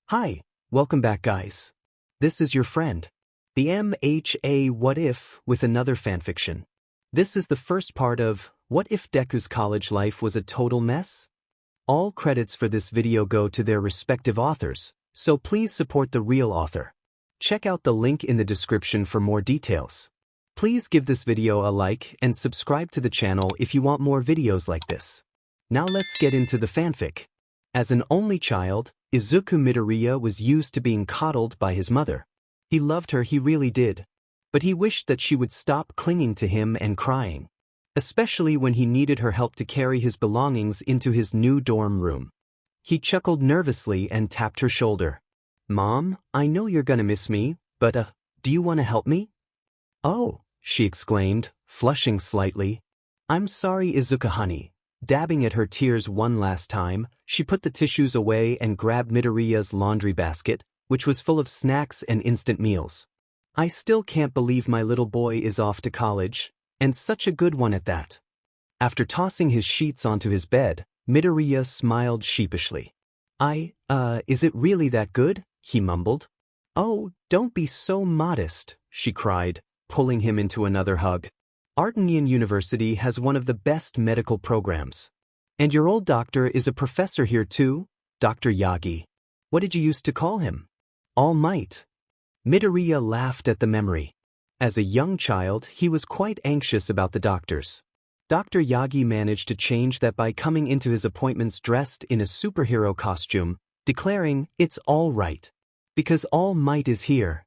Hi, welcome back guys. This is your friend, the MHA What If with another fanfiction. This is the first part of What If Deku's college life was a total mess? All credits for this video go to their respective authors, so please support the real author. Check out the link in the description for more details. Please give this video a like and subscribe to the channel if you want more videos like this. Now let's get into the fanfic. As an only child, Izuku Midoriya was used to being coddled by his mother. He loved her, he really did. But he wished that she would stop clinging to him and crying. Especially when he needed her help to carry his belongings into his new dorm room. He chuckled nervously and tapped her shoulder. "Mom, I know you're gonna miss me, but do you want to help me?" "Oh," she exclaimed, flushing slightly. "I'm sorry, Izuku honey." Dabbing at her tears one last time, she put the tissues away and grabbed Midoriya's laundry basket, which was full of snacks and instant meals. "I still can't believe my little boy is off to college, and such a good one at that." After tossing his sheets onto his bed, Midoriya smiled sheepishly. Is it really that good?" he mumbled. "Oh, don't be so modest," she cried, pulling him into another hug. Autumnal University has one of the best medical programs. And your old doctor is a professor here too, Dr. Yagi. What did you used to call him? All Might. Midoriya laughed at the memory. As a young child, he was quite anxious about the doctors. Dr. Yagi managed to change that by coming into his appointments dressed in a superhero costume, declaring, "It's all right. Because All Might is here."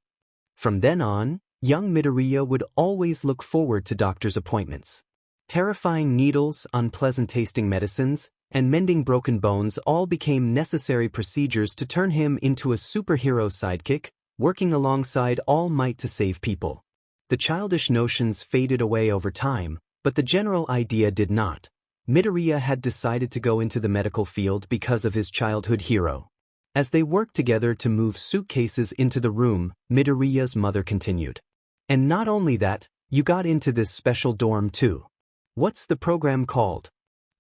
From then on, young Midoriya would always look forward to doctor's appointments. Terrifying needles, unpleasant-tasting medicines, and mending broken bones all became necessary procedures to turn him into a superhero sidekick, working alongside All Might to save people. The childish notions faded away over time, but the general idea did not. Midoriya had decided to go into the medical field because of his childhood hero. As they worked together to move suitcases into the room, Midoriya's mother continued. "And not only that, you got into this special dorm too. What's the program called?"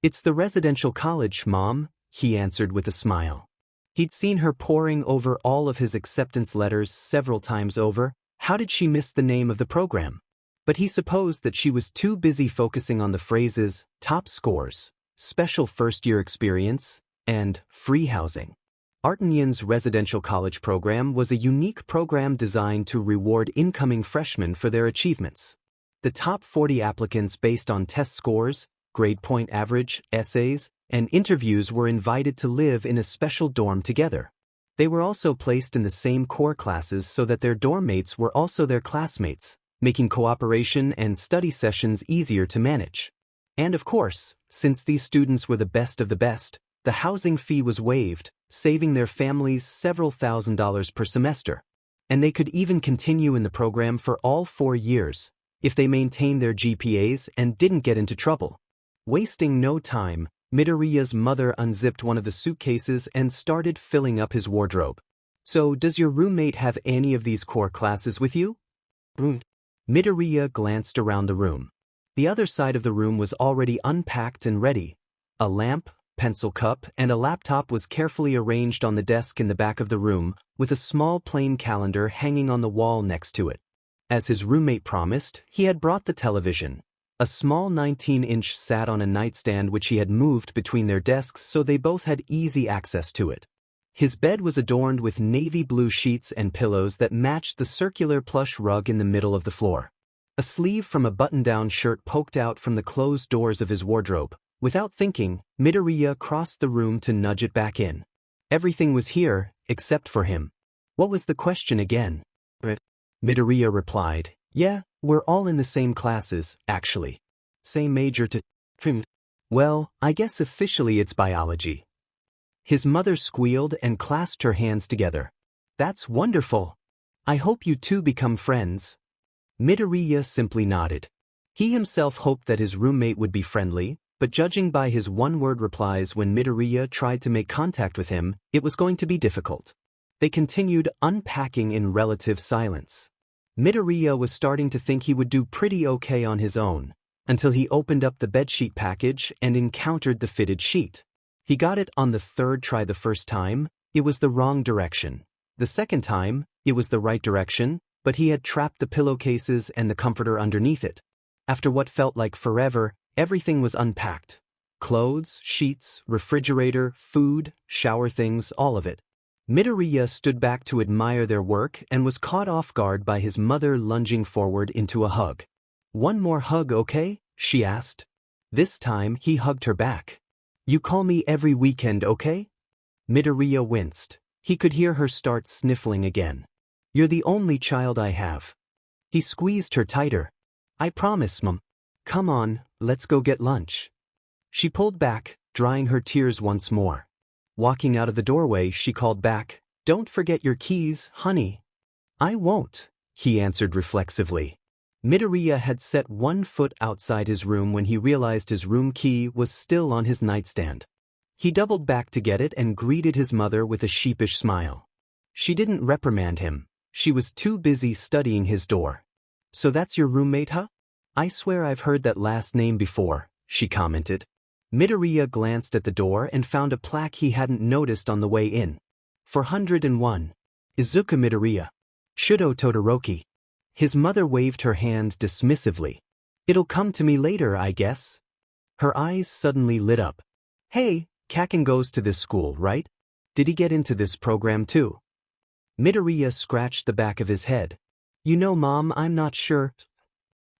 "It's the residential college, Mom," he answered with a smile. He'd seen her poring over all of his acceptance letters several times over. How did she miss the name of the program? But he supposed that she was too busy focusing on the phrases, top scores, special first-year experience, and free housing. Autumnal's residential college program was a unique program designed to reward incoming freshmen for their achievements. The top 40 applicants based on test scores, grade point average, essays, and interviews were invited to live in a special dorm together. They were also placed in the same core classes so that their dorm mates were also their classmates, making cooperation and study sessions easier to manage. And of course, since these students were the best of the best, the housing fee was waived, saving their families several $1,000s per semester. And they could even continue in the program for all 4 years, if they maintained their GPAs and didn't get into trouble. Wasting no time, Midoriya's mother unzipped one of the suitcases and started filling up his wardrobe. "So, does your roommate have any of these core classes with you?" Midoriya glanced around the room. The other side of the room was already unpacked and ready. A lamp, pencil cup, and a laptop was carefully arranged on the desk in the back of the room, with a small plain calendar hanging on the wall next to it. As his roommate promised, he had brought the television. A small 19-inch sat on a nightstand which he had moved between their desks so they both had easy access to it. His bed was adorned with navy blue sheets and pillows that matched the circular plush rug in the middle of the floor. A sleeve from a button-down shirt poked out from the closed doors of his wardrobe. Without thinking, Midoriya crossed the room to nudge it back in. Everything was here, except for him. What was the question again? Midoriya replied, "Yeah, we're all in the same classes, actually. Same major to..." "Well, I guess officially it's biology." His mother squealed and clasped her hands together. "That's wonderful. I hope you two become friends." Midoriya simply nodded. He himself hoped that his roommate would be friendly, but judging by his one-word replies when Midoriya tried to make contact with him, it was going to be difficult. They continued unpacking in relative silence. Midoriya was starting to think he would do pretty okay on his own, until he opened up the bedsheet package and encountered the fitted sheet. He got it on the third try the first time, It was the wrong direction. The second time, it was the right direction, but he had trapped the pillowcases and the comforter underneath it. After what felt like forever, everything was unpacked. Clothes, sheets, refrigerator, food, shower things, all of it. Midoriya stood back to admire their work and was caught off guard by his mother lunging forward into a hug. "One more hug, okay?" she asked. This time, he hugged her back. "You call me every weekend, okay?" Midoriya winced. He could hear her start sniffling again. "You're the only child I have." He squeezed her tighter. "I promise, Mom. Come on, let's go get lunch." She pulled back, drying her tears once more. Walking out of the doorway, she called back, "Don't forget your keys, honey." "I won't," he answered reflexively. Midoriya had set one foot outside his room when he realized his room key was still on his nightstand. He doubled back to get it and greeted his mother with a sheepish smile. She didn't reprimand him. She was too busy studying his door. "So that's your roommate, huh? I swear I've heard that last name before," she commented. Midoriya glanced at the door and found a plaque he hadn't noticed on the way in. 401. Izuku Midoriya. Shudo Todoroki. His mother waved her hand dismissively. "It'll come to me later, I guess." Her eyes suddenly lit up. "Hey, Kaken goes to this school, right? Did he get into this program too?" Midoriya scratched the back of his head. "You know, Mom, I'm not sure."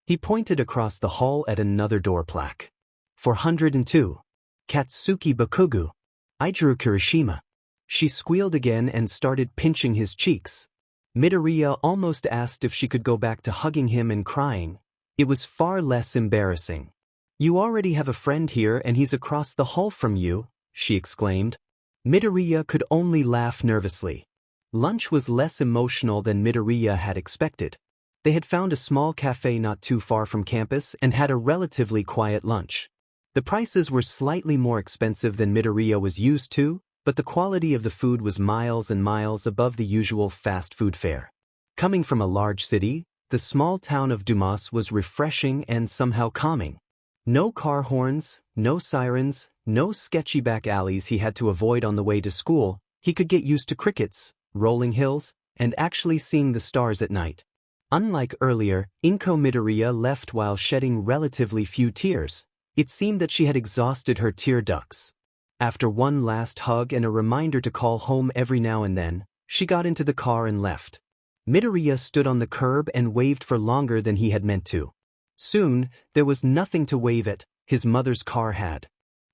He pointed across the hall at another door plaque. 402. Katsuki Bakugo. Aijuru Kirishima. She squealed again and started pinching his cheeks. Midoriya almost asked if she could go back to hugging him and crying. It was far less embarrassing. "You already have a friend here and he's across the hall from you," she exclaimed. Midoriya could only laugh nervously. Lunch was less emotional than Midoriya had expected. They had found a small cafe not too far from campus and had a relatively quiet lunch. The prices were slightly more expensive than Midoriya was used to, but the quality of the food was miles and miles above the usual fast food fare. Coming from a large city, the small town of Dumas was refreshing and somehow calming. No car horns, no sirens, no sketchy back alleys he had to avoid on the way to school. He could get used to crickets, rolling hills, and actually seeing the stars at night. Unlike earlier, Inko Midoriya left while shedding relatively few tears. It seemed that she had exhausted her tear ducts. After one last hug and a reminder to call home every now and then, she got into the car and left. Midoriya stood on the curb and waved for longer than he had meant to. Soon, there was nothing to wave at. His mother's car had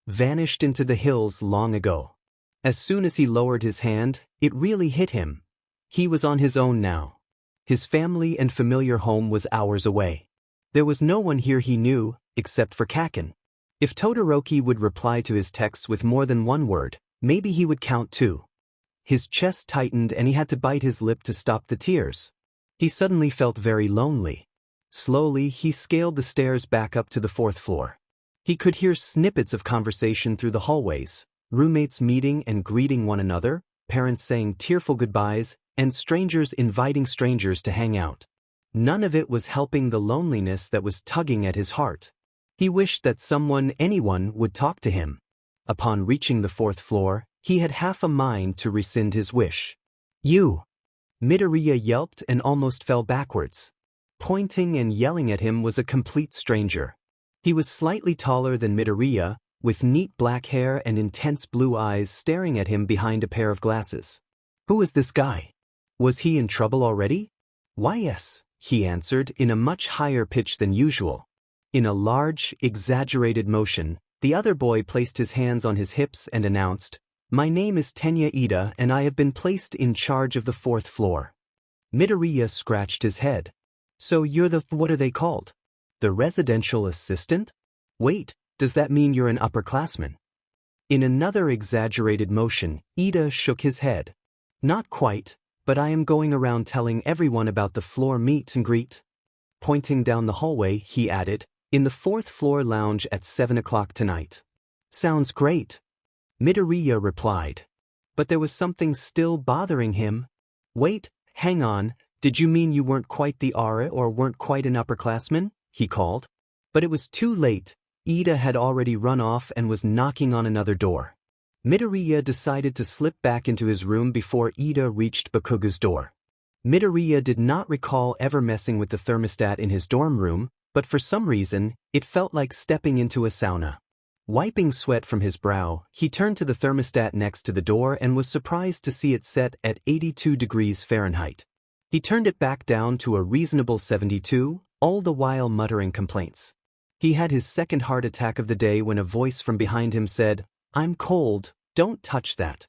vanished into the hills long ago. As soon as he lowered his hand, it really hit him. He was on his own now. His family and familiar home was hours away. There was no one here he knew, except for Kaken. If Todoroki would reply to his texts with more than one word, maybe he would count too. His chest tightened and he had to bite his lip to stop the tears. He suddenly felt very lonely. Slowly, he scaled the stairs back up to the 4th floor. He could hear snippets of conversation through the hallways, roommates meeting and greeting one another, parents saying tearful goodbyes, and strangers inviting strangers to hang out. None of it was helping the loneliness that was tugging at his heart. He wished that anyone would talk to him. Upon reaching the 4th floor, he had half a mind to rescind his wish. "You!" Midoriya yelped and almost fell backwards. Pointing and yelling at him was a complete stranger. He was slightly taller than Midoriya, with neat black hair and intense blue eyes staring at him behind a pair of glasses. Who was this guy? Was he in trouble already? "Why, yes," he answered in a much higher pitch than usual. In a large, exaggerated motion, the other boy placed his hands on his hips and announced, "My name is Tenya Ida and I have been placed in charge of the 4th floor." Midoriya scratched his head. "So you're what are they called? The residential assistant? Wait, does that mean you're an upperclassman?" In another exaggerated motion, Ida shook his head. "Not quite, but I am going around telling everyone about the floor meet and greet." Pointing down the hallway, he added, "In the 4th floor lounge at 7 o'clock tonight." "Sounds great," Midoriya replied. But there was something still bothering him. "Wait, hang on, did you mean you weren't quite the Ara or weren't quite an upperclassman?" he called. But it was too late. Ida had already run off and was knocking on another door. Midoriya decided to slip back into his room before Ida reached Bakugo's door. Midoriya did not recall ever messing with the thermostat in his dorm room, but for some reason, it felt like stepping into a sauna. Wiping sweat from his brow, he turned to the thermostat next to the door and was surprised to see it set at 82 degrees Fahrenheit. He turned it back down to a reasonable 72, all the while muttering complaints. He had his second heart attack of the day when a voice from behind him said, "I'm cold, don't touch that."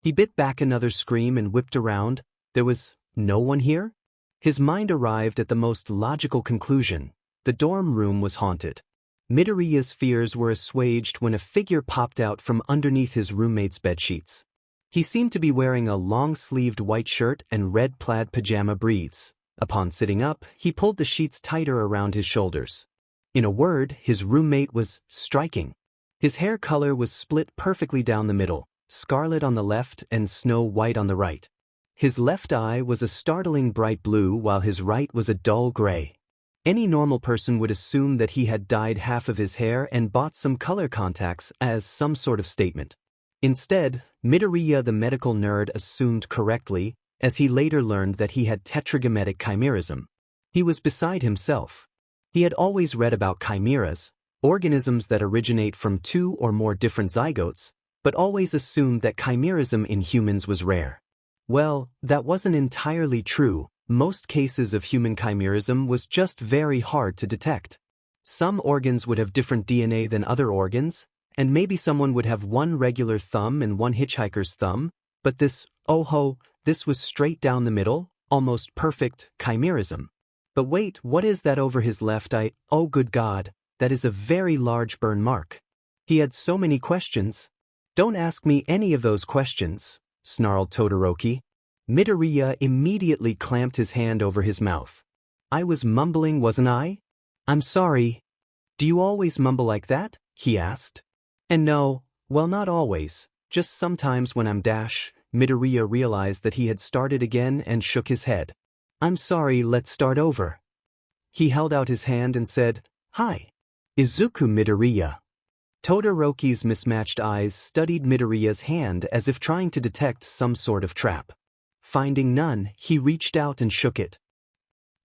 He bit back another scream and whipped around. There was no one here? His mind arrived at the most logical conclusion. The dorm room was haunted. Midoriya's fears were assuaged when a figure popped out from underneath his roommate's bedsheets. He seemed to be wearing a long-sleeved white shirt and red plaid pajama briefs. Upon sitting up, he pulled the sheets tighter around his shoulders. In a word, his roommate was striking. His hair color was split perfectly down the middle, scarlet on the left and snow white on the right. His left eye was a startling bright blue while his right was a dull gray. Any normal person would assume that he had dyed half of his hair and bought some color contacts as some sort of statement. Instead, Midoriya the medical nerd assumed correctly, as he later learned that he had tetragrammatic chimerism. He was beside himself. He had always read about chimeras, organisms that originate from two or more different zygotes, but always assumed that chimerism in humans was rare. Well, that wasn't entirely true. Most cases of human chimerism was just very hard to detect. Some organs would have different DNA than other organs, and maybe someone would have one regular thumb and one hitchhiker's thumb, but this was straight down the middle, almost perfect chimerism. But wait, what is that over his left eye? Oh good God, that is a very large burn mark. He had so many questions. Don't ask me any of those questions, snarled Todoroki. Midoriya immediately clamped his hand over his mouth. I was mumbling, wasn't I? I'm sorry. Do you always mumble like that? He asked. And no, well not always, just sometimes when I'm dash. Midoriya realized that he had started again and shook his head. I'm sorry, let's start over. He held out his hand and said, Hi. Izuku Midoriya. Todoroki's mismatched eyes studied Midoriya's hand as if trying to detect some sort of trap. Finding none, he reached out and shook it.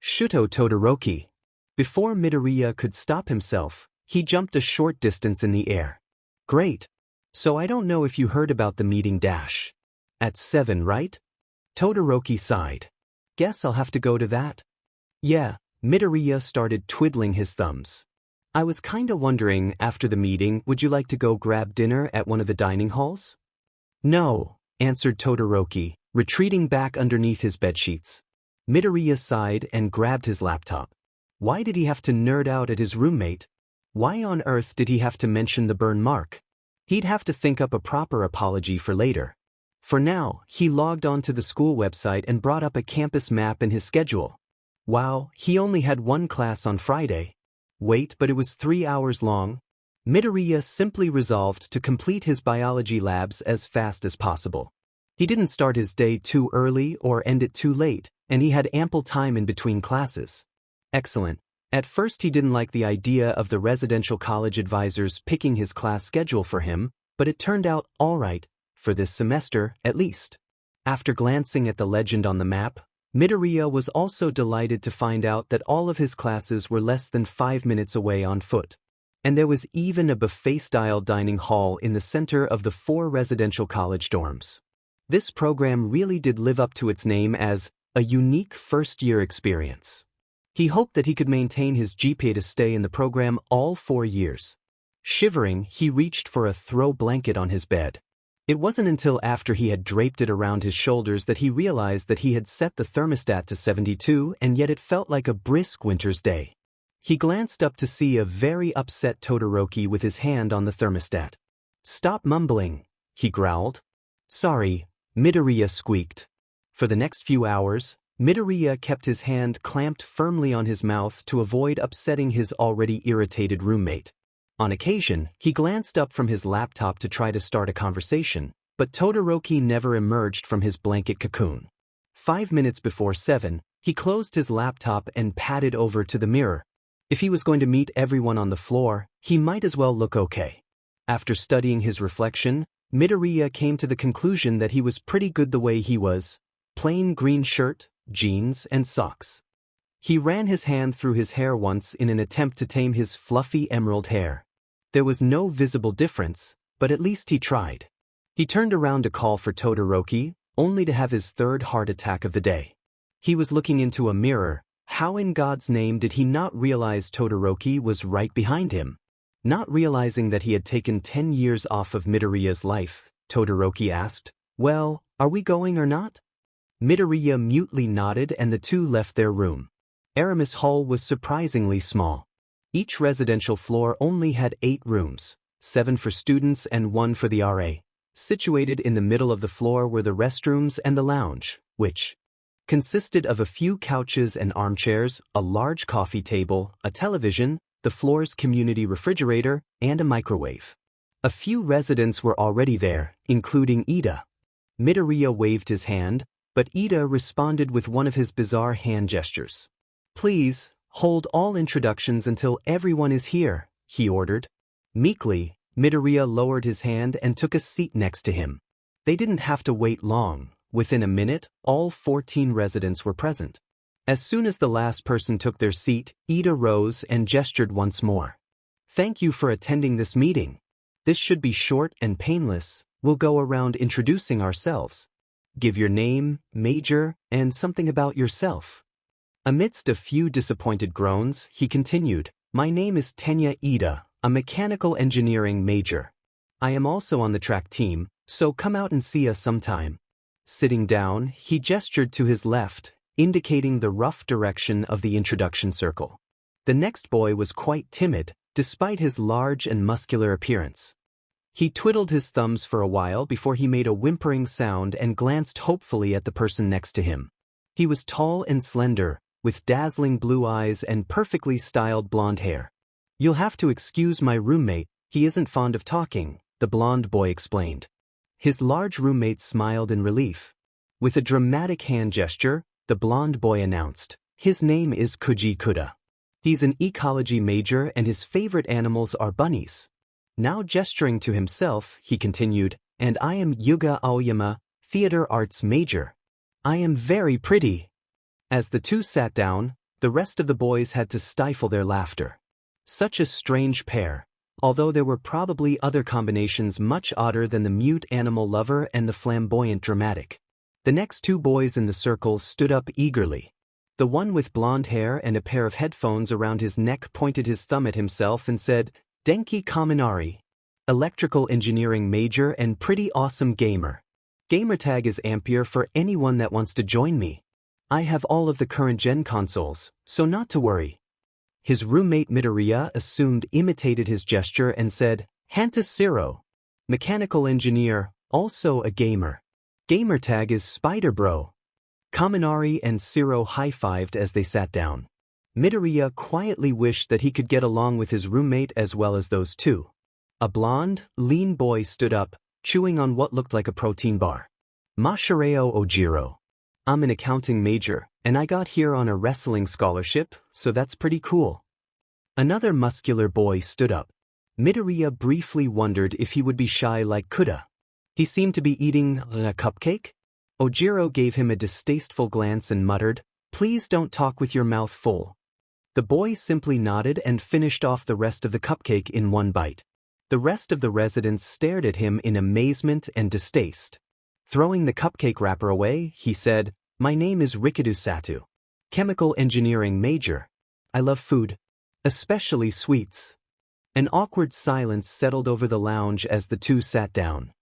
Shuto Todoroki. Before Midoriya could stop himself, he jumped a short distance in the air. Great. So I don't know if you heard about the meeting dash. At 7, right? Todoroki sighed. Guess I'll have to go to that. Yeah, Midoriya started twiddling his thumbs. I was kinda wondering, after the meeting, would you like to go grab dinner at one of the dining halls? No, answered Todoroki, retreating back underneath his bedsheets. Midoriya sighed and grabbed his laptop. Why did he have to nerd out at his roommate? Why on earth did he have to mention the burn mark? He'd have to think up a proper apology for later. For now, he logged onto the school website and brought up a campus map in his schedule. Wow, he only had one class on Friday. Wait, but it was 3 hours long? Midoriya simply resolved to complete his biology labs as fast as possible. He didn't start his day too early or end it too late, and he had ample time in between classes. Excellent. At first he didn't like the idea of the residential college advisors picking his class schedule for him, but it turned out all right, for this semester, at least. After glancing at the legend on the map, Midoriya was also delighted to find out that all of his classes were less than 5 minutes away on foot. And there was even a buffet-style dining hall in the center of the 4 residential college dorms. This program really did live up to its name as a unique first-year experience. He hoped that he could maintain his GPA to stay in the program all 4 years. Shivering, he reached for a throw blanket on his bed. It wasn't until after he had draped it around his shoulders that he realized that he had set the thermostat to 72 and yet it felt like a brisk winter's day. He glanced up to see a very upset Todoroki with his hand on the thermostat. Stop mumbling, he growled. Sorry, Midoriya squeaked. For the next few hours, Midoriya kept his hand clamped firmly on his mouth to avoid upsetting his already irritated roommate. On occasion, he glanced up from his laptop to try to start a conversation, but Todoroki never emerged from his blanket cocoon. 5 minutes before 7, he closed his laptop and padded over to the mirror. If he was going to meet everyone on the floor, he might as well look okay. After studying his reflection, Midoriya came to the conclusion that he was pretty good the way he was, plain green shirt, jeans, and socks. He ran his hand through his hair once in an attempt to tame his fluffy emerald hair. There was no visible difference, but at least he tried. He turned around to call for Todoroki, only to have his third heart attack of the day. He was looking into a mirror. How in God's name did he not realize Todoroki was right behind him? Not realizing that he had taken 10 years off of Midoriya's life, Todoroki asked, "Well, are we going or not?" Midoriya mutely nodded and the two left their room. Aramis Hall was surprisingly small. Each residential floor only had 8 rooms, 7 for students and 1 for the RA. Situated in the middle of the floor were the restrooms and the lounge, which consisted of a few couches and armchairs, a large coffee table, a television, the floor's community refrigerator, and a microwave. A few residents were already there, including Ida. Midoriya waved his hand, but Ida responded with one of his bizarre hand gestures. "Please, hold all introductions until everyone is here," he ordered. Meekly, Midoriya lowered his hand and took a seat next to him. They didn't have to wait long. Within a minute, all 14 residents were present. As soon as the last person took their seat, Ida rose and gestured once more. "Thank you for attending this meeting. This should be short and painless. We'll go around introducing ourselves. Give your name, major, and something about yourself." Amidst a few disappointed groans, he continued, "My name is Tenya Ida, a mechanical engineering major. I am also on the track team, so come out and see us sometime." Sitting down, he gestured to his left, indicating the rough direction of the introduction circle. The next boy was quite timid, despite his large and muscular appearance. He twiddled his thumbs for a while before he made a whimpering sound and glanced hopefully at the person next to him. He was tall and slender, with dazzling blue eyes and perfectly styled blonde hair. "You'll have to excuse my roommate, he isn't fond of talking," the blonde boy explained. His large roommate smiled in relief. With a dramatic hand gesture, the blonde boy announced, "His name is Koji Kuda. He's an ecology major and his favorite animals are bunnies." Now gesturing to himself, he continued, "And I am Yuga Aoyama, theater arts major. I am very pretty." As the two sat down, the rest of the boys had to stifle their laughter. Such a strange pair, although there were probably other combinations much odder than the mute animal lover and the flamboyant dramatic. The next 2 boys in the circle stood up eagerly. The one with blonde hair and a pair of headphones around his neck pointed his thumb at himself and said, "Denki Kaminari, electrical engineering major and pretty awesome gamer. Gamertag is Ampere for anyone that wants to join me. I have all of the current gen consoles, so not to worry." His roommate Midoriya imitated his gesture and said, "Hanta Siro, mechanical engineer, also a gamer. Gamertag is Spider Bro." Kaminari and Siro high-fived as they sat down. Midoriya quietly wished that he could get along with his roommate as well as those two. A blonde, lean boy stood up, chewing on what looked like a protein bar. "Mashireo Ojiro. I'm an accounting major, and I got here on a wrestling scholarship, so that's pretty cool." Another muscular boy stood up. Midoriya briefly wondered if he would be shy like Kuda. He seemed to be eating a cupcake. Ojiro gave him a distasteful glance and muttered, "Please don't talk with your mouth full." The boy simply nodded and finished off the rest of the cupcake in one bite. The rest of the residents stared at him in amazement and distaste. Throwing the cupcake wrapper away, he said, "My name is Rikidu Satu. Chemical engineering major. I love food. Especially sweets." An awkward silence settled over the lounge as the two sat down.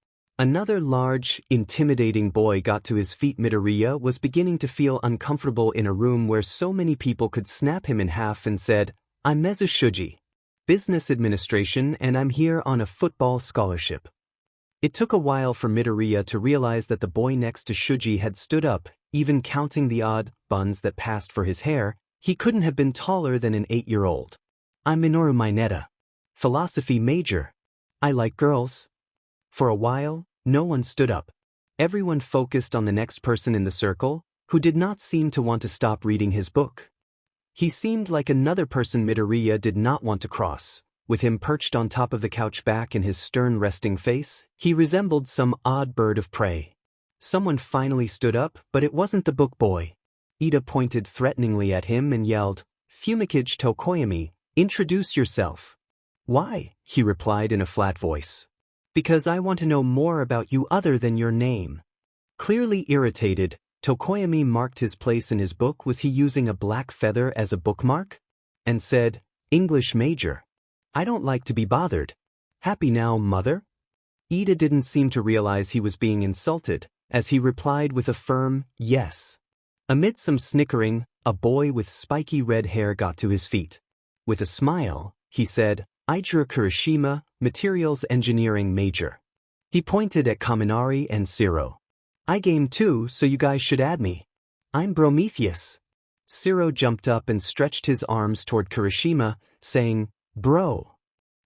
Another large, intimidating boy got to his feet. Midoriya was beginning to feel uncomfortable in a room where so many people could snap him in half and said, "I'm Mezu Shuji, business administration, and I'm here on a football scholarship." It took a while for Midoriya to realize that the boy next to Shuji had stood up, even counting the odd buns that passed for his hair. He couldn't have been taller than an 8-year-old. "I'm Minoru Mineta, philosophy major. I like girls." For a while, no one stood up. Everyone focused on the next person in the circle, who did not seem to want to stop reading his book. He seemed like another person Midoriya did not want to cross, With him perched on top of the couch back and his stern resting face, he resembled some odd bird of prey. Someone finally stood up, but it wasn't the book boy. Ida pointed threateningly at him and yelled, "Fumikage Tokoyami, introduce yourself." "Why?" he replied in a flat voice. "Because I want to know more about you other than your name." Clearly irritated, Tokoyami marked his place in his book. Was he using a black feather as a bookmark? And said, "English major. I don't like to be bothered. Happy now, mother?" Ida didn't seem to realize he was being insulted, as he replied with a firm yes. Amid some snickering, a boy with spiky red hair got to his feet. With a smile, he said, "Ijiro Kirishima, Materials Engineering Major." He pointed at Kaminari and Ciro. "I game too, so you guys should add me. I'm Prometheus." Ciro jumped up and stretched his arms toward Kirishima, saying, "Bro."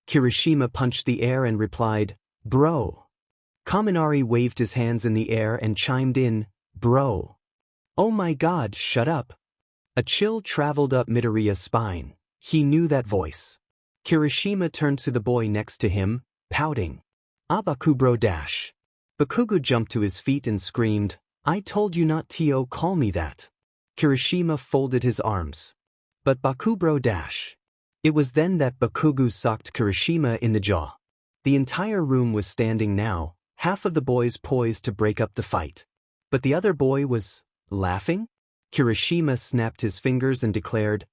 Kirishima punched the air and replied, "Bro." Kaminari waved his hands in the air and chimed in, "Bro." "Oh my god, shut up." A chill traveled up Midoriya's spine. He knew that voice. Kirishima turned to the boy next to him, pouting. "Bakubro dash." Bakugo jumped to his feet and screamed, "I told you not to call me that." Kirishima folded his arms. "But Bakubro dash." It was then that Bakugo socked Kirishima in the jaw. The entire room was standing now, half of the boys poised to break up the fight. But the other boy was laughing? Kirishima snapped his fingers and declared,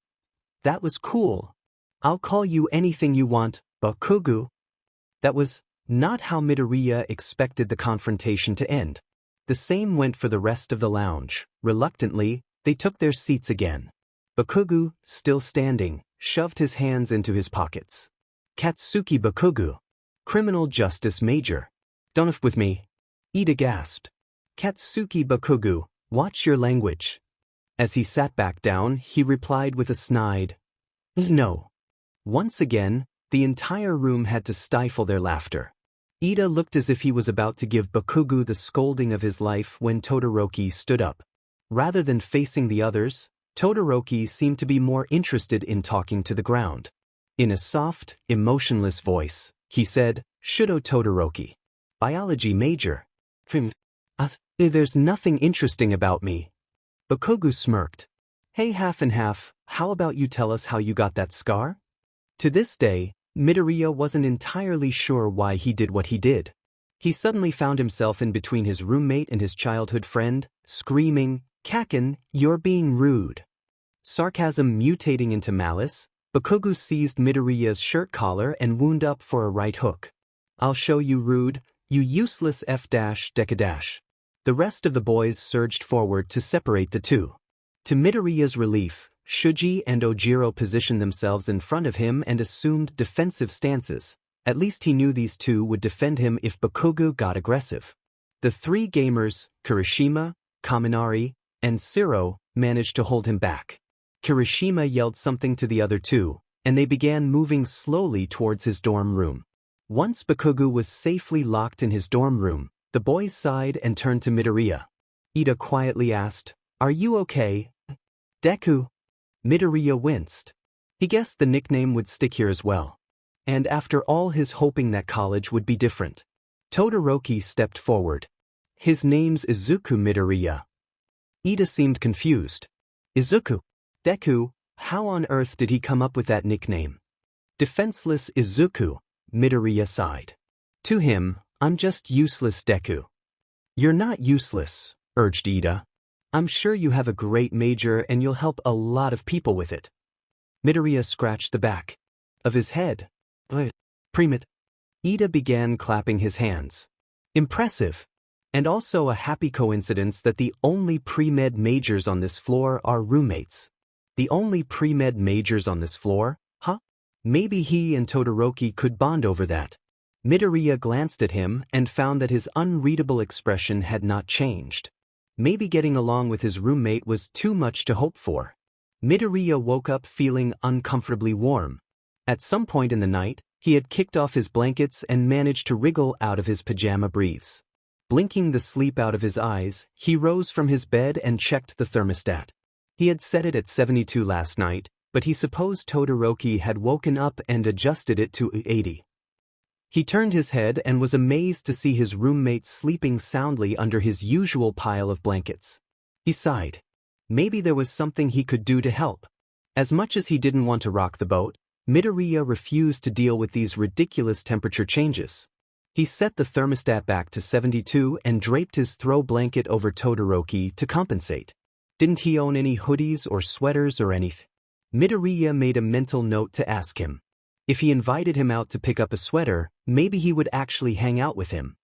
"That was cool. I'll call you anything you want, Bakugo." That was not how Midoriya expected the confrontation to end. The same went for the rest of the lounge. Reluctantly, they took their seats again. Bakugo, still standing, shoved his hands into his pockets. "Katsuki Bakugo. Criminal Justice Major. Don't f with me." Ida gasped. "Katsuki Bakugo, watch your language." As he sat back down, he replied with a snide, "No." Once again, the entire room had to stifle their laughter. Ida looked as if he was about to give Bakugo the scolding of his life when Todoroki stood up. Rather than facing the others, Todoroki seemed to be more interested in talking to the ground. In a soft, emotionless voice, he said, "Shudo Todoroki. Biology major. There's nothing interesting about me." Bakugo smirked. "Hey, half and half, how about you tell us how you got that scar?" To this day, Midoriya wasn't entirely sure why he did what he did. He suddenly found himself in between his roommate and his childhood friend, screaming, "Kaken, you're being rude." Sarcasm mutating into malice, Bakugo seized Midoriya's shirt collar and wound up for a right hook. "I'll show you rude, you useless F-Deca-. The rest of the boys surged forward to separate the two. To Midoriya's relief, Shuji and Ojiro positioned themselves in front of him and assumed defensive stances. At least he knew these two would defend him if Bakugo got aggressive. The three gamers, Kirishima, Kaminari, and Ciro, managed to hold him back. Kirishima yelled something to the other two, and they began moving slowly towards his dorm room. Once Bakugo was safely locked in his dorm room, the boys sighed and turned to Midoriya. Ida quietly asked, "Are you okay, Deku?" Midoriya winced. He guessed the nickname would stick here as well. And after all his hoping that college would be different. Todoroki stepped forward. "His name's Izuku Midoriya." Ida seemed confused. "Izuku? Deku, how on earth did he come up with that nickname?" "Defenseless Izuku," Midoriya sighed. "To him, I'm just useless Deku." "You're not useless," urged Ida. "I'm sure you have a great major and you'll help a lot of people with it." Midoriya scratched the back of his head. "Pre-med." Ida began clapping his hands. "Impressive. And also a happy coincidence that the only pre-med majors on this floor are roommates." "The only pre-med majors on this floor, huh? Maybe he and Todoroki could bond over that." Midoriya glanced at him and found that his unreadable expression had not changed. Maybe getting along with his roommate was too much to hope for. Midoriya woke up feeling uncomfortably warm. At some point in the night, he had kicked off his blankets and managed to wriggle out of his pajama briefs. Blinking the sleep out of his eyes, he rose from his bed and checked the thermostat. He had set it at 72 last night, but he supposed Todoroki had woken up and adjusted it to 80. He turned his head and was amazed to see his roommate sleeping soundly under his usual pile of blankets. He sighed. Maybe there was something he could do to help. As much as he didn't want to rock the boat, Midoriya refused to deal with these ridiculous temperature changes. He set the thermostat back to 72 and draped his throw blanket over Todoroki to compensate. Didn't he own any hoodies or sweaters or anything? Midoriya made a mental note to ask him. If he invited him out to pick up a sweater, maybe he would actually hang out with him.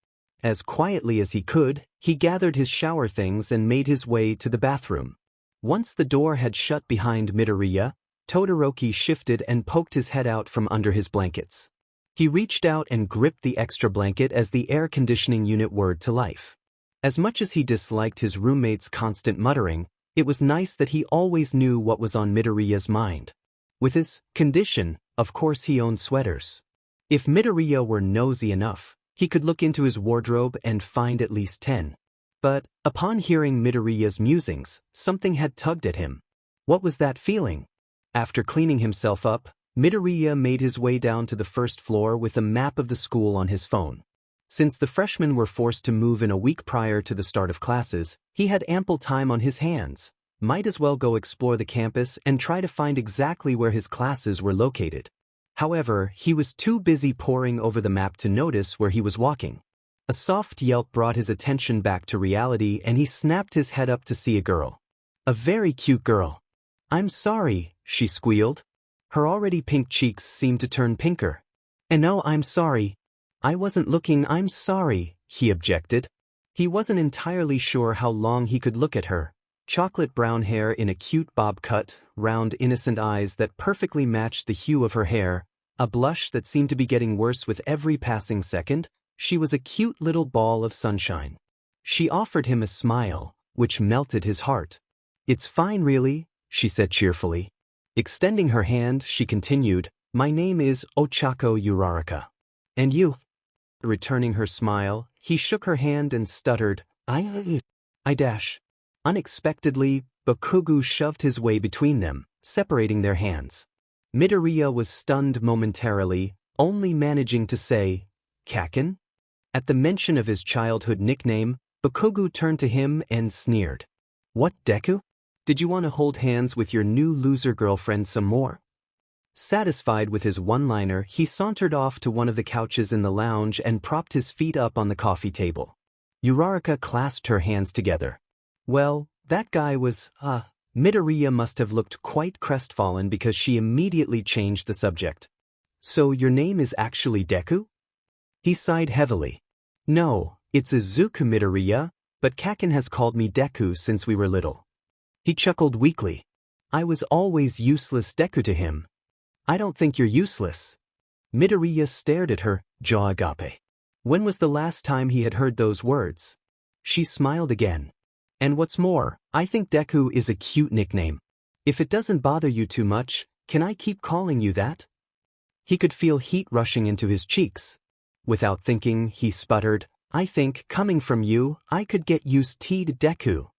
As quietly as he could, he gathered his shower things and made his way to the bathroom. Once the door had shut behind Midoriya, Todoroki shifted and poked his head out from under his blankets. He reached out and gripped the extra blanket as the air conditioning unit whirred to life. As much as he disliked his roommate's constant muttering, it was nice that he always knew what was on Midoriya's mind. With his condition, of course he owned sweaters. If Midoriya were nosy enough, he could look into his wardrobe and find at least 10. But, upon hearing Midoriya's musings, something had tugged at him. What was that feeling? After cleaning himself up, Midoriya made his way down to the first floor with a map of the school on his phone. Since the freshmen were forced to move in a week prior to the start of classes, he had ample time on his hands. Might as well go explore the campus and try to find exactly where his classes were located. However, he was too busy poring over the map to notice where he was walking. A soft yelp brought his attention back to reality and he snapped his head up to see a girl. A very cute girl. "I'm sorry," she squealed. Her already pink cheeks seemed to turn pinker. "And no, I'm sorry. I wasn't looking, I'm sorry," he objected. He wasn't entirely sure how long he could look at her. Chocolate brown hair in a cute bob cut, round innocent eyes that perfectly matched the hue of her hair, a blush that seemed to be getting worse with every passing second. She was a cute little ball of sunshine. She offered him a smile, which melted his heart. "It's fine really," she said cheerfully. Extending her hand, she continued, "My name is Ochako Uraraka. And you?" Returning her smile, he shook her hand and stuttered, I dash. Unexpectedly, Bakugo shoved his way between them, separating their hands. Midoriya was stunned momentarily, only managing to say, "Kaken?" At the mention of his childhood nickname, Bakugo turned to him and sneered. "What, Deku? Did you want to hold hands with your new loser girlfriend some more?" Satisfied with his one-liner, he sauntered off to one of the couches in the lounge and propped his feet up on the coffee table. Uraraka clasped her hands together. Well, that guy was, Midoriya must have looked quite crestfallen because she immediately changed the subject. "So your name is actually Deku?" He sighed heavily. "No, it's Izuku Midoriya, but Kaken has called me Deku since we were little." He chuckled weakly. "I was always useless Deku to him." "I don't think you're useless." Midoriya stared at her, jaw agape. When was the last time he had heard those words? She smiled again. "And what's more, I think Deku is a cute nickname. If it doesn't bother you too much, can I keep calling you that?" He could feel heat rushing into his cheeks. Without thinking, he sputtered, "I think, coming from you, I could get used to Deku."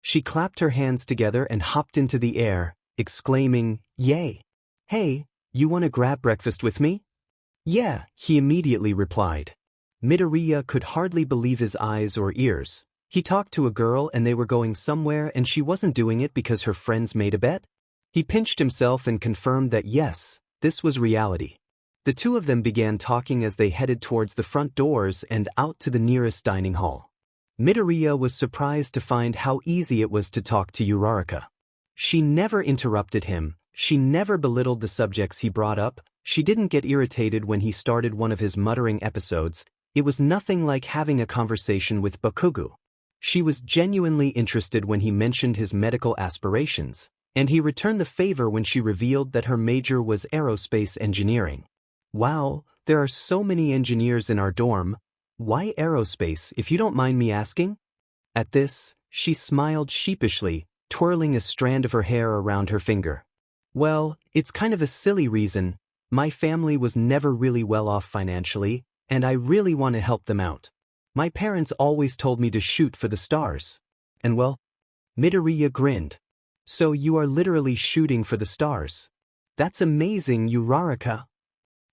She clapped her hands together and hopped into the air, exclaiming, "Yay! Hey, you want to grab breakfast with me?" "Yeah," he immediately replied. Midoriya could hardly believe his eyes or ears. He talked to a girl and they were going somewhere and she wasn't doing it because her friends made a bet? He pinched himself and confirmed that yes, this was reality. The two of them began talking as they headed towards the front doors and out to the nearest dining hall. Midoriya was surprised to find how easy it was to talk to Uraraka. She never interrupted him, she never belittled the subjects he brought up, she didn't get irritated when he started one of his muttering episodes. It was nothing like having a conversation with Bakugo. She was genuinely interested when he mentioned his medical aspirations, and he returned the favor when she revealed that her major was aerospace engineering. "Wow, there are so many engineers in our dorm. Why aerospace, if you don't mind me asking?" At this, she smiled sheepishly, twirling a strand of her hair around her finger. "Well, it's kind of a silly reason. My family was never really well off financially, and I really want to help them out. My parents always told me to shoot for the stars. And well," Midoriya grinned. "So you are literally shooting for the stars?" That's amazing, Uraraka.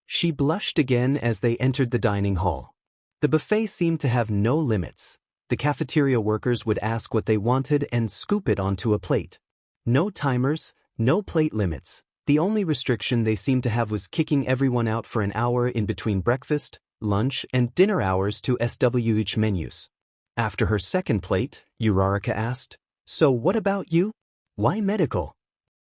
She blushed again as they entered the dining hall. The buffet seemed to have no limits. The cafeteria workers would ask what they wanted and scoop it onto a plate. No timers, no plate limits. The only restriction they seemed to have was kicking everyone out for an hour in between breakfast, lunch, and dinner hours to SWH menus. After her second plate, Uraraka asked, "So what about you? Why medical?"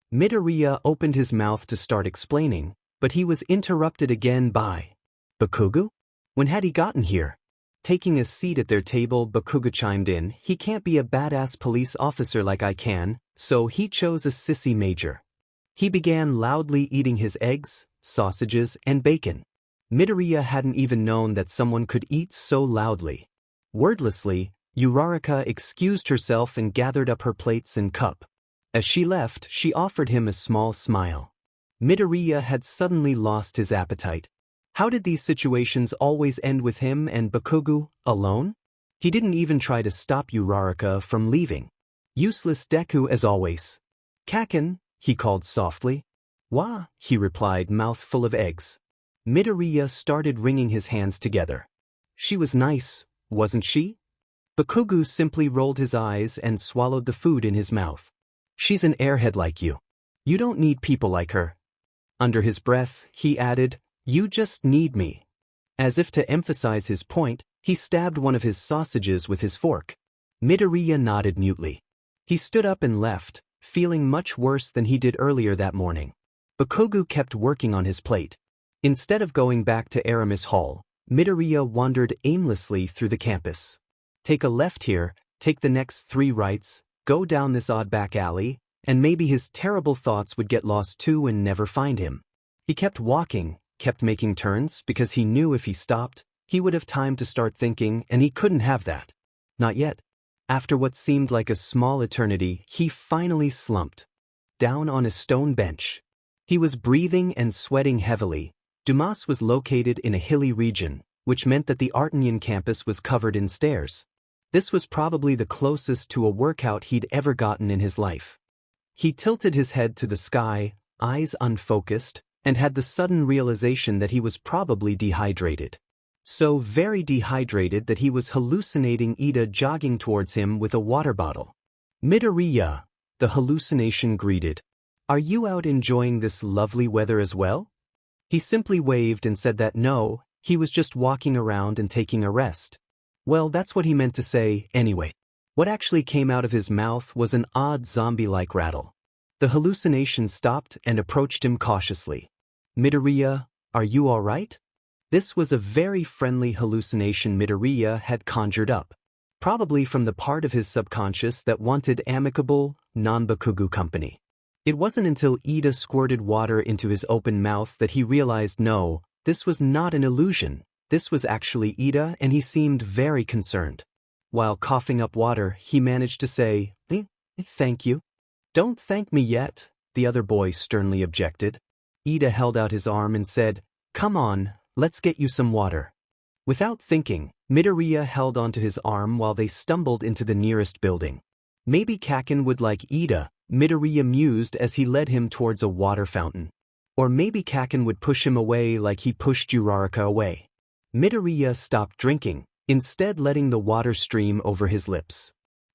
Midoriya opened his mouth to start explaining, but he was interrupted again by Bakugo? When had he gotten here? Taking a seat at their table, Bakugo chimed in, "He can't be a badass police officer like I can, so he chose a sissy major." He began loudly eating his eggs, sausages, and bacon. Midoriya hadn't even known that someone could eat so loudly. Wordlessly, Uraraka excused herself and gathered up her plates and cup. As she left, she offered him a small smile. Midoriya had suddenly lost his appetite. How did these situations always end with him and Bakugo alone? He didn't even try to stop Uraraka from leaving. Useless Deku as always. "Kaken," he called softly. "Wah," he replied, mouth full of eggs. Midoriya started wringing his hands together. She was nice, wasn't she? Bakugo simply rolled his eyes and swallowed the food in his mouth. "She's an airhead like you. You don't need people like her." Under his breath, he added, "You just need me." As if to emphasize his point, he stabbed one of his sausages with his fork. Midoriya nodded mutely. He stood up and left, feeling much worse than he did earlier that morning. Bakugo kept working on his plate. Instead of going back to Aramis Hall, Midoriya wandered aimlessly through the campus. Take a left here, take the next 3 rights, go down this odd back alley, and maybe his terrible thoughts would get lost too and never find him. He kept walking, kept making turns, because he knew if he stopped, he would have time to start thinking, and he couldn't have that. Not yet. After what seemed like a small eternity, he finally slumped. Down on a stone bench. He was breathing and sweating heavily. Dumas was located in a hilly region, which meant that the Artinian campus was covered in stairs. This was probably the closest to a workout he'd ever gotten in his life. He tilted his head to the sky, eyes unfocused, and had the sudden realization that he was probably dehydrated. So very dehydrated that he was hallucinating Ida jogging towards him with a water bottle. "Midoriya," the hallucination greeted. "Are you out enjoying this lovely weather as well?" He simply waved and said that no, he was just walking around and taking a rest. Well, that's what he meant to say, anyway. What actually came out of his mouth was an odd zombie-like rattle. The hallucination stopped and approached him cautiously. "Midoriya, are you all right?" This was a very friendly hallucination Midoriya had conjured up, probably from the part of his subconscious that wanted amicable, non-Bakugo company. It wasn't until Ida squirted water into his open mouth that he realized no, this was not an illusion, this was actually Ida, and he seemed very concerned. While coughing up water, he managed to say, "Thank you." "Don't thank me yet," the other boy sternly objected. Ida held out his arm and said, "Come on, let's get you some water." Without thinking, Midoriya held onto his arm while they stumbled into the nearest building. Maybe Kaken would like Ida, Midoriya mused as he led him towards a water fountain. Or maybe Kaken would push him away like he pushed Uraraka away. Midoriya stopped drinking, instead letting the water stream over his lips.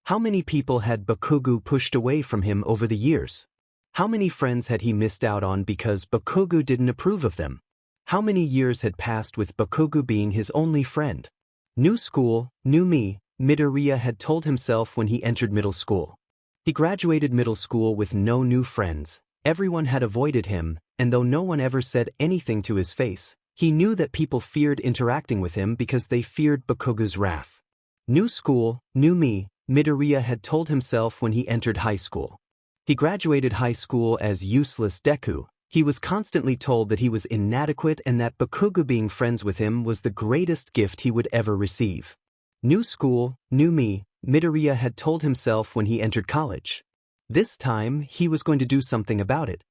How many people had Bakugo pushed away from him over the years? How many friends had he missed out on because Bakugo didn't approve of them? How many years had passed with Bakugo being his only friend? New school, new me, Midoriya had told himself when he entered middle school. He graduated middle school with no new friends, everyone had avoided him, and though no one ever said anything to his face, he knew that people feared interacting with him because they feared Bakugo's wrath. New school, new me, Midoriya had told himself when he entered high school. He graduated high school as useless Deku. He was constantly told that he was inadequate and that Bakugo being friends with him was the greatest gift he would ever receive. New school, new me, Midoriya had told himself when he entered college. This time, he was going to do something about it.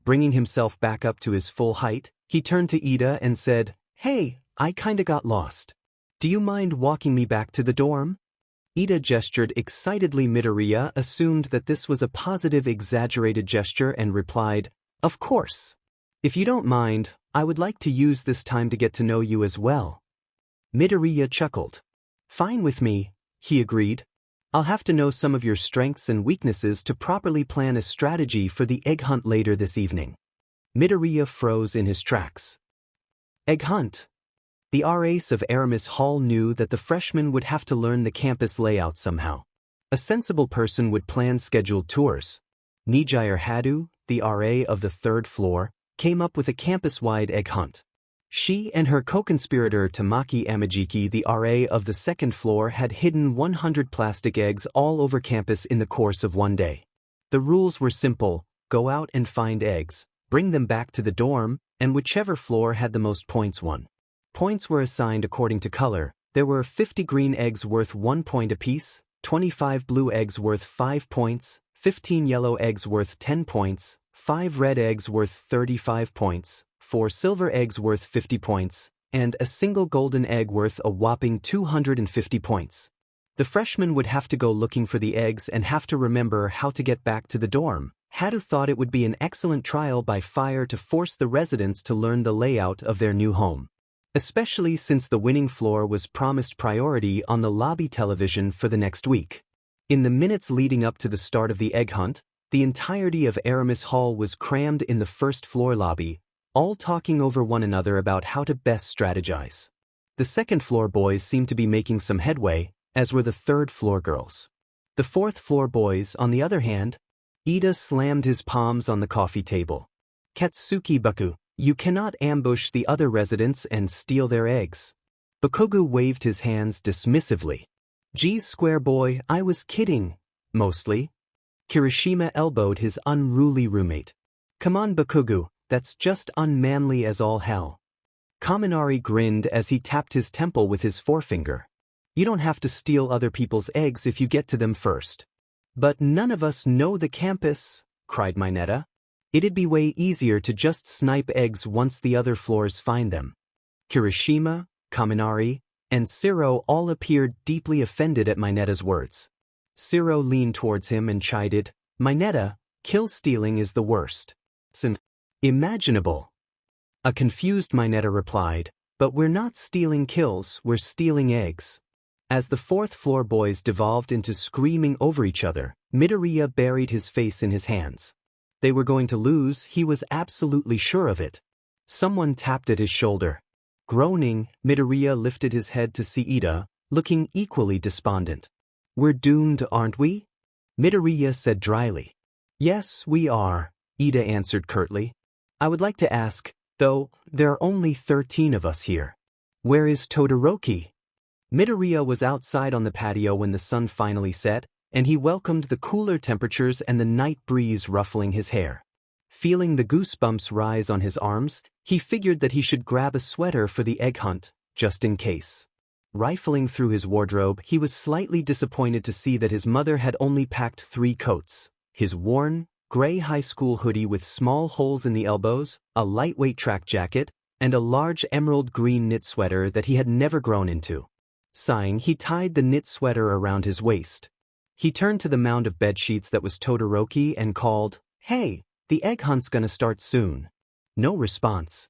Bringing himself back up to his full height, he turned to Ida and said, "Hey, I kinda got lost. Do you mind walking me back to the dorm?" Ida gestured excitedly. Midoriya assumed that this was a positive exaggerated gesture and replied, "Of course." If you don't mind, I would like to use this time to get to know you as well. Midoriya chuckled. Fine with me, he agreed. I'll have to know some of your strengths and weaknesses to properly plan a strategy for the egg hunt later this evening. Midoriya froze in his tracks. Egg hunt? The RAs of Aramis Hall knew that the freshmen would have to learn the campus layout somehow. A sensible person would plan scheduled tours. Nijire Hadu, the RA of the 3rd floor, came up with a campus-wide egg hunt. She and her co-conspirator Tamaki Amajiki, the RA of the 2nd floor, had hidden 100 plastic eggs all over campus in the course of one day. The rules were simple: go out and find eggs, bring them back to the dorm, and whichever floor had the most points won. Points were assigned according to color. There were 50 green eggs worth 1 point apiece, 25 blue eggs worth 5 points, 15 yellow eggs worth 10 points, 5 red eggs worth 35 points, 4 silver eggs worth 50 points, and a single golden egg worth a whopping 250 points. The freshmen would have to go looking for the eggs and have to remember how to get back to the dorm. Hadu thought it would be an excellent trial by fire to force the residents to learn the layout of their new home. Especially since the winning floor was promised priority on the lobby television for the next week. In the minutes leading up to the start of the egg hunt, the entirety of Aramis Hall was crammed in the 1st floor lobby, all talking over one another about how to best strategize. The 2nd floor boys seemed to be making some headway, as were the 3rd floor girls. The 4th floor boys, on the other hand, Ida slammed his palms on the coffee table. Katsuki Baku, you cannot ambush the other residents and steal their eggs. Bakugo waved his hands dismissively. Geez, square boy, I was kidding. Mostly. Kirishima elbowed his unruly roommate. Come on, Bakugo, that's just unmanly as all hell. Kaminari grinned as he tapped his temple with his forefinger. You don't have to steal other people's eggs if you get to them first. But none of us know the campus, cried Mineta. It'd be way easier to just snipe eggs once the other floors find them. Kirishima, Kaminari, and Siro all appeared deeply offended at Mineta's words. Siro leaned towards him and chided, Mineta, kill stealing is the worst. Imaginable. A confused Mineta replied, but we're not stealing kills, we're stealing eggs. As the 4th floor boys devolved into screaming over each other, Midoriya buried his face in his hands. They were going to lose, he was absolutely sure of it. Someone tapped at his shoulder. Groaning, Midoriya lifted his head to see Ida, looking equally despondent. We're doomed, aren't we? Midoriya said dryly. Yes, we are, Ida answered curtly. I would like to ask, though, there are only 13 of us here. Where is Todoroki? Midoriya was outside on the patio when the sun finally set, and he welcomed the cooler temperatures and the night breeze ruffling his hair. Feeling the goosebumps rise on his arms, he figured that he should grab a sweater for the egg hunt, just in case. Rifling through his wardrobe, he was slightly disappointed to see that his mother had only packed 3 coats: his worn, gray high school hoodie with small holes in the elbows, a lightweight track jacket, and a large emerald green knit sweater that he had never grown into. Sighing, he tied the knit sweater around his waist. He turned to the mound of bedsheets that was Todoroki and called, Hey, the egg hunt's gonna start soon. No response.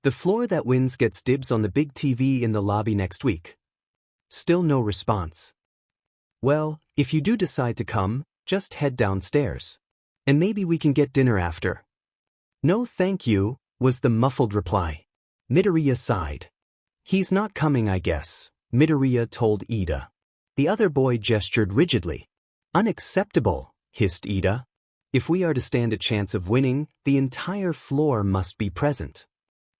The floor that wins gets dibs on the big TV in the lobby next week. Still no response. Well, if you do decide to come, just head downstairs. And maybe we can get dinner after. No thank you, was the muffled reply. Midoriya sighed. He's not coming, I guess, Midoriya told Ida. The other boy gestured rigidly. Unacceptable, hissed Ida. If we are to stand a chance of winning, the entire floor must be present.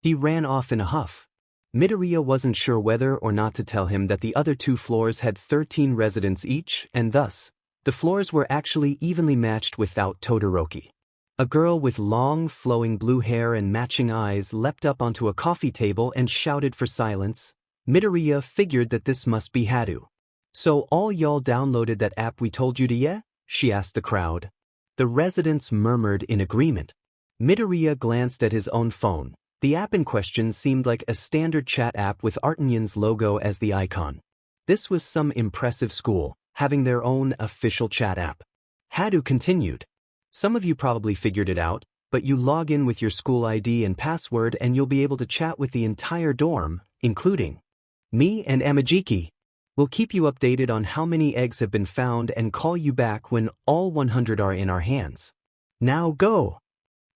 He ran off in a huff. Midoriya wasn't sure whether or not to tell him that the other 2 floors had 13 residents each, and thus, the floors were actually evenly matched without Todoroki. A girl with long, flowing blue hair and matching eyes leapt up onto a coffee table and shouted for silence. Midoriya figured that this must be Hadu. So all y'all downloaded that app we told you to, yeah? She asked the crowd. The residents murmured in agreement. Midoriya glanced at his own phone. The app in question seemed like a standard chat app with Artanyan's logo as the icon. This was some impressive school, having their own official chat app. Hadu continued. Some of you probably figured it out, but you log in with your school ID and password and you'll be able to chat with the entire dorm, including me and Amajiki. We'll keep you updated on how many eggs have been found and call you back when all 100 are in our hands. Now go!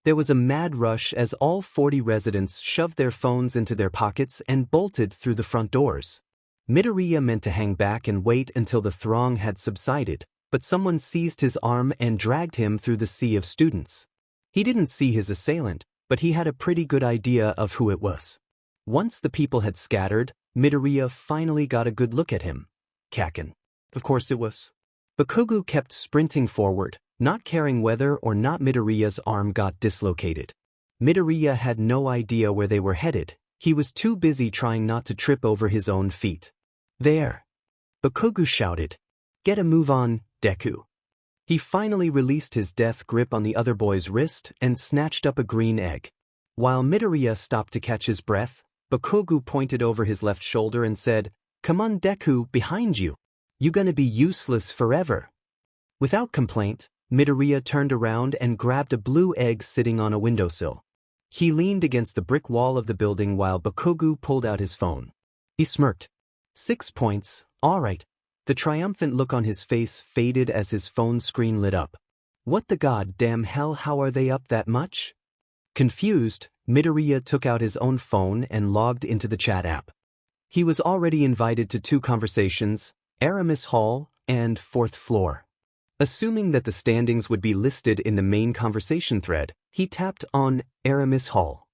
There was a mad rush as all 40 residents shoved their phones into their pockets and bolted through the front doors. Midoriya meant to hang back and wait until the throng had subsided, but someone seized his arm and dragged him through the sea of students. He didn't see his assailant, but he had a pretty good idea of who it was. Once the people had scattered, Midoriya finally got a good look at him. Kaken. Of course it was. Bakugo kept sprinting forward, not caring whether or not Midoriya's arm got dislocated. Midoriya had no idea where they were headed. He was too busy trying not to trip over his own feet. There! Bakugo shouted. Get a move on, Deku. He finally released his death grip on the other boy's wrist and snatched up a green egg. While Midoriya stopped to catch his breath, Bakugo pointed over his left shoulder and said, "Come on, Deku, behind you. You gonna be useless forever." Without complaint, Midoriya turned around and grabbed a blue egg sitting on a windowsill. He leaned against the brick wall of the building while Bakugo pulled out his phone. He smirked. 6 points, alright. The triumphant look on his face faded as his phone screen lit up. What the goddamn hell, how are they up that much? Confused, Midoriya took out his own phone and logged into the chat app. He was already invited to 2 conversations, Aramis Hall and 4th floor. Assuming that the standings would be listed in the main conversation thread, he tapped on Aramis Hall.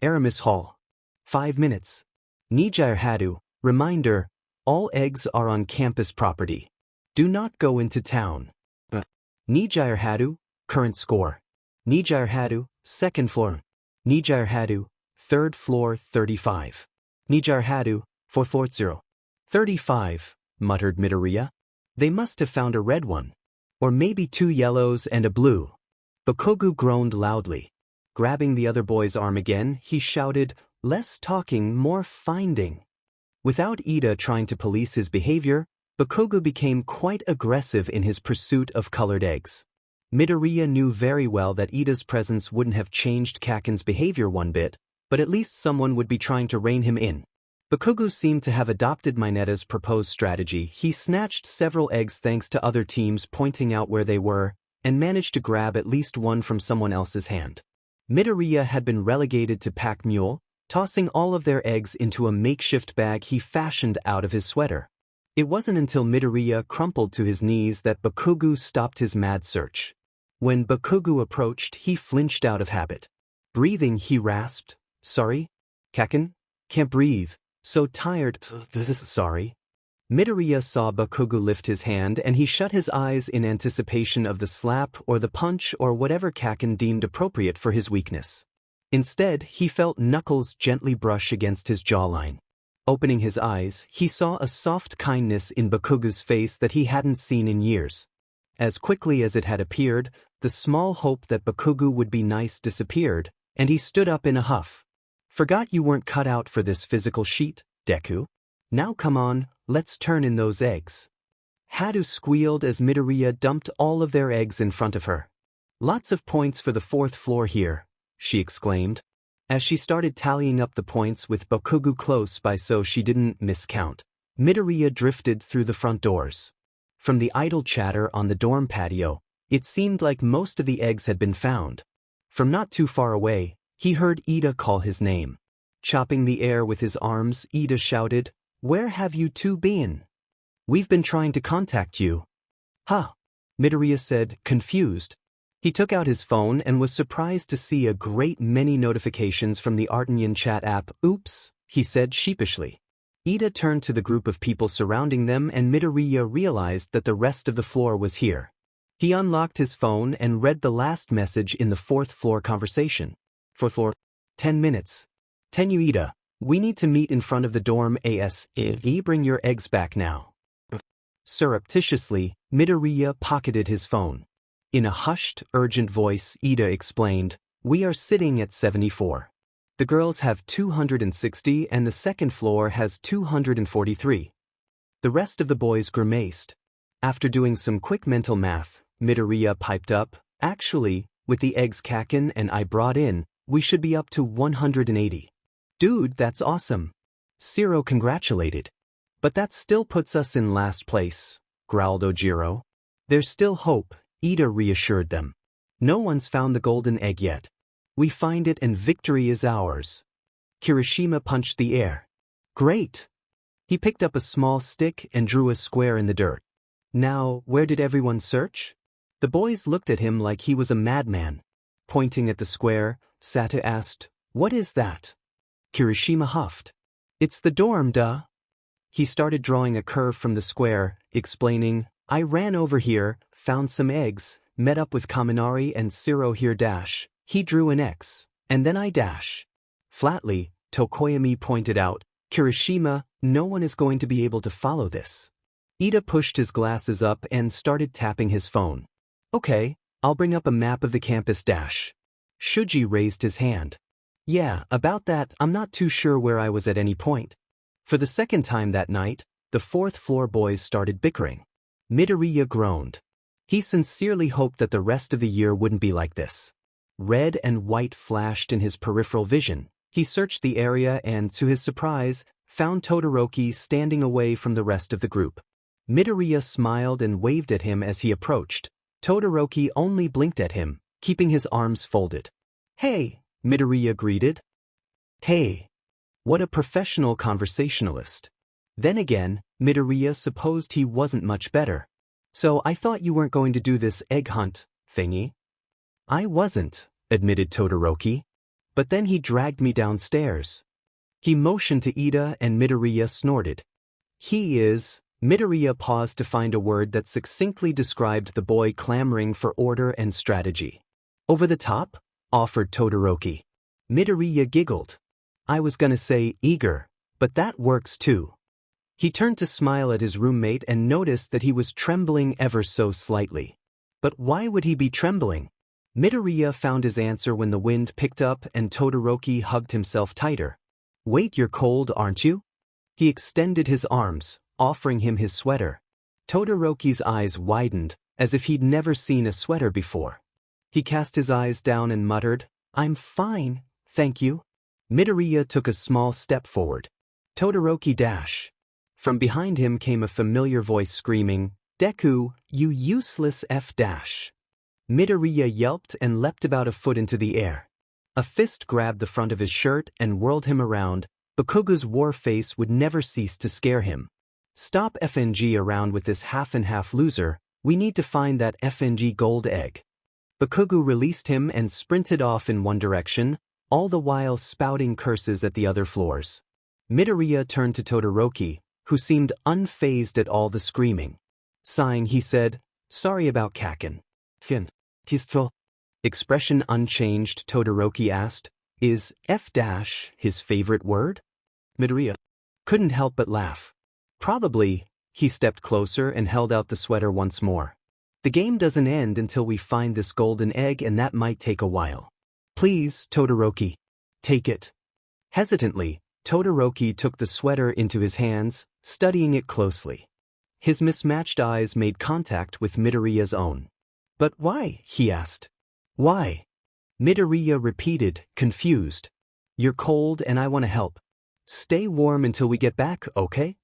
Aramis Hall. 5 minutes. Nijirehadu, reminder, all eggs are on campus property. Do not go into town. Nijirehadu, current score. Nijirehadu, 2nd floor. Nijirehadu, 3rd floor 35. Nijirehadu, 4th floor 0. 35, muttered Midoriya. They must have found a red one. Or maybe 2 yellows and a blue. Bakugo groaned loudly. Grabbing the other boy's arm again, he shouted, "Less talking, more finding." Without Ida trying to police his behavior, Bakugo became quite aggressive in his pursuit of colored eggs. Midoriya knew very well that Ida's presence wouldn't have changed Kaken's behavior one bit, but at least someone would be trying to rein him in. Bakugo seemed to have adopted Mineta's proposed strategy. He snatched several eggs thanks to other teams pointing out where they were, and managed to grab at least one from someone else's hand. Midoriya had been relegated to pack mule, tossing all of their eggs into a makeshift bag he fashioned out of his sweater. It wasn't until Midoriya crumpled to his knees that Bakugo stopped his mad search. When Bakugo approached, he flinched out of habit. Breathing, he rasped, "Sorry? Kaken? Can't breathe. So tired. Sorry." Midoriya saw Bakugo lift his hand and he shut his eyes in anticipation of the slap or the punch or whatever Kaken deemed appropriate for his weakness. Instead, he felt knuckles gently brush against his jawline. Opening his eyes, he saw a soft kindness in Bakugo's face that he hadn't seen in years. As quickly as it had appeared, the small hope that Bakugo would be nice disappeared, and he stood up in a huff. "Forgot you weren't cut out for this physical sheet, Deku? Now come on, let's turn in those eggs." Hadu squealed as Midoriya dumped all of their eggs in front of her. "Lots of points for the 4th floor here," she exclaimed. As she started tallying up the points with Bakugo close by so she didn't miscount, Midoriya drifted through the front doors. From the idle chatter on the dorm patio, it seemed like most of the eggs had been found. From not too far away, he heard Ida call his name. Chopping the air with his arms, Ida shouted, "Where have you 2 been? We've been trying to contact you." "Huh," Midoriya said, confused. He took out his phone and was surprised to see a great many notifications from the Artanian chat app. "Oops," he said sheepishly. Ida turned to the group of people surrounding them and Midoriya realized that the rest of the floor was here. He unlocked his phone and read the last message in the 4th floor conversation. 4th floor. 10 minutes. Tenyu Ida, we need to meet in front of the dorm ASAP. Bring your eggs back now. Surreptitiously, Midoriya pocketed his phone. In a hushed, urgent voice, Ida explained, "We are sitting at 74. The girls have 260 and the 2nd floor has 243. The rest of the boys grimaced. After doing some quick mental math, Midoriya piped up, "Actually, With the eggs Kaken and I brought in, we should be up to 180. Dude, that's awesome. Zero congratulated. But that still puts us in last place, growled Ojiro. There's still hope, Ida reassured them. No one's found the golden egg yet. We find it and victory is ours. Kirishima punched the air. Great. He picked up a small stick and drew a square in the dirt. Now, where did everyone search? The boys looked at him like he was a madman. Pointing at the square, Sata asked, "What is that?" Kirishima huffed. "It's the dorm, duh." He started drawing a curve from the square, explaining, "I ran over here, found some eggs, met up with Kaminari and Zero here dash. He drew an X, and then I dash." Flatly, Tokoyami pointed out, "Kirishima, no one is going to be able to follow this." Ida pushed his glasses up and started tapping his phone. "Okay, I'll bring up a map of the campus dash." Shuji raised his hand. "Yeah, about that, I'm not too sure where I was at any point." For the second time that night, the fourth-floor boys started bickering. Midoriya groaned. He sincerely hoped that the rest of the year wouldn't be like this. Red and white flashed in his peripheral vision. He searched the area and, to his surprise, found Todoroki standing away from the rest of the group. Midoriya smiled and waved at him as he approached. Todoroki only blinked at him, keeping his arms folded. "Hey," Midoriya greeted. "Hey." What a professional conversationalist. Then again, Midoriya supposed he wasn't much better. "So I thought you weren't going to do this egg hunt thingy?" "I wasn't," admitted Todoroki. "But then he dragged me downstairs." He motioned to Ida and Midoriya snorted. "He is..." Midoriya paused to find a word that succinctly described the boy clamoring for order and strategy. "Over the top?" offered Todoroki. Midoriya giggled. "I was gonna say eager, but that works too." He turned to smile at his roommate and noticed that he was trembling ever so slightly. But why would he be trembling? Midoriya found his answer when the wind picked up and Todoroki hugged himself tighter. "Wait, you're cold, aren't you?" He extended his arms, offering him his sweater. Todoroki's eyes widened, as if he'd never seen a sweater before. He cast his eyes down and muttered, "I'm fine, thank you." Midoriya took a small step forward. "Todoroki dash." From behind him came a familiar voice screaming, "Deku, you useless F dash." Midoriya yelped and leapt about a foot into the air. A fist grabbed the front of his shirt and whirled him around. Bakugo's war face would never cease to scare him. "Stop FNG around with this half-and-half loser, we need to find that FNG gold egg." Bakugo released him and sprinted off in one direction, all the while spouting curses at the other floors. Midoriya turned to Todoroki, who seemed unfazed at all the screaming. Sighing, he said, "Sorry about Kaken." Tistro. Expression unchanged, Todoroki asked, "Is F dash his favorite word?" Midoriya couldn't help but laugh. "Probably." He stepped closer and held out the sweater once more. "The game doesn't end until we find this golden egg, and that might take a while. Please, Todoroki, take it." Hesitantly, Todoroki took the sweater into his hands, studying it closely. His mismatched eyes made contact with Midoriya's own. "But why?" he asked. "Why?" Midoriya repeated, confused. "You're cold and I want to help. Stay warm until we get back, okay?"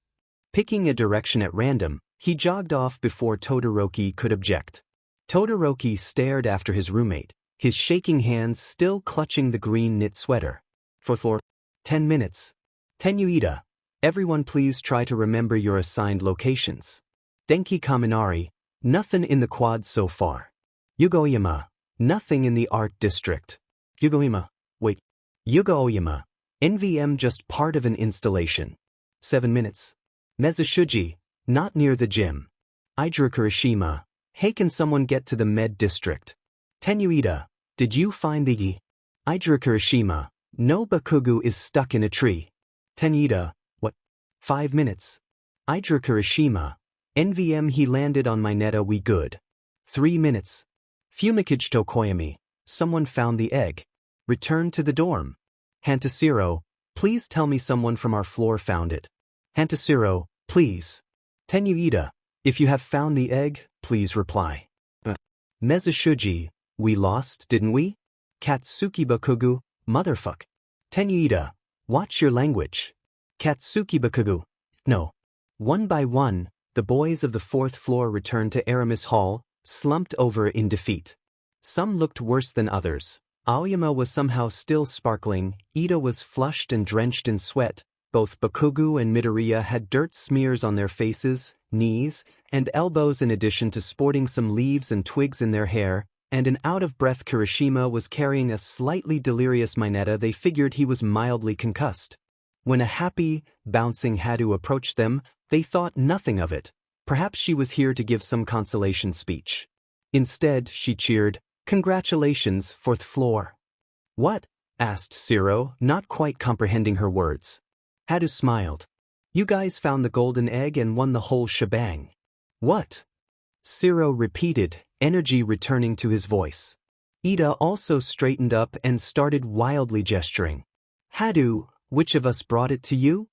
Picking a direction at random, he jogged off before Todoroki could object. Todoroki stared after his roommate, his shaking hands still clutching the green knit sweater. For 10 minutes. Tenuita, everyone please try to remember your assigned locations. Denki Kaminari, nothing in the quad so far. Yugo-Oyama, nothing in the art district. Yugo-Oyama, wait. Yugo-Oyama, NVM just part of an installation. 7 minutes. Mezushuji, not near the gym. Idra Kirishima, hey, can someone get to the med district? Tenuita, did you find the Idra Kirishima, no, Bakugo is stuck in a tree. Tenuita, what? 5 minutes. Idra Kirishima, NVM, he landed on my neta, we good. 3 minutes. Fumikage Tokoyami, someone found the egg. Return to the dorm. Hantasiro, please tell me someone from our floor found it. Hantasiro, please. Tenuita, if you have found the egg, please reply. Mezushuji, We lost, didn't we? Katsuki Bakugo, motherfuck. Tenuita, watch your language. Katsuki Bakugo. No. One by one, the boys of the 4th floor returned to Aramis Hall, slumped over in defeat. Some looked worse than others. Aoyama was somehow still sparkling, Ida was flushed and drenched in sweat, both Bakugo and Midoriya had dirt smears on their faces, knees, and elbows in addition to sporting some leaves and twigs in their hair, and an out-of-breath Kirishima was carrying a slightly delirious Mineta. They figured he was mildly concussed. When a happy, bouncing Hadu approached them, they thought nothing of it. Perhaps she was here to give some consolation speech. Instead, she cheered, "Congratulations, 4th floor." "What?" asked Zero, not quite comprehending her words. Hadu smiled. "You guys found the golden egg and won the whole shebang." "What?" Zero repeated, energy returning to his voice. Ida also straightened up and started wildly gesturing. "Hadu, which of us brought it to you?"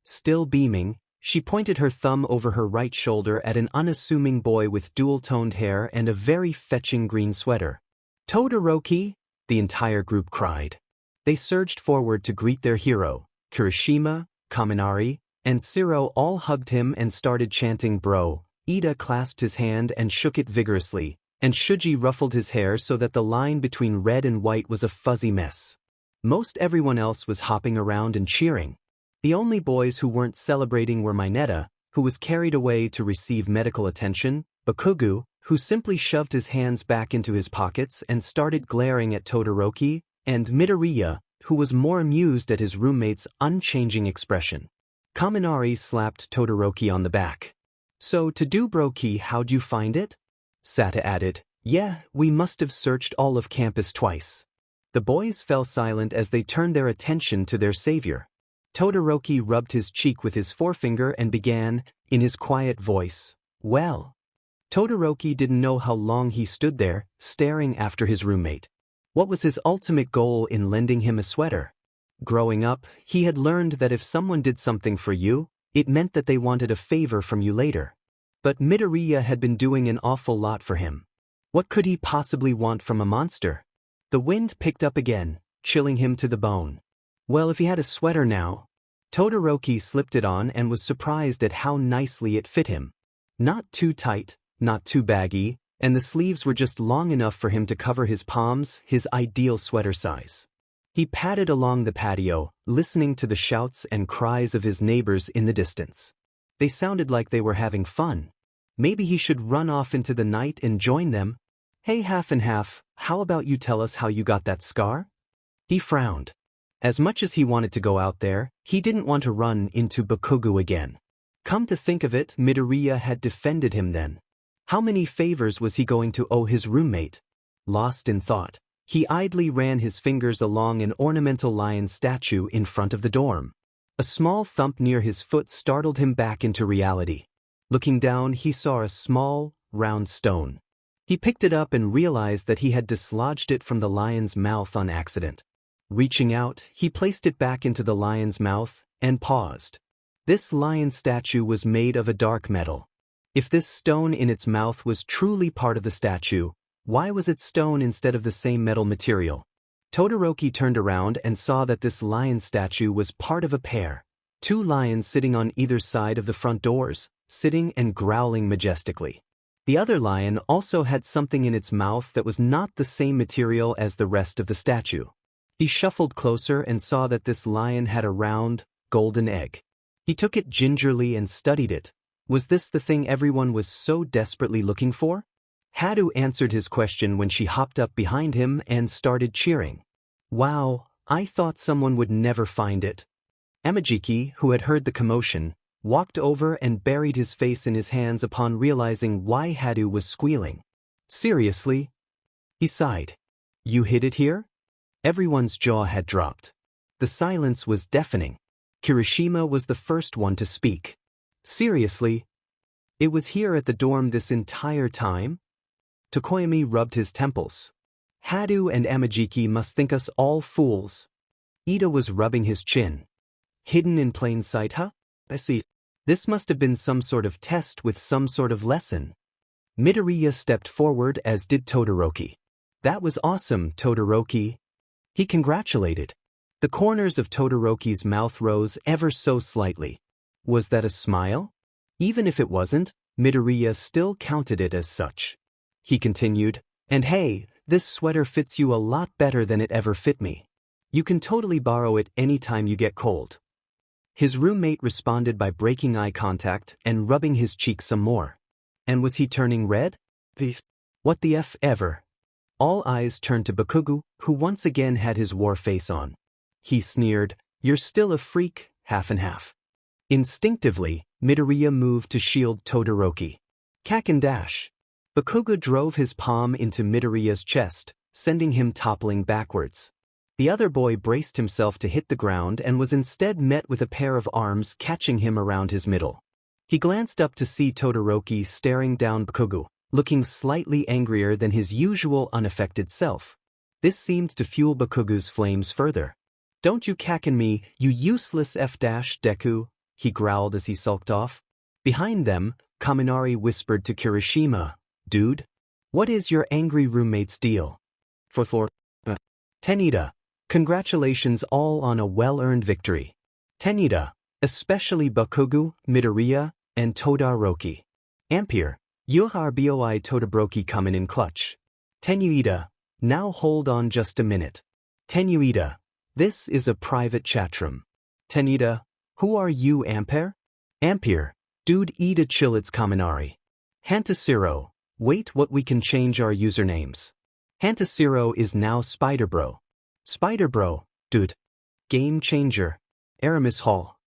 Still beaming, she pointed her thumb over her right shoulder at an unassuming boy with dual-toned hair and a very fetching green sweater. "Todoroki!" the entire group cried. They surged forward to greet their hero. Kirishima, Kaminari, and Zero all hugged him and started chanting "bro." Ida clasped his hand and shook it vigorously, and Shuji ruffled his hair so that the line between red and white was a fuzzy mess. Most everyone else was hopping around and cheering. The only boys who weren't celebrating were Mineta, who was carried away to receive medical attention, Bakugo, who simply shoved his hands back into his pockets and started glaring at Todoroki, and Midoriya, who was more amused at his roommate's unchanging expression. Kaminari slapped Todoroki on the back. "So, Todoroki, how'd you find it?" Sata added, "Yeah, we must have searched all of campus twice." The boys fell silent as they turned their attention to their savior. Todoroki rubbed his cheek with his forefinger and began, in his quiet voice, "Well." Todoroki didn't know how long he stood there, staring after his roommate. What was his ultimate goal in lending him a sweater? Growing up, he had learned that if someone did something for you, it meant that they wanted a favor from you later. But Midoriya had been doing an awful lot for him. What could he possibly want from a monster? The wind picked up again, chilling him to the bone. Well, if he had a sweater now. Todoroki slipped it on and was surprised at how nicely it fit him. Not too tight, not too baggy, and the sleeves were just long enough for him to cover his palms, his ideal sweater size. He padded along the patio, listening to the shouts and cries of his neighbors in the distance. They sounded like they were having fun. Maybe he should run off into the night and join them. "Hey, half and half, how about you tell us how you got that scar?" He frowned. As much as he wanted to go out there, he didn't want to run into Bakugo again. Come to think of it, Midoriya had defended him then. How many favors was he going to owe his roommate? Lost in thought, he idly ran his fingers along an ornamental lion statue in front of the dorm. A small thump near his foot startled him back into reality. Looking down, he saw a small, round stone. He picked it up and realized that he had dislodged it from the lion's mouth on accident. Reaching out, he placed it back into the lion's mouth and paused. This lion statue was made of a dark metal. If this stone in its mouth was truly part of the statue, why was it stone instead of the same metal material? Todoroki turned around and saw that this lion statue was part of a pair. Two lions sitting on either side of the front doors, sitting and growling majestically. The other lion also had something in its mouth that was not the same material as the rest of the statue. He shuffled closer and saw that this lion had a round, golden egg. He took it gingerly and studied it. Was this the thing everyone was so desperately looking for? Hadu answered his question when she hopped up behind him and started cheering. "Wow, I thought someone would never find it." Amajiki, who had heard the commotion, walked over and buried his face in his hands upon realizing why Hadu was squealing. "Seriously?" He sighed. "You hid it here?" Everyone's jaw had dropped. The silence was deafening. Kirishima was the first one to speak. "Seriously? It was here at the dorm this entire time?" Tokoyami rubbed his temples. "Hadu and Amajiki must think us all fools." Ida was rubbing his chin. "Hidden in plain sight, huh? I see. This must have been some sort of test with some sort of lesson." Midoriya stepped forward, as did Todoroki. That was awesome, Todoroki. He congratulated. The corners of Todoroki's mouth rose ever so slightly. Was that a smile? Even if it wasn't, Midoriya still counted it as such. He continued, and hey, this sweater fits you a lot better than it ever fit me. You can totally borrow it anytime you get cold. His roommate responded by breaking eye contact and rubbing his cheek some more. And was he turning red? What the F ever? All eyes turned to Bakugo, who once again had his war face on. He sneered, "You're still a freak, half and half." Instinctively, Midoriya moved to shield Todoroki. Cack and dash. Bakugo drove his palm into Midoriya's chest, sending him toppling backwards. The other boy braced himself to hit the ground and was instead met with a pair of arms catching him around his middle. He glanced up to see Todoroki staring down Bakugo, looking slightly angrier than his usual unaffected self. This seemed to fuel Bakugo's flames further. "Don't you cacken me, you useless F-Deku," he growled as he sulked off. Behind them, Kaminari whispered to Kirishima, "Dude, what is your angry roommate's deal?" Tenida, congratulations all on a well-earned victory. Tenida, especially Bakugo, Midoriya, and Todoroki. Ampere, Uraraka Todoroki coming in clutch. Tenuida, now hold on just a minute. Tenuida, this is a private chatroom. Tenida, who are you, Ampere? Ampere, dude, Ida chill, it's Kaminari. Hantasiro, wait, what, we can change our usernames. Hantasiro is now Spider-Bro. Spider-Bro, dude. Game changer. Aramis Hall.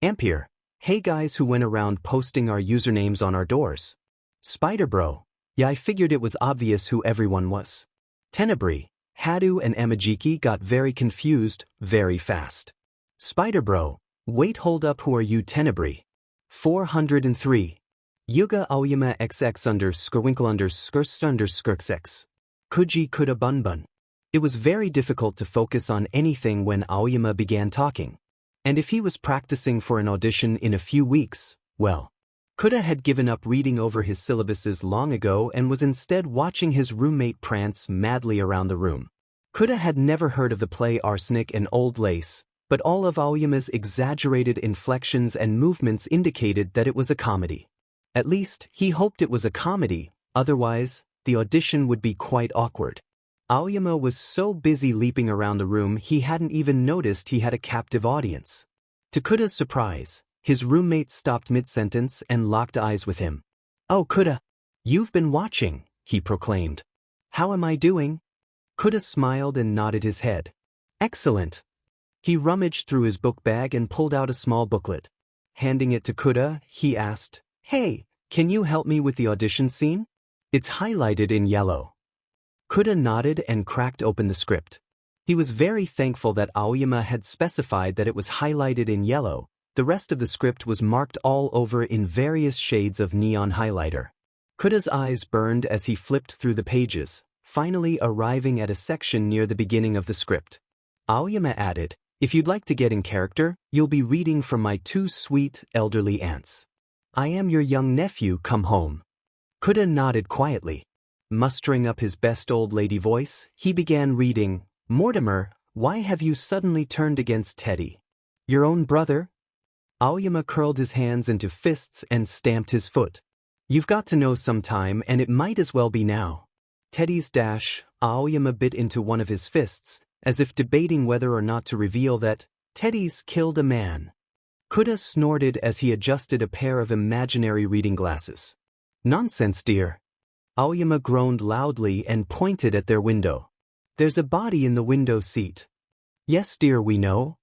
Ampere, hey guys who went around posting our usernames on our doors. Spider-Bro, yeah, I figured it was obvious who everyone was. Tenebri, Hadu and Amajiki got very confused, very fast. Spider-Bro, wait, hold up, who are you, Tenebri? 403. Yuga Aoyama XX_winkle_xx. Kuji Kuda Bunbun. It was very difficult to focus on anything when Aoyama began talking. And if he was practicing for an audition in a few weeks, well, Kuda had given up reading over his syllabuses long ago and was instead watching his roommate prance madly around the room. Kuda had never heard of the play Arsenic and Old Lace, but all of Aoyama's exaggerated inflections and movements indicated that it was a comedy. At least, he hoped it was a comedy, otherwise, the audition would be quite awkward. Aoyama was so busy leaping around the room he hadn't even noticed he had a captive audience. To Kuda's surprise, his roommate stopped mid-sentence and locked eyes with him. "Oh, Kuda, you've been watching," he proclaimed. "How am I doing?" Kuda smiled and nodded his head. "Excellent." He rummaged through his book bag and pulled out a small booklet. Handing it to Kuda, he asked, "Hey, can you help me with the audition scene? It's highlighted in yellow." Kuda nodded and cracked open the script. He was very thankful that Aoyama had specified that it was highlighted in yellow. The rest of the script was marked all over in various shades of neon highlighter. Kuda's eyes burned as he flipped through the pages, finally arriving at a section near the beginning of the script. Aoyama added, "If you'd like to get in character, you'll be reading from my two sweet, elderly aunts. I am your young nephew come home." Kuda nodded quietly. Mustering up his best old lady voice, he began reading, "Mortimer, why have you suddenly turned against Teddy? Your own brother?" Aoyama curled his hands into fists and stamped his foot. "You've got to know sometime, and it might as well be now." Teddy's dash, Aoyama bit into one of his fists, as if debating whether or not to reveal that Teddy's killed a man. Kuda snorted as he adjusted a pair of imaginary reading glasses. "Nonsense, dear." Aoyama groaned loudly and pointed at their window. "There's a body in the window seat." "Yes, dear, we know."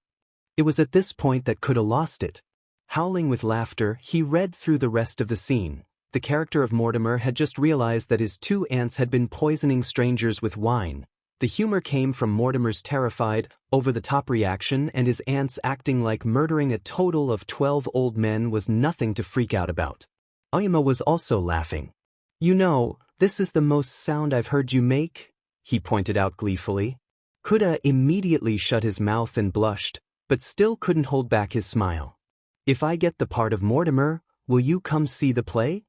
It was at this point that Kuda lost it. Howling with laughter, he read through the rest of the scene. The character of Mortimer had just realized that his two aunts had been poisoning strangers with wine. The humor came from Mortimer's terrified, over-the-top reaction, and his aunts acting like murdering a total of 12 old men was nothing to freak out about. Aoyama was also laughing. "You know, this is the most sound I've heard you make," he pointed out gleefully. Kuda immediately shut his mouth and blushed, but still couldn't hold back his smile. "If I get the part of Mortimer, will you come see the play?"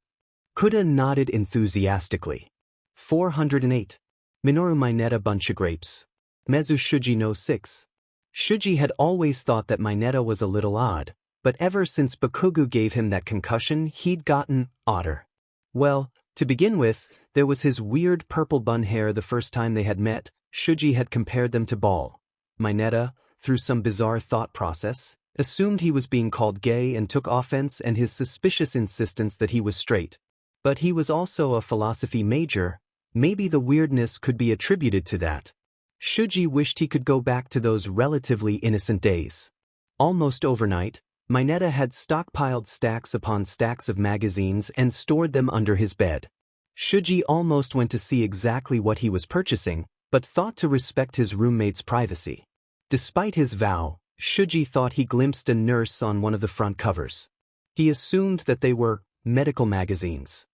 Kuda nodded enthusiastically. 408. Minoru Mineta buncha grapes. Mezu Shuji no 6. Shuji had always thought that Mineta was a little odd, but ever since Bakugo gave him that concussion he'd gotten odder. Well, to begin with, there was his weird purple bun hair. The first time they had met, Shuji had compared them to Ball. Mineta, through some bizarre thought process, assumed he was being called gay and took offense and his suspicious insistence that he was straight. But he was also a philosophy major. Maybe the weirdness could be attributed to that. Shuji wished he could go back to those relatively innocent days. Almost overnight, Mineta had stockpiled stacks upon stacks of magazines and stored them under his bed. Shuji almost went to see exactly what he was purchasing, but thought to respect his roommate's privacy. Despite his vow, Shuji thought he glimpsed a nurse on one of the front covers. He assumed that they were medical magazines,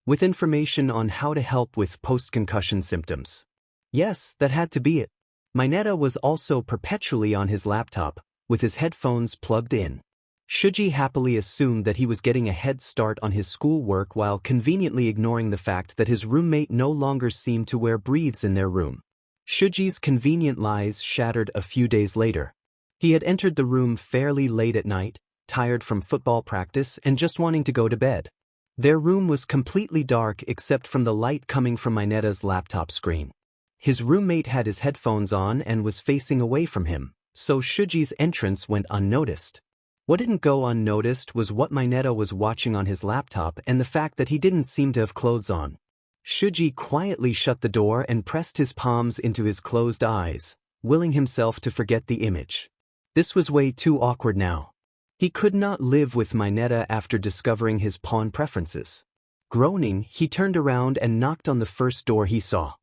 with information on how to help with post-concussion symptoms. Yes, that had to be it. Mineta was also perpetually on his laptop, with his headphones plugged in. Shuji happily assumed that he was getting a head start on his schoolwork while conveniently ignoring the fact that his roommate no longer seemed to wear breathes in their room. Shuji's convenient lies shattered a few days later. He had entered the room fairly late at night, tired from football practice and just wanting to go to bed. Their room was completely dark except from the light coming from Mineta's laptop screen. His roommate had his headphones on and was facing away from him, so Shuji's entrance went unnoticed. What didn't go unnoticed was what Mineta was watching on his laptop and the fact that he didn't seem to have clothes on. Shuji quietly shut the door and pressed his palms into his closed eyes, willing himself to forget the image. This was way too awkward now. He could not live with Mineta after discovering his pawn preferences. Groaning, he turned around and knocked on the first door he saw.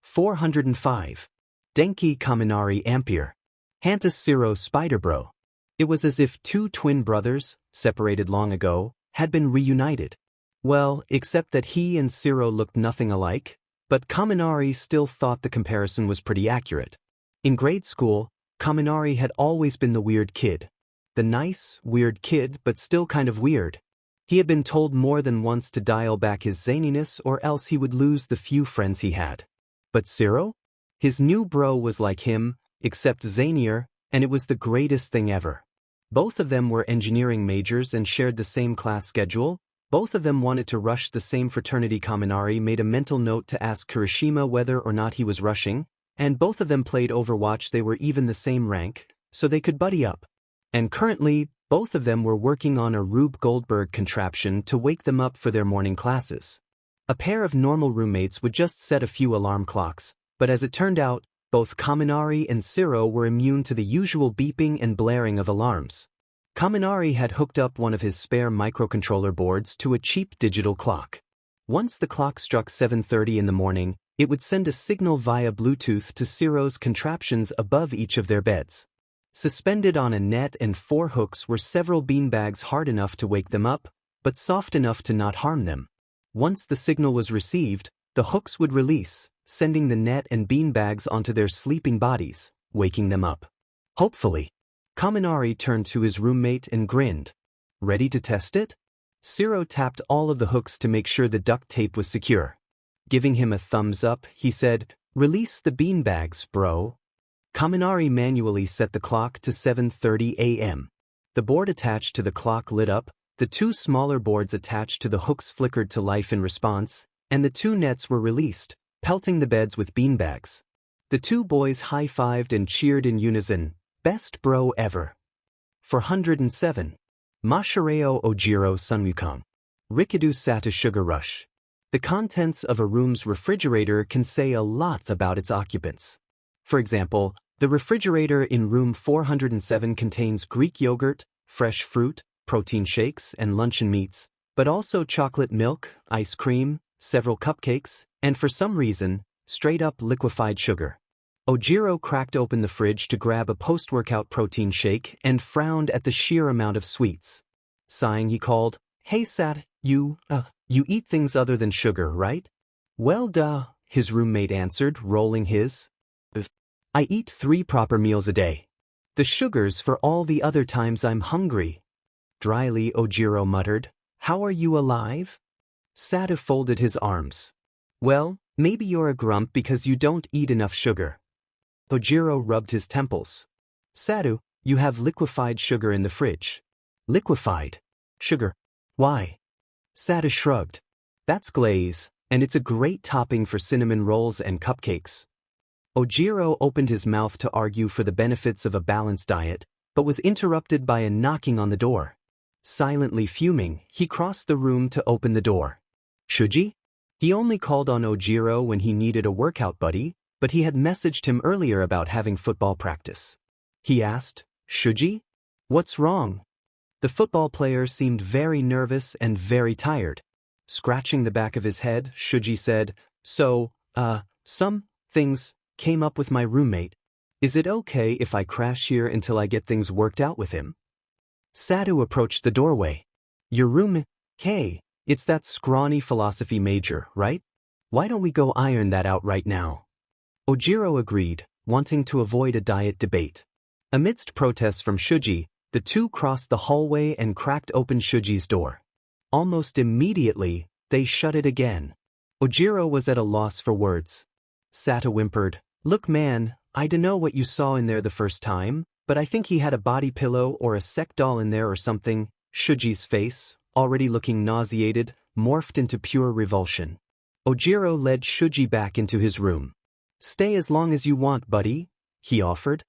405. Denki Kaminari Ampere. Hanta Siro Spider-Bro. It was as if two twin brothers, separated long ago, had been reunited. Well, except that he and Siro looked nothing alike, but Kaminari still thought the comparison was pretty accurate. In grade school, Kaminari had always been the weird kid. The nice, weird kid, but still kind of weird. He had been told more than once to dial back his zaniness or else he would lose the few friends he had. But Siro? His new bro was like him, except zanier, and it was the greatest thing ever. Both of them were engineering majors and shared the same class schedule. Both of them wanted to rush the same fraternity. Kaminari made a mental note to ask Kirishima whether or not he was rushing, and both of them played Overwatch. They were even the same rank, so they could buddy up. And currently, both of them were working on a Rube Goldberg contraption to wake them up for their morning classes. A pair of normal roommates would just set a few alarm clocks, but as it turned out, both Kaminari and Siro were immune to the usual beeping and blaring of alarms. Kaminari had hooked up one of his spare microcontroller boards to a cheap digital clock. Once the clock struck 7:30 in the morning, it would send a signal via Bluetooth to Siro's contraptions above each of their beds. Suspended on a net and 4 hooks were several beanbags hard enough to wake them up, but soft enough to not harm them. Once the signal was received, the hooks would release, sending the net and beanbags onto their sleeping bodies, waking them up. Hopefully. Kaminari turned to his roommate and grinned. Ready to test it? Siro tapped all of the hooks to make sure the duct tape was secure. Giving him a thumbs up, he said, "Release the beanbags, bro." Kaminari manually set the clock to 7:30 a.m. The board attached to the clock lit up, the 2 smaller boards attached to the hooks flickered to life in response, and the 2 nets were released, pelting the beds with beanbags. The 2 boys high-fived and cheered in unison, "Best bro ever." 407. Mashareo Ojiro Sunwukong. Rikidu Sata Sugar Rush. The contents of a room's refrigerator can say a lot about its occupants. For example, the refrigerator in room 407 contains Greek yogurt, fresh fruit, protein shakes, and luncheon meats, but also chocolate milk, ice cream, several cupcakes, and for some reason, straight-up liquefied sugar. Ojiro cracked open the fridge to grab a post-workout protein shake and frowned at the sheer amount of sweets. Sighing, he called, "Hey Sat, you eat things other than sugar, right?" "Well duh," his roommate answered, rolling his. "I eat 3 proper meals a day. The sugar's for all the other times I'm hungry." Dryly, Ojiro muttered, "How are you alive?" Sata folded his arms. "Well, Maybe you're a grump because you don't eat enough sugar. Ojiro rubbed his temples. Satu, you have liquefied sugar in the fridge. Liquefied sugar? Why? Satu shrugged. That's glaze, and it's a great topping for cinnamon rolls and cupcakes. Ojiro opened his mouth to argue for the benefits of a balanced diet, but was interrupted by a knocking on the door. Silently fuming, he crossed the room to open the door. Shuji? He only called on Ojiro when he needed a workout buddy, but he had messaged him earlier about having football practice. He asked, Shuji? What's wrong? The football player seemed very nervous and very tired. Scratching the back of his head, Shuji said, some things came up with my roommate. Is it okay if I crash here until I get things worked out with him? Satu approached the doorway. Your roommate? Hey, it's that scrawny philosophy major, right? Why don't we go iron that out right now? Ojiro agreed, wanting to avoid a diet debate. Amidst protests from Shuji, the two crossed the hallway and cracked open Shuji's door. Almost immediately, they shut it again. Ojiro was at a loss for words. Satu whimpered, Look man, I dunno what you saw in there the first time, but I think he had a body pillow or a sec doll in there or something. Shuji's face, already looking nauseated, morphed into pure revulsion. Ojiro led Shuji back into his room. Stay as long as you want, buddy, he offered.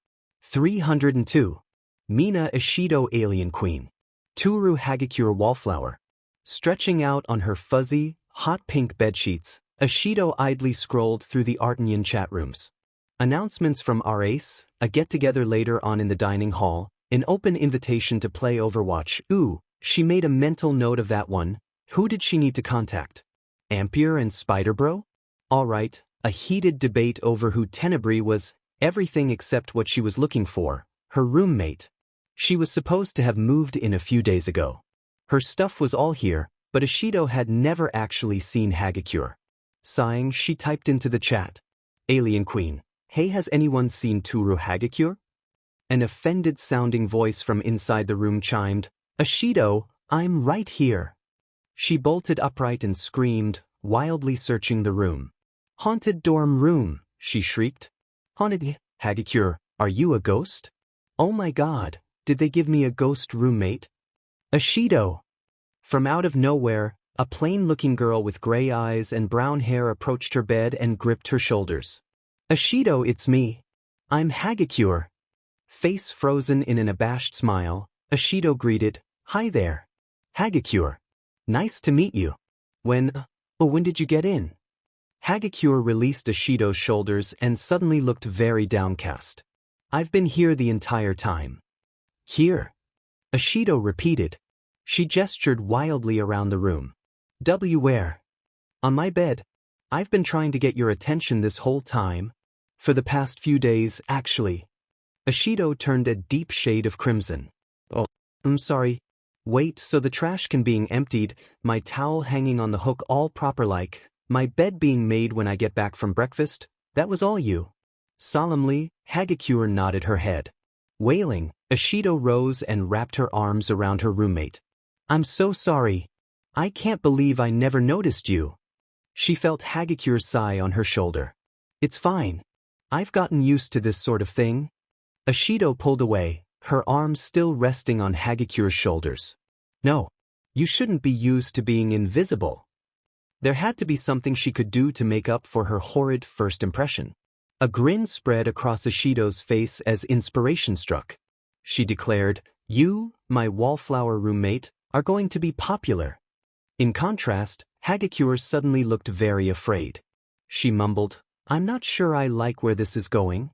302. Mina Ishido Alien Queen. Toru Hagakure Wallflower. Stretching out on her fuzzy, hot pink bedsheets, Ishido idly scrolled through the Artanian chat rooms. Announcements from Arace, a get-together later on in the dining hall, an open invitation to play Overwatch. Ooh, she made a mental note of that one. Who did she need to contact? Ampere and Spider-Bro? Alright, a heated debate over who Tenebrae was, everything except what she was looking for, her roommate. She was supposed to have moved in a few days ago. Her stuff was all here, but Ishido had never actually seen Hagakure. Sighing, she typed into the chat. Alien Queen, hey, has anyone seen Toru Hagakure? An offended-sounding voice from inside the room chimed, Ishido, I'm right here. She bolted upright and screamed, wildly searching the room. Haunted dorm room, she shrieked. Haunted Hagakure, are you a ghost? Oh my god, did they give me a ghost roommate? Ishido! From out of nowhere, a plain-looking girl with gray eyes and brown hair approached her bed and gripped her shoulders. Ishido, it's me. I'm Hagakure. Face frozen in an abashed smile, Ishido greeted, Hi there. Hagakure. Nice to meet you. When did you get in? Hagakure released Ishido's shoulders and suddenly looked very downcast. I've been here the entire time. Here? Ishido repeated. She gestured wildly around the room. Where? On my bed. I've been trying to get your attention this whole time. For the past few days, actually. Ishido turned a deep shade of crimson. Oh, I'm sorry. Wait, so the trash can being emptied, my towel hanging on the hook all proper like, my bed being made when I get back from breakfast, that was all you. Solemnly, Hagakure nodded her head. Wailing, Ishido rose and wrapped her arms around her roommate. I'm so sorry. I can't believe I never noticed you. She felt Hagakure's sigh on her shoulder. It's fine. I've gotten used to this sort of thing. Ishido pulled away, her arms still resting on Hagakure's shoulders. No. You shouldn't be used to being invisible. There had to be something she could do to make up for her horrid first impression. A grin spread across Ishido's face as inspiration struck. She declared, You, my wallflower roommate, are going to be popular. In contrast, Hagakure suddenly looked very afraid. She mumbled, I'm not sure I like where this is going.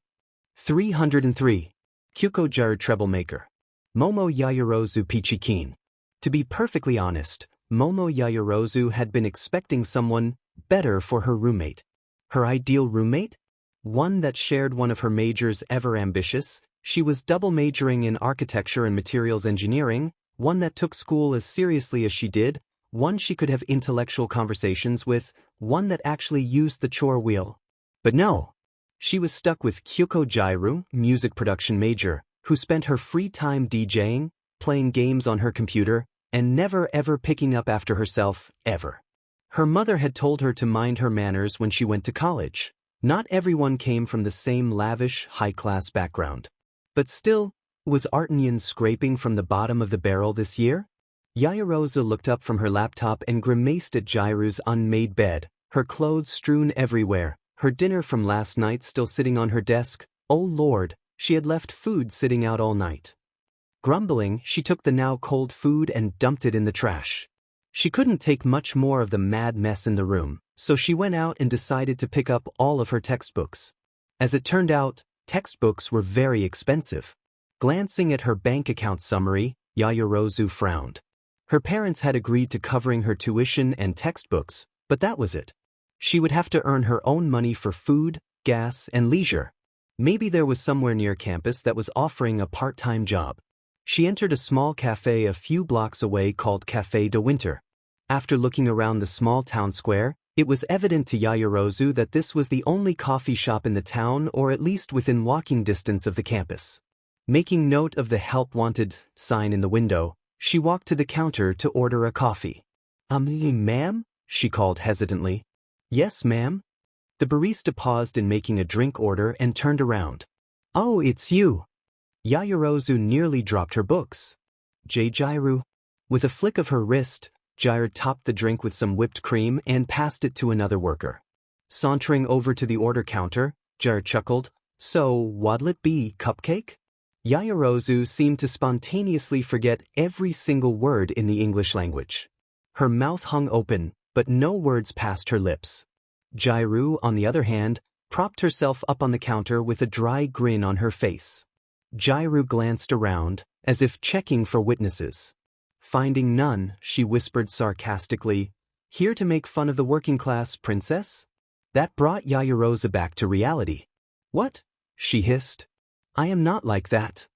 303. Kyuko Troublemaker. Momo Yayorozu Pichikin. To be perfectly honest, Momo Yayorozu had been expecting someone better for her roommate. Her ideal roommate? One that shared one of her majors ever ambitious, she was double majoring in architecture and materials engineering, one that took school as seriously as she did, one she could have intellectual conversations with, one that actually used the chore wheel. But no. She was stuck with Kyuko Jairu, music production major, who spent her free time DJing, playing games on her computer, and never ever picking up after herself, ever. Her mother had told her to mind her manners when she went to college. Not everyone came from the same lavish, high-class background. But still, was Artanian scraping from the bottom of the barrel this year? Yayu looked up from her laptop and grimaced at Jiru's unmade bed, her clothes strewn everywhere, her dinner from last night still sitting on her desk. Oh Lord, she had left food sitting out all night. Grumbling, she took the now cold food and dumped it in the trash. She couldn't take much more of the mad mess in the room, so she went out and decided to pick up all of her textbooks. As it turned out, textbooks were very expensive. Glancing at her bank account summary, Yayu frowned. Her parents had agreed to covering her tuition and textbooks, but that was it. She would have to earn her own money for food, gas, and leisure. Maybe there was somewhere near campus that was offering a part-time job. She entered a small cafe a few blocks away called Café de Winter. After looking around the small town square, it was evident to Yayu that this was the only coffee shop in the town, or at least within walking distance of the campus. Making note of the "Help Wanted" sign in the window, she walked to the counter to order a coffee. Ma'am?" she called hesitantly. "Yes, ma'am." The barista paused in making a drink order and turned around. "Oh, it's you." Yayu nearly dropped her books. Jiru. With a flick of her wrist, Jiru topped the drink with some whipped cream and passed it to another worker. Sauntering over to the order counter, Jiru chuckled, "So, what'll it be, cupcake?" Yayu seemed to spontaneously forget every single word in the English language. Her mouth hung open, but no words passed her lips. Jiru, on the other hand, propped herself up on the counter with a dry grin on her face. Jiru glanced around, as if checking for witnesses. Finding none, she whispered sarcastically, "Here to make fun of the working class, princess?" That brought Yayu back to reality. "What?" she hissed. "I am not like that."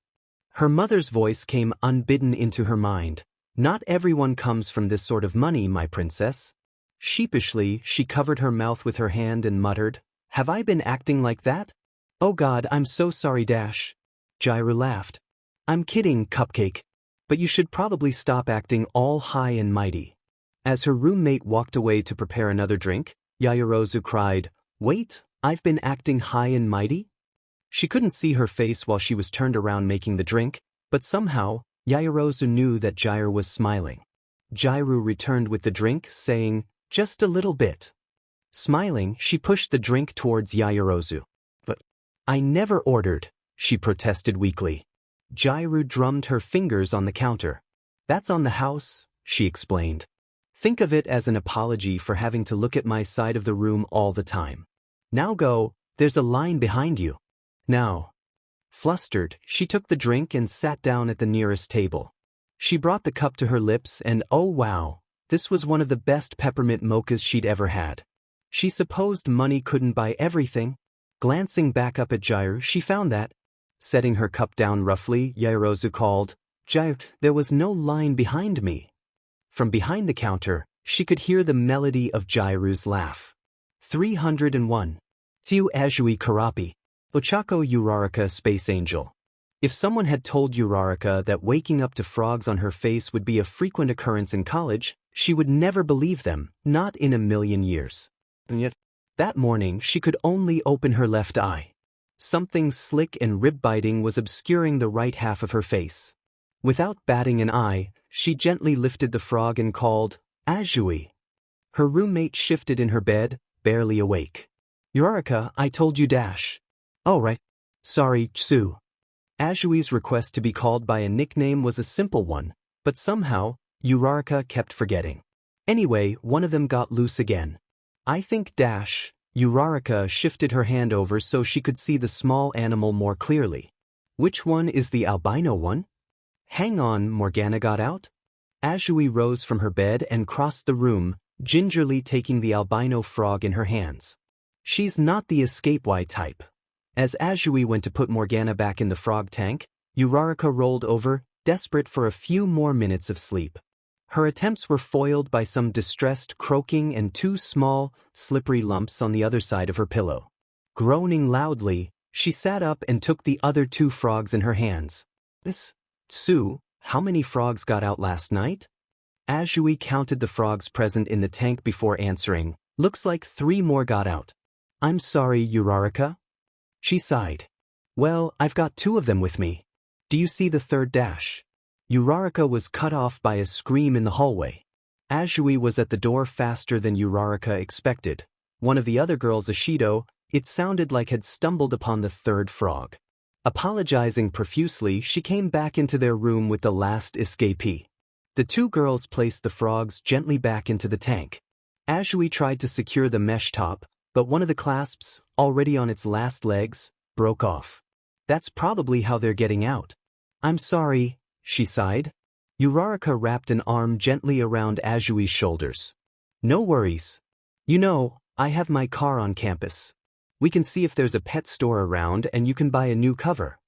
Her mother's voice came unbidden into her mind. "Not everyone comes from this sort of money, my princess." Sheepishly, she covered her mouth with her hand and muttered, "Have I been acting like that?" "Oh God, I'm so sorry, Jiru laughed. "I'm kidding, cupcake. But you should probably stop acting all high and mighty." As her roommate walked away to prepare another drink, Yayu cried, "Wait, I've been acting high and mighty?" She couldn't see her face while she was turned around making the drink, but somehow, Yayu knew that Jiru was smiling. Jiru returned with the drink, saying, "Just a little bit." Smiling, she pushed the drink towards Yayu. "But I never ordered," she protested weakly. Jiru drummed her fingers on the counter. "That's on the house," she explained. "Think of it as an apology for having to look at my side of the room all the time. Now go, there's a line behind you." Now. Flustered, she took the drink and sat down at the nearest table. She brought the cup to her lips and oh wow, this was one of the best peppermint mochas she'd ever had. She supposed money couldn't buy everything. Glancing back up at Jiru, she found that. Setting her cup down roughly, Yayu called, "Jiru, there was no line behind me." From behind the counter, she could hear the melody of Jiru's laugh. 301. Tiu Azui Karapi. Ochako Uraraka Space Angel. If someone had told Uraraka that waking up to frogs on her face would be a frequent occurrence in college, she would never believe them, not in a million years. And yet, that morning she could only open her left eye. Something slick and rib-biting was obscuring the right half of her face. Without batting an eye, she gently lifted the frog and called, "Azui." Her roommate shifted in her bed, barely awake. "Uraraka, I told you Oh right. Sorry, Tsu." Azui's request to be called by a nickname was a simple one, but somehow, Uraraka kept forgetting. Anyway, one of them got loose again. "I think Uraraka shifted her hand over so she could see the small animal more clearly. "Which one is the albino one?" "Hang on," Morgana got out. Azui rose from her bed and crossed the room, gingerly taking the albino frog in her hands. "She's not the escape Y type." As Azui went to put Morgana back in the frog tank, Uraraka rolled over, desperate for a few more minutes of sleep. Her attempts were foiled by some distressed croaking and two small, slippery lumps on the other side of her pillow. Groaning loudly, she sat up and took the other two frogs in her hands. "Tsu, how many frogs got out last night?" Azui counted the frogs present in the tank before answering. Looks like 3 more got out. I'm sorry, Uraraka. She sighed. Well, I've got 2 of them with me. Do you see the 3rd dash? Uraraka was cut off by a scream in the hallway. Azui was at the door faster than Uraraka expected. One of the other girls, Ashido, it sounded like had stumbled upon the 3rd frog. Apologizing profusely, she came back into their room with the last escapee. The 2 girls placed the frogs gently back into the tank. Azui tried to secure the mesh top, but one of the clasps, already on its last legs, broke off. That's probably how they're getting out. I'm sorry, she sighed. Uraraka wrapped an arm gently around Azui's shoulders. No worries. You know, I have my car on campus. We can see if there's a pet store around and you can buy a new cover.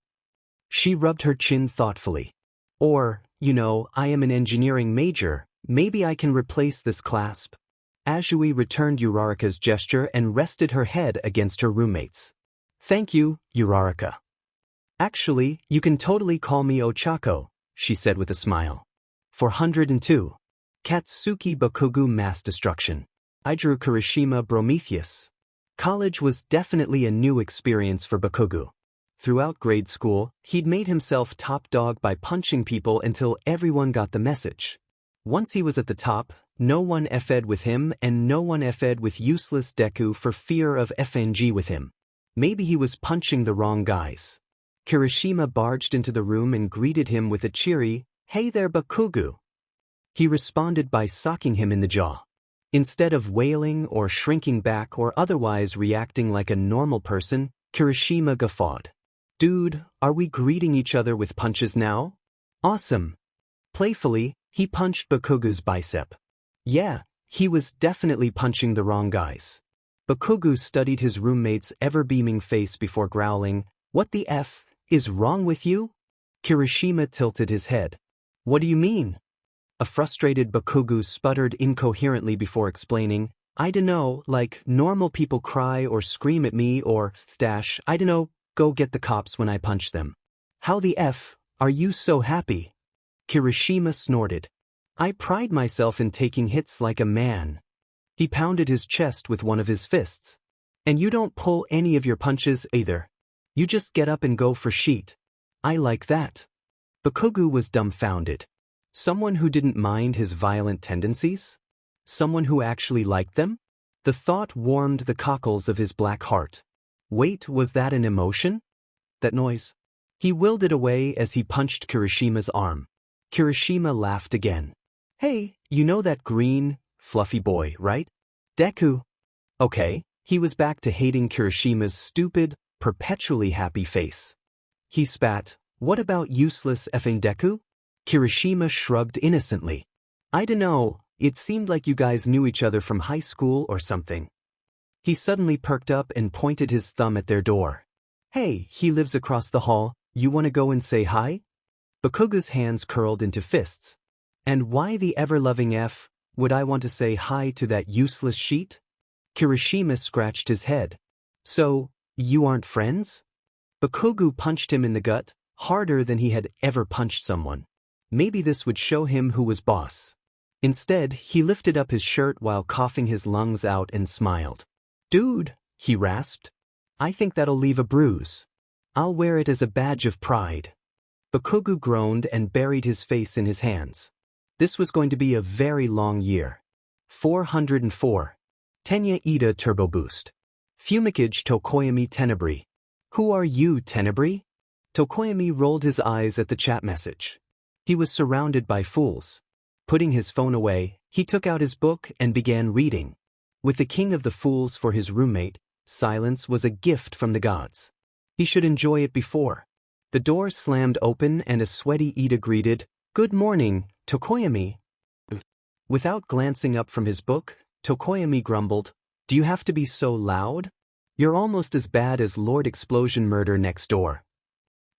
She rubbed her chin thoughtfully. Or, you know, I am an engineering major, maybe I can replace this clasp. Azui returned Uraraka's gesture and rested her head against her roommate's. Thank you, Uraraka. Actually, you can totally call me Ochako, she said with a smile. 402. Katsuki Bakugo Mass Destruction. I drew Kirishima Prometheus. College was definitely a new experience for Bakugo. Throughout grade school, he'd made himself top dog by punching people until everyone got the message. Once he was at the top, no one FE'd with him and no one FE'd with useless Deku for fear of FNG with him. Maybe he was punching the wrong guys. Kirishima barged into the room and greeted him with a cheery, "Hey there, Bakugo." He responded by socking him in the jaw. Instead of wailing or shrinking back or otherwise reacting like a normal person, Kirishima guffawed. Dude, are we greeting each other with punches now? Awesome. Playfully, he punched Bakugo's bicep. Yeah, he was definitely punching the wrong guys. Bakugo studied his roommate's ever-beaming face before growling, "What the F is wrong with you?" Kirishima tilted his head. "What do you mean?" A frustrated Bakugo sputtered incoherently before explaining, "I dunno, like normal people cry or scream at me or, I dunno, go get the cops when I punch them. How the F are you so happy?" Kirishima snorted. "I pride myself in taking hits like a man." He pounded his chest with one of his fists. "And you don't pull any of your punches either. You just get up and go for sheet. I like that." Bakugo was dumbfounded. Someone who didn't mind his violent tendencies? Someone who actually liked them? The thought warmed the cockles of his black heart. Wait, was that an emotion? That noise? He willed it away as he punched Kirishima's arm. Kirishima laughed again. "Hey, you know that green, fluffy boy, right? Deku." Okay, he was back to hating Kirishima's stupid, perpetually happy face. He spat, "What about useless effing Deku?" Kirishima shrugged innocently. "I dunno, it seemed like you guys knew each other from high school or something." He suddenly perked up and pointed his thumb at their door. "Hey, he lives across the hall, you wanna go and say hi?" Bakugo's hands curled into fists. "And why the ever-loving F would I want to say hi to that useless sheet?" Kirishima scratched his head. "So, you aren't friends?" Bakugo punched him in the gut, harder than he had ever punched someone. Maybe this would show him who was boss. Instead, he lifted up his shirt while coughing his lungs out and smiled. "Dude," he rasped, "I think that'll leave a bruise. I'll wear it as a badge of pride." Bakugo groaned and buried his face in his hands. This was going to be a very long year. 404. Tenya Ida Turbo Boost. Fumikage Tokoyami Tenebri. Who are you, Tenebri? Tokoyami rolled his eyes at the chat message. He was surrounded by fools. Putting his phone away, he took out his book and began reading. With the king of the fools for his roommate, silence was a gift from the gods. He should enjoy it before. The door slammed open and a sweaty Ida greeted, "Good morning, Tokoyami." Without glancing up from his book, Tokoyami grumbled, "Do you have to be so loud? You're almost as bad as Lord Explosion Murder next door."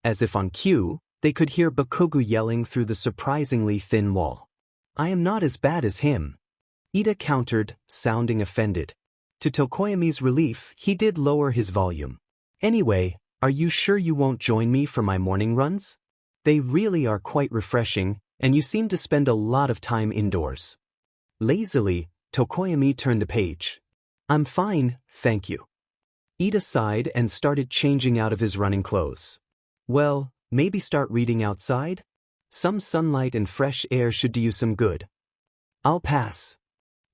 As if on cue, they could hear Bakugo yelling through the surprisingly thin wall. "I am not as bad as him," Ida countered, sounding offended. To Tokoyami's relief, he did lower his volume. "Anyway, are you sure you won't join me for my morning runs? They really are quite refreshing, And you seem to spend a lot of time indoors. Lazily, Tokoyami turned the page. I'm fine, thank you. Ida sighed and started changing out of his running clothes. Well, maybe start reading outside? Some sunlight and fresh air should do you some good. I'll pass.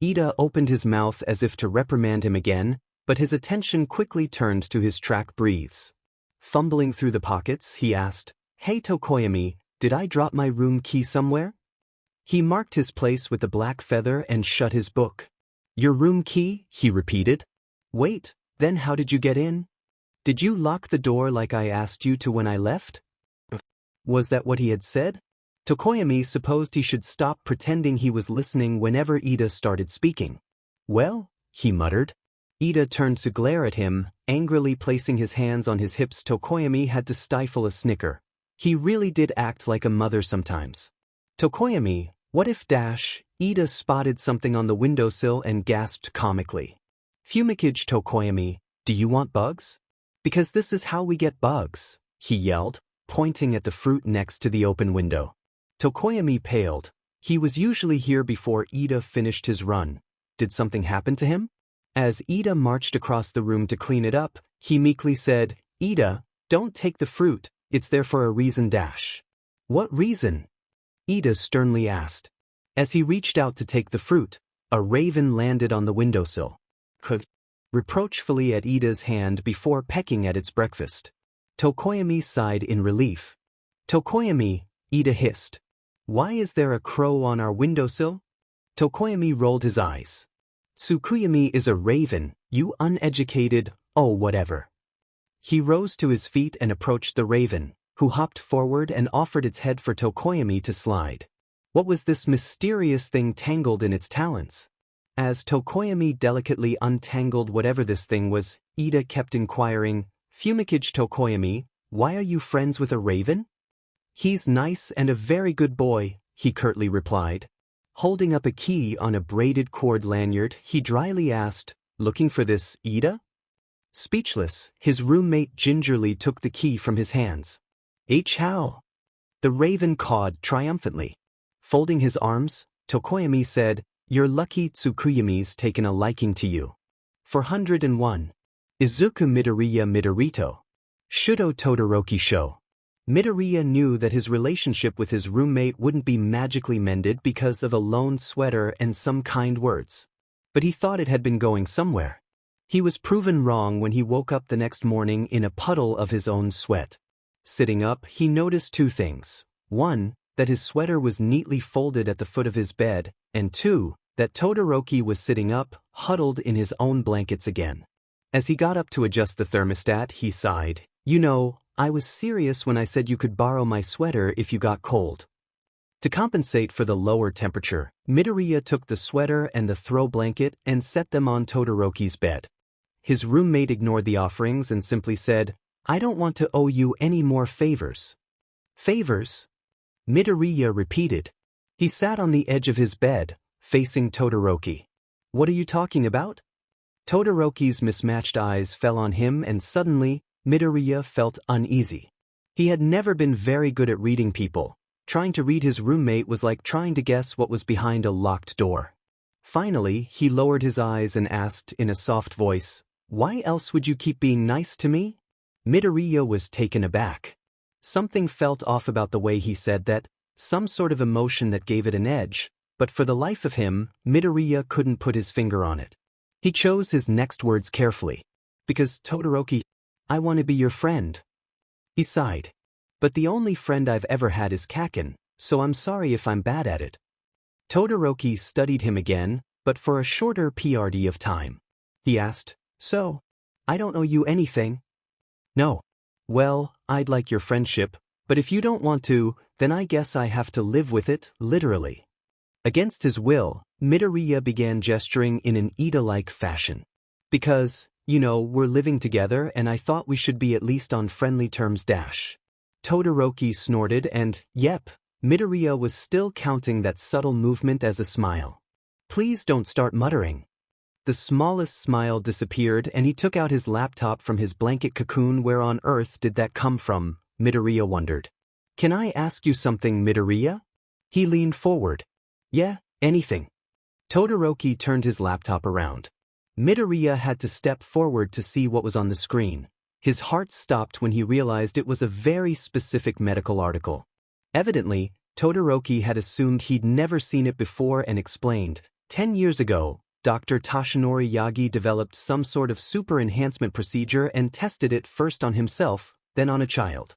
Ida opened his mouth as if to reprimand him again, but his attention quickly turned to his track breathes. Fumbling through the pockets, he asked, Hey Tokoyami, did I drop my room key somewhere? He marked his place with the black feather and shut his book. Your room key, he repeated. Wait, then how did you get in? Did you lock the door like I asked you to when I left? Was that what he had said? Tokoyami supposed he should stop pretending he was listening whenever Ida started speaking. Well, he muttered. Ida turned to glare at him, angrily placing his hands on his hips. Tokoyami had to stifle a snicker. He really did act like a mother sometimes. Tokoyami, what if Ida spotted something on the windowsill and gasped comically. Fumikage Tokoyami, do you want bugs? Because this is how we get bugs, he yelled, pointing at the fruit next to the open window. Tokoyami paled. He was usually here before Ida finished his run. Did something happen to him? As Ida marched across the room to clean it up, he meekly said, Ida, don't take the fruit, it's there for a reason. What reason? Ida sternly asked. As he reached out to take the fruit, a raven landed on the windowsill. Reproachfully at Ida's hand before pecking at its breakfast. Tokoyami sighed in relief. Tokoyami, Ida hissed. Why is there a crow on our windowsill? Tokoyami rolled his eyes. Tsukuyami is a raven, you uneducated, oh whatever. He rose to his feet and approached the raven, who hopped forward and offered its head for Tokoyami to slide. What was this mysterious thing tangled in its talons? As Tokoyami delicately untangled whatever this thing was, Ida kept inquiring, Fumikage Tokoyami, why are you friends with a raven? He's nice and a very good boy, he curtly replied. Holding up a key on a braided cord lanyard, he dryly asked, looking for this, Ida? Speechless, his roommate gingerly took the key from his hands. How? The raven cawed triumphantly. Folding his arms, Tokoyami said, You're lucky Tsukuyami's taken a liking to you. 401. Izuku Midoriya Midorito. Shudo Todoroki Sho. Midoriya knew that his relationship with his roommate wouldn't be magically mended because of a lone sweater and some kind words. But he thought it had been going somewhere. He was proven wrong when he woke up the next morning in a puddle of his own sweat. Sitting up, he noticed two things. 1, that his sweater was neatly folded at the foot of his bed, and 2, that Todoroki was sitting up, huddled in his own blankets again. As he got up to adjust the thermostat, he sighed. You know, I was serious when I said you could borrow my sweater if you got cold. To compensate for the lower temperature, Midoriya took the sweater and the throw blanket and set them on Todoroki's bed. His roommate ignored the offerings and simply said, I don't want to owe you any more favors. Favors? Midoriya repeated. He sat on the edge of his bed, facing Todoroki. What are you talking about? Todoroki's mismatched eyes fell on him and suddenly, Midoriya felt uneasy. He had never been very good at reading people. Trying to read his roommate was like trying to guess what was behind a locked door. Finally, he lowered his eyes and asked in a soft voice, Why else would you keep being nice to me? Midoriya was taken aback. Something felt off about the way he said that, some sort of emotion that gave it an edge, but for the life of him, Midoriya couldn't put his finger on it. He chose his next words carefully. Because Todoroki, I want to be your friend. He sighed. But the only friend I've ever had is Kaken, so I'm sorry if I'm bad at it. Todoroki studied him again, but for a shorter period of time. He asked, So, I don't owe you anything? No. Well, I'd like your friendship, but if you don't want to, then I guess I have to live with it, literally. Against his will, Midoriya began gesturing in an Ida-like fashion. Because, we're living together and I thought we should be at least on friendly terms. Todoroki snorted and, yep, Midoriya was still counting that subtle movement as a smile. Please don't start muttering. The smallest smile disappeared and he took out his laptop from his blanket cocoon. Where on earth did that come from? Midoriya wondered. Can I ask you something, Midoriya? He leaned forward. Yeah, anything. Todoroki turned his laptop around. Midoriya had to step forward to see what was on the screen. His heart stopped when he realized it was a very specific medical article. Evidently, Todoroki had assumed he'd never seen it before and explained, 10 years ago, Dr. Toshinori Yagi developed some sort of super enhancement procedure and tested it first on himself, then on a child.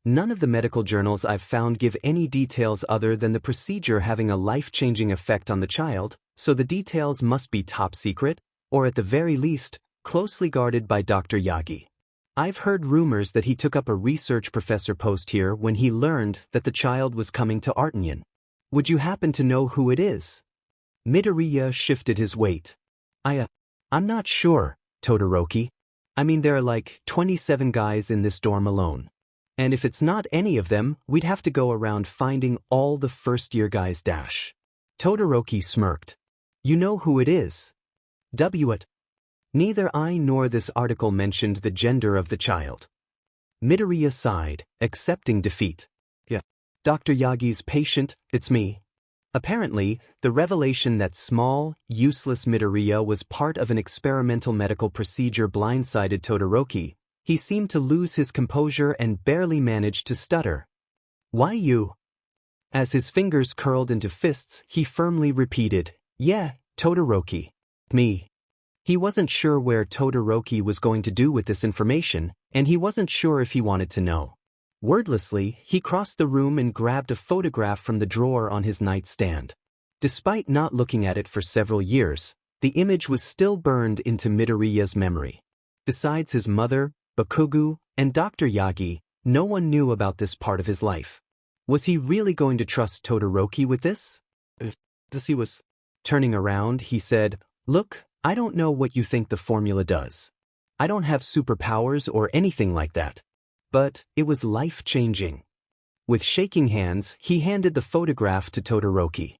None of the medical journals I've found give any details other than the procedure having a life-changing effect on the child, so the details must be top secret, or at the very least, closely guarded by Dr. Yagi. I've heard rumors that he took up a research professor post here when he learned that the child was coming to Artanian. Would you happen to know who it is? Midoriya shifted his weight. I'm not sure, Todoroki. I mean, there are like 27 guys in this dorm alone. And if it's not any of them, we'd have to go around finding all the first-year guys. Todoroki smirked. You know who it is? What? Neither I nor this article mentioned the gender of the child. Midoriya sighed, accepting defeat. Yeah. Dr. Yagi's patient, it's me. Apparently, the revelation that small, useless Midoriya was part of an experimental medical procedure blindsided Todoroki. He seemed to lose his composure and barely managed to stutter. Why you? As his fingers curled into fists, he firmly repeated, Yeah, Todoroki. Me. He wasn't sure where Todoroki was going to do with this information, and he wasn't sure if he wanted to know. Wordlessly, he crossed the room and grabbed a photograph from the drawer on his nightstand. Despite not looking at it for several years, the image was still burned into Midoriya's memory. Besides his mother, Bakugo, and Dr. Yagi, no one knew about this part of his life. Was he really going to trust Todoroki with this? He was turning around, he said, Look, I don't know what you think the formula does. I don't have superpowers or anything like that. But it was life-changing. With shaking hands, he handed the photograph to Todoroki.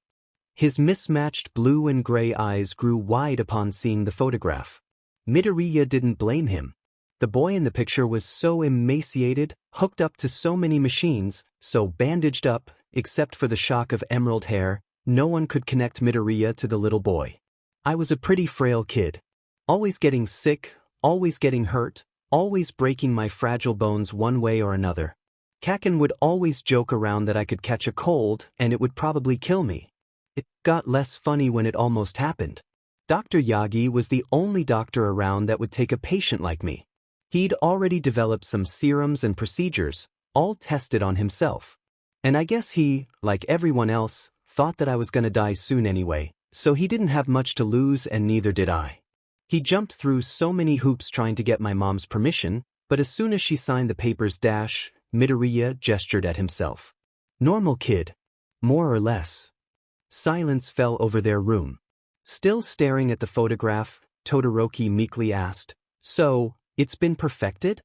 His mismatched blue and gray eyes grew wide upon seeing the photograph. Midoriya didn't blame him. The boy in the picture was so emaciated, hooked up to so many machines, so bandaged up, except for the shock of emerald hair, no one could connect Midoriya to the little boy. I was a pretty frail kid. Always getting sick, always getting hurt, always breaking my fragile bones one way or another. Kaken would always joke around that I could catch a cold and it would probably kill me. It got less funny when it almost happened. Dr. Yagi was the only doctor around that would take a patient like me. He'd already developed some serums and procedures, all tested on himself. And I guess he, like everyone else, thought that I was gonna die soon anyway, so he didn't have much to lose and neither did I. He jumped through so many hoops trying to get my mom's permission, but as soon as she signed the papers, Midoriya gestured at himself. Normal kid. More or less. Silence fell over their room. Still staring at the photograph, Todoroki meekly asked, So, it's been perfected?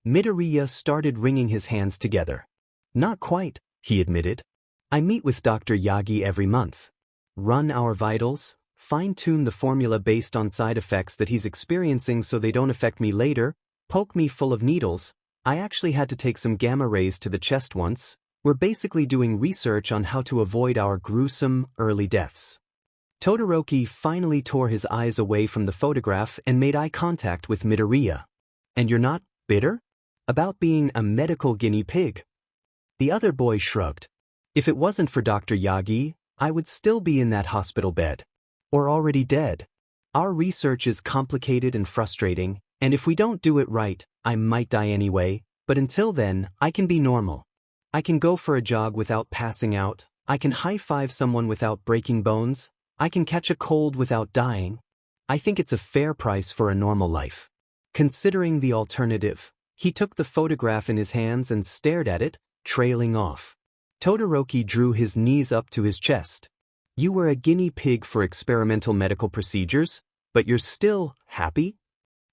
Midoriya started wringing his hands together. Not quite, he admitted. I meet with Dr. Yagi every month. Run our vitals, fine-tune the formula based on side effects that he's experiencing so they don't affect me later, poke me full of needles. I actually had to take some gamma rays to the chest once. We're basically doing research on how to avoid our gruesome, early deaths. Todoroki finally tore his eyes away from the photograph and made eye contact with Midoriya. And you're not bitter? About being a medical guinea pig? The other boy shrugged. If it wasn't for Dr. Yagi, I would still be in that hospital bed. Or already dead. Our research is complicated and frustrating, and if we don't do it right, I might die anyway, but until then, I can be normal. I can go for a jog without passing out, I can high-five someone without breaking bones, I can catch a cold without dying. I think it's a fair price for a normal life. Considering the alternative, he took the photograph in his hands and stared at it, trailing off. Todoroki drew his knees up to his chest. You were a guinea pig for experimental medical procedures, but you're still happy?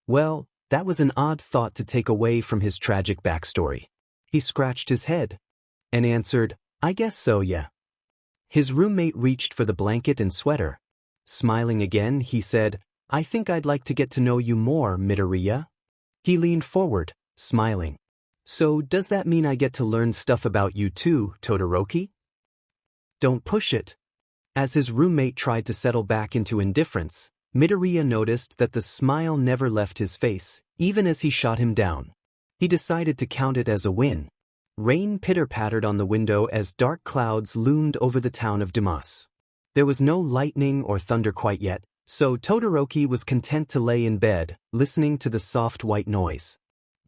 Well, that was an odd thought to take away from his tragic backstory. He scratched his head and answered, I guess so, yeah. His roommate reached for the blanket and sweater. Smiling again, he said, I think I'd like to get to know you more, Midoriya. He leaned forward, smiling. So does that mean I get to learn stuff about you too, Todoroki? Don't push it. As his roommate tried to settle back into indifference, Midoriya noticed that the smile never left his face, even as he shot him down. He decided to count it as a win. Rain pitter-pattered on the window as dark clouds loomed over the town of Dumas. There was no lightning or thunder quite yet, so Todoroki was content to lay in bed, listening to the soft white noise.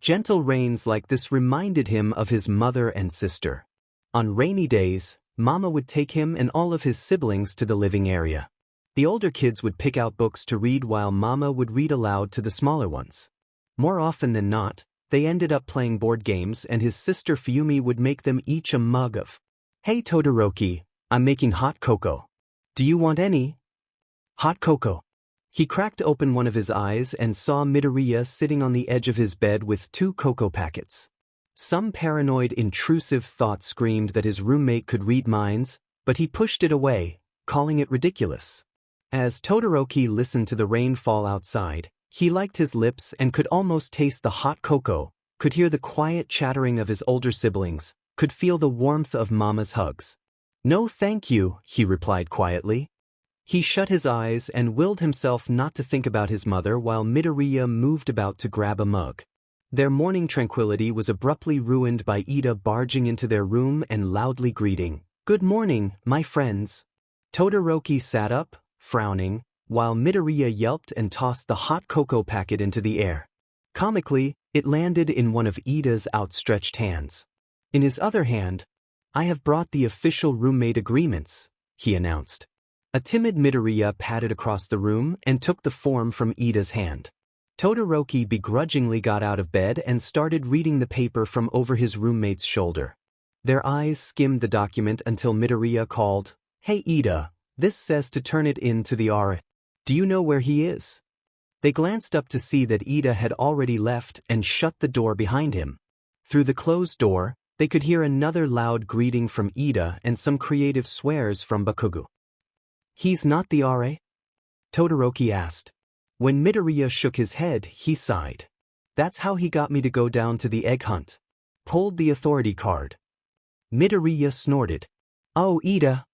Gentle rains like this reminded him of his mother and sister. On rainy days, Mama would take him and all of his siblings to the living area. The older kids would pick out books to read while Mama would read aloud to the smaller ones. More often than not, they ended up playing board games and his sister Fuyumi would make them each a mug of, "Hey Todoroki, I'm making hot cocoa. Do you want any?" Hot cocoa. He cracked open one of his eyes and saw Midoriya sitting on the edge of his bed with 2 cocoa packets. Some paranoid, intrusive thought screamed that his roommate could read minds, but he pushed it away, calling it ridiculous. As Todoroki listened to the rain fall outside, he liked his lips and could almost taste the hot cocoa, could hear the quiet chattering of his older siblings, could feel the warmth of Mama's hugs. "No thank you," he replied quietly. He shut his eyes and willed himself not to think about his mother while Midoriya moved about to grab a mug. Their morning tranquility was abruptly ruined by Ida barging into their room and loudly greeting, "Good morning, my friends." Todoroki sat up, frowning, while Midoriya yelped and tossed the hot cocoa packet into the air. Comically, it landed in one of Ida's outstretched hands. In his other hand, "I have brought the official roommate agreements," he announced. A timid Midoriya padded across the room and took the form from Ida's hand. Todoroki begrudgingly got out of bed and started reading the paper from over his roommate's shoulder. Their eyes skimmed the document until Midoriya called, "Hey Ida, this says to turn it in to the RA. Do you know where he is?" They glanced up to see that Ida had already left and shut the door behind him. Through the closed door, they could hear another loud greeting from Ida and some creative swears from Bakugo. "He's not the RA?" Todoroki asked. When Midoriya shook his head, he sighed. "That's how he got me to go down to the egg hunt. Pulled the authority card." Midoriya snorted. "Oh, Ida."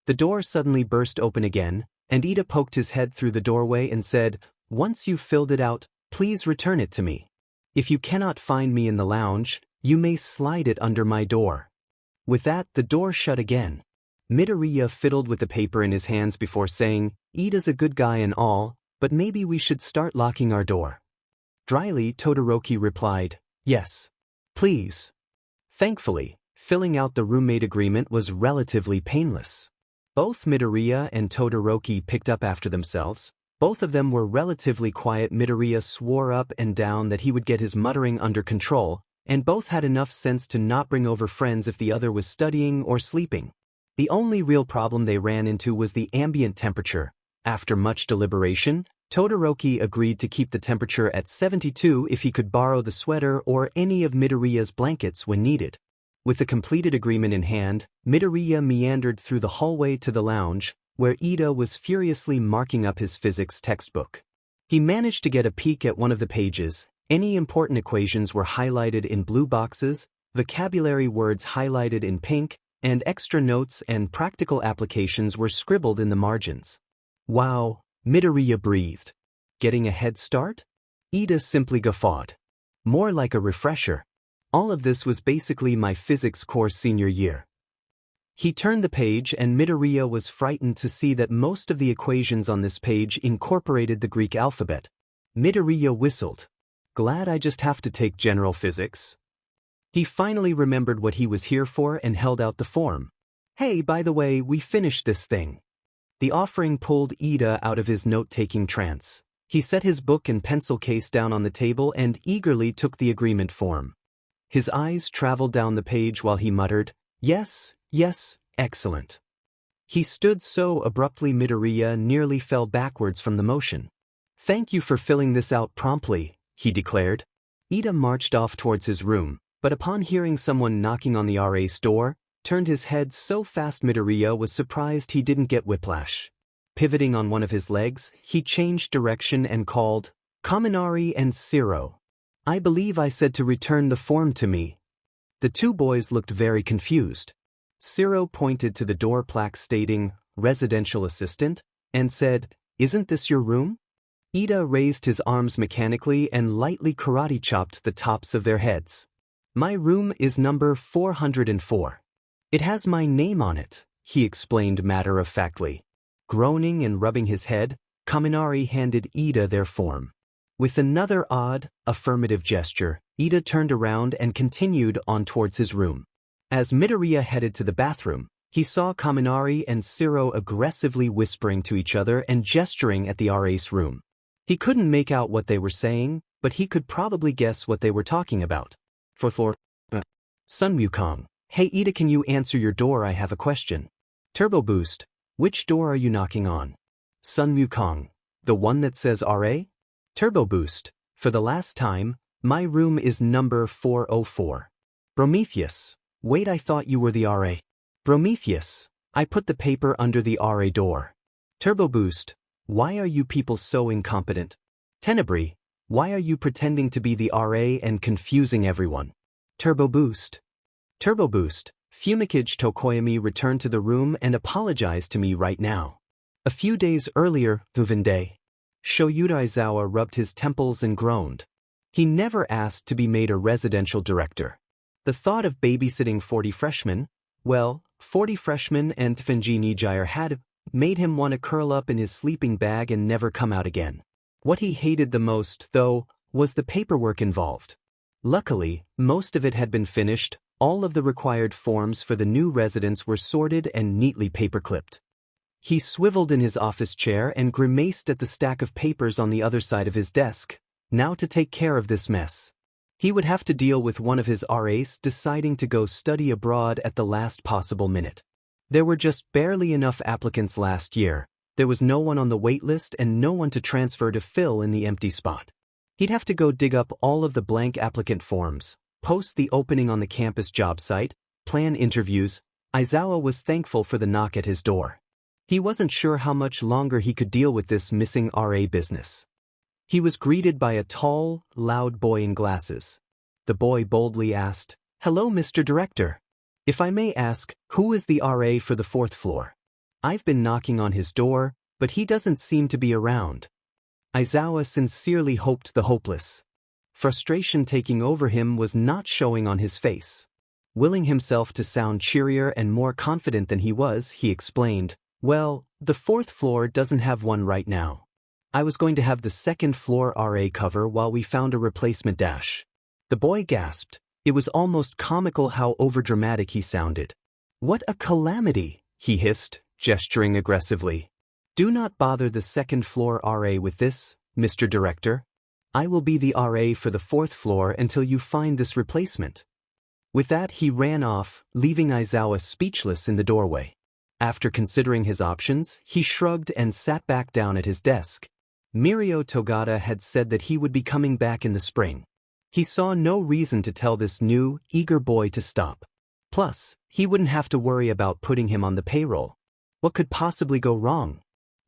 The door suddenly burst open again, and Ida poked his head through the doorway and said, "Once you've filled it out, please return it to me. If you cannot find me in the lounge, you may slide it under my door." With that, the door shut again. Midoriya fiddled with the paper in his hands before saying, "Ida's a good guy and all, but maybe we should start locking our door." Dryly, Todoroki replied, "Yes. Please." Thankfully, filling out the roommate agreement was relatively painless. Both Midoriya and Todoroki picked up after themselves. Both of them were relatively quiet. Midoriya swore up and down that he would get his muttering under control, and both had enough sense to not bring over friends if the other was studying or sleeping. The only real problem they ran into was the ambient temperature. After much deliberation, Todoroki agreed to keep the temperature at 72 if he could borrow the sweater or any of Midoriya's blankets when needed. With the completed agreement in hand, Midoriya meandered through the hallway to the lounge, where Ida was furiously marking up his physics textbook. He managed to get a peek at one of the pages. Any important equations were highlighted in blue boxes, vocabulary words highlighted in pink, and extra notes and practical applications were scribbled in the margins. "Wow," Midoriya breathed. "Getting a head start?" Ida simply guffawed. "More like a refresher. All of this was basically my physics course senior year." He turned the page and Midoriya was frightened to see that most of the equations on this page incorporated the Greek alphabet. Midoriya whistled. "Glad I just have to take general physics." He finally remembered what he was here for and held out the form. "Hey, by the way, we finished this thing." The offering pulled Ida out of his note-taking trance. He set his book and pencil case down on the table and eagerly took the agreement form. His eyes traveled down the page while he muttered, "Yes, yes, excellent." He stood so abruptly Midoriya nearly fell backwards from the motion. "Thank you for filling this out promptly," he declared. Ida marched off towards his room, but upon hearing someone knocking on the RA's door, turned his head so fast Midoriya was surprised he didn't get whiplash. Pivoting on one of his legs, he changed direction and called, "Kaminari and Siro. I believe I said to return the form to me." The two boys looked very confused. Shiro pointed to the door plaque stating, "Residential Assistant," and said, "Isn't this your room?" Ida raised his arms mechanically and lightly karate-chopped the tops of their heads. "My room is number 404. It has my name on it," he explained matter-of-factly. Groaning and rubbing his head, Kaminari handed Ida their form. With another odd, affirmative gesture, Ida turned around and continued on towards his room. As Midoriya headed to the bathroom, he saw Kaminari and Shiro aggressively whispering to each other and gesturing at the RA's room. He couldn't make out what they were saying, but he could probably guess what they were talking about. Fourth floor. Sun Wukong. "Hey Ida, can you answer your door? I have a question." Turbo Boost. "Which door are you knocking on?" Sun Wukong. "The one that says RA?" Turbo Boost. "For the last time, my room is number 404. Prometheus. Wait, I thought you were the RA. Prometheus. I put the paper under the RA door. Turbo Boost. Why are you people so incompetent? Tenebris. Why are you pretending to be the RA and confusing everyone? Turbo Boost. Turbo Boost. Fumikage Tokoyami returned to the room and apologized to me right now. A few days earlier, Uvinde. Shoyuda Aizawa rubbed his temples and groaned. He never asked to be made a residential director. The thought of babysitting 40 freshmen, well, 40 freshmen and Tfinji Nijire had made him want to curl up in his sleeping bag and never come out again. What he hated the most, though, was the paperwork involved. Luckily, most of it had been finished, all of the required forms for the new residents were sorted and neatly paper-clipped. He swiveled in his office chair and grimaced at the stack of papers on the other side of his desk. Now to take care of this mess. He would have to deal with one of his RAs deciding to go study abroad at the last possible minute. There were just barely enough applicants last year. There was no one on the wait list and no one to transfer to fill in the empty spot. He'd have to go dig up all of the blank applicant forms, post the opening on the campus job site, plan interviews. Aizawa was thankful for the knock at his door. He wasn't sure how much longer he could deal with this missing RA business. He was greeted by a tall, loud boy in glasses. The boy boldly asked, "Hello, Mr. Director. If I may ask, who is the RA for the 4th floor? I've been knocking on his door, but he doesn't seem to be around." Aizawa sincerely hoped the hopeless. Frustration taking over him was not showing on his face. Willing himself to sound cheerier and more confident than he was, he explained, "Well, the 4th floor doesn't have one right now. I was going to have the 2nd floor RA cover while we found a replacement dash." The boy gasped. It was almost comical how overdramatic he sounded. "What a calamity," he hissed, gesturing aggressively. "Do not bother the 2nd floor RA with this, Mr. Director. I will be the RA for the 4th floor until you find this replacement." With that he ran off, leaving Aizawa speechless in the doorway. After considering his options, he shrugged and sat back down at his desk. Mirio Togata had said that he would be coming back in the spring. He saw no reason to tell this new, eager boy to stop. Plus, he wouldn't have to worry about putting him on the payroll. What could possibly go wrong?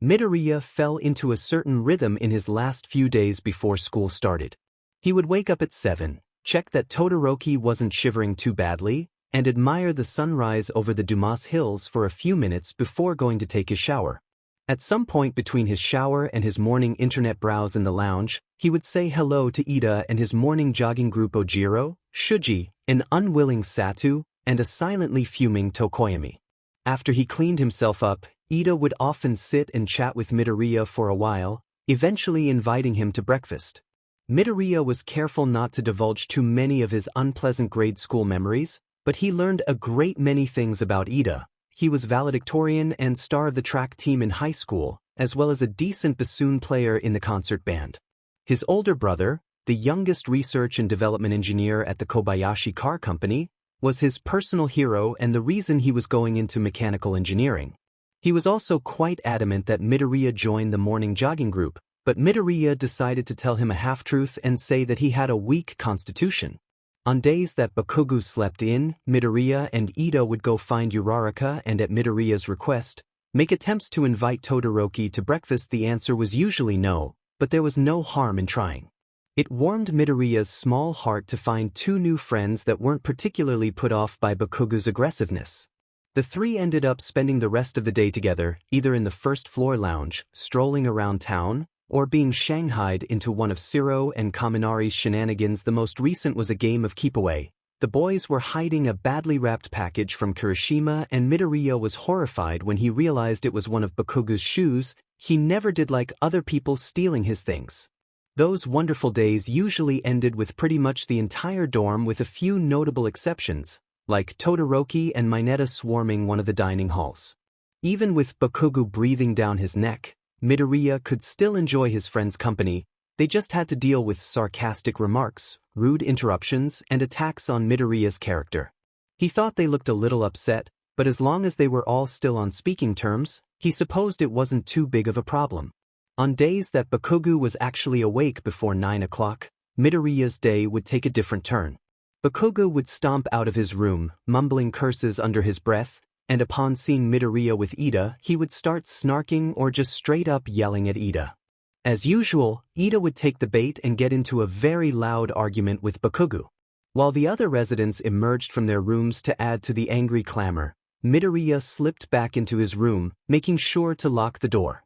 Midoriya fell into a certain rhythm in his last few days before school started. He would wake up at 7, check that Todoroki wasn't shivering too badly, and admire the sunrise over the Dumas Hills for a few minutes before going to take his shower. At some point between his shower and his morning internet browse in the lounge, he would say hello to Ida and his morning jogging group Ojiro, Shuji, an unwilling Satu, and a silently fuming Tokoyami. After he cleaned himself up, Ida would often sit and chat with Midoriya for a while, eventually inviting him to breakfast. Midoriya was careful not to divulge too many of his unpleasant grade school memories, but he learned a great many things about Ida. He was valedictorian and star of the track team in high school, as well as a decent bassoon player in the concert band. His older brother, the youngest research and development engineer at the Kobayashi Car Company, was his personal hero and the reason he was going into mechanical engineering. He was also quite adamant that Midoriya join the morning jogging group, but Midoriya decided to tell him a half-truth and say that he had a weak constitution. On days that Bakugo slept in, Midoriya and Ida would go find Uraraka and at Midoriya's request, make attempts to invite Todoroki to breakfast. The answer was usually no, but there was no harm in trying. It warmed Midoriya's small heart to find two new friends that weren't particularly put off by Bakugo's aggressiveness. The three ended up spending the rest of the day together, either in the first-floor lounge, strolling around town, or being shanghaied into one of Ciro and Kaminari's shenanigans. The most recent was a game of keep-away. The boys were hiding a badly wrapped package from Kirishima, and Midoriya was horrified when he realized it was one of Bakugo's shoes. He never did like other people stealing his things. Those wonderful days usually ended with pretty much the entire dorm, with a few notable exceptions, like Todoroki and Mineta swarming one of the dining halls. Even with Bakugo breathing down his neck, Midoriya could still enjoy his friend's company. They just had to deal with sarcastic remarks, rude interruptions, and attacks on Midoriya's character. He thought they looked a little upset, but as long as they were all still on speaking terms, he supposed it wasn't too big of a problem. On days that Bakugo was actually awake before 9 o'clock, Midoriya's day would take a different turn. Bakugo would stomp out of his room, mumbling curses under his breath, and upon seeing Midoriya with Ida, he would start snarking or just straight up yelling at Ida. As usual, Ida would take the bait and get into a very loud argument with Bakugo. While the other residents emerged from their rooms to add to the angry clamor, Midoriya slipped back into his room, making sure to lock the door.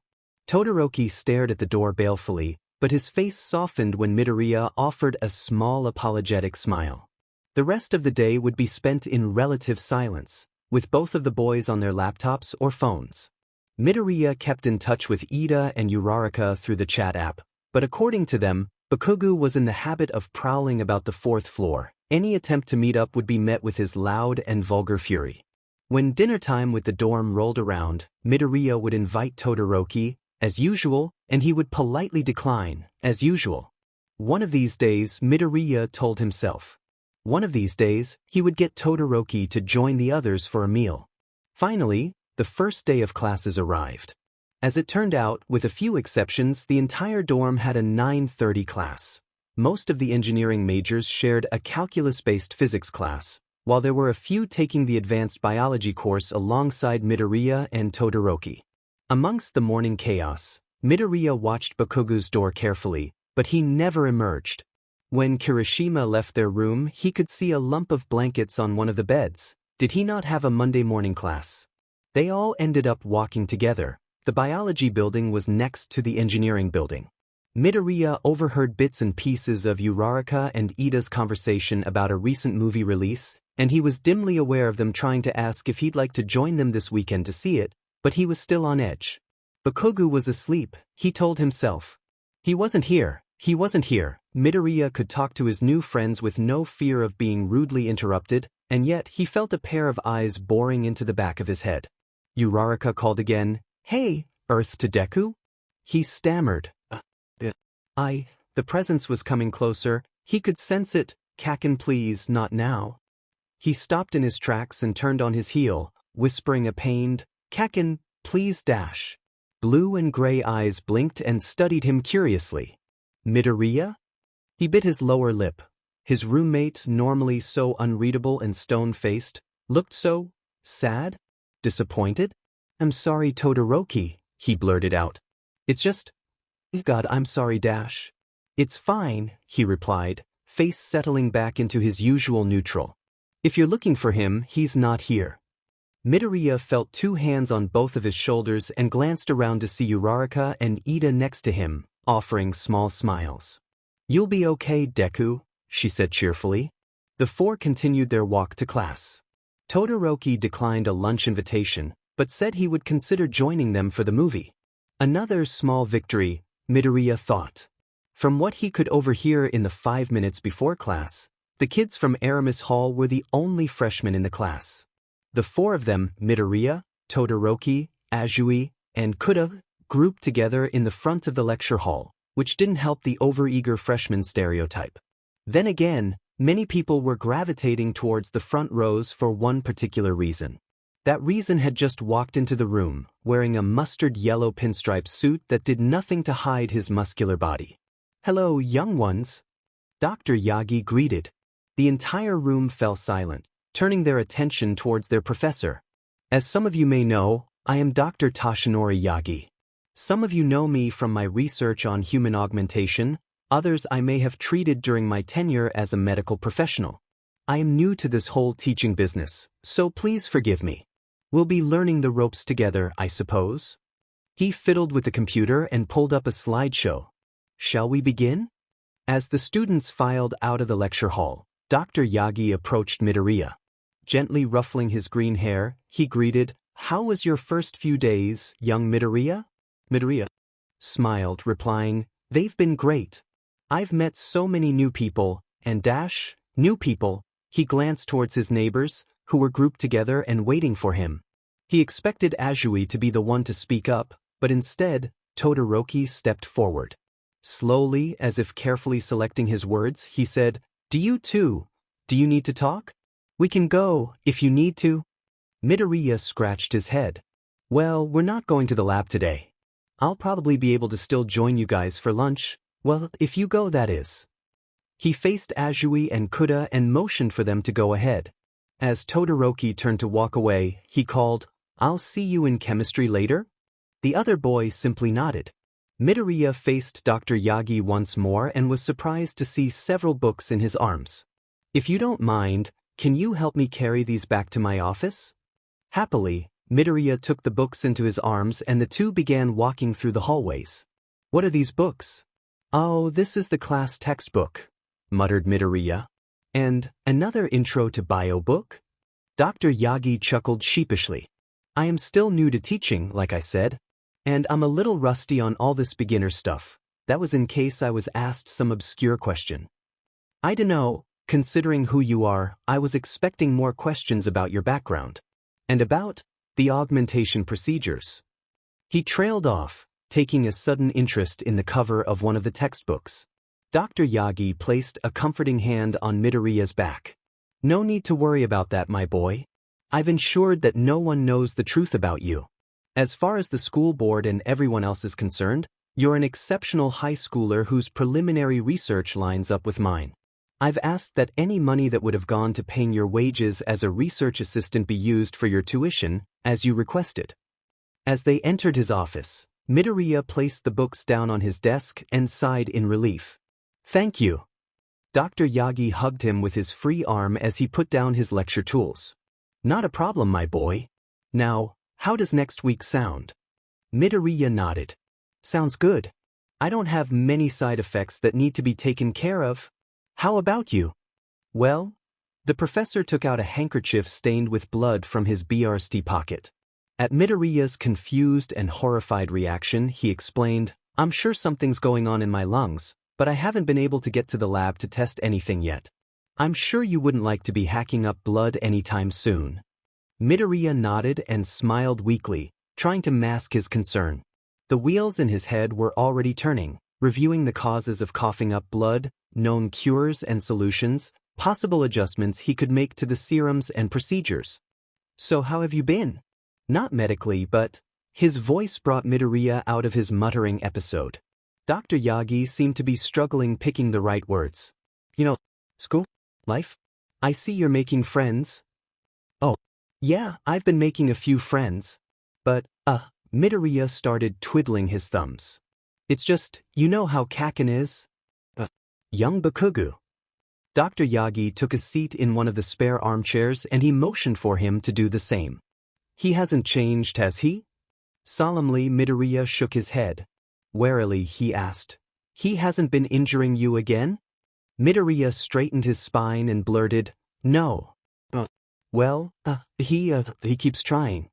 Todoroki stared at the door balefully, but his face softened when Midoriya offered a small apologetic smile. The rest of the day would be spent in relative silence, with both of the boys on their laptops or phones. Midoriya kept in touch with Ida and Uraraka through the chat app, but according to them, Bakugo was in the habit of prowling about the 4th floor. Any attempt to meet up would be met with his loud and vulgar fury. When dinner time with the dorm rolled around, Midoriya would invite Todoroki, as usual, and he would politely decline, as usual. One of these days, Midoriya told himself. One of these days, he would get Todoroki to join the others for a meal. Finally, the first day of classes arrived. As it turned out, with a few exceptions, the entire dorm had a 9:30 class. Most of the engineering majors shared a calculus-based physics class, while there were a few taking the advanced biology course alongside Midoriya and Todoroki. Amongst the morning chaos, Midoriya watched Bakugo's door carefully, but he never emerged. When Kirishima left their room, he could see a lump of blankets on one of the beds. Did he not have a Monday morning class? They all ended up walking together. The biology building was next to the engineering building. Midoriya overheard bits and pieces of Uraraka and Ida's conversation about a recent movie release, and he was dimly aware of them trying to ask if he'd like to join them this weekend to see it, but he was still on edge. Bakugo was asleep, he told himself. He wasn't here. Midoriya could talk to his new friends with no fear of being rudely interrupted, and yet he felt a pair of eyes boring into the back of his head. Uraraka called again, "Hey, Earth to Deku?" He stammered. The presence was coming closer. He could sense it. "Kaken, please, not now." He stopped in his tracks and turned on his heel, whispering a pained, "Kaken, please dash." Blue and gray eyes blinked and studied him curiously. "Midoriya?" He bit his lower lip. His roommate, normally so unreadable and stone-faced, looked so sad, disappointed. "I'm sorry, Todoroki," he blurted out. "It's just... God, I'm sorry, dash." "It's fine," he replied, face settling back into his usual neutral. "If you're looking for him, he's not here." Midoriya felt two hands on both of his shoulders and glanced around to see Uraraka and Ida next to him, offering small smiles. "You'll be okay, Deku," she said cheerfully. The four continued their walk to class. Todoroki declined a lunch invitation, but said he would consider joining them for the movie. Another small victory, Midoriya thought. From what he could overhear in the 5 minutes before class, the kids from Aramis Hall were the only freshmen in the class. The four of them, Midoriya, Todoroki, Azui, and Kuda, grouped together in the front of the lecture hall, which didn't help the overeager freshman stereotype. Then again, many people were gravitating towards the front rows for one particular reason. That reason had just walked into the room, wearing a mustard yellow pinstripe suit that did nothing to hide his muscular body. "Hello, young ones," Dr. Yagi greeted. The entire room fell silent, turning their attention towards their professor. "As some of you may know, I am Dr. Tashinori Yagi. Some of you know me from my research on human augmentation, others I may have treated during my tenure as a medical professional. I am new to this whole teaching business, so please forgive me. We'll be learning the ropes together, I suppose. He fiddled with the computer and pulled up a slideshow. Shall we begin? As the students filed out of the lecture hall, Dr. Yagi approached Midoriya. Gently ruffling his green hair, he greeted, "How was your first few days, young Midoriya?" Midoriya smiled, replying, "They've been great. I've met so many new people, and new people." He glanced towards his neighbors, who were grouped together and waiting for him. He expected Azui to be the one to speak up, but instead, Todoroki stepped forward. Slowly, as if carefully selecting his words, he said, "Do you need to talk? We can go, if you need to." Midoriya scratched his head. "Well, we're not going to the lab today. I'll probably be able to still join you guys for lunch. Well, if you go, that is." He faced Azui and Kuda and motioned for them to go ahead. As Todoroki turned to walk away, he called, "I'll see you in chemistry later?" The other boy simply nodded. Midoriya faced Dr. Yagi once more and was surprised to see several books in his arms. "If you don't mind, can you help me carry these back to my office?" Happily, Midoriya took the books into his arms and the two began walking through the hallways. "What are these books?" "Oh, this is the class textbook," muttered Midoriya. "And another intro to bio book?" Dr. Yagi chuckled sheepishly. "I am still new to teaching, like I said. And I'm a little rusty on all this beginner stuff. That was in case I was asked some obscure question. I dunno, considering who you are, I was expecting more questions about your background. And about the augmentation procedures." He trailed off, taking a sudden interest in the cover of one of the textbooks. Dr. Yagi placed a comforting hand on Midoriya's back. "No need to worry about that, my boy. I've ensured that no one knows the truth about you. As far as the school board and everyone else is concerned, you're an exceptional high schooler whose preliminary research lines up with mine. I've asked that any money that would have gone to paying your wages as a research assistant be used for your tuition, as you requested." As they entered his office, Midoriya placed the books down on his desk and sighed in relief. "Thank you." Dr. Yagi hugged him with his free arm as he put down his lecture tools. "Not a problem, my boy. Now, how does next week sound?" Midoriya nodded. "Sounds good. I don't have many side effects that need to be taken care of. How about you?" "Well," the professor took out a handkerchief stained with blood from his BRST pocket. At Midoriya's confused and horrified reaction, he explained, "I'm sure something's going on in my lungs, but I haven't been able to get to the lab to test anything yet. I'm sure you wouldn't like to be hacking up blood anytime soon." Midoriya nodded and smiled weakly, trying to mask his concern. The wheels in his head were already turning, reviewing the causes of coughing up blood, known cures and solutions, possible adjustments he could make to the serums and procedures. "So how have you been?" "Not medically, but..." His voice brought Midoriya out of his muttering episode. Dr. Yagi seemed to be struggling picking the right words. "You know, school? Life? I see you're making friends." "Oh, yeah, I've been making a few friends. But, Midoriya started twiddling his thumbs. "It's just, you know how Kaken is? Young Bakugo." Dr. Yagi took a seat in one of the spare armchairs and he motioned for him to do the same. "He hasn't changed, has he?" Solemnly, Midoriya shook his head. Warily, he asked, "He hasn't been injuring you again?" Midoriya straightened his spine and blurted, "No." "Well, he keeps trying."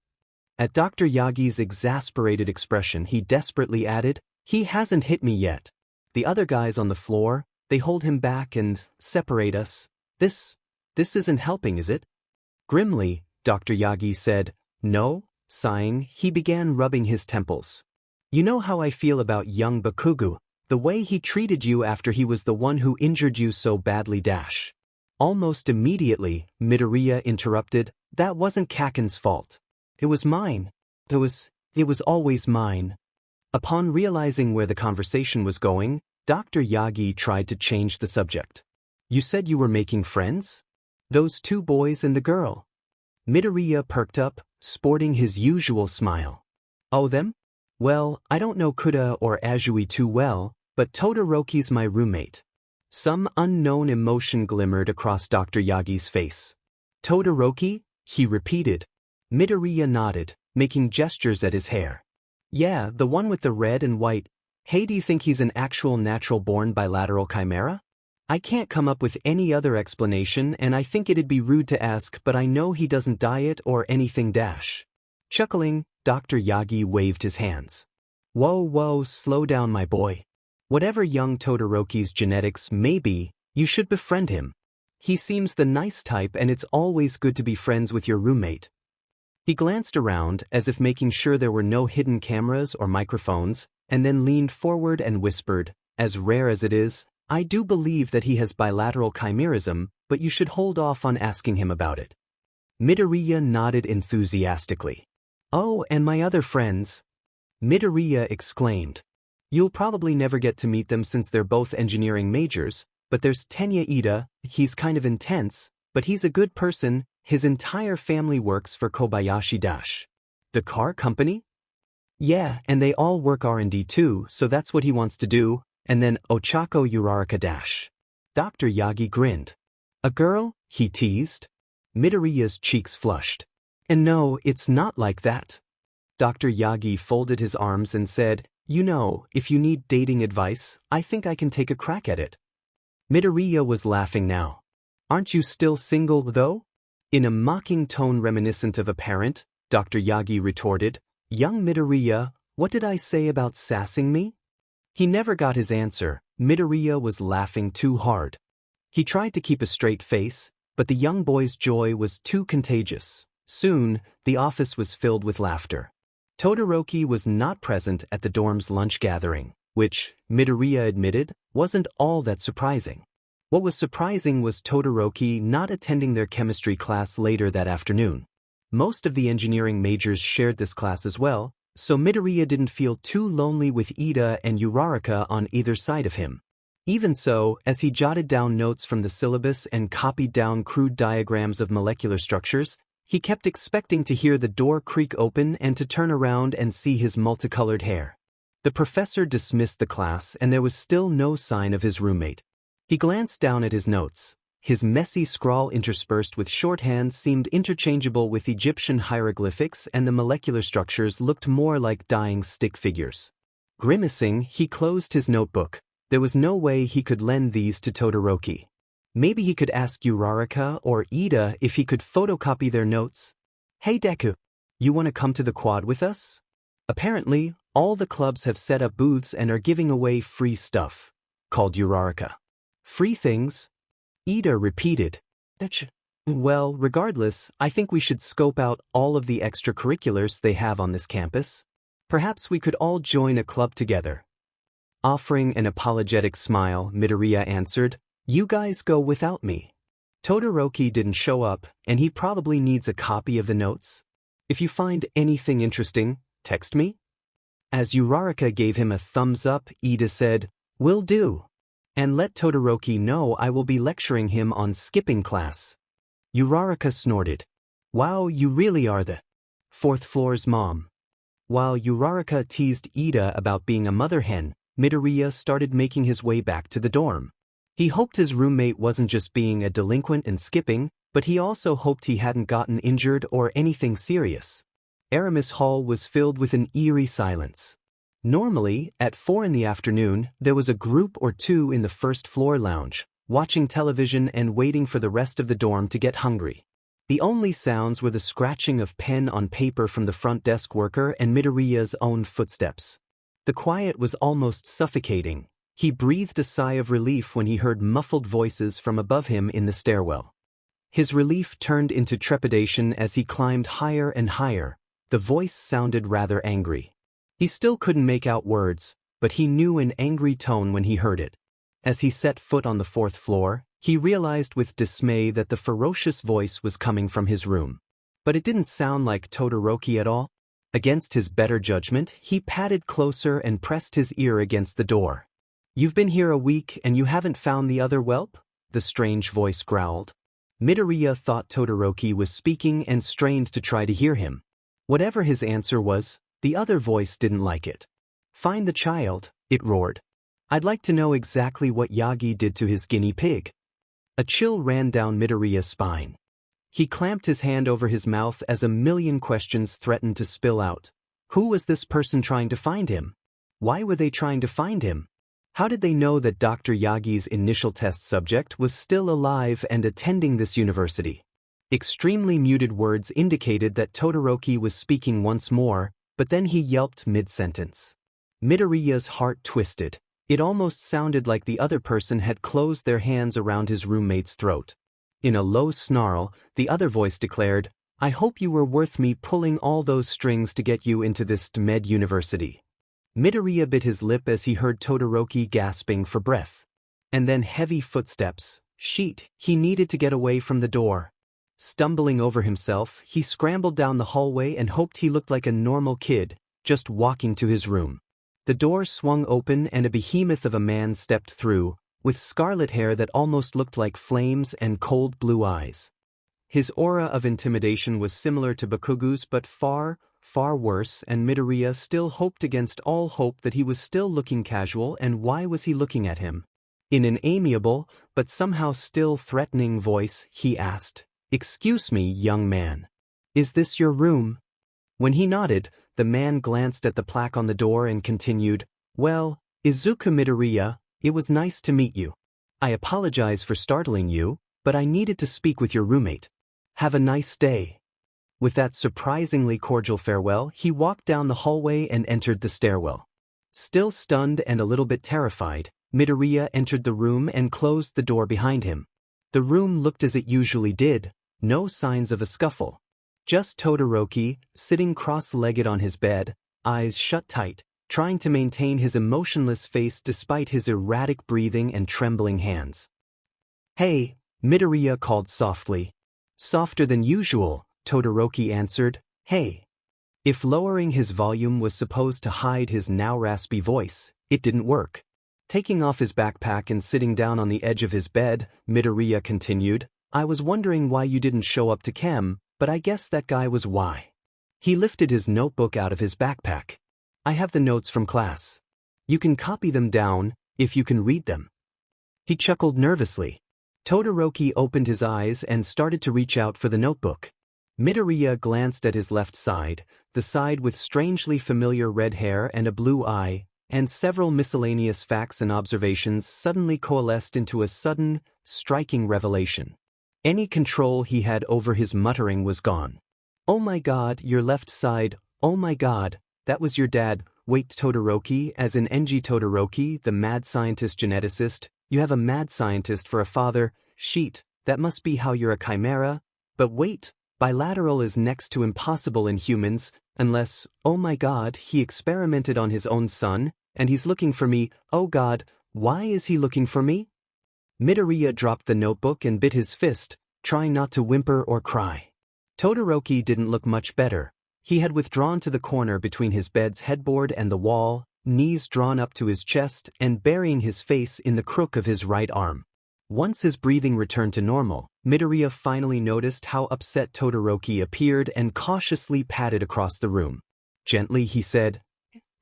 At Dr. Yagi's exasperated expression, he desperately added, "He hasn't hit me yet. The other guys on the floor, they hold him back and separate us. This isn't helping, is it?" Grimly, Dr. Yagi said, "No." Sighing, he began rubbing his temples. "You know how I feel about young Bakugo, the way he treated you after he was the one who injured you so badly. Almost immediately, Midoriya interrupted, "That wasn't Kaken's fault. It was mine. It was always mine." Upon realizing where the conversation was going, Dr. Yagi tried to change the subject. "You said you were making friends? Those two boys and the girl?" Midoriya perked up, sporting his usual smile. "Oh, them? Well, I don't know Kuda or Azui too well, but Todoroki's my roommate." Some unknown emotion glimmered across Dr. Yagi's face. "Todoroki?" he repeated. Midoriya nodded, making gestures at his hair. Yeah, the one with the red and white. Hey, do you think he's an actual natural-born bilateral chimera? I can't come up with any other explanation and I think it'd be rude to ask, but I know he doesn't diet or anything dash. Chuckling, Dr. Yagi waved his hands. Whoa, slow down my boy. Whatever young Todoroki's genetics may be, you should befriend him. He seems the nice type and it's always good to be friends with your roommate. He glanced around as if making sure there were no hidden cameras or microphones, and then leaned forward and whispered, as rare as it is, I do believe that he has bilateral chimerism, but you should hold off on asking him about it. Midoriya nodded enthusiastically. Oh, and my other friends. Midoriya exclaimed. You'll probably never get to meet them since they're both engineering majors, but there's Tenya Ida, he's kind of intense, but he's a good person, his entire family works for Kobayashi Dash. The car company? Yeah, and they all work R&D too, so that's what he wants to do, and then Ochako Uraraka Dash. Dr. Yagi grinned. A girl? He teased. Midoriya's cheeks flushed. And no, it's not like that. Dr. Yagi folded his arms and said, you know, if you need dating advice, I think I can take a crack at it. Midoriya was laughing now. Aren't you still single, though? In a mocking tone reminiscent of a parent, Dr. Yagi retorted, young Midoriya, what did I say about sassing me? He never got his answer. Midoriya was laughing too hard. He tried to keep a straight face, but the young boy's joy was too contagious. Soon, the office was filled with laughter. Todoroki was not present at the dorm's lunch gathering, which, Midoriya admitted, wasn't all that surprising. What was surprising was Todoroki not attending their chemistry class later that afternoon. Most of the engineering majors shared this class as well, so Midoriya didn't feel too lonely with Ida and Uraraka on either side of him. Even so, as he jotted down notes from the syllabus and copied down crude diagrams of molecular structures, he kept expecting to hear the door creak open and to turn around and see his multicolored hair. The professor dismissed the class and there was still no sign of his roommate. He glanced down at his notes. His messy scrawl interspersed with shorthand seemed interchangeable with Egyptian hieroglyphics and the molecular structures looked more like dying stick figures. Grimacing, he closed his notebook. There was no way he could lend these to Todoroki. Maybe he could ask Uraraka or Ida if he could photocopy their notes. Hey Deku, you want to come to the quad with us? Apparently, all the clubs have set up booths and are giving away free stuff, called Uraraka. Free things? Ida repeated. Well, regardless, I think we should scope out all of the extracurriculars they have on this campus. Perhaps we could all join a club together. Offering an apologetic smile, Midoriya answered, you guys go without me. Todoroki didn't show up, and he probably needs a copy of the notes. If you find anything interesting, text me. As Uraraka gave him a thumbs up, Ida said, will do. And let Todoroki know I will be lecturing him on skipping class. Uraraka snorted. Wow, you really are the fourth floor's mom. While Uraraka teased Ida about being a mother hen, Midoriya started making his way back to the dorm. He hoped his roommate wasn't just being a delinquent and skipping, but he also hoped he hadn't gotten injured or anything serious. Aramis Hall was filled with an eerie silence. Normally, at 4 in the afternoon, there was a group or two in the first floor lounge, watching television and waiting for the rest of the dorm to get hungry. The only sounds were the scratching of pen on paper from the front desk worker and Midoriya's own footsteps. The quiet was almost suffocating. He breathed a sigh of relief when he heard muffled voices from above him in the stairwell. His relief turned into trepidation as he climbed higher and higher. The voice sounded rather angry. He still couldn't make out words, but he knew an angry tone when he heard it. As he set foot on the 4th floor, he realized with dismay that the ferocious voice was coming from his room. But it didn't sound like Todoroki at all. Against his better judgment, he padded closer and pressed his ear against the door. You've been here a week and you haven't found the other whelp? The strange voice growled. Midoriya thought Todoroki was speaking and strained to try to hear him. Whatever his answer was, the other voice didn't like it. Find the child, it roared. I'd like to know exactly what Yagi did to his guinea pig. A chill ran down Midoriya's spine. He clamped his hand over his mouth as a million questions threatened to spill out. Who was this person trying to find him? Why were they trying to find him? How did they know that Dr. Yagi's initial test subject was still alive and attending this university? Extremely muted words indicated that Todoroki was speaking once more, but then he yelped mid-sentence. Midoriya's heart twisted. It almost sounded like the other person had closed their hands around his roommate's throat. In a low snarl, the other voice declared, "I hope you were worth me pulling all those strings to get you into this med university." Midoriya bit his lip as he heard Todoroki gasping for breath. And then heavy footsteps. Sheet, he needed to get away from the door. Stumbling over himself, he scrambled down the hallway and hoped he looked like a normal kid, just walking to his room. The door swung open and a behemoth of a man stepped through, with scarlet hair that almost looked like flames and cold blue eyes. His aura of intimidation was similar to Bakugo's but far, far worse, and Midoriya still hoped against all hope that he was still looking casual. And why was he looking at him? In an amiable, but somehow still threatening voice, he asked, "Excuse me, young man. Is this your room?" When he nodded, the man glanced at the plaque on the door and continued, "Well, Izuku Midoriya, it was nice to meet you. I apologize for startling you, but I needed to speak with your roommate. Have a nice day." With that surprisingly cordial farewell, he walked down the hallway and entered the stairwell. Still stunned and a little bit terrified, Midoriya entered the room and closed the door behind him. The room looked as it usually did, no signs of a scuffle. Just Todoroki, sitting cross-legged on his bed, eyes shut tight, trying to maintain his emotionless face despite his erratic breathing and trembling hands. "Hey," Midoriya called softly. "Softer than usual," Todoroki answered. "Hey." If lowering his volume was supposed to hide his now raspy voice, it didn't work. Taking off his backpack and sitting down on the edge of his bed, Midoriya continued, "I was wondering why you didn't show up to chem, but I guess that guy was why." He lifted his notebook out of his backpack. "I have the notes from class. You can copy them down, if you can read them." He chuckled nervously. Todoroki opened his eyes and started to reach out for the notebook. Midoriya glanced at his left side, the side with strangely familiar red hair and a blue eye, and several miscellaneous facts and observations suddenly coalesced into a sudden, striking revelation. Any control he had over his muttering was gone. "Oh my god, your left side, oh my god, that was your dad. Wait, Todoroki, as in Enji Todoroki, the mad scientist geneticist, you have a mad scientist for a father. Sheet, that must be how you're a chimera. But wait, bilateral is next to impossible in humans, unless, oh my god, he experimented on his own son, and he's looking for me. Oh god, why is he looking for me?" Midoriya dropped the notebook and bit his fist, trying not to whimper or cry. Todoroki didn't look much better. He had withdrawn to the corner between his bed's headboard and the wall, knees drawn up to his chest and burying his face in the crook of his right arm. Once his breathing returned to normal, Midoriya finally noticed how upset Todoroki appeared and cautiously padded across the room. Gently he said,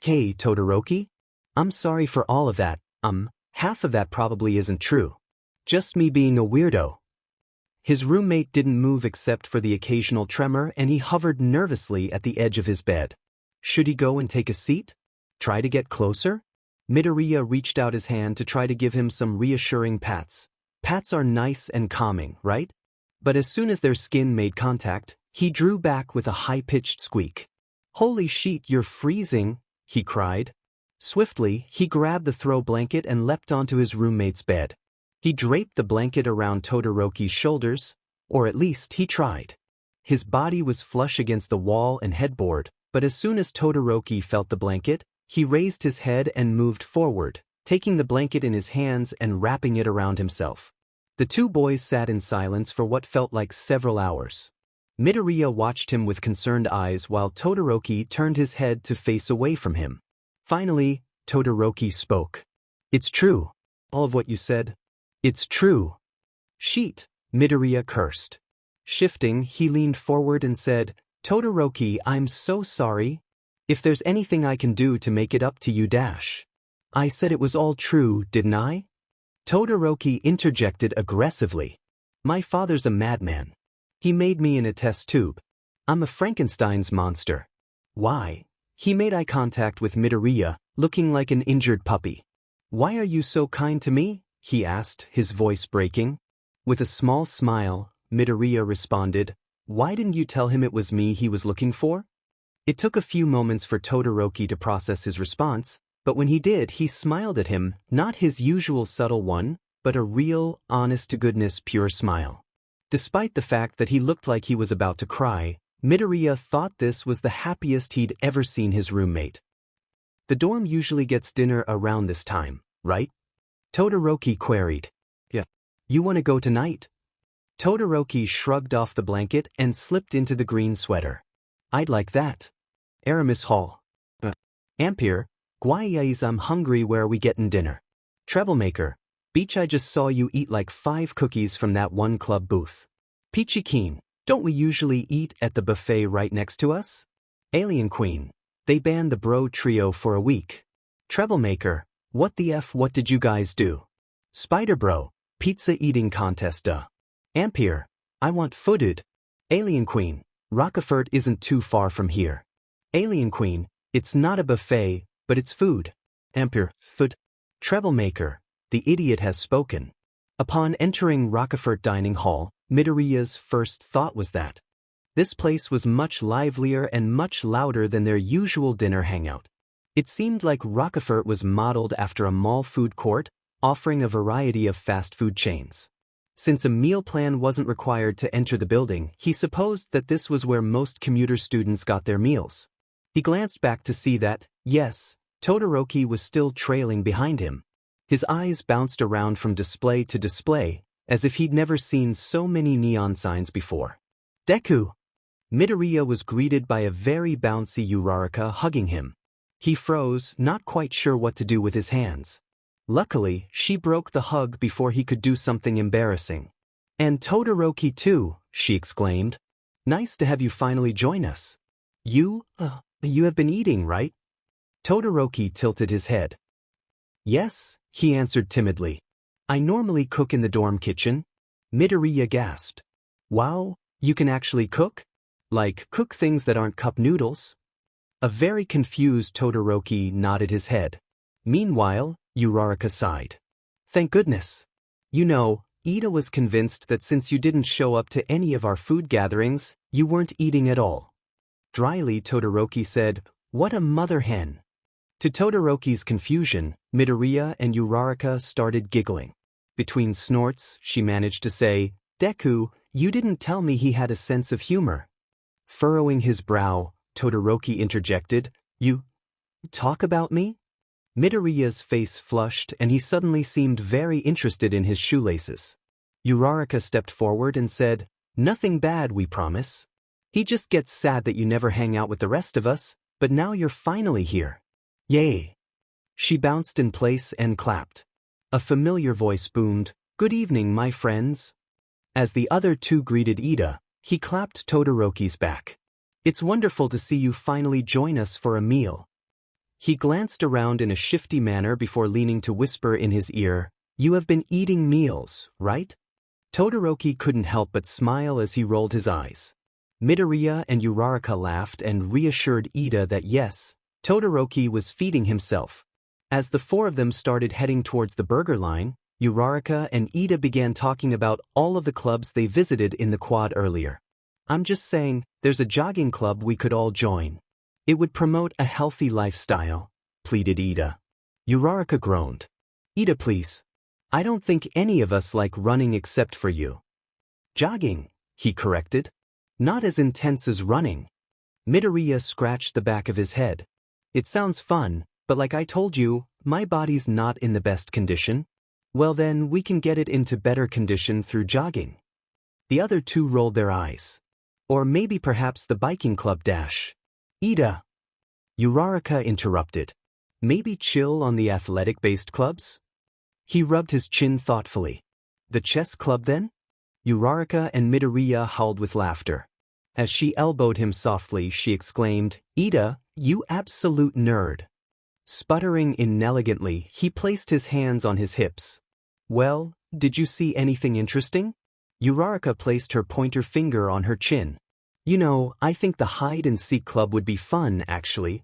"Hey, Todoroki? I'm sorry for all of that. Half of that probably isn't true. Just me being a weirdo." His roommate didn't move except for the occasional tremor, and he hovered nervously at the edge of his bed. Should he go and take a seat? Try to get closer? Midoriya reached out his hand to try to give him some reassuring pats. Pats are nice and calming, right? But as soon as their skin made contact, he drew back with a high-pitched squeak. "Holy shit, you're freezing," he cried. Swiftly, he grabbed the throw blanket and leapt onto his roommate's bed. He draped the blanket around Todoroki's shoulders, or at least he tried. His body was flush against the wall and headboard, but as soon as Todoroki felt the blanket, he raised his head and moved forward, taking the blanket in his hands and wrapping it around himself. The two boys sat in silence for what felt like several hours. Midoriya watched him with concerned eyes while Todoroki turned his head to face away from him. Finally, Todoroki spoke. "It's true. All of what you said. It's true." "Sheet," Midoriya cursed. Shifting, he leaned forward and said, "Todoroki, I'm so sorry. If there's anything I can do to make it up to you dash. I said it was all true, didn't I?" Todoroki interjected aggressively. "My father's a madman. He made me in a test tube. I'm a Frankenstein's monster. Why? He made eye contact with Midoriya, looking like an injured puppy. Why are you so kind to me? He asked, his voice breaking. With a small smile, Midoriya responded, why didn't you tell him it was me he was looking for? It took a few moments for Todoroki to process his response, but when he did, he smiled at him, not his usual subtle one, but a real, honest-to-goodness pure smile. Despite the fact that he looked like he was about to cry, Midoriya thought this was the happiest he'd ever seen his roommate. The dorm usually gets dinner around this time, right? Todoroki queried. Yeah. You want to go tonight? Todoroki shrugged off the blanket and slipped into the green sweater. I'd like that. Aramis Hall. Ampere, Guayais, I'm hungry, where are we getting dinner? Troublemaker. Beach, I just saw you eat like 5 cookies from that one club booth. Peachy Keen, don't we usually eat at the buffet right next to us? Alien Queen. They banned the bro trio for a week. Troublemaker. What the F, what did you guys do? Spider Bro. Pizza eating contest. Ampere. I want fooded. Alien Queen. Rockefort isn't too far from here. Alien Queen. It's not a buffet, but it's food. Ampere. Food. Troublemaker. The idiot has spoken. Upon entering Rockefort Dining Hall, Midoriya's first thought was that this place was much livelier and much louder than their usual dinner hangout. It seemed like Rockefort was modeled after a mall food court, offering a variety of fast food chains. Since a meal plan wasn't required to enter the building, he supposed that this was where most commuter students got their meals. He glanced back to see that, yes, Todoroki was still trailing behind him. His eyes bounced around from display to display, as if he'd never seen so many neon signs before. Deku! Midoriya was greeted by a very bouncy Uraraka hugging him. He froze, not quite sure what to do with his hands. Luckily, she broke the hug before he could do something embarrassing. And Todoroki too, she exclaimed. Nice to have you finally join us. You have been eating, right? Todoroki tilted his head. Yes, he answered timidly. I normally cook in the dorm kitchen. Midoriya gasped. Wow, you can actually cook? Like, cook things that aren't cup noodles? A very confused Todoroki nodded his head. Meanwhile, Uraraka sighed. Thank goodness. You know, Ida was convinced that since you didn't show up to any of our food gatherings, you weren't eating at all. Dryly, Todoroki said, what a mother hen. To Todoroki's confusion, Midoriya and Uraraka started giggling. Between snorts, she managed to say, Deku, you didn't tell me he had a sense of humor. Furrowing his brow, Todoroki interjected, You talk about me? Midoriya's face flushed and he suddenly seemed very interested in his shoelaces. Uraraka stepped forward and said, Nothing bad, we promise. He just gets sad that you never hang out with the rest of us, but now you're finally here. Yay! She bounced in place and clapped. A familiar voice boomed, Good evening, my friends. As the other two greeted Ida, he clapped Todoroki's back. It's wonderful to see you finally join us for a meal. He glanced around in a shifty manner before leaning to whisper in his ear, You have been eating meals, right? Todoroki couldn't help but smile as he rolled his eyes. Midoriya and Uraraka laughed and reassured Ida that yes, Todoroki was feeding himself. As the four of them started heading towards the burger line, Uraraka and Ida began talking about all of the clubs they visited in the quad earlier. I'm just saying, there's a jogging club we could all join. It would promote a healthy lifestyle, pleaded Ida. Uraraka groaned. Ida, please. I don't think any of us like running except for you. Jogging, he corrected. Not as intense as running. Midoriya scratched the back of his head. It sounds fun, but like I told you, my body's not in the best condition. Well then, we can get it into better condition through jogging. The other two rolled their eyes. Or maybe perhaps the biking club dash. Ida. Uraraka interrupted. Maybe chill on the athletic-based clubs? He rubbed his chin thoughtfully. The chess club then? Uraraka and Midoriya howled with laughter. As she elbowed him softly, she exclaimed, Ida, you absolute nerd. Sputtering inelegantly, he placed his hands on his hips. Well, did you see anything interesting? Uraraka placed her pointer finger on her chin. You know, I think the hide-and-seek club would be fun, actually.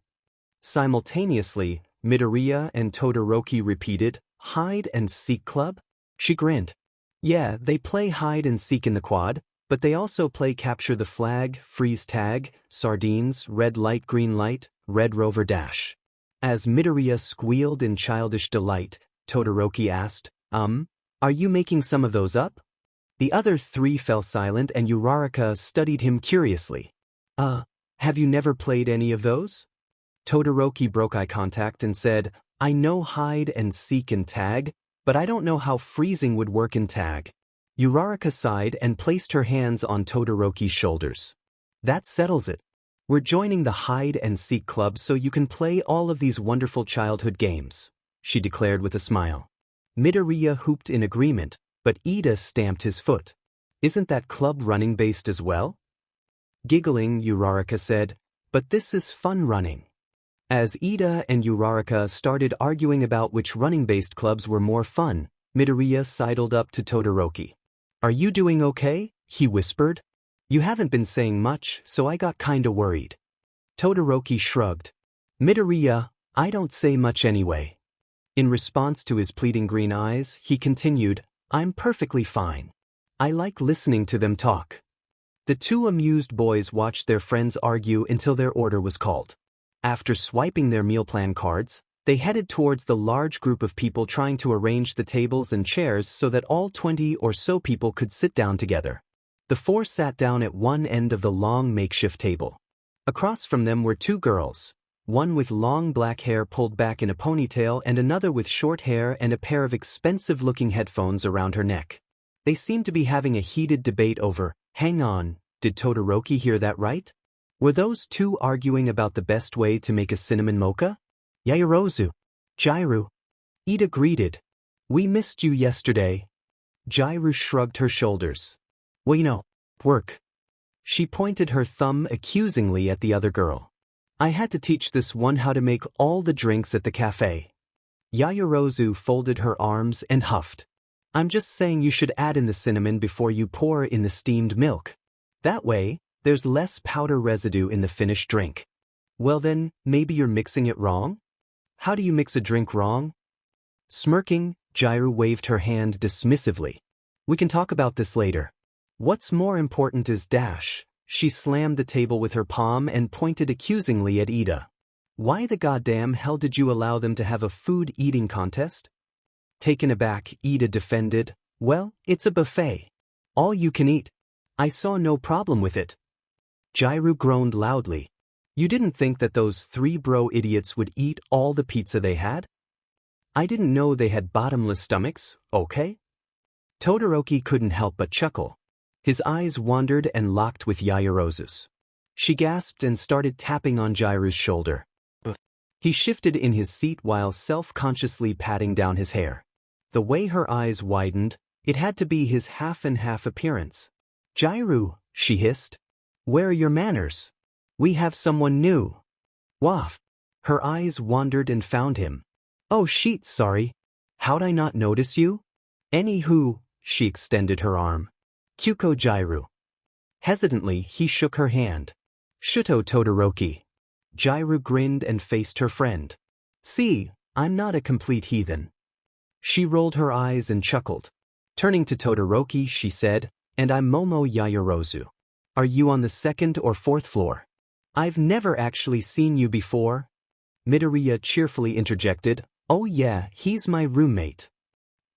Simultaneously, Midoriya and Todoroki repeated, hide-and-seek club? She grinned. Yeah, they play hide-and-seek in the quad, but they also play capture the flag, freeze tag, sardines, red light green light, red rover dash. As Midoriya squealed in childish delight, Todoroki asked, are you making some of those up? The other three fell silent and Uraraka studied him curiously. Have you never played any of those? Todoroki broke eye contact and said, I know hide and seek and tag, but I don't know how freezing would work in tag. Uraraka sighed and placed her hands on Todoroki's shoulders. That settles it. We're joining the hide and seek club so you can play all of these wonderful childhood games, she declared with a smile. Midoriya hooped in agreement, but Ida stamped his foot. Isn't that club running based as well? Giggling, Uraraka said, but this is fun running. As Ida and Uraraka started arguing about which running-based clubs were more fun, Midoriya sidled up to Todoroki. Are you doing okay? He whispered. You haven't been saying much, so I got kinda worried. Todoroki shrugged. Midoriya, I don't say much anyway. In response to his pleading green eyes, he continued, I'm perfectly fine. I like listening to them talk. The two amused boys watched their friends argue until their order was called. After swiping their meal plan cards, they headed towards the large group of people trying to arrange the tables and chairs so that all 20 or so people could sit down together. The four sat down at one end of the long makeshift table. Across from them were two girls, one with long black hair pulled back in a ponytail and another with short hair and a pair of expensive-looking headphones around her neck. They seemed to be having a heated debate over, hang on, did Todoroki hear that right? Were those two arguing about the best way to make a cinnamon mocha? Yayu, Jairu. Ida greeted. We missed you yesterday. Jairu shrugged her shoulders. Well, you know, work. She pointed her thumb accusingly at the other girl. I had to teach this one how to make all the drinks at the cafe. Yayu folded her arms and huffed. I'm just saying you should add in the cinnamon before you pour in the steamed milk. That way, there's less powder residue in the finished drink. Well then, maybe you're mixing it wrong? How do you mix a drink wrong? Smirking, Jairu waved her hand dismissively. We can talk about this later. What's more important is dash. She slammed the table with her palm and pointed accusingly at Ida. Why the goddamn hell did you allow them to have a food eating contest? Taken aback, Ida defended, well, it's a buffet. All you can eat. I saw no problem with it. Jairu groaned loudly. You didn't think that those three bro idiots would eat all the pizza they had? I didn't know they had bottomless stomachs, okay? Todoroki couldn't help but chuckle. His eyes wandered and locked with Yayu's. She gasped and started tapping on Jairu's shoulder. He shifted in his seat while self-consciously patting down his hair. The way her eyes widened, it had to be his half-and-half appearance. Jairu, she hissed. Where are your manners? We have someone new. Waff. Her eyes wandered and found him. Oh shit, sorry. How'd I not notice you? Anywho, she extended her arm. Kyuko Jairu. Hesitantly, he shook her hand. Shuto Todoroki. Jairu grinned and faced her friend. See, I'm not a complete heathen. She rolled her eyes and chuckled. Turning to Todoroki, she said, and I'm Momo Yayu. Are you on the second or fourth floor? I've never actually seen you before. Midoriya cheerfully interjected, oh yeah, he's my roommate.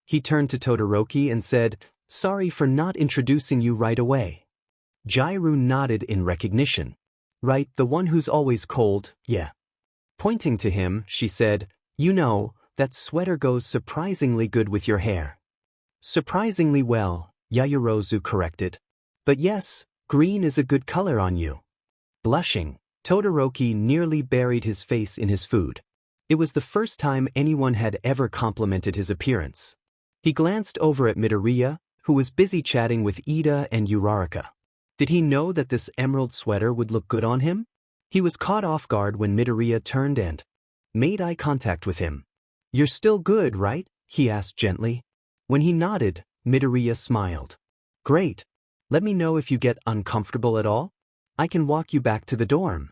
He turned to Todoroki and said, sorry for not introducing you right away. Jairu nodded in recognition. Right, the one who's always cold, yeah. Pointing to him, she said, you know, that sweater goes surprisingly good with your hair. Surprisingly well, Yayu corrected. But yes, green is a good color on you. Blushing, Todoroki nearly buried his face in his food. It was the first time anyone had ever complimented his appearance. He glanced over at Midoriya, who was busy chatting with Ida and Uraraka. Did he know that this emerald sweater would look good on him? He was caught off guard when Midoriya turned and made eye contact with him. You're still good, right? He asked gently. When he nodded, Midoriya smiled. Great. Let me know if you get uncomfortable at all. I can walk you back to the dorm.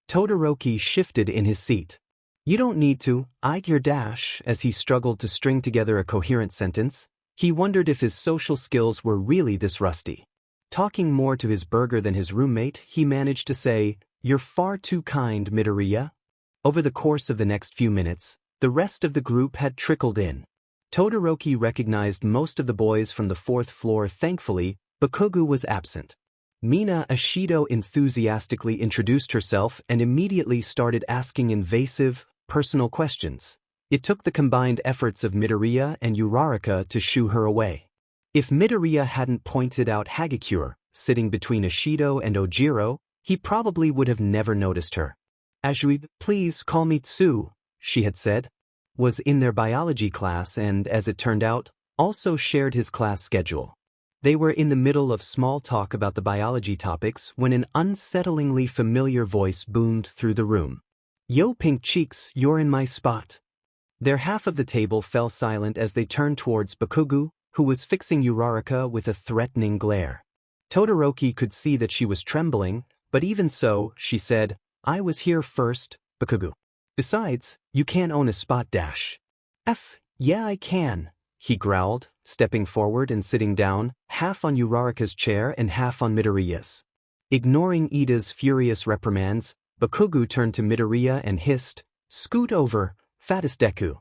Todoroki shifted in his seat. You don't need to, I your dash. As he struggled to string together a coherent sentence, he wondered if his social skills were really this rusty. Talking more to his burger than his roommate, he managed to say, You're far too kind, Midoriya. Over the course of the next few minutes, the rest of the group had trickled in. Todoroki recognized most of the boys from the fourth floor. Thankfully, Bakugo was absent. Mina Ashido enthusiastically introduced herself and immediately started asking invasive, personal questions. It took the combined efforts of Midoriya and Uraraka to shoo her away. If Midoriya hadn't pointed out Hagakure, sitting between Ashido and Ojiro, he probably would have never noticed her. Ajui, please call me Tsu, she had said, was in their biology class and, as it turned out, also shared his class schedule. They were in the middle of small talk about the biology topics when an unsettlingly familiar voice boomed through the room. Yo, pink cheeks, you're in my spot. Their half of the table fell silent as they turned towards Bakugo, who was fixing Uraraka with a threatening glare. Todoroki could see that she was trembling, but even so, she said, I was here first, Bakugo. Besides, you can't own a spot dash. Yeah I can, he growled, stepping forward and sitting down, half on Uraraka's chair and half on Midoriya's. Ignoring Ida's furious reprimands, Bakugo turned to Midoriya and hissed, Scoot over, fattest Deku.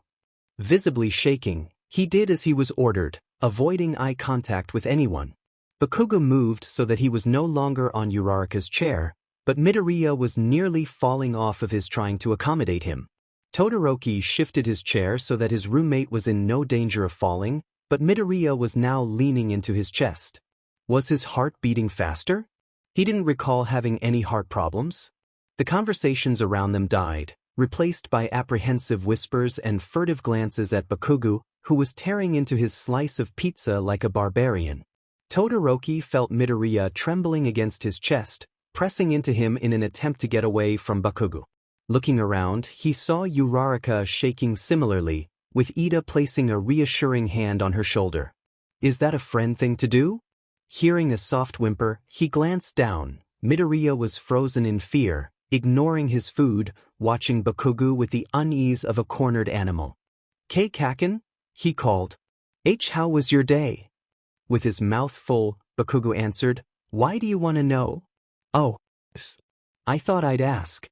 Visibly shaking, he did as he was ordered, avoiding eye contact with anyone. Bakugo moved so that he was no longer on Uraraka's chair, but Midoriya was nearly falling off of his trying to accommodate him. Todoroki shifted his chair so that his roommate was in no danger of falling, but Midoriya was now leaning into his chest. Was his heart beating faster? He didn't recall having any heart problems. The conversations around them died, replaced by apprehensive whispers and furtive glances at Bakugo, who was tearing into his slice of pizza like a barbarian. Todoroki felt Midoriya trembling against his chest, pressing into him in an attempt to get away from Bakugo. Looking around, he saw Uraraka shaking similarly, with Ida placing a reassuring hand on her shoulder. Is that a friend thing to do? Hearing a soft whimper, he glanced down. Midoriya was frozen in fear, ignoring his food, watching Bakugo with the unease of a cornered animal. K. Kaken? He called. How was your day? With his mouth full, Bakugo answered, Why do you want to know? Oh, I thought I'd ask.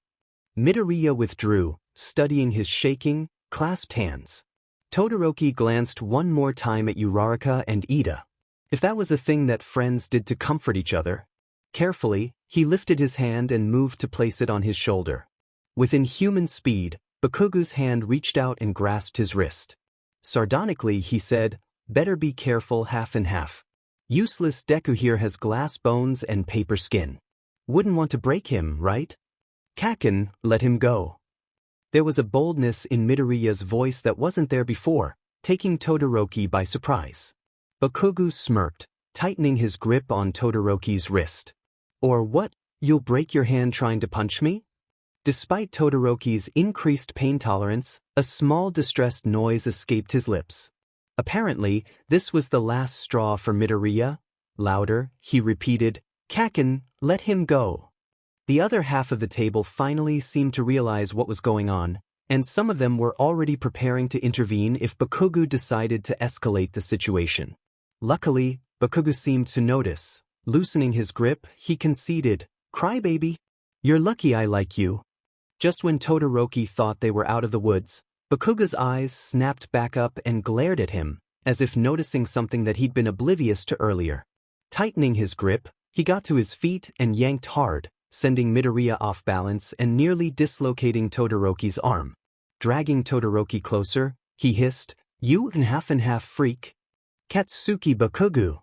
Midoriya withdrew, studying his shaking, clasped hands. Todoroki glanced one more time at Uraraka and Ida. If that was a thing that friends did to comfort each other. Carefully, he lifted his hand and moved to place it on his shoulder. With inhuman speed, Bakugo's hand reached out and grasped his wrist. Sardonically, he said, Better be careful, half and half. Useless Deku here has glass bones and paper skin. Wouldn't want to break him, right? Kaken, let him go. There was a boldness in Midoriya's voice that wasn't there before, taking Todoroki by surprise. Bakugo smirked, tightening his grip on Todoroki's wrist. Or what, you'll break your hand trying to punch me? Despite Todoroki's increased pain tolerance, a small distressed noise escaped his lips. Apparently, this was the last straw for Midoriya. Louder, he repeated, Kaken, let him go. The other half of the table finally seemed to realize what was going on, and some of them were already preparing to intervene if Bakugo decided to escalate the situation. Luckily, Bakugo seemed to notice. Loosening his grip, he conceded, Crybaby, you're lucky I like you. Just when Todoroki thought they were out of the woods, Bakugo's eyes snapped back up and glared at him, as if noticing something that he'd been oblivious to earlier. Tightening his grip, he got to his feet and yanked hard, sending Midoriya off balance and nearly dislocating Todoroki's arm. Dragging Todoroki closer, he hissed, You and half freak. Katsuki Bakugo.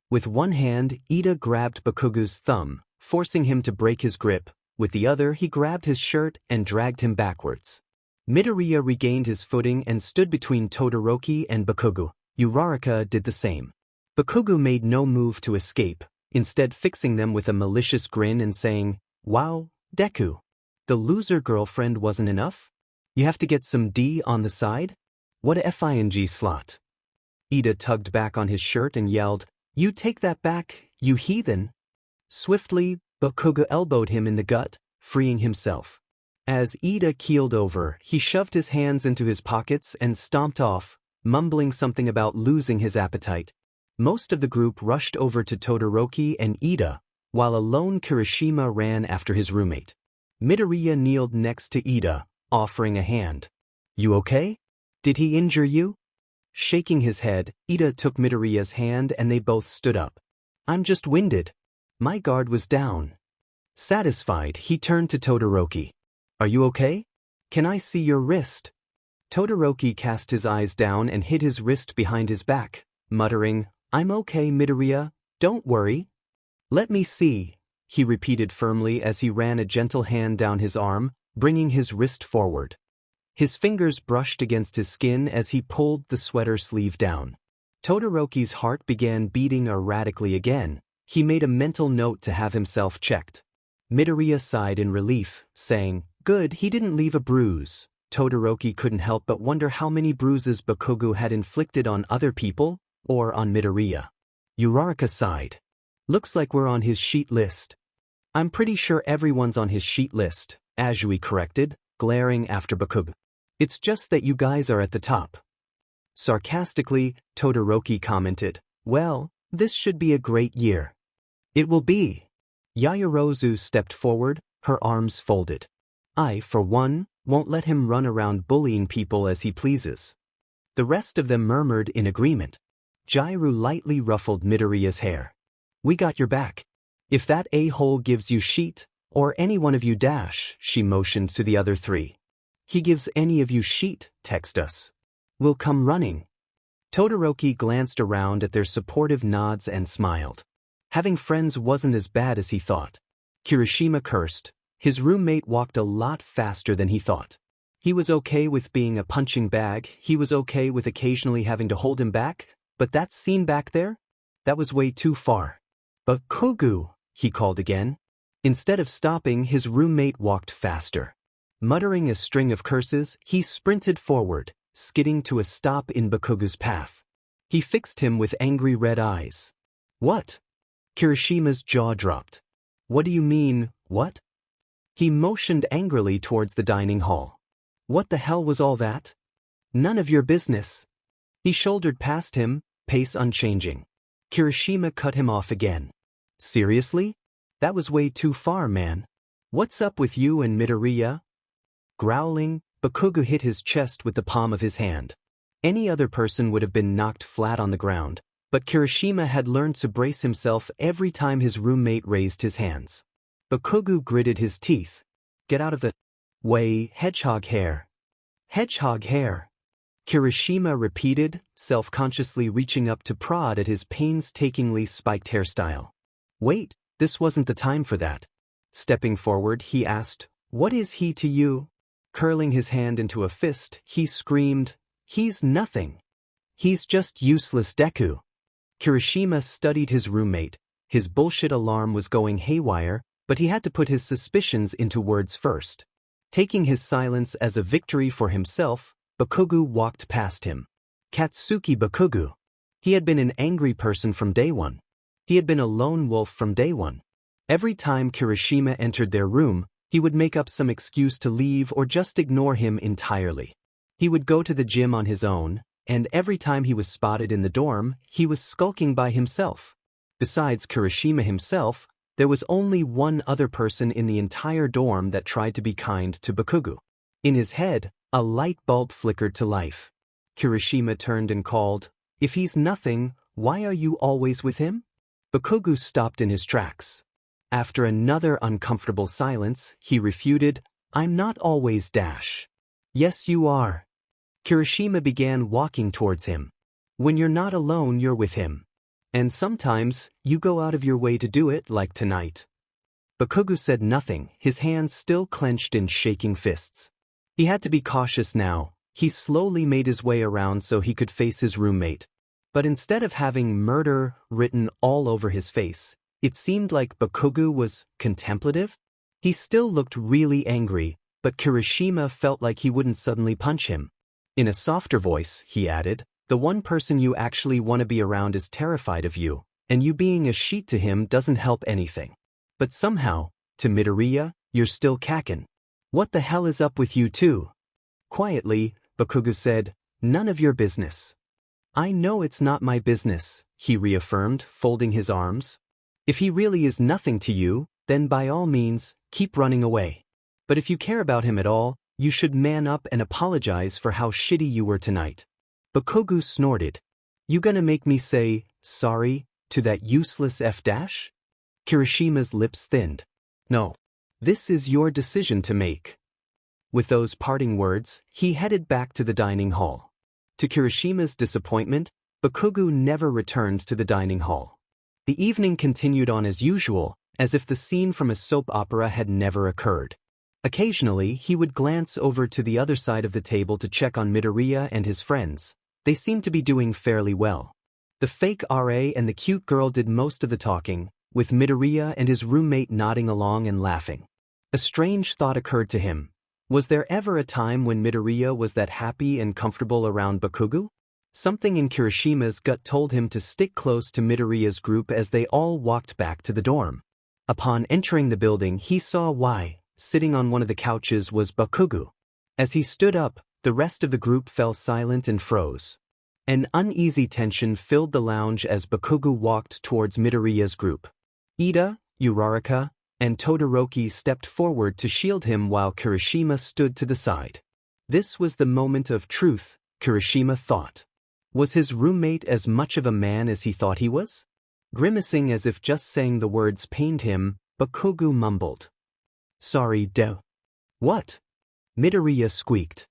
With one hand, Ida grabbed Bakugo's thumb, forcing him to break his grip. With the other, he grabbed his shirt and dragged him backwards. Midoriya regained his footing and stood between Todoroki and Bakugo. Uraraka did the same. Bakugo made no move to escape, instead fixing them with a malicious grin and saying, Wow, Deku. The loser girlfriend wasn't enough? You have to get some D on the side? What a FING slot. Ida tugged back on his shirt and yelled, You take that back, you heathen. Swiftly, Bakugo elbowed him in the gut, freeing himself. As Ida keeled over, he shoved his hands into his pockets and stomped off, mumbling something about losing his appetite. Most of the group rushed over to Todoroki and Ida, while a lone Kirishima ran after his roommate. Midoriya kneeled next to Ida, offering a hand. You okay? Did he injure you? Shaking his head, Ida took Midoriya's hand and they both stood up. I'm just winded. My guard was down. Satisfied, he turned to Todoroki. Are you okay? Can I see your wrist? Todoroki cast his eyes down and hid his wrist behind his back, muttering, I'm okay, Midoriya, don't worry. Let me see, he repeated firmly as he ran a gentle hand down his arm, bringing his wrist forward. His fingers brushed against his skin as he pulled the sweater sleeve down. Todoroki's heart began beating erratically again. He made a mental note to have himself checked. Midoriya sighed in relief, saying, Good, he didn't leave a bruise. Todoroki couldn't help but wonder how many bruises Bakugo had inflicted on other people, or on Midoriya. Uraraka sighed. Looks like we're on his sheet list. I'm pretty sure everyone's on his sheet list, Azui corrected, glaring after Bakugo. It's just that you guys are at the top. Sarcastically, Todoroki commented, Well, this should be a great year. It will be. Yayu stepped forward, her arms folded. I, for one, won't let him run around bullying people as he pleases. The rest of them murmured in agreement. Jairu lightly ruffled Midoriya's hair. We got your back. If that a-hole gives you sheet, or any one of you dash, she motioned to the other three. He gives any of you sheet, text us. We'll come running. Todoroki glanced around at their supportive nods and smiled. Having friends wasn't as bad as he thought. Kirishima cursed. His roommate walked a lot faster than he thought. He was okay with being a punching bag, he was okay with occasionally having to hold him back, but that scene back there? That was way too far. Bakugo, he called again. Instead of stopping, his roommate walked faster. Muttering a string of curses, he sprinted forward, skidding to a stop in Bakugo's path. He fixed him with angry red eyes. What? Kirishima's jaw dropped. What do you mean, what? He motioned angrily towards the dining hall. What the hell was all that? None of your business. He shouldered past him, pace unchanging. Kirishima cut him off again. Seriously? That was way too far, man. What's up with you and Midoriya? Growling, Bakugo hit his chest with the palm of his hand. Any other person would have been knocked flat on the ground, but Kirishima had learned to brace himself every time his roommate raised his hands. Bakugo gritted his teeth. Get out of the way, hedgehog hair. Hedgehog hair. Kirishima repeated, self-consciously reaching up to prod at his painstakingly spiked hairstyle. Wait, this wasn't the time for that. Stepping forward, he asked, What is he to you? Curling his hand into a fist, he screamed, He's nothing. He's just useless Deku. Kirishima studied his roommate. His bullshit alarm was going haywire, but he had to put his suspicions into words first. Taking his silence as a victory for himself, Bakugo walked past him. Katsuki Bakugo. He had been an angry person from day one. He had been a lone wolf from day one. Every time Kirishima entered their room, he would make up some excuse to leave or just ignore him entirely. He would go to the gym on his own, and every time he was spotted in the dorm, he was skulking by himself. Besides Kirishima himself, there was only one other person in the entire dorm that tried to be kind to Bakugo. In his head, a light bulb flickered to life. Kirishima turned and called, If he's nothing, why are you always with him? Bakugo stopped in his tracks. After another uncomfortable silence, he refuted, I'm not always Dash. Yes, you are. Kirishima began walking towards him. When you're not alone, you're with him. And sometimes, you go out of your way to do it, like tonight. Bakugo said nothing, his hands still clenched in shaking fists. He had to be cautious now. He slowly made his way around so he could face his roommate. But instead of having murder written all over his face, it seemed like Bakugo was contemplative. He still looked really angry, but Kirishima felt like he wouldn't suddenly punch him. In a softer voice, he added, The one person you actually want to be around is terrified of you. and you being a sheet to him doesn't help anything. But somehow, to Midoriya, you're still kakin. What the hell is up with you two? Quietly, Bakugo said, none of your business. I know it's not my business, he reaffirmed, folding his arms. If he really is nothing to you, then by all means, keep running away. But if you care about him at all, you should man up and apologize for how shitty you were tonight. Bakugo snorted. You gonna make me say, sorry, to that useless F-dash? Kirishima's lips thinned. No. This is your decision to make. With those parting words, he headed back to the dining hall. To Kirishima's disappointment, Bakugo never returned to the dining hall. The evening continued on as usual, as if the scene from a soap opera had never occurred. Occasionally, he would glance over to the other side of the table to check on Midoriya and his friends. They seemed to be doing fairly well. The fake RA and the cute girl did most of the talking, with Midoriya and his roommate nodding along and laughing. A strange thought occurred to him. Was there ever a time when Midoriya was that happy and comfortable around Bakugo? Something in Kirishima's gut told him to stick close to Midoriya's group as they all walked back to the dorm. Upon entering the building, he saw why. Sitting on one of the couches was Bakugo. As he stood up, the rest of the group fell silent and froze. An uneasy tension filled the lounge as Bakugo walked towards Midoriya's group. Ida, Uraraka, and Todoroki stepped forward to shield him while Kirishima stood to the side. This was the moment of truth, Kirishima thought. Was his roommate as much of a man as he thought he was? Grimacing as if just saying the words pained him, Bakugo mumbled. Sorry, What? Midoriya squeaked.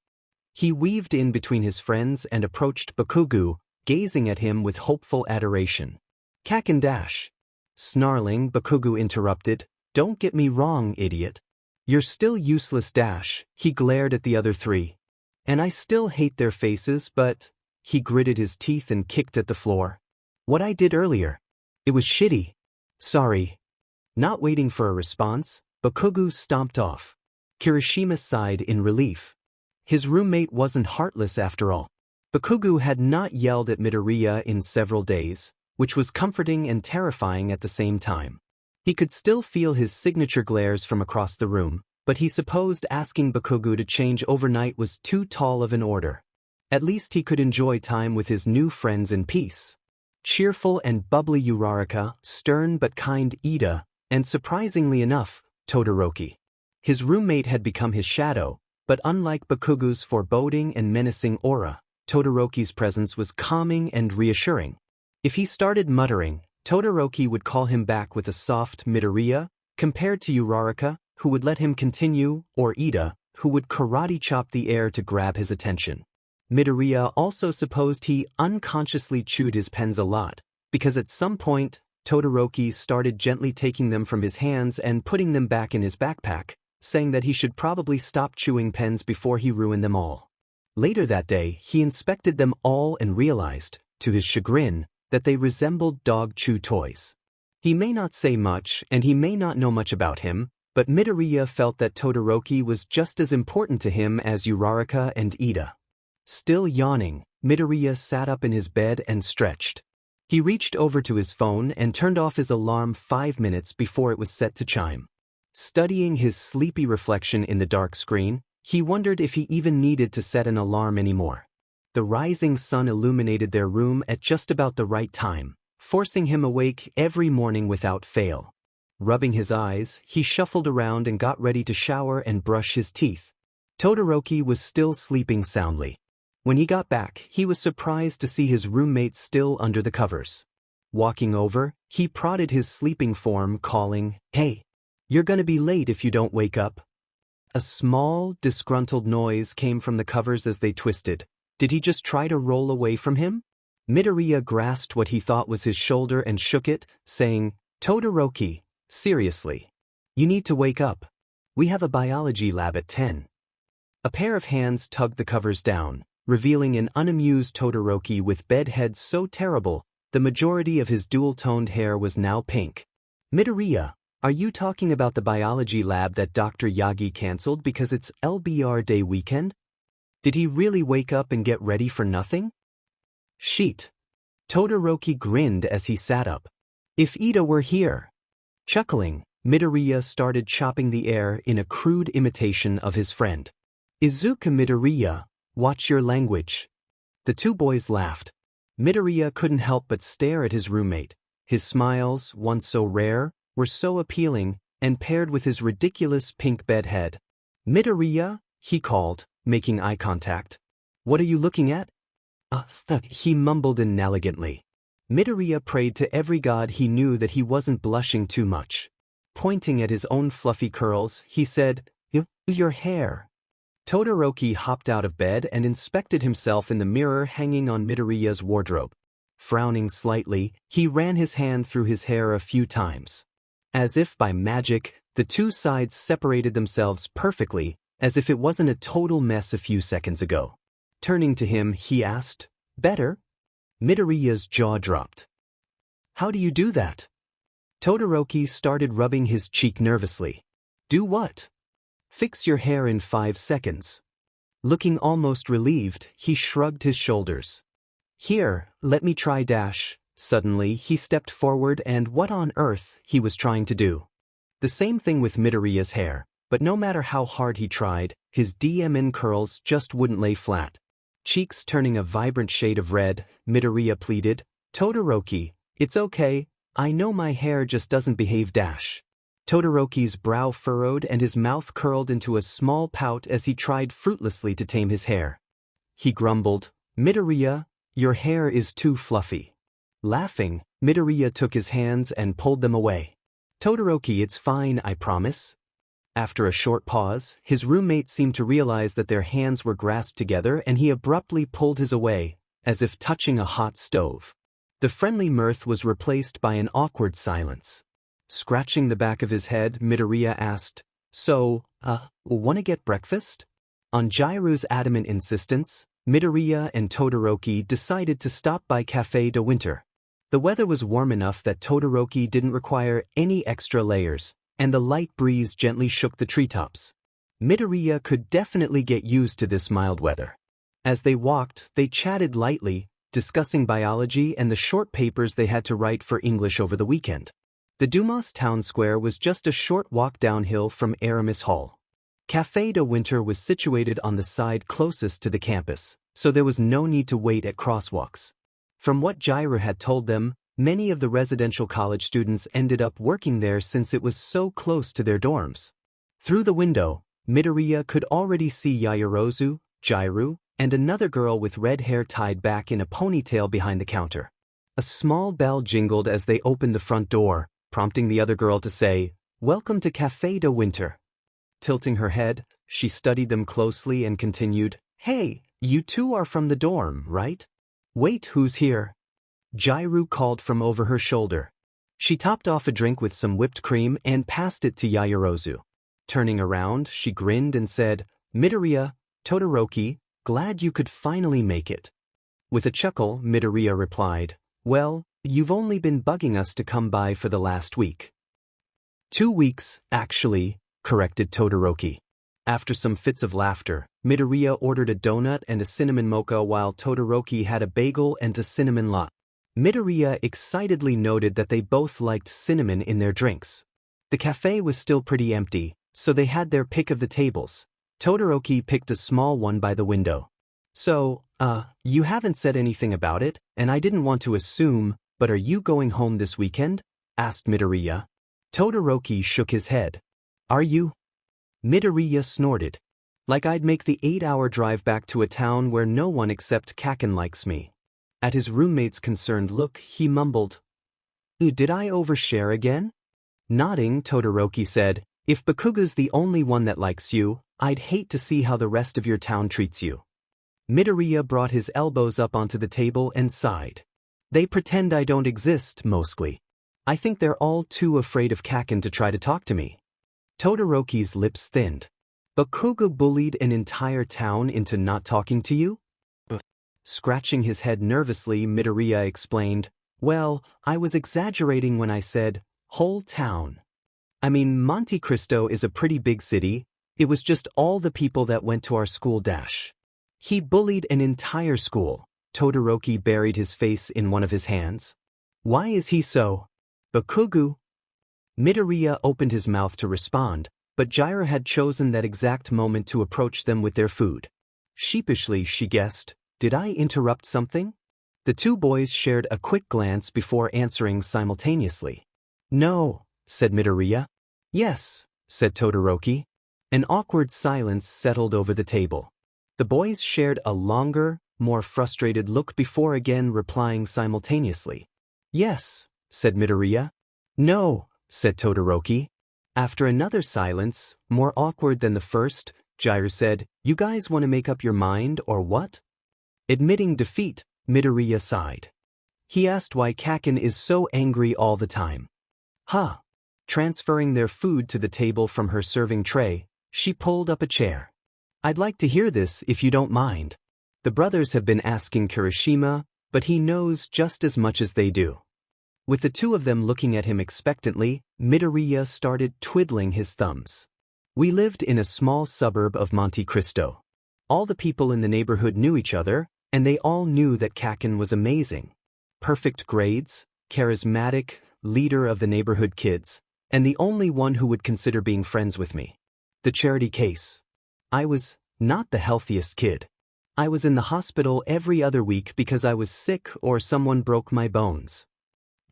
He weaved in between his friends and approached Bakugo, gazing at him with hopeful adoration. Kakin dash. Snarling, Bakugo interrupted. Don't get me wrong, idiot. You're still useless dash, he glared at the other three. And I still hate their faces, but... He gritted his teeth and kicked at the floor. What I did earlier. It was shitty. Sorry. Not waiting for a response, Bakugo stomped off. Kirishima sighed in relief. His roommate wasn't heartless after all. Bakugo had not yelled at Midoriya in several days, which was comforting and terrifying at the same time. He could still feel his signature glares from across the room, but he supposed asking Bakugo to change overnight was too tall of an order. At least he could enjoy time with his new friends in peace. Cheerful and bubbly Uraraka, stern but kind Ida, and surprisingly enough, Todoroki. His roommate had become his shadow, but unlike Bakugo's foreboding and menacing aura, Todoroki's presence was calming and reassuring. If he started muttering, Todoroki would call him back with a soft Midoriya, compared to Uraraka, who would let him continue, or Ida, who would karate chop the air to grab his attention. Midoriya also supposed he unconsciously chewed his pens a lot, because at some point, Todoroki started gently taking them from his hands and putting them back in his backpack, saying that he should probably stop chewing pens before he ruined them all. Later that day, he inspected them all and realized, to his chagrin, that they resembled dog chew toys. He may not say much and he may not know much about him, but Midoriya felt that Todoroki was just as important to him as Uraraka and Ida. Still yawning, Midoriya sat up in his bed and stretched. He reached over to his phone and turned off his alarm 5 minutes before it was set to chime. Studying his sleepy reflection in the dark screen, he wondered if he even needed to set an alarm anymore. The rising sun illuminated their room at just about the right time, forcing him awake every morning without fail. Rubbing his eyes, he shuffled around and got ready to shower and brush his teeth. Todoroki was still sleeping soundly. When he got back, he was surprised to see his roommate still under the covers. Walking over, he prodded his sleeping form, calling, "Hey, you're gonna be late if you don't wake up." A small, disgruntled noise came from the covers as they twisted. Did he just try to roll away from him? Midoriya grasped what he thought was his shoulder and shook it, saying, "Todoroki, seriously. You need to wake up. We have a biology lab at 10. A pair of hands tugged the covers down, revealing an unamused Todoroki with bedhead so terrible, the majority of his dual-toned hair was now pink. "Midoriya, are you talking about the biology lab that Dr. Yagi canceled because it's LBR Day weekend? Did he really wake up and get ready for nothing?" "Sheet." Todoroki grinned as he sat up. If Ida were here. Chuckling, Midoriya started chopping the air in a crude imitation of his friend. Izuka Midoriya, watch your language. The two boys laughed. Midoriya couldn't help but stare at his roommate. His smiles, once so rare, were so appealing, and paired with his ridiculous pink bed head. Midoriya, he called, making eye contact. What are you looking at? He mumbled inelegantly. Midoriya prayed to every god he knew that he wasn't blushing too much. Pointing at his own fluffy curls, he said, Your hair. Todoroki hopped out of bed and inspected himself in the mirror hanging on Midoriya's wardrobe. Frowning slightly, he ran his hand through his hair a few times. As if by magic, the two sides separated themselves perfectly, as if it wasn't a total mess a few seconds ago. Turning to him, he asked, Better? Midoriya's jaw dropped. How do you do that? Todoroki started rubbing his cheek nervously. Do what? Fix your hair in 5 seconds. Looking almost relieved, he shrugged his shoulders. Here, let me try dash. Suddenly, he stepped forward and what on earth he was trying to do. The same thing with Midoriya's hair, but no matter how hard he tried, his DMN curls just wouldn't lay flat. Cheeks turning a vibrant shade of red, Midoriya pleaded, Todoroki, it's okay, I know my hair just doesn't behave dash. Todoroki's brow furrowed and his mouth curled into a small pout as he tried fruitlessly to tame his hair. He grumbled, Midoriya, your hair is too fluffy. Laughing, Midoriya took his hands and pulled them away. Todoroki, it's fine, I promise. After a short pause, his roommate seemed to realize that their hands were grasped together and he abruptly pulled his away, as if touching a hot stove. The friendly mirth was replaced by an awkward silence. Scratching the back of his head, Midoriya asked, So, wanna get breakfast? On Jairu's adamant insistence, Midoriya and Todoroki decided to stop by Café de Winter. The weather was warm enough that Todoroki didn't require any extra layers, and the light breeze gently shook the treetops. Midoriya could definitely get used to this mild weather. As they walked, they chatted lightly, discussing biology and the short papers they had to write for English over the weekend. The Dumas town square was just a short walk downhill from Aramis Hall. Café de Winter was situated on the side closest to the campus, so there was no need to wait at crosswalks. From what Jairu had told them, many of the residential college students ended up working there since it was so close to their dorms. Through the window, Midoriya could already see Yaoyorozu, Jairu, and another girl with red hair tied back in a ponytail behind the counter. A small bell jingled as they opened the front door, prompting the other girl to say, Welcome to Café de Winter. Tilting her head, she studied them closely and continued, Hey, you two are from the dorm, right? Wait, who's here? Jairu called from over her shoulder. She topped off a drink with some whipped cream and passed it to Yaoyorozu. Turning around, she grinned and said, Midoriya, Todoroki, glad you could finally make it. With a chuckle, Midoriya replied, Well, you've only been bugging us to come by for the last week. 2 weeks, actually, corrected Todoroki. After some fits of laughter, Midoriya ordered a donut and a cinnamon mocha while Todoroki had a bagel and a cinnamon latte. Midoriya excitedly noted that they both liked cinnamon in their drinks. The cafe was still pretty empty, so they had their pick of the tables. Todoroki picked a small one by the window. So, you haven't said anything about it, and I didn't want to assume, but are you going home this weekend? Asked Midoriya. Todoroki shook his head. Are you? Midoriya snorted. Like I'd make the 8-hour drive back to a town where no one except Kaken likes me. At his roommate's concerned look, he mumbled, Did I overshare again? Nodding, Todoroki said, If Bakugo's the only one that likes you, I'd hate to see how the rest of your town treats you. Midoriya brought his elbows up onto the table and sighed. They pretend I don't exist, mostly. I think they're all too afraid of Kaken to try to talk to me. Todoroki's lips thinned. Bakugo bullied an entire town into not talking to you? Scratching his head nervously, Midoriya explained, Well, I was exaggerating when I said, whole town. I mean, Monte Cristo is a pretty big city. It was just all the people that went to our school dash. He bullied an entire school. Todoroki buried his face in one of his hands. Why is he so? Bakugo. Midoriya opened his mouth to respond, but Jiraiya had chosen that exact moment to approach them with their food. Sheepishly, she guessed, "Did I interrupt something?" The two boys shared a quick glance before answering simultaneously. "No," said Midoriya. "Yes," said Todoroki. An awkward silence settled over the table. The boys shared a longer, more frustrated look before again replying simultaneously. "Yes," said Midoriya. "No," said Todoroki. After another silence, more awkward than the first, Jiraiya said, "You guys want to make up your mind or what?" Admitting defeat, Midoriya sighed. He asked why Kaken is so angry all the time. "Huh." Transferring their food to the table from her serving tray, she pulled up a chair. "I'd like to hear this if you don't mind." The brothers have been asking Kirishima, but he knows just as much as they do. With the two of them looking at him expectantly, Midoriya started twiddling his thumbs. "We lived in a small suburb of Monte Cristo. All the people in the neighborhood knew each other, and they all knew that Kaken was amazing. Perfect grades, charismatic, leader of the neighborhood kids, and the only one who would consider being friends with me. The charity case. I was not the healthiest kid. I was in the hospital every other week because I was sick or someone broke my bones."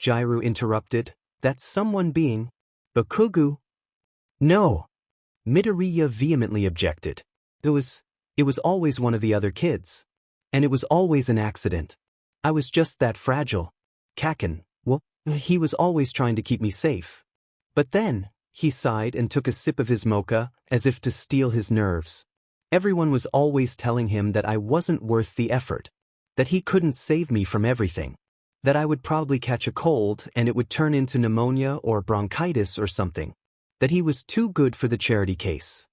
Jiraiya interrupted, "That someone being Bakugo?" "No." Midoriya vehemently objected. It was always one of the other kids. And it was always an accident. I was just that fragile. Kaken, well, he was always trying to keep me safe. But then, he sighed and took a sip of his mocha, as if to steel his nerves. Everyone was always telling him that I wasn't worth the effort. That he couldn't save me from everything. That I would probably catch a cold and it would turn into pneumonia or bronchitis or something. That he was too good for the charity case.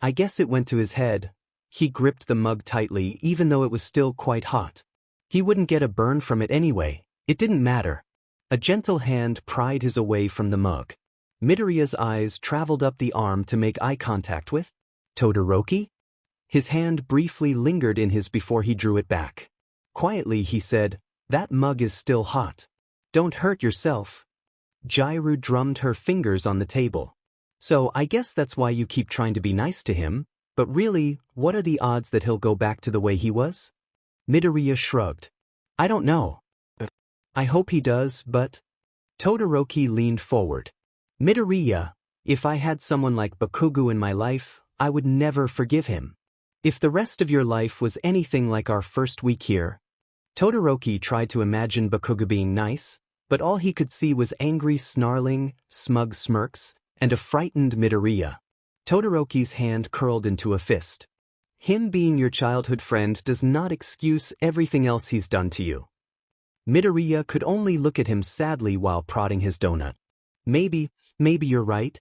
I guess it went to his head. He gripped the mug tightly even though it was still quite hot. He wouldn't get a burn from it anyway. It didn't matter. A gentle hand pried his away from the mug. Midoriya's eyes traveled up the arm to make eye contact with Todoroki. His hand briefly lingered in his before he drew it back. Quietly he said, "That mug is still hot. Don't hurt yourself." Jiraiya drummed her fingers on the table. "So I guess that's why you keep trying to be nice to him, but really, what are the odds that he'll go back to the way he was?" Midoriya shrugged. "I don't know. I hope he does, but..." Todoroki leaned forward. "Midoriya, if I had someone like Bakugo in my life, I would never forgive him. If the rest of your life was anything like our first week here..." Todoroki tried to imagine Bakugo being nice, but all he could see was angry snarling, smug smirks, and a frightened Midoriya. Todoroki's hand curled into a fist. "Him being your childhood friend does not excuse everything else he's done to you." Midoriya could only look at him sadly while prodding his donut. Maybe you're right."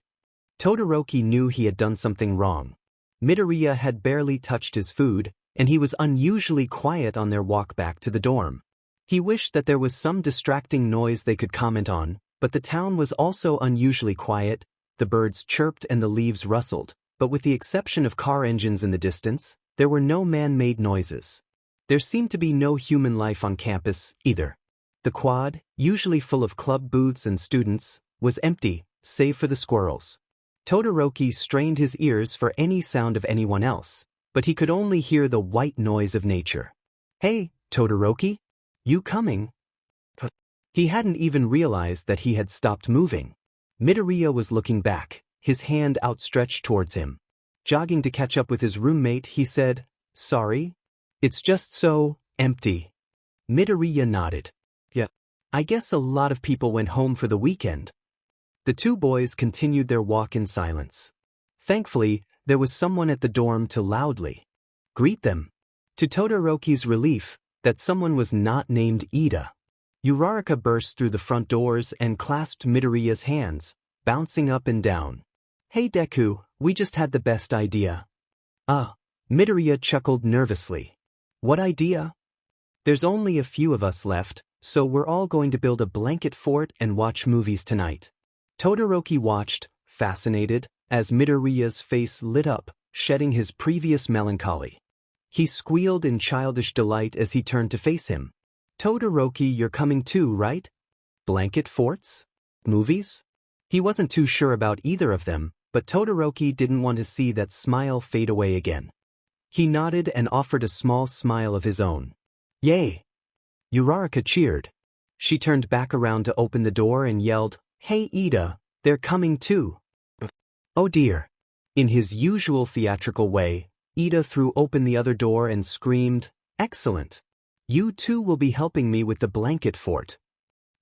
Todoroki knew he had done something wrong. Midoriya had barely touched his food, and he was unusually quiet on their walk back to the dorm. He wished that there was some distracting noise they could comment on, but the town was also unusually quiet. The birds chirped and the leaves rustled, but with the exception of car engines in the distance, there were no man-made noises. There seemed to be no human life on campus, either. The quad, usually full of club booths and students, was empty, save for the squirrels. Todoroki strained his ears for any sound of anyone else, but he could only hear the white noise of nature. "Hey, Todoroki? You coming?" He hadn't even realized that he had stopped moving. Midoriya was looking back, his hand outstretched towards him. Jogging to catch up with his roommate, he said, "Sorry? It's just so empty." Midoriya nodded. "Yeah, I guess a lot of people went home for the weekend." The two boys continued their walk in silence. Thankfully, there was someone at the dorm to loudly greet them. To Todoroki's relief, that someone was not named Ida. Uraraka burst through the front doors and clasped Midoriya's hands, bouncing up and down. "Hey Deku, we just had the best idea." "Ah." Midoriya chuckled nervously. "What idea?" "There's only a few of us left, so we're all going to build a blanket fort and watch movies tonight." Todoroki watched, fascinated, as Midoriya's face lit up, shedding his previous melancholy. He squealed in childish delight as he turned to face him. "Todoroki, you're coming too, right? Blanket forts?" Movies? He wasn't too sure about either of them, but Todoroki didn't want to see that smile fade away again. He nodded and offered a small smile of his own. Yay! Uraraka cheered. She turned back around to open the door and yelled, "Hey Ida, they're coming too." Oh dear. In his usual theatrical way, Ida threw open the other door and screamed, "Excellent! You two will be helping me with the blanket fort."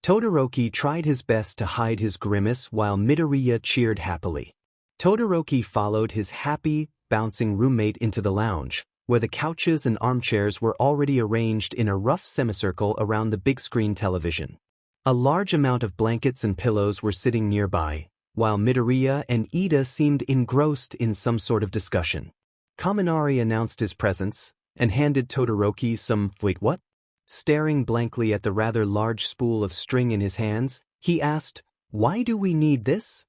Todoroki tried his best to hide his grimace while Midoriya cheered happily. Todoroki followed his happy, bouncing roommate into the lounge, where the couches and armchairs were already arranged in a rough semicircle around the big screen television. A large amount of blankets and pillows were sitting nearby, while Midoriya and Ida seemed engrossed in some sort of discussion. Kaminari announced his presence and handed Todoroki some "wait what?" Staring blankly at the rather large spool of string in his hands, he asked, "Why do we need this?"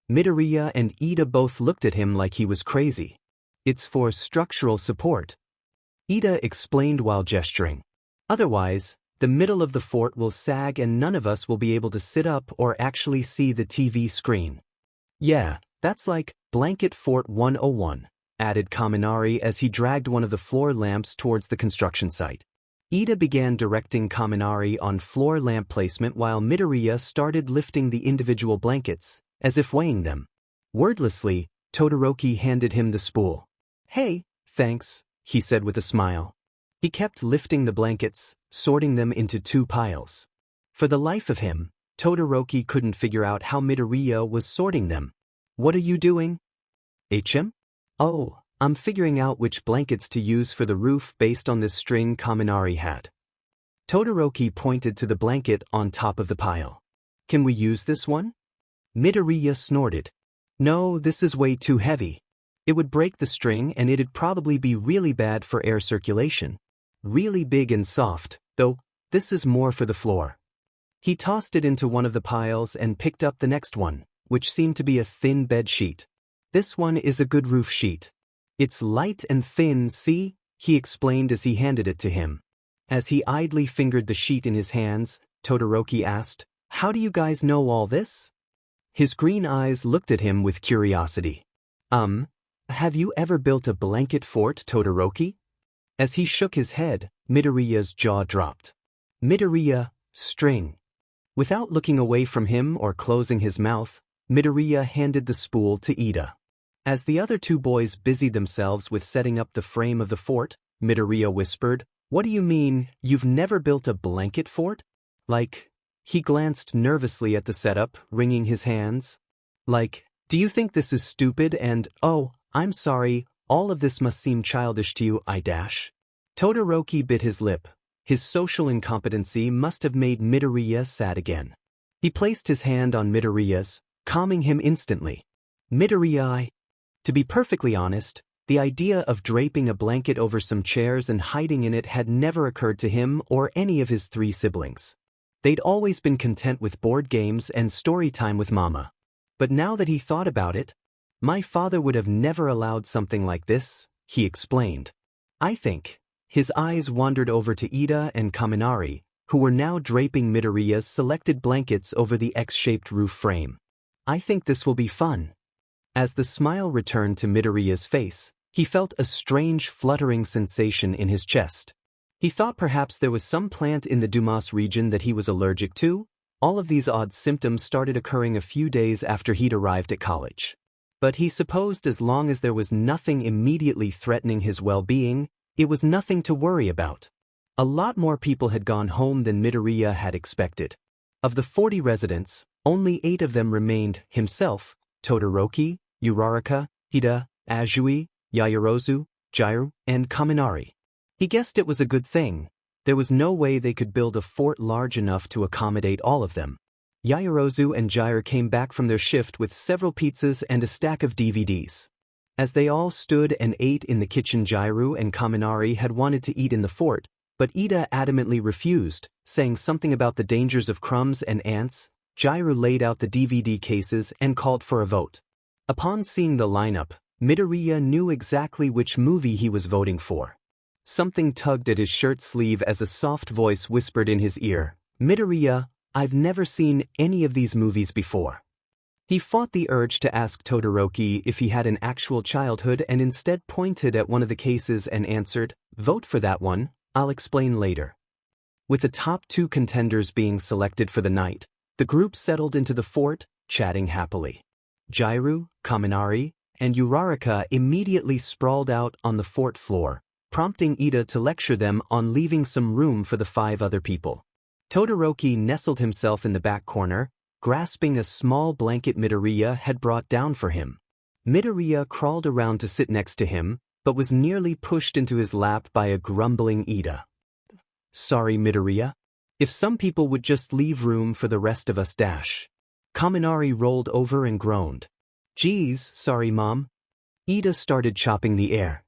Midoriya and Ida both looked at him like he was crazy. "It's for structural support," Ida explained while gesturing. "Otherwise, the middle of the fort will sag and none of us will be able to sit up or actually see the TV screen." "Yeah, that's like Blanket Fort 101, added Kaminari as he dragged one of the floor lamps towards the construction site. Ida began directing Kaminari on floor lamp placement while Midoriya started lifting the individual blankets, as if weighing them. Wordlessly, Todoroki handed him the spool. "Hey, thanks," he said with a smile. He kept lifting the blankets, sorting them into two piles. For the life of him, Todoroki couldn't figure out how Midoriya was sorting them. "What are you doing?" "HM? Oh, I'm figuring out which blankets to use for the roof based on this string Kaminari had." Todoroki pointed to the blanket on top of the pile. "Can we use this one?" Midoriya snorted. "No, this is way too heavy. It would break the string and it'd probably be really bad for air circulation. Really big and soft, though, this is more for the floor." He tossed it into one of the piles and picked up the next one, which seemed to be a thin bed sheet. "This one is a good roof sheet. It's light and thin, see?" he explained as he handed it to him. As he idly fingered the sheet in his hands, Todoroki asked, "How do you guys know all this?" His green eyes looked at him with curiosity. Have you ever built a blanket fort, Todoroki?" As he shook his head, Midoriya's jaw dropped. "Midoriya, string." Without looking away from him or closing his mouth, Midoriya handed the spool to Ida. As the other two boys busied themselves with setting up the frame of the fort, Midoriya whispered, "What do you mean, you've never built a blanket fort? Like," he glanced nervously at the setup, wringing his hands. "Like, do you think this is stupid and, oh, I'm sorry, all of this must seem childish to you, Todoroki bit his lip. His social incompetency must have made Midoriya sad again. He placed his hand on Midoriya's, calming him instantly. "Midoriya, to be perfectly honest, the idea of draping a blanket over some chairs and hiding in it had never occurred to him or any of his three siblings. They'd always been content with board games and story time with Mama. But now that he thought about it, my father would have never allowed something like this," he explained. "I think." His eyes wandered over to Ida and Kaminari, who were now draping Midoriya's selected blankets over the X-shaped roof frame. "I think this will be fun." As the smile returned to Midoriya's face, he felt a strange fluttering sensation in his chest. He thought perhaps there was some plant in the Dumas region that he was allergic to. All of these odd symptoms started occurring a few days after he'd arrived at college. But he supposed as long as there was nothing immediately threatening his well-being, it was nothing to worry about. A lot more people had gone home than Midoriya had expected. Of the 40 residents, only 8 of them remained: himself, Todoroki, Uraraka, Ida, Azui, Yaoyorozu, Jiraiya, and Kaminari. He guessed it was a good thing. There was no way they could build a fort large enough to accommodate all of them. Yaoyorozu and Jiraiya came back from their shift with several pizzas and a stack of DVDs. As they all stood and ate in the kitchen, Jiraiya and Kaminari had wanted to eat in the fort, but Ida adamantly refused, saying something about the dangers of crumbs and ants. Jiraiya laid out the DVD cases and called for a vote. Upon seeing the lineup, Midoriya knew exactly which movie he was voting for. Something tugged at his shirt sleeve as a soft voice whispered in his ear, "Midoriya, I've never seen any of these movies before. He fought the urge to ask Todoroki if he had an actual childhood and instead pointed at one of the cases and answered, "Vote for that one, I'll explain later." With the top 2 contenders being selected for the night, the group settled into the fort, chatting happily. Yayu, Kaminari, and Uraraka immediately sprawled out on the fort floor, prompting Ida to lecture them on leaving some room for the 5 other people. Todoroki nestled himself in the back corner, grasping a small blanket Midoriya had brought down for him. Midoriya crawled around to sit next to him, but was nearly pushed into his lap by a grumbling Ida. "Sorry, Midoriya. If some people would just leave room for the rest of us dash." Kaminari rolled over and groaned. "Geez, sorry Mom." Ida started chopping the air.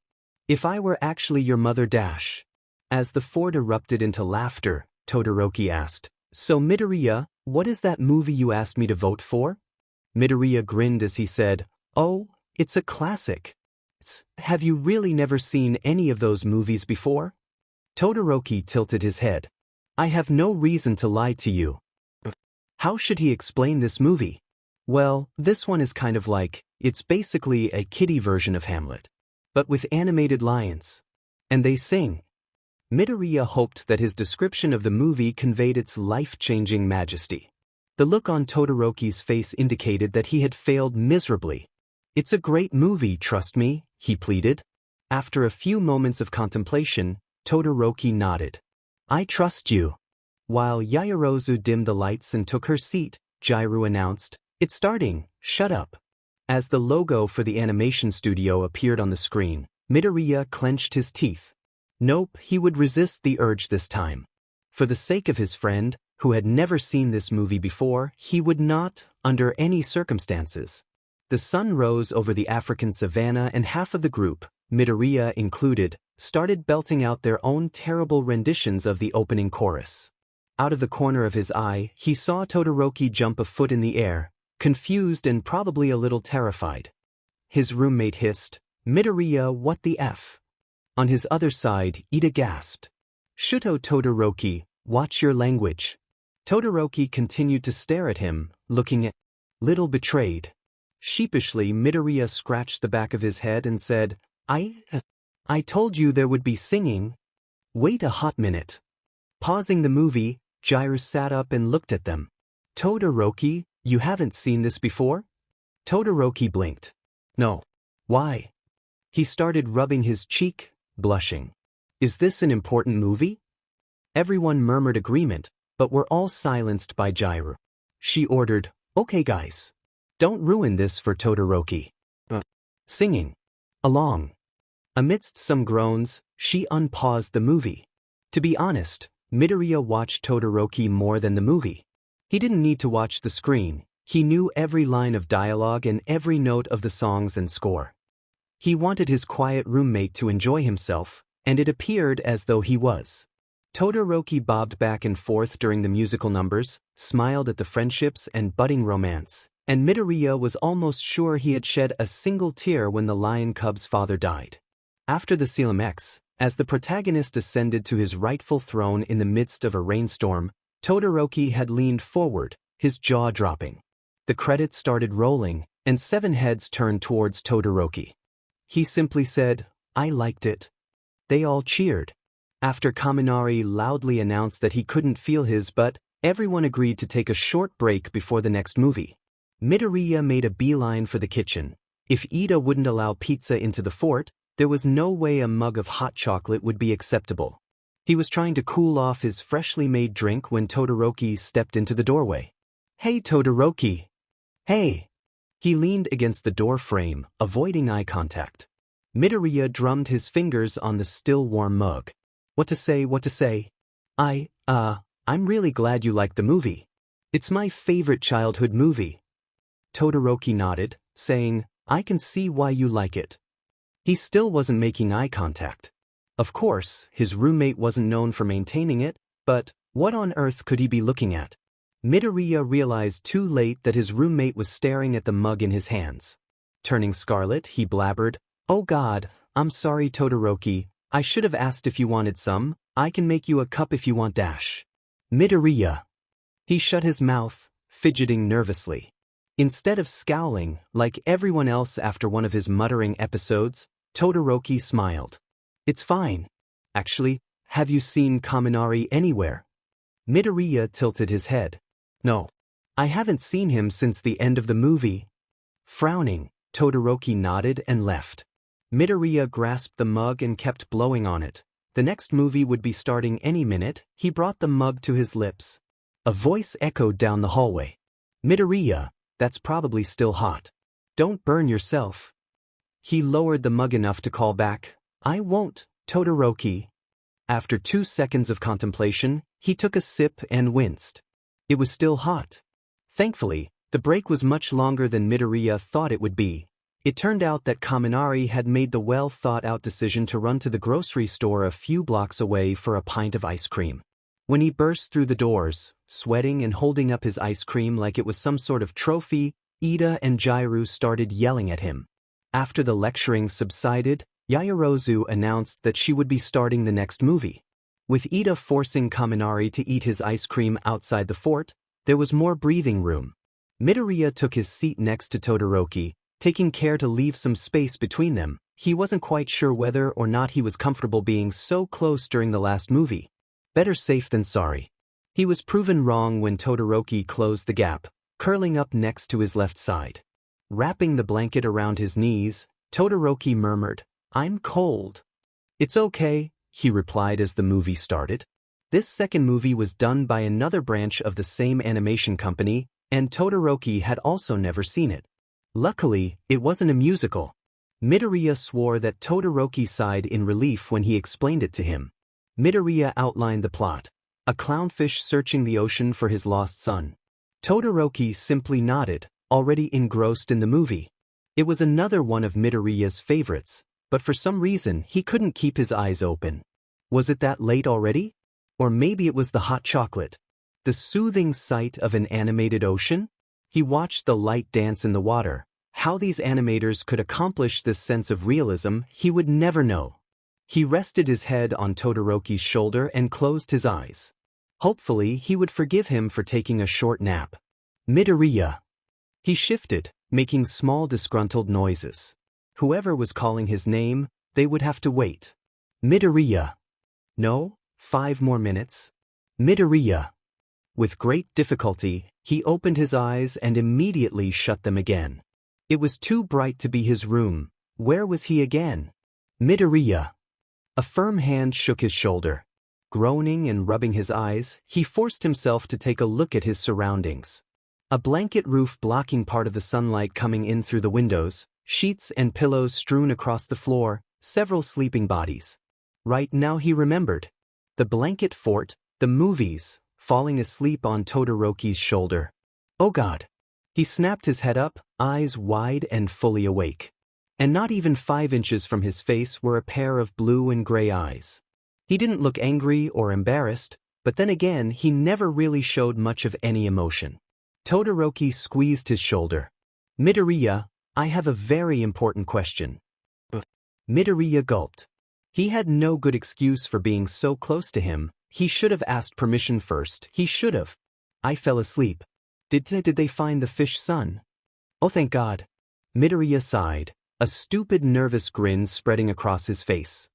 "If I were actually your mother dash." As the fort erupted into laughter, Todoroki asked, "So Midoriya, what is that movie you asked me to vote for?" Midoriya grinned as he said, "Oh, it's a classic. Have you really never seen any of those movies before?" Todoroki tilted his head. "I have no reason to lie to you." How should he explain this movie? Well, this one is kind of like, it's basically a kiddie version of Hamlet, but with animated lions. And they sing. Midoriya hoped that his description of the movie conveyed its life-changing majesty. The look on Todoroki's face indicated that he had failed miserably. "It's a great movie, trust me," he pleaded. After a few moments of contemplation, Todoroki nodded. "I trust you." While Yaoyorozu dimmed the lights and took her seat, Yayu announced, "It's starting, shut up." As the logo for the animation studio appeared on the screen, Midoriya clenched his teeth. Nope, he would resist the urge this time. For the sake of his friend, who had never seen this movie before, he would not, under any circumstances. The sun rose over the African savanna and half of the group, Midoriya included, started belting out their own terrible renditions of the opening chorus. Out of the corner of his eye, he saw Todoroki jump a foot in the air, confused and probably a little terrified. His roommate hissed, "Midoriya, what the F?" On his other side, Ida gasped. "Shuto Todoroki, watch your language." Todoroki continued to stare at him, looking at little betrayed. Sheepishly, Midoriya scratched the back of his head and said, I told you there would be singing." "Wait a hot minute." Pausing the movie, Yayu sat up and looked at them. "Todoroki, you haven't seen this before?" Todoroki blinked. "No. Why?" He started rubbing his cheek, blushing. "Is this an important movie?" Everyone murmured agreement, but were all silenced by Yayu. She ordered, "Okay guys. Don't ruin this for Todoroki." Singing along. Amidst some groans, she unpaused the movie. To be honest, Midoriya watched Todoroki more than the movie. He didn't need to watch the screen, he knew every line of dialogue and every note of the songs and score. He wanted his quiet roommate to enjoy himself, and it appeared as though he was. Todoroki bobbed back and forth during the musical numbers, smiled at the friendships and budding romance, and Midoriya was almost sure he had shed a single tear when the lion cub's father died. After the climax, as the protagonist ascended to his rightful throne in the midst of a rainstorm, Todoroki had leaned forward, his jaw dropping. The credits started rolling, and 7 heads turned towards Todoroki. He simply said, "I liked it." They all cheered. After Kaminari loudly announced that he couldn't feel his butt, everyone agreed to take a short break before the next movie. Midoriya made a beeline for the kitchen. If Ida wouldn't allow pizza into the fort, there was no way a mug of hot chocolate would be acceptable. He was trying to cool off his freshly made drink when Todoroki stepped into the doorway. "Hey Todoroki." "Hey." He leaned against the door frame, avoiding eye contact. Midoriya drummed his fingers on the still warm mug. What to say? I'm really glad you liked the movie. It's my favorite childhood movie." Todoroki nodded, saying, "I can see why you like it." He still wasn't making eye contact. Of course, his roommate wasn't known for maintaining it, but what on earth could he be looking at? Midoriya realized too late that his roommate was staring at the mug in his hands. Turning scarlet, he blabbered, "Oh God, I'm sorry Todoroki, I should have asked if you wanted some, I can make you a cup if you want dash." "Midoriya." He shut his mouth, fidgeting nervously. Instead of scowling, like everyone else after one of his muttering episodes, Todoroki smiled. It's fine. Actually, have you seen Kaminari anywhere? Midoriya tilted his head. No. I haven't seen him since the end of the movie. Frowning, Todoroki nodded and left. Midoriya grasped the mug and kept blowing on it. The next movie would be starting any minute. He brought the mug to his lips. A voice echoed down the hallway. Midoriya, that's probably still hot. Don't burn yourself. He lowered the mug enough to call back, I won't, Todoroki. After 2 seconds of contemplation, he took a sip and winced. It was still hot. Thankfully, the break was much longer than Midoriya thought it would be. It turned out that Kaminari had made the well-thought-out decision to run to the grocery store a few blocks away for a pint of ice cream. When he burst through the doors, sweating and holding up his ice cream like it was some sort of trophy, Ida and Jairu started yelling at him. After the lecturing subsided, Yaoyorozu announced that she would be starting the next movie. With Ida forcing Kaminari to eat his ice cream outside the fort, there was more breathing room. Midoriya took his seat next to Todoroki, taking care to leave some space between them. He wasn't quite sure whether or not he was comfortable being so close during the last movie. Better safe than sorry. He was proven wrong when Todoroki closed the gap, curling up next to his left side. Wrapping the blanket around his knees, Todoroki murmured, I'm cold. It's okay, he replied as the movie started. This second movie was done by another branch of the same animation company, and Todoroki had also never seen it. Luckily, it wasn't a musical. Midoriya swore that Todoroki sighed in relief when he explained it to him. Midoriya outlined the plot. A clownfish searching the ocean for his lost son. Todoroki simply nodded, already engrossed in the movie. It was another one of Midoriya's favorites, but for some reason he couldn't keep his eyes open. Was it that late already? Or maybe it was the hot chocolate. The soothing sight of an animated ocean? He watched the light dance in the water. How these animators could accomplish this sense of realism, he would never know. He rested his head on Todoroki's shoulder and closed his eyes. Hopefully, he would forgive him for taking a short nap. Midoriya. He shifted, making small disgruntled noises. Whoever was calling his name, they would have to wait. Midoriya. No, 5 more minutes. Midoriya. With great difficulty, he opened his eyes and immediately shut them again. It was too bright to be his room. Where was he again? Midoriya. A firm hand shook his shoulder. Groaning and rubbing his eyes, he forced himself to take a look at his surroundings. A blanket roof blocking part of the sunlight coming in through the windows, sheets and pillows strewn across the floor, several sleeping bodies. Right now he remembered. The blanket fort, the movies, falling asleep on Todoroki's shoulder. Oh God. He snapped his head up, eyes wide and fully awake. And not even 5 inches from his face were a pair of blue and gray eyes. He didn't look angry or embarrassed, but then again he never really showed much of any emotion. Todoroki squeezed his shoulder. Midoriya, I have a very important question. Midoriya gulped. He had no good excuse for being so close to him. He should have asked permission first. He should have. I fell asleep. Did they find the fish son? Oh, thank God. Midoriya sighed, a stupid nervous grin spreading across his face.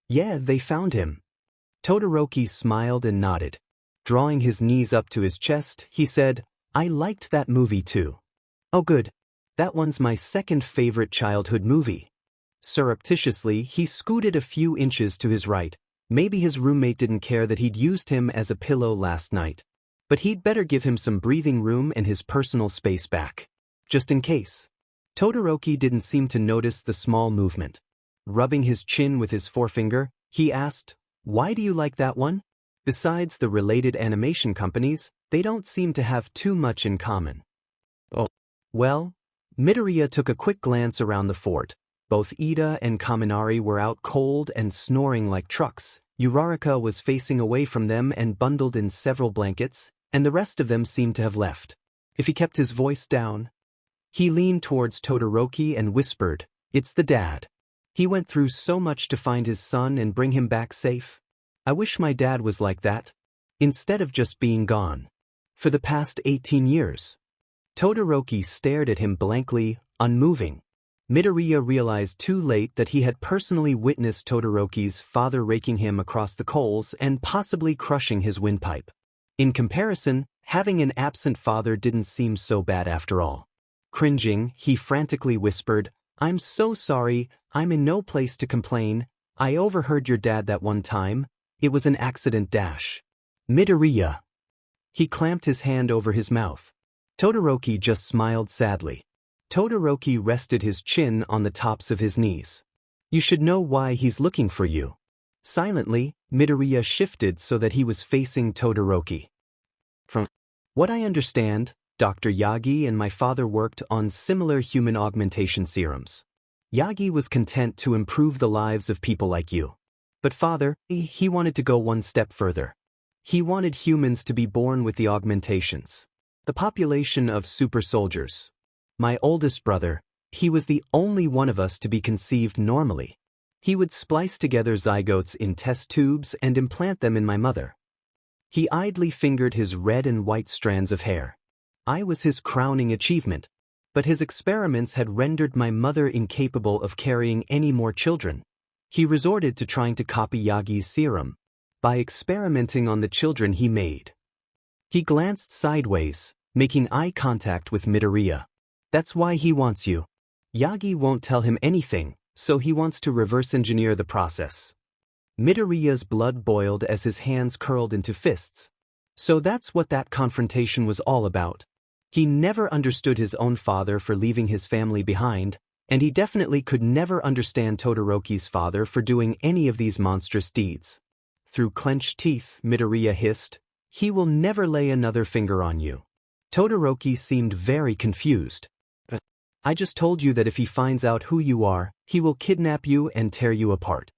Yeah, they found him. Todoroki smiled and nodded. Drawing his knees up to his chest, he said, I liked that movie too. Oh good. That one's my second favorite childhood movie. Surreptitiously, he scooted a few inches to his right. Maybe his roommate didn't care that he'd used him as a pillow last night. But he'd better give him some breathing room and his personal space back. Just in case. Todoroki didn't seem to notice the small movement. Rubbing his chin with his forefinger, he asked, Why do you like that one? Besides the related animation companies, they don't seem to have too much in common. Oh. Well, Midoriya took a quick glance around the fort. Both Ida and Kaminari were out cold and snoring like trucks. Uraraka was facing away from them and bundled in several blankets, and the rest of them seemed to have left. If he kept his voice down. He leaned towards Todoroki and whispered, It's the dad. He went through so much to find his son and bring him back safe. I wish my dad was like that. Instead of just being gone. For the past 18 years. Todoroki stared at him blankly, unmoving. Midoriya realized too late that he had personally witnessed Todoroki's father raking him across the coals and possibly crushing his windpipe. In comparison, having an absent father didn't seem so bad after all. Cringing, he frantically whispered, "I'm so sorry, I'm in no place to complain. I overheard your dad that one time. It was an accident dash." Midoriya. He clamped his hand over his mouth. Todoroki just smiled sadly. Todoroki rested his chin on the tops of his knees. "You should know why he's looking for you." Silently, Midoriya shifted so that he was facing Todoroki. "From what I understand, Dr. Yagi and my father worked on similar human augmentation serums. Yagi was content to improve the lives of people like you. But father, he wanted to go one step further. He wanted humans to be born with the augmentations. The population of super soldiers. My oldest brother, he was the only one of us to be conceived normally. He would splice together zygotes in test tubes and implant them in my mother." He idly fingered his red and white strands of hair. "I was his crowning achievement. But his experiments had rendered my mother incapable of carrying any more children. He resorted to trying to copy Yagi's serum by experimenting on the children he made." He glanced sideways, making eye contact with Midoriya. "That's why he wants you. Yagi won't tell him anything, so he wants to reverse engineer the process." Midoriya's blood boiled as his hands curled into fists. So that's what that confrontation was all about. He never understood his own father for leaving his family behind, and he definitely could never understand Todoroki's father for doing any of these monstrous deeds. Through clenched teeth, Midoriya hissed, "He will never lay another finger on you." Todoroki seemed very confused. "I just told you that if he finds out who you are, he will kidnap you and tear you apart.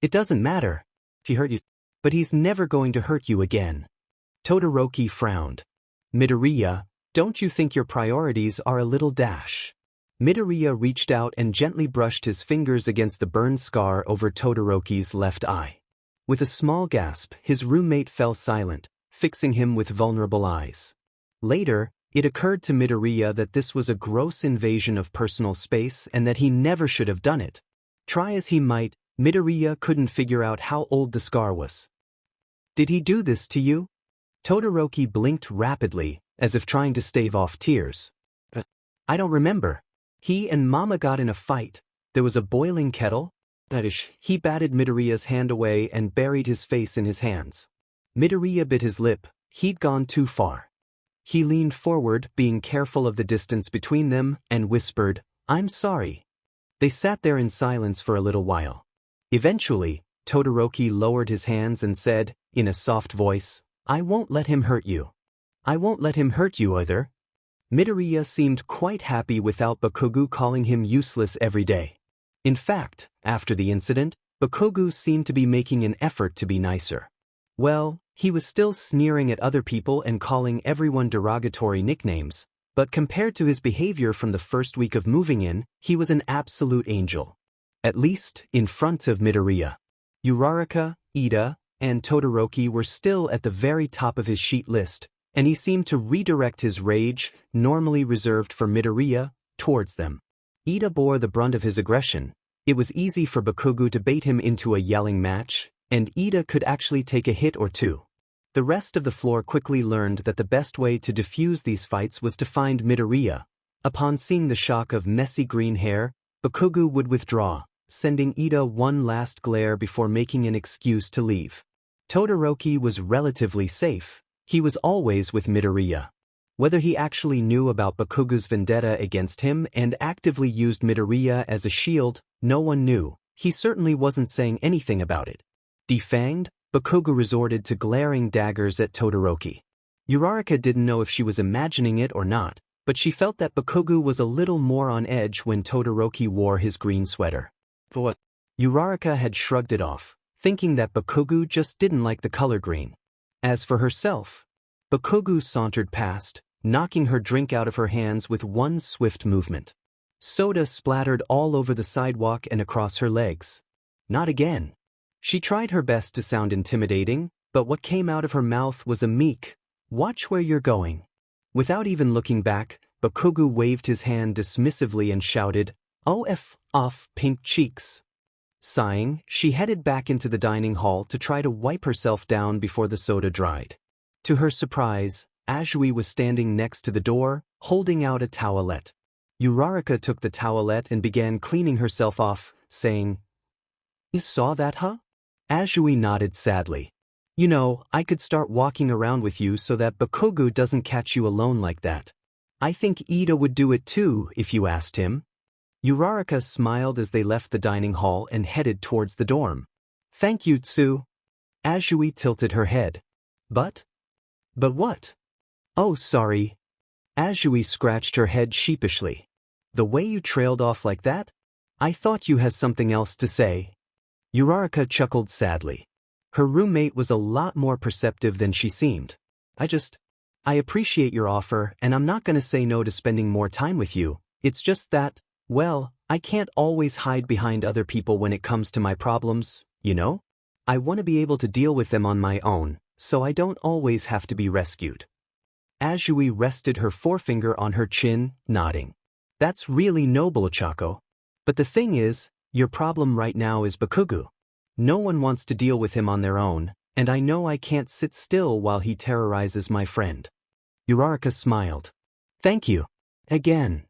It doesn't matter if he hurt you, but he's never going to hurt you again." Todoroki frowned. "Midoriya, don't you think your priorities are a little dash?" Midoriya reached out and gently brushed his fingers against the burn scar over Todoroki's left eye. With a small gasp, his roommate fell silent, fixing him with vulnerable eyes. Later, it occurred to Midoriya that this was a gross invasion of personal space and that he never should have done it. Try as he might, Midoriya couldn't figure out how old the scar was. "Did he do this to you?" Todoroki blinked rapidly, as if trying to stave off tears. "I don't remember. He and Mama got in a fight. There was a boiling kettle." He batted Midoriya's hand away and buried his face in his hands. Midoriya bit his lip. He'd gone too far. He leaned forward, being careful of the distance between them, and whispered, "I'm sorry." They sat there in silence for a little while. Eventually, Todoroki lowered his hands and said, in a soft voice, "I won't let him hurt you." "I won't let him hurt you either." Midoriya seemed quite happy without Bakugo calling him useless every day. In fact, after the incident, Bakugo seemed to be making an effort to be nicer. Well, he was still sneering at other people and calling everyone derogatory nicknames, but compared to his behavior from the first week of moving in, he was an absolute angel. At least, in front of Midoriya. Uraraka, Ida, and Todoroki were still at the very top of his sheet list, and he seemed to redirect his rage, normally reserved for Midoriya, towards them. Ida bore the brunt of his aggression. It was easy for Bakugo to bait him into a yelling match, and Ida could actually take a hit or two. The rest of the floor quickly learned that the best way to defuse these fights was to find Midoriya. Upon seeing the shock of messy green hair, Bakugo would withdraw, sending Ida one last glare before making an excuse to leave. Todoroki was relatively safe. He was always with Midoriya. Whether he actually knew about Bakugo's vendetta against him and actively used Midoriya as a shield, no one knew. He certainly wasn't saying anything about it. Defanged, Bakugo resorted to glaring daggers at Todoroki. Uraraka didn't know if she was imagining it or not, but she felt that Bakugo was a little more on edge when Todoroki wore his green sweater. But what? Uraraka had shrugged it off, thinking that Bakugo just didn't like the color green. As for herself, Bakugo sauntered past, knocking her drink out of her hands with one swift movement. Soda splattered all over the sidewalk and across her legs. Not again. She tried her best to sound intimidating, but what came out of her mouth was a meek, Watch where you're going. Without even looking back, Bakugo waved his hand dismissively and shouted, "Oh f off, pink cheeks." Sighing, she headed back into the dining hall to try to wipe herself down before the soda dried. To her surprise, Azui was standing next to the door, holding out a towelette. Uraraka took the towelette and began cleaning herself off, saying, "You saw that, huh?" Azui nodded sadly. "You know, I could start walking around with you so that Bakugo doesn't catch you alone like that. I think Ida would do it too if you asked him." Uraraka smiled as they left the dining hall and headed towards the dorm. "Thank you, Tsu." Azui tilted her head. But what? "Oh, sorry." Azui scratched her head sheepishly. "The way you trailed off like that? I thought you had something else to say." Uraraka chuckled sadly. Her roommate was a lot more perceptive than she seemed. I appreciate your offer, and I'm not gonna say no to spending more time with you. It's just that, well, I can't always hide behind other people when it comes to my problems, you know? I want to be able to deal with them on my own, so I don't always have to be rescued." Azui rested her forefinger on her chin, nodding. "That's really noble, Ochako. But the thing is, your problem right now is Bakugo. No one wants to deal with him on their own, and I know I can't sit still while he terrorizes my friend." Uraraka smiled. "Thank you. Again."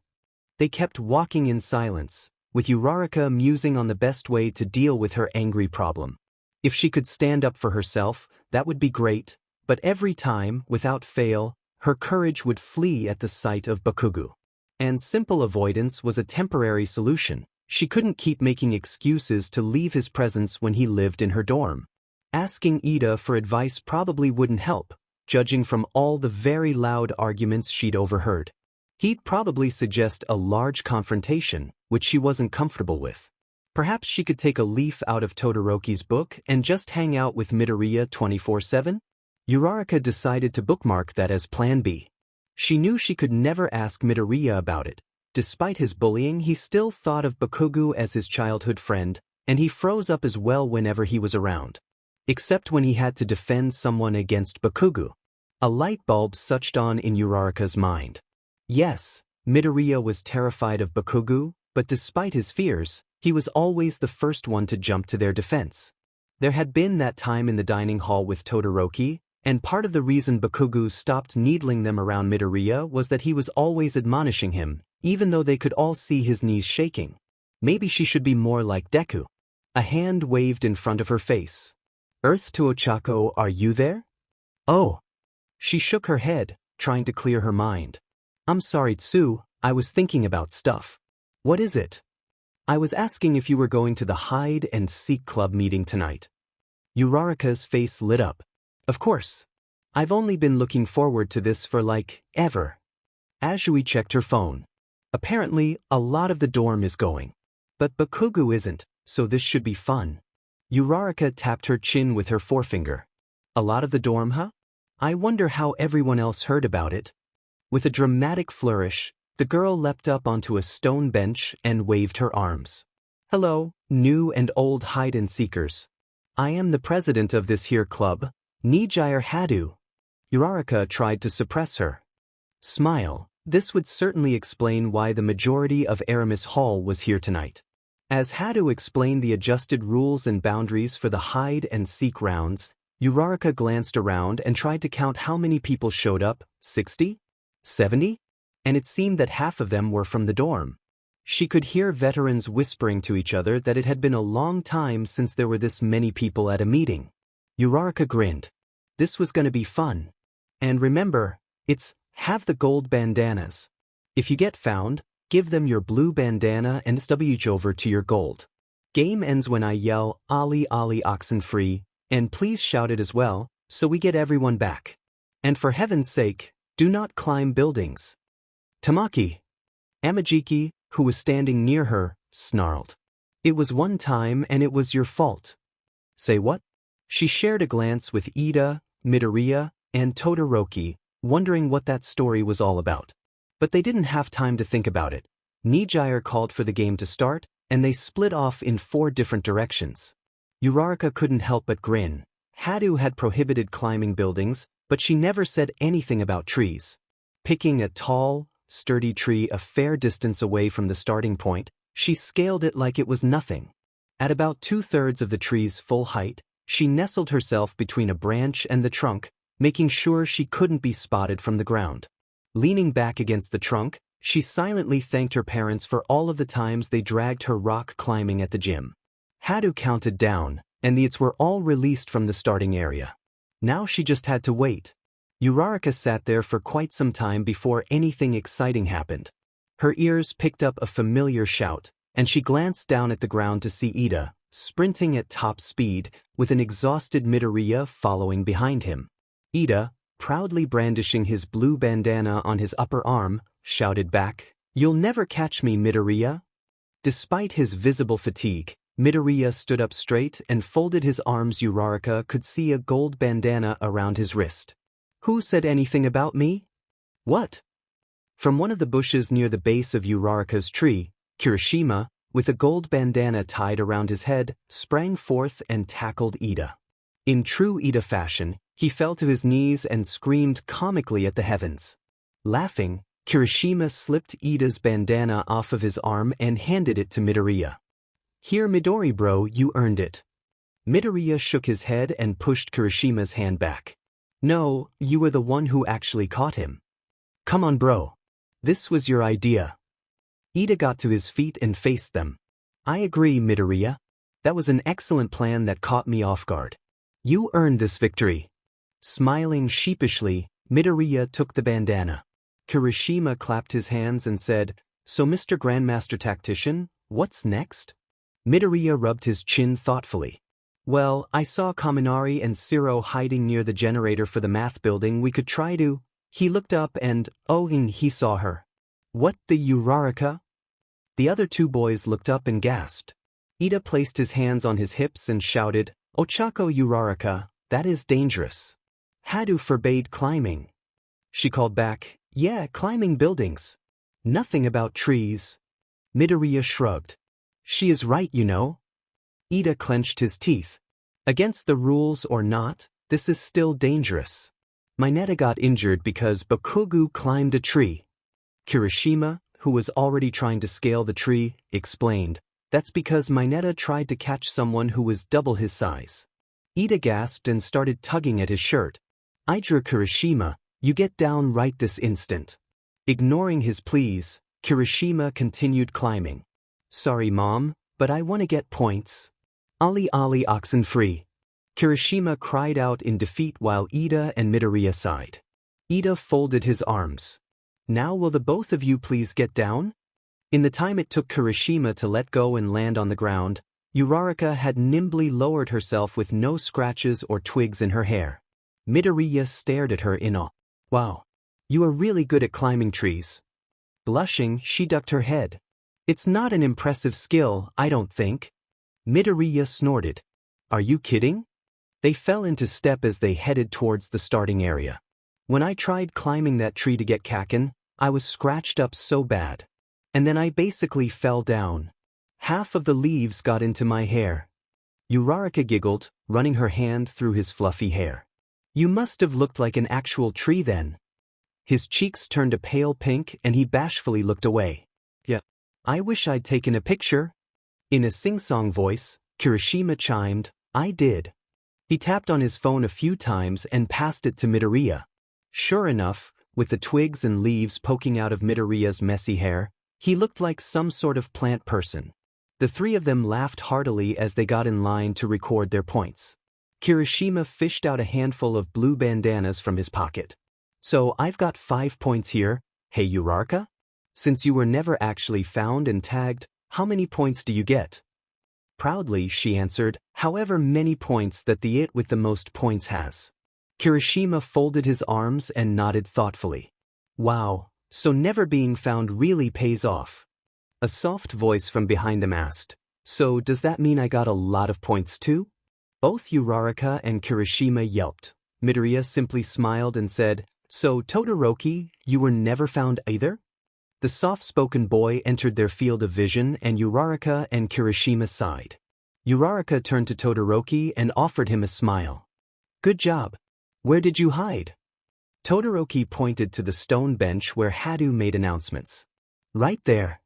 They kept walking in silence, with Uraraka musing on the best way to deal with her angry problem. If she could stand up for herself, that would be great, but every time, without fail, her courage would flee at the sight of Bakugo. And simple avoidance was a temporary solution. She couldn't keep making excuses to leave his presence when he lived in her dorm. Asking Ida for advice probably wouldn't help, judging from all the very loud arguments she'd overheard. He'd probably suggest a large confrontation, which she wasn't comfortable with. Perhaps she could take a leaf out of Todoroki's book and just hang out with Midoriya 24/7? Uraraka decided to bookmark that as Plan B. She knew she could never ask Midoriya about it. Despite his bullying, he still thought of Bakugo as his childhood friend, and he froze up as well whenever he was around. Except when he had to defend someone against Bakugo. A light bulb switched on in Uraraka's mind. Yes, Midoriya was terrified of Bakugo, but despite his fears, he was always the first one to jump to their defense. There had been that time in the dining hall with Todoroki, and part of the reason Bakugo stopped needling them around Midoriya was that he was always admonishing him, even though they could all see his knees shaking. Maybe she should be more like Deku. A hand waved in front of her face. "Earth to Ochako, are you there?" "Oh." She shook her head, trying to clear her mind. "I'm sorry, Tsu, I was thinking about stuff." "What is it?" "I was asking if you were going to the hide and seek club meeting tonight." Uraraka's face lit up. "Of course. I've only been looking forward to this for ever." Azui checked her phone. Apparently, a lot of the dorm is going. But Bakugo isn't, so this should be fun. Uraraka tapped her chin with her forefinger. "A lot of the dorm, huh? I wonder how everyone else heard about it." With a dramatic flourish, the girl leapt up onto a stone bench and waved her arms. "Hello, new and old hide-and-seekers. I am the president of this here club, Nijire Hadu." Uraraka tried to suppress her smile. This would certainly explain why the majority of Aramis Hall was here tonight. As Hadu explained the adjusted rules and boundaries for the hide-and-seek rounds, Uraraka glanced around and tried to count how many people showed up, 60? 70? And it seemed that half of them were from the dorm. She could hear veterans whispering to each other that it had been a long time since there were this many people at a meeting. Uraraka grinned. This was going to be fun. And remember, it's have the gold bandanas. If you get found, give them your blue bandana and switch over to your gold. Game ends when I yell, "Ali Ali Oxenfree," and please shout it as well, so we get everyone back. And for heaven's sake, do not climb buildings. Tamaki. Amajiki, who was standing near her, snarled. "It was one time and it was your fault." "Say what?" She shared a glance with Ida, Midoriya, and Todoroki, wondering what that story was all about. But they didn't have time to think about it. Nijire called for the game to start, and they split off in 4 different directions. Uraraka couldn't help but grin. Hadu had prohibited climbing buildings, But she never said anything about trees. Picking a tall, sturdy tree a fair distance away from the starting point, she scaled it like it was nothing. At about 2/3 of the tree's full height, she nestled herself between a branch and the trunk, making sure she couldn't be spotted from the ground. Leaning back against the trunk, she silently thanked her parents for all of the times they dragged her rock climbing at the gym. Hadu counted down, and the its were all released from the starting area. Now she just had to wait. Uraraka sat there for quite some time before anything exciting happened. Her ears picked up a familiar shout, and she glanced down at the ground to see Ida, sprinting at top speed, with an exhausted Midoriya following behind him. Ida, proudly brandishing his blue bandana on his upper arm, shouted back, "You'll never catch me, Midoriya." Despite his visible fatigue, Midoriya stood up straight and folded his arms. Uraraka could see a gold bandana around his wrist. "Who said anything about me?" "What?" From one of the bushes near the base of Uraraka's tree, Kirishima, with a gold bandana tied around his head, sprang forth and tackled Ida. In true Ida fashion, he fell to his knees and screamed comically at the heavens. Laughing, Kirishima slipped Ida's bandana off of his arm and handed it to Midoriya. "Here, Midori bro, you earned it." Midoriya shook his head and pushed Kirishima's hand back. "No, you were the one who actually caught him. Come on bro. This was your idea." Ida got to his feet and faced them. "I agree, Midoriya. That was an excellent plan that caught me off guard. You earned this victory." Smiling sheepishly, Midoriya took the bandana. Kirishima clapped his hands and said, "So Mr. Grandmaster Tactician, what's next?" Midoriya rubbed his chin thoughtfully. "Well, I saw Kaminari and Siro hiding near the generator for the math building. We could try to..." He looked up and he saw her. "What, the Uraraka?" The other two boys looked up and gasped. Ida placed his hands on his hips and shouted, "Ochako Uraraka, that is dangerous. Hadu forbade climbing." She called back, "Yeah, climbing buildings. Nothing about trees." Midoriya shrugged. "She is right, you know." Ida clenched his teeth. "Against the rules or not, this is still dangerous. Mineta got injured because Bakugo climbed a tree." Kirishima, who was already trying to scale the tree, explained, "That's because Mineta tried to catch someone who was double his size." Ida gasped and started tugging at his shirt. "I drew Kirishima, you get down right this instant." Ignoring his pleas, Kirishima continued climbing. "Sorry mom, but I want to get points. Ali Ali oxen free." Kirishima cried out in defeat while Ida and Midoriya sighed. Ida folded his arms. "Now will the both of you please get down?" In the time it took Kirishima to let go and land on the ground, Uraraka had nimbly lowered herself with no scratches or twigs in her hair. Midoriya stared at her in awe. "Wow. You are really good at climbing trees." Blushing, she ducked her head. "It's not an impressive skill, I don't think." Midoriya snorted. "Are you kidding?" They fell into step as they headed towards the starting area. "When I tried climbing that tree to get Kaken, I was scratched up so bad. And then I basically fell down. Half of the leaves got into my hair." Uraraka giggled, running her hand through his fluffy hair. "You must have looked like an actual tree then." His cheeks turned a pale pink and he bashfully looked away. "Yeah. I wish I'd taken a picture." In a sing-song voice, Kirishima chimed, "I did." He tapped on his phone a few times and passed it to Midoriya. Sure enough, with the twigs and leaves poking out of Midoriya's messy hair, he looked like some sort of plant person. The three of them laughed heartily as they got in line to record their points. Kirishima fished out a handful of blue bandanas from his pocket. "So I've got 5 points here. Hey Uraraka? Since you were never actually found and tagged, how many points do you get?" Proudly, she answered, "However many points that the it with the most points has." Kirishima folded his arms and nodded thoughtfully. "Wow, so never being found really pays off." A soft voice from behind him asked, "So does that mean I got a lot of points too?" Both Uraraka and Kirishima yelped. Midoriya simply smiled and said, "So Todoroki, you were never found either?" The soft-spoken boy entered their field of vision and Uraraka and Kirishima sighed. Uraraka turned to Todoroki and offered him a smile. "Good job. Where did you hide? Todoroki pointed to the stone bench where Hadu made announcements. Right there.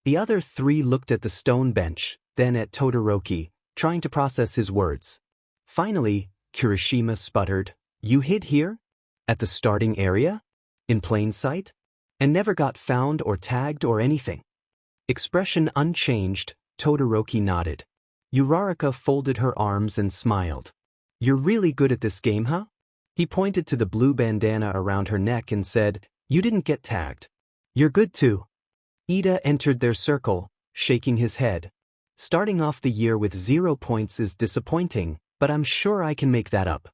The other three looked at the stone bench, then at Todoroki, trying to process his words. Finally, Kirishima sputtered, You hid here? At the starting area? In plain sight? And never got found or tagged or anything? Expression unchanged, Todoroki nodded. Uraraka folded her arms and smiled. You're really good at this game, huh? He pointed to the blue bandana around her neck and said, You didn't get tagged. You're good too. Ida entered their circle, shaking his head. Starting off the year with 0 points is disappointing, but I'm sure I can make that up.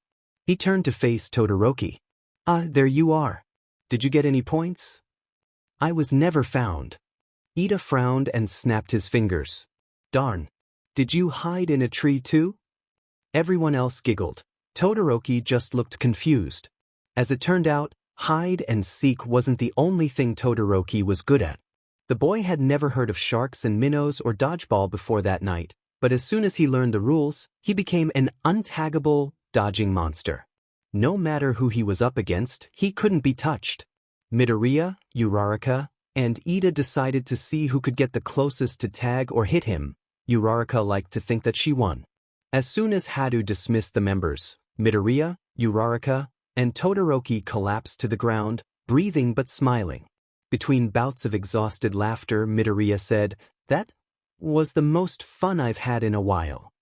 He turned to face Todoroki. There you are. Did you get any points? I was never found. Ida frowned and snapped his fingers. Darn. Did you hide in a tree too? Everyone else giggled. Todoroki just looked confused. As it turned out, hide and seek wasn't the only thing Todoroki was good at. The boy had never heard of sharks and minnows or dodgeball before that night, but as soon as he learned the rules, he became an untaggable, dodging monster. No matter who he was up against, he couldn't be touched. Midoriya, Uraraka, and Ida decided to see who could get the closest to tag or hit him. Uraraka liked to think that she won. As soon as Hadu dismissed the members, Midoriya, Uraraka, and Todoroki collapsed to the ground, breathing but smiling. Between bouts of exhausted laughter, Midoriya said, That was the most fun I've had in a while.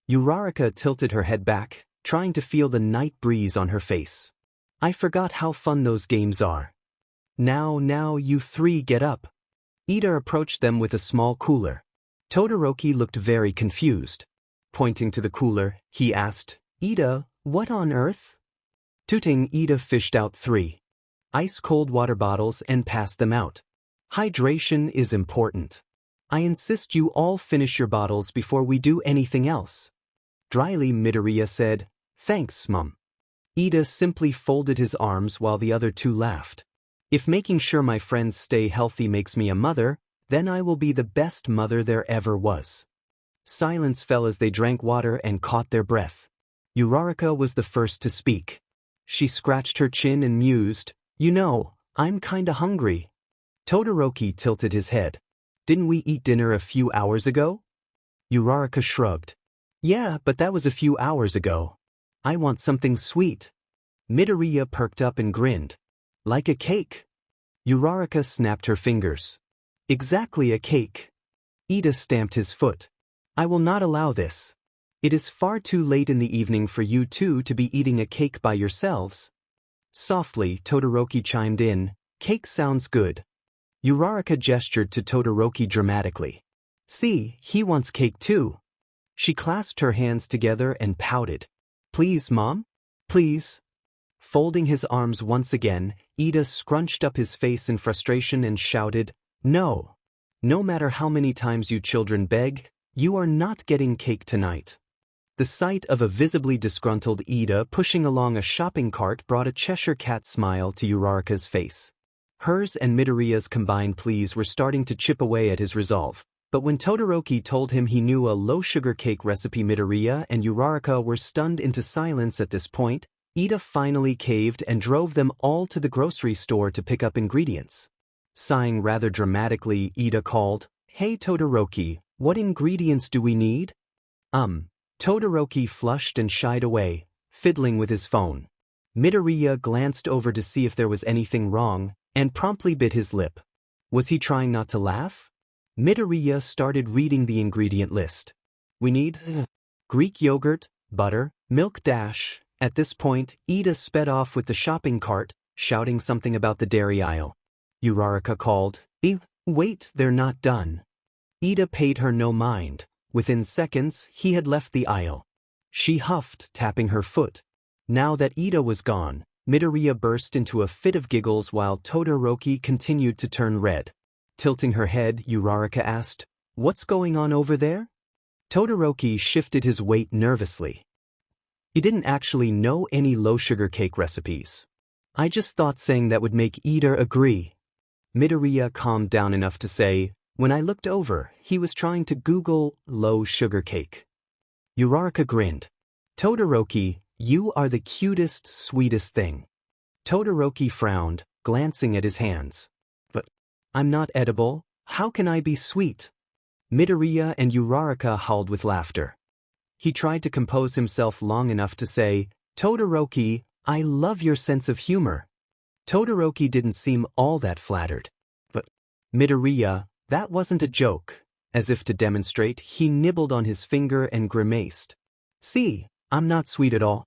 Uraraka tilted her head back, trying to feel the night breeze on her face. I forgot how fun those games are. Now you three get up. Ida approached them with a small cooler. Todoroki looked very confused. Pointing to the cooler, he asked, Ida, what on earth? Tooting, Ida fished out 3 ice-cold water bottles and passed them out. Hydration is important. I insist you all finish your bottles before we do anything else. Dryly, Midoriya said, Thanks, Mum. Ida simply folded his arms while the other 2 laughed. If making sure my friends stay healthy makes me a mother, then I will be the best mother there ever was. Silence fell as they drank water and caught their breath. Uraraka was the first to speak. She scratched her chin and mused, You know, I'm kinda hungry. Todoroki tilted his head. Didn't we eat dinner a few hours ago? Uraraka shrugged. Yeah, but that was a few hours ago. I want something sweet. Midoriya perked up and grinned. Like a cake. Uraraka snapped her fingers. Exactly a cake. Ida stamped his foot. I will not allow this. It is far too late in the evening for you two to be eating a cake by yourselves. Softly, Todoroki chimed in, Cake sounds good. Uraraka gestured to Todoroki dramatically. See, he wants cake too. She clasped her hands together and pouted. Please, Mom? Please? Folding his arms once again, Ida scrunched up his face in frustration and shouted, No. No matter how many times you children beg, you are not getting cake tonight. The sight of a visibly disgruntled Ida pushing along a shopping cart brought a Cheshire cat smile to Uraraka's face. Hers and Midoriya's combined pleas were starting to chip away at his resolve, but when Todoroki told him he knew a low-sugar cake recipe, Midoriya and Uraraka were stunned into silence at this point. Ida finally caved and drove them all to the grocery store to pick up ingredients. Sighing rather dramatically, Ida called, Hey Todoroki, what ingredients do we need? Todoroki flushed and shied away, fiddling with his phone. Midoriya glanced over to see if there was anything wrong, and promptly bit his lip. Was he trying not to laugh? Midoriya started reading the ingredient list. We need Greek yogurt, butter, milk dash. At this point, Ida sped off with the shopping cart, shouting something about the dairy aisle. Uraraka called, Wait, they're not done. Ida paid her no mind. Within seconds, he had left the aisle. She huffed, tapping her foot. Now that Ida was gone, Midoriya burst into a fit of giggles while Todoroki continued to turn red. Tilting her head, Uraraka asked, What's going on over there? Todoroki shifted his weight nervously. He didn't actually know any low-sugar cake recipes. I just thought saying that would make Ida agree. Midoriya calmed down enough to say, When I looked over, he was trying to Google low-sugar cake. Uraraka grinned. Todoroki, You are the cutest, sweetest thing. Todoroki frowned, glancing at his hands. But I'm not edible, how can I be sweet? Midoriya and Uraraka howled with laughter. He tried to compose himself long enough to say, Todoroki, I love your sense of humor. Todoroki didn't seem all that flattered. But Midoriya, that wasn't a joke. As if to demonstrate, he nibbled on his finger and grimaced. See, I'm not sweet at all.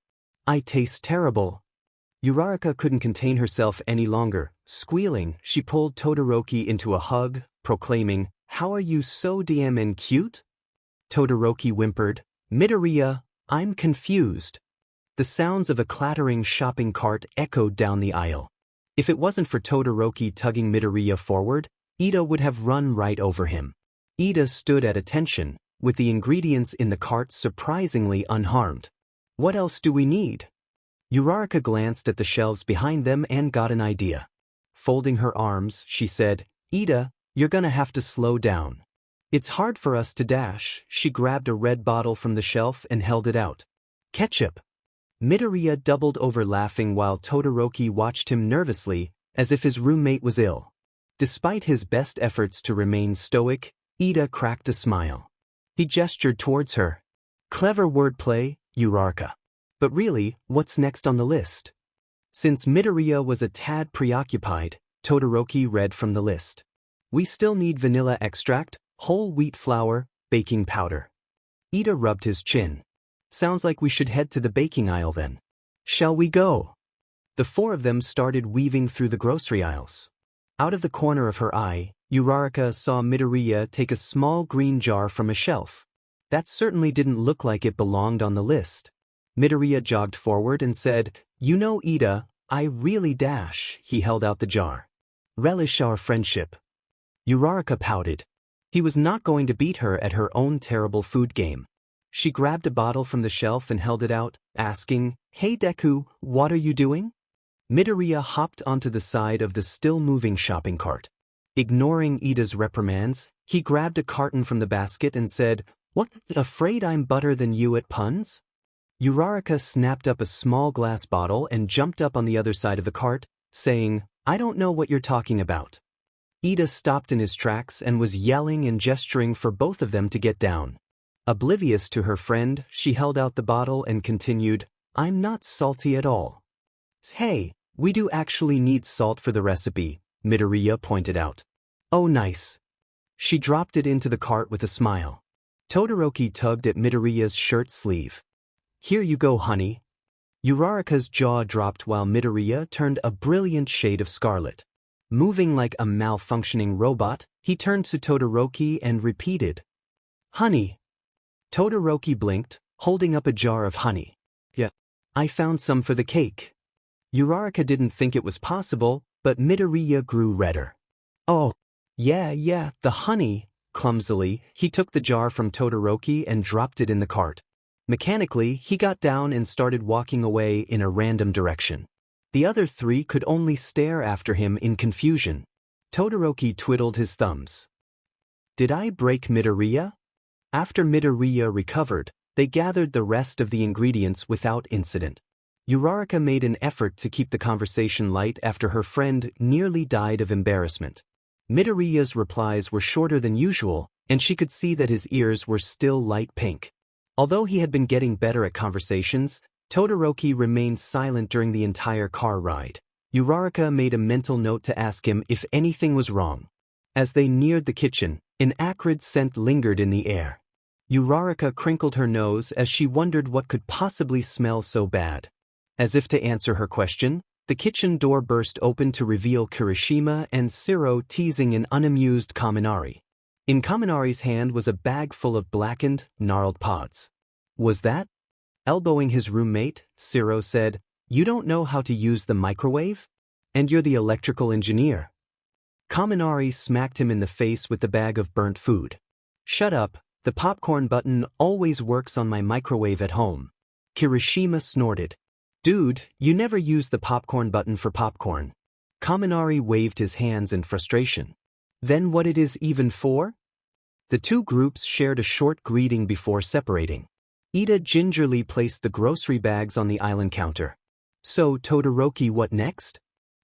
I taste terrible. Uraraka couldn't contain herself any longer. Squealing, she pulled Todoroki into a hug, proclaiming, How are you so damn and cute? Todoroki whimpered, Midoriya, I'm confused. The sounds of a clattering shopping cart echoed down the aisle. If it wasn't for Todoroki tugging Midoriya forward, Ida would have run right over him. Ida stood at attention, with the ingredients in the cart surprisingly unharmed. What else do we need? Uraraka glanced at the shelves behind them and got an idea. Folding her arms, she said, Ida, you're gonna have to slow down. It's hard for us to dash. She grabbed a red bottle from the shelf and held it out. Ketchup. Midoriya doubled over laughing while Todoroki watched him nervously, as if his roommate was ill. Despite his best efforts to remain stoic, Ida cracked a smile. He gestured towards her. Clever wordplay, Uraraka. But really, what's next on the list? Since Midoriya was a tad preoccupied, Todoroki read from the list. We still need vanilla extract, whole wheat flour, baking powder. Ida rubbed his chin. Sounds like we should head to the baking aisle then. Shall we go? The four of them started weaving through the grocery aisles. Out of the corner of her eye, Uraraka saw Midoriya take a small green jar from a shelf. That certainly didn't look like it belonged on the list. Midoriya jogged forward and said, You know, Ida, I really dash. He held out the jar. Relish our friendship. Uraraka pouted. He was not going to beat her at her own terrible food game. She grabbed a bottle from the shelf and held it out, asking, Hey Deku, what are you doing? Midoriya hopped onto the side of the still-moving shopping cart. Ignoring Ida's reprimands, he grabbed a carton from the basket and said, What, afraid I'm better than you at puns? Uraraka snapped up a small glass bottle and jumped up on the other side of the cart, saying, I don't know what you're talking about. Ida stopped in his tracks and was yelling and gesturing for both of them to get down. Oblivious to her friend, she held out the bottle and continued, I'm not salty at all. Hey, we do actually need salt for the recipe, Midoriya pointed out. Oh nice. She dropped it into the cart with a smile. Todoroki tugged at Midoriya's shirt sleeve. Here you go, honey. Uraraka's jaw dropped while Midoriya turned a brilliant shade of scarlet. Moving like a malfunctioning robot, he turned to Todoroki and repeated, Honey. Todoroki blinked, holding up a jar of honey. Yeah, I found some for the cake. Uraraka didn't think it was possible, but Midoriya grew redder. Oh, yeah, the honey. Clumsily, he took the jar from Todoroki and dropped it in the cart. Mechanically, he got down and started walking away in a random direction. The other three could only stare after him in confusion. Todoroki twiddled his thumbs. Did I break Midoriya? After Midoriya recovered, they gathered the rest of the ingredients without incident. Uraraka made an effort to keep the conversation light after her friend nearly died of embarrassment. Midoriya's replies were shorter than usual, and she could see that his ears were still light pink. Although he had been getting better at conversations, Todoroki remained silent during the entire car ride. Uraraka made a mental note to ask him if anything was wrong. As they neared the kitchen, an acrid scent lingered in the air. Uraraka crinkled her nose as she wondered what could possibly smell so bad. As if to answer her question, the kitchen door burst open to reveal Kirishima and Siro teasing an unamused Kaminari. In Kaminari's hand was a bag full of blackened, gnarled pods. Was that? Elbowing his roommate, Siro said, You don't know how to use the microwave? And you're the electrical engineer. Kaminari smacked him in the face with the bag of burnt food. Shut up, the popcorn button always works on my microwave at home. Kirishima snorted. Dude, you never use the popcorn button for popcorn. Kaminari waved his hands in frustration. Then what it is even for? The two groups shared a short greeting before separating. Ida gingerly placed the grocery bags on the island counter. So, Todoroki, what next?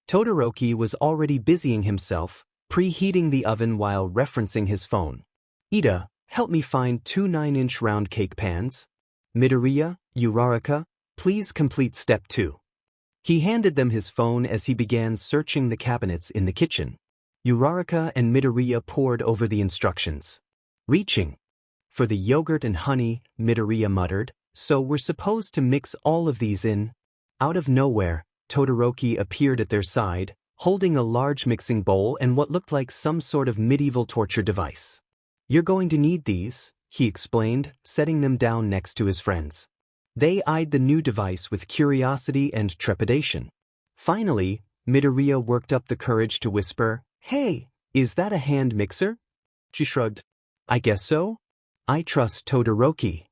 Todoroki was already busying himself, preheating the oven while referencing his phone. Ida, help me find 2 9-inch round cake pans. Midoriya, Uraraka, please complete step 2. He handed them his phone as he began searching the cabinets in the kitchen. Uraraka and Midoriya pored over the instructions. Reaching for the yogurt and honey, Midoriya muttered, so we're supposed to mix all of these in. Out of nowhere, Todoroki appeared at their side, holding a large mixing bowl and what looked like some sort of medieval torture device. You're going to need these, he explained, setting them down next to his friends. They eyed the new device with curiosity and trepidation. Finally, Midoriya worked up the courage to whisper, "Hey, is that a hand mixer?" She shrugged. "I guess so. I trust Todoroki."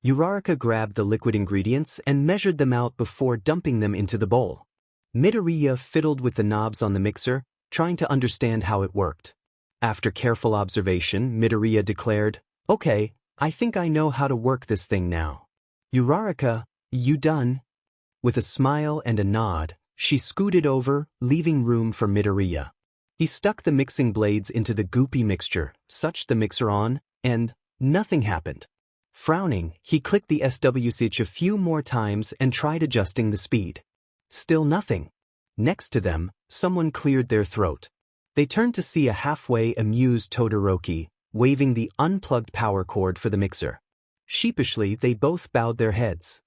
Uraraka grabbed the liquid ingredients and measured them out before dumping them into the bowl. Midoriya fiddled with the knobs on the mixer, trying to understand how it worked. After careful observation, Midoriya declared, "Okay, I think I know how to work this thing now." "Uraraka, you done?" With a smile and a nod, she scooted over, leaving room for Midoriya. He stuck the mixing blades into the goopy mixture, switched the mixer on, and nothing happened. Frowning, he clicked the SW switch a few more times and tried adjusting the speed. Still nothing. Next to them, someone cleared their throat. They turned to see a halfway amused Todoroki, waving the unplugged power cord for the mixer. Sheepishly, they both bowed their heads.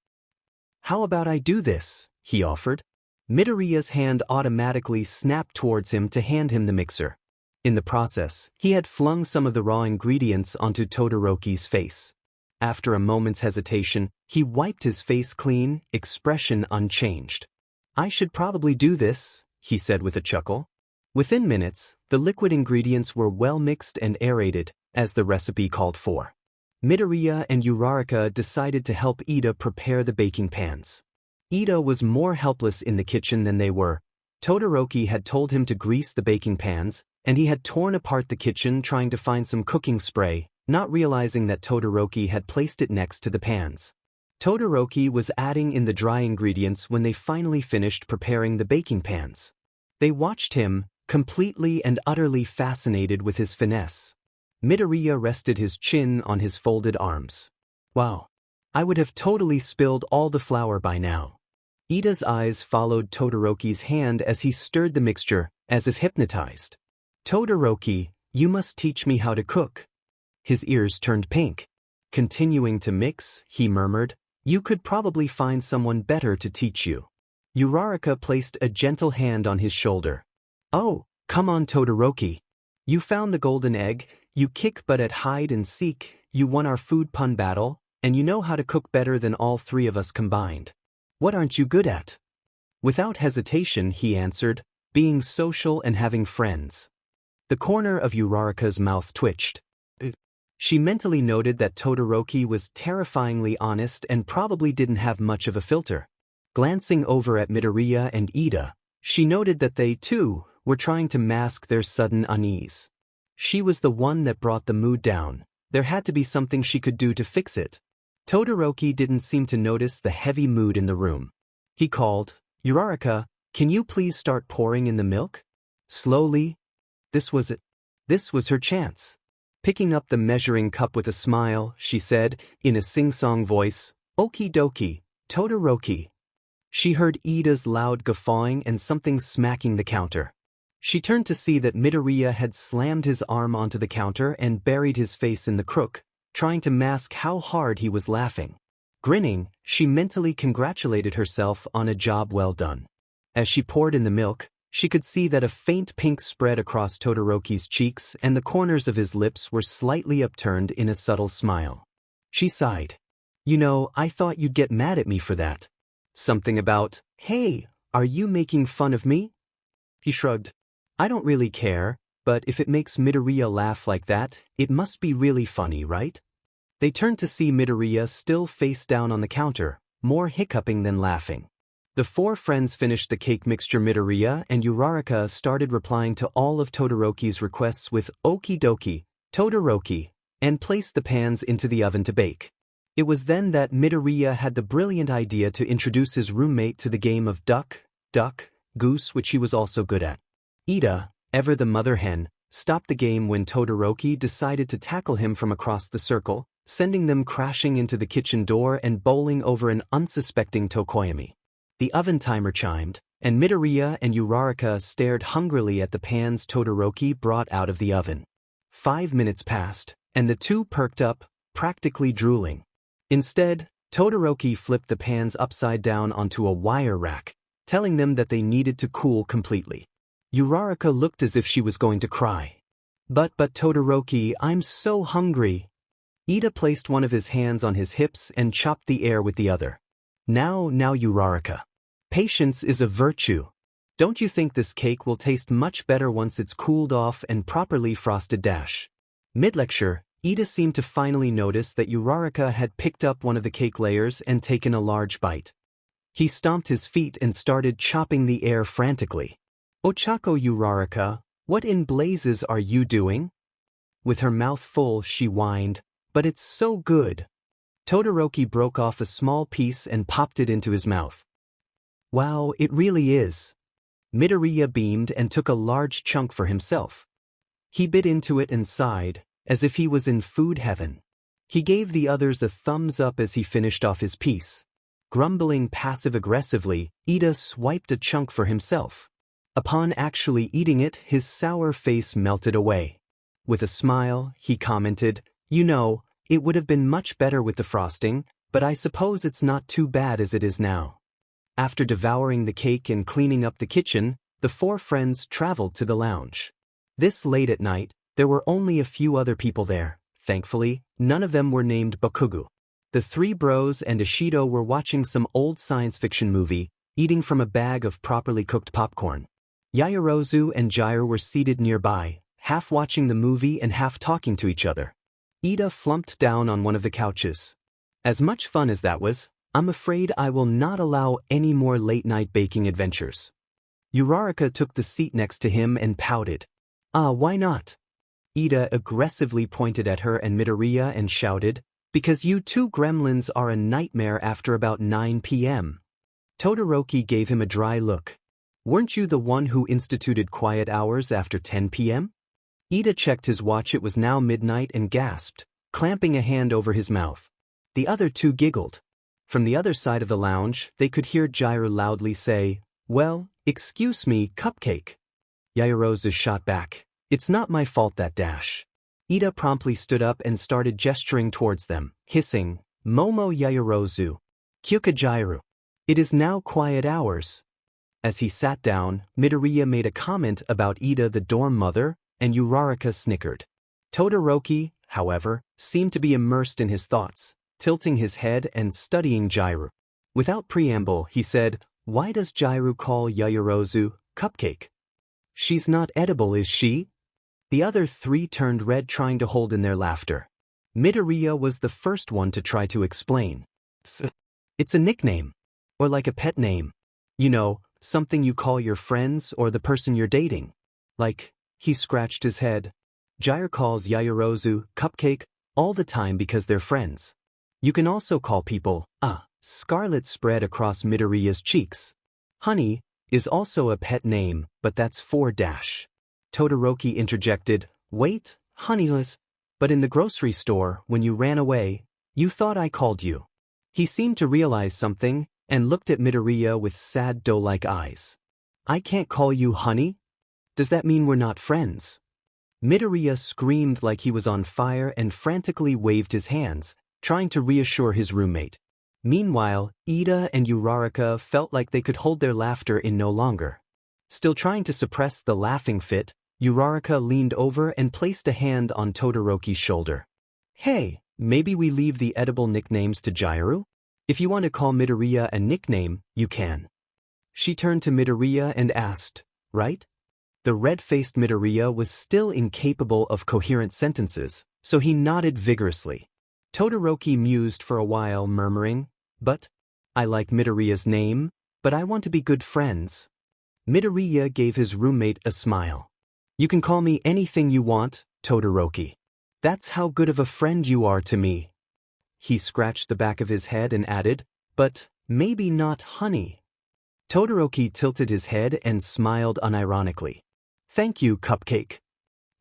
"How about I do this?" he offered. Midoriya's hand automatically snapped towards him to hand him the mixer. In the process, he had flung some of the raw ingredients onto Todoroki's face. After a moment's hesitation, he wiped his face clean, expression unchanged. "I should probably do this," he said with a chuckle. Within minutes, the liquid ingredients were well mixed and aerated, as the recipe called for. Midoriya and Uraraka decided to help Ida prepare the baking pans. Ida was more helpless in the kitchen than they were. Todoroki had told him to grease the baking pans, and he had torn apart the kitchen trying to find some cooking spray, not realizing that Todoroki had placed it next to the pans. Todoroki was adding in the dry ingredients when they finally finished preparing the baking pans. They watched him, completely and utterly fascinated with his finesse. Midoriya rested his chin on his folded arms. "Wow. I would have totally spilled all the flour by now." Ida's eyes followed Todoroki's hand as he stirred the mixture, as if hypnotized. "Todoroki, you must teach me how to cook." His ears turned pink. Continuing to mix, he murmured, "You could probably find someone better to teach you." Uraraka placed a gentle hand on his shoulder. "Oh, come on Todoroki. You found the golden egg, you kick butt at hide and seek, you won our food pun battle, and you know how to cook better than all three of us combined. What aren't you good at?" Without hesitation, he answered, "Being social and having friends." The corner of Uraraka's mouth twitched. She mentally noted that Todoroki was terrifyingly honest and probably didn't have much of a filter. Glancing over at Midoriya and Ida, she noted that they, too, were trying to mask their sudden unease. She was the one that brought the mood down. There had to be something she could do to fix it. Todoroki didn't seem to notice the heavy mood in the room. He called, "Uraraka, can you please start pouring in the milk?" Slowly. This was it. This was her chance. Picking up the measuring cup with a smile, she said, in a sing-song voice, "Okie dokie, Todoroki." She heard Ida's loud guffawing and something smacking the counter. She turned to see that Midoriya had slammed his arm onto the counter and buried his face in the crook, trying to mask how hard he was laughing. Grinning, she mentally congratulated herself on a job well done. As she poured in the milk, she could see that a faint pink spread across Todoroki's cheeks and the corners of his lips were slightly upturned in a subtle smile. She sighed. "You know, I thought you'd get mad at me for that. Something about, 'Hey, are you making fun of me?'" He shrugged. "I don't really care, but if it makes Midoriya laugh like that, it must be really funny, right?" They turned to see Midoriya still face down on the counter, more hiccuping than laughing. The four friends finished the cake mixture. Midoriya and Uraraka started replying to all of Todoroki's requests with "Okie dokie, Todoroki," and placed the pans into the oven to bake. It was then that Midoriya had the brilliant idea to introduce his roommate to the game of duck, goose, which he was also good at. Ida, ever the mother hen, stopped the game when Todoroki decided to tackle him from across the circle, sending them crashing into the kitchen door and bowling over an unsuspecting Tokoyami. The oven timer chimed, and Midoriya and Uraraka stared hungrily at the pans Todoroki brought out of the oven. 5 minutes passed, and the two perked up, practically drooling. Instead, Todoroki flipped the pans upside down onto a wire rack, telling them that they needed to cool completely. Uraraka looked as if she was going to cry. But Todoroki, I'm so hungry. Ida placed one of his hands on his hips and chopped the air with the other. Now Uraraka. Patience is a virtue. Don't you think this cake will taste much better once it's cooled off and properly frosted? Mid-lecture, Ida seemed to finally notice that Uraraka had picked up one of the cake layers and taken a large bite. He stomped his feet and started chopping the air frantically. Ochako, Uraraka, what in blazes are you doing? With her mouth full, she whined, but it's so good. Todoroki broke off a small piece and popped it into his mouth. Wow, it really is. Midoriya beamed and took a large chunk for himself. He bit into it and sighed, as if he was in food heaven. He gave the others a thumbs up as he finished off his piece. Grumbling passive-aggressively, Ida swiped a chunk for himself. Upon actually eating it, his sour face melted away. With a smile, he commented, "You know, it would have been much better with the frosting, but I suppose it's not too bad as it is now." After devouring the cake and cleaning up the kitchen, the four friends traveled to the lounge. This late at night, there were only a few other people there. Thankfully, none of them were named Bakugo. The three bros and Ishido were watching some old science fiction movie, eating from a bag of properly cooked popcorn. Yayu and Gyro were seated nearby, half watching the movie and half talking to each other. Ida flumped down on one of the couches. As much fun as that was, I'm afraid I will not allow any more late-night baking adventures. Uraraka took the seat next to him and pouted. Why not? Ida aggressively pointed at her and Midoriya and shouted, "Because you two gremlins are a nightmare after about 9 p.m. Todoroki gave him a dry look. Weren't you the one who instituted quiet hours after 10 p.m.? Ida checked his watch. It was now midnight and gasped, clamping a hand over his mouth. The other two giggled. From the other side of the lounge, they could hear Gyro loudly say, "Well, excuse me, Cupcake." Yayu shot back, "It's not my fault that dash." Ida promptly stood up and started gesturing towards them, hissing, "Momo Yayu, Kyuka Gyro. It is now quiet hours." As he sat down, Midoriya made a comment about Ida the dorm mother, and Uraraka snickered. Todoroki, however, seemed to be immersed in his thoughts, tilting his head and studying Gyro. Without preamble, he said, "Why does Gyro call Yayu Cupcake? She's not edible, is she?" The other three turned red, trying to hold in their laughter. Midoriya was the first one to try to explain. "It's a nickname. Or like a pet name. You know, something you call your friends or the person you're dating. Like," he scratched his head. "Gyro calls Yayu Cupcake all the time because they're friends. You can also call people, Scarlet spread across Midoriya's cheeks. Honey is also a pet name, but that's for dash." Todoroki interjected, "Wait, Honeyless, but in the grocery store, when you ran away, you thought I called you." He seemed to realize something, and looked at Midoriya with sad doe-like eyes. "I can't call you honey? Does that mean we're not friends?" Midoriya screamed like he was on fire and frantically waved his hands, trying to reassure his roommate. Meanwhile, Ida and Uraraka felt like they could hold their laughter in no longer. Still trying to suppress the laughing fit, Uraraka leaned over and placed a hand on Todoroki's shoulder. "Hey, maybe we leave the edible nicknames to Gyro? If you want to call Midoriya a nickname, you can." She turned to Midoriya and asked, "Right?" The red-faced Midoriya was still incapable of coherent sentences, so he nodded vigorously. Todoroki mused for a while, murmuring, "But I like Midoriya's name, but I want to be good friends." Midoriya gave his roommate a smile. "You can call me anything you want, Todoroki. That's how good of a friend you are to me." he scratched the back of his head and added, but maybe not honey. Todoroki tilted his head and smiled unironically. Thank you, Cupcake.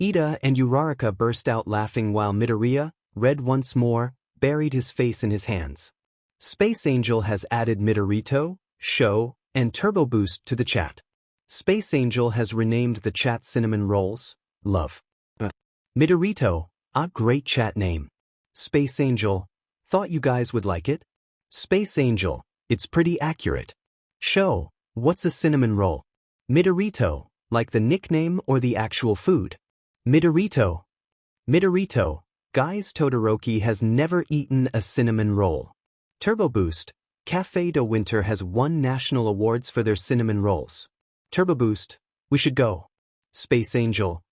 Ida and Uraraka burst out laughing while Midoriya, red once more, buried his face in his hands. Space Angel has added Midorito, Show, and Turbo Boost to the chat. Space Angel has renamed the chat Cinnamon Rolls, Love. Midorito, a great chat name. Space Angel, thought you guys would like it? Space Angel, it's pretty accurate. Show, what's a cinnamon roll? Midorito, like the nickname or the actual food? Midorito. Midorito, guys, Todoroki has never eaten a cinnamon roll. Turbo Boost, Café de Winter has won national awards for their cinnamon rolls. Turbo Boost, we should go. Space Angel,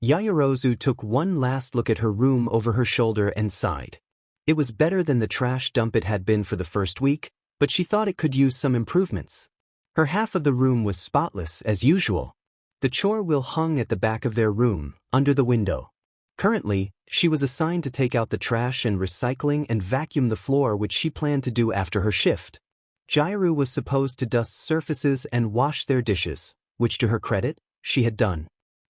Yayu took one last look at her room over her shoulder and sighed. It was better than the trash dump it had been for the first week, but she thought it could use some improvements. Her half of the room was spotless as usual. The chore wheel hung at the back of their room, under the window. Currently, she was assigned to take out the trash and recycling and vacuum the floor, which she planned to do after her shift. Yayu was supposed to dust surfaces and wash their dishes, which to her credit, she had done.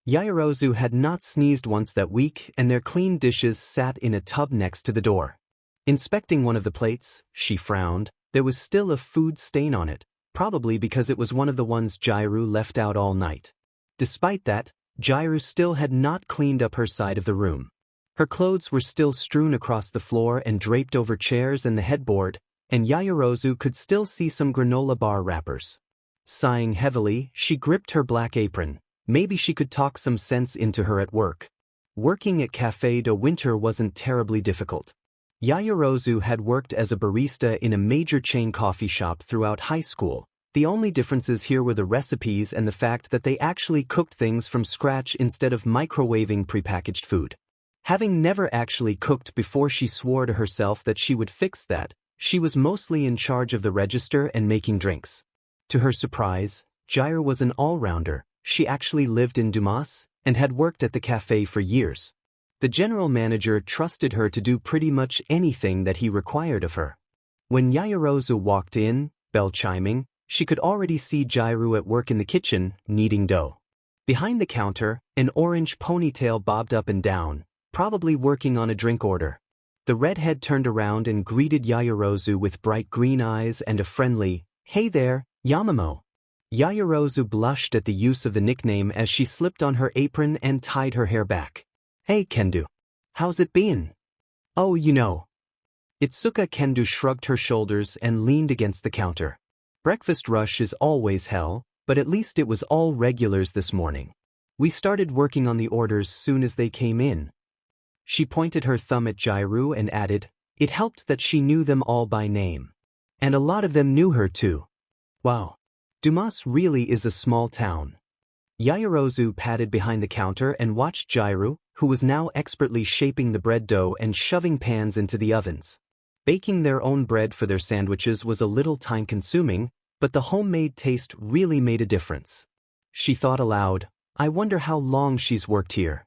Yayu had not sneezed once that week, and their clean dishes sat in a tub next to the door. Inspecting one of the plates, she frowned. There was still a food stain on it, probably because it was one of the ones Yayu left out all night. Despite that, Yayu still had not cleaned up her side of the room. Her clothes were still strewn across the floor and draped over chairs and the headboard, and Yayu could still see some granola bar wrappers. Sighing heavily, she gripped her black apron. Maybe she could talk some sense into her at work. Working at Café de Winter wasn't terribly difficult. Yayu had worked as a barista in a major chain coffee shop throughout high school. The only differences here were the recipes and the fact that they actually cooked things from scratch instead of microwaving prepackaged food. Having never actually cooked before, she swore to herself that she would fix that. She was mostly in charge of the register and making drinks. To her surprise, Yayu was an all-rounder. She actually lived in Dumas and had worked at the cafe for years. The general manager trusted her to do pretty much anything that he required of her. When Yayu walked in, bell chiming, she could already see Yayu at work in the kitchen, kneading dough. Behind the counter, an orange ponytail bobbed up and down, probably working on a drink order. The redhead turned around and greeted Yayu with bright green eyes and a friendly, "Hey there, Yamamo." Yayu blushed at the use of the nickname as she slipped on her apron and tied her hair back. "Hey, Kendo. How's it been?" "Oh, you know." Itsuka Kendo shrugged her shoulders and leaned against the counter. "Breakfast rush is always hell, but at least it was all regulars this morning. We started working on the orders soon as they came in." She pointed her thumb at Yayu and added, "It helped that she knew them all by name. And a lot of them knew her too. Wow. Dumas really is a small town." Yayu padded behind the counter and watched Yayu, who was now expertly shaping the bread dough and shoving pans into the ovens. Baking their own bread for their sandwiches was a little time-consuming, but the homemade taste really made a difference. She thought aloud, "I wonder how long she's worked here."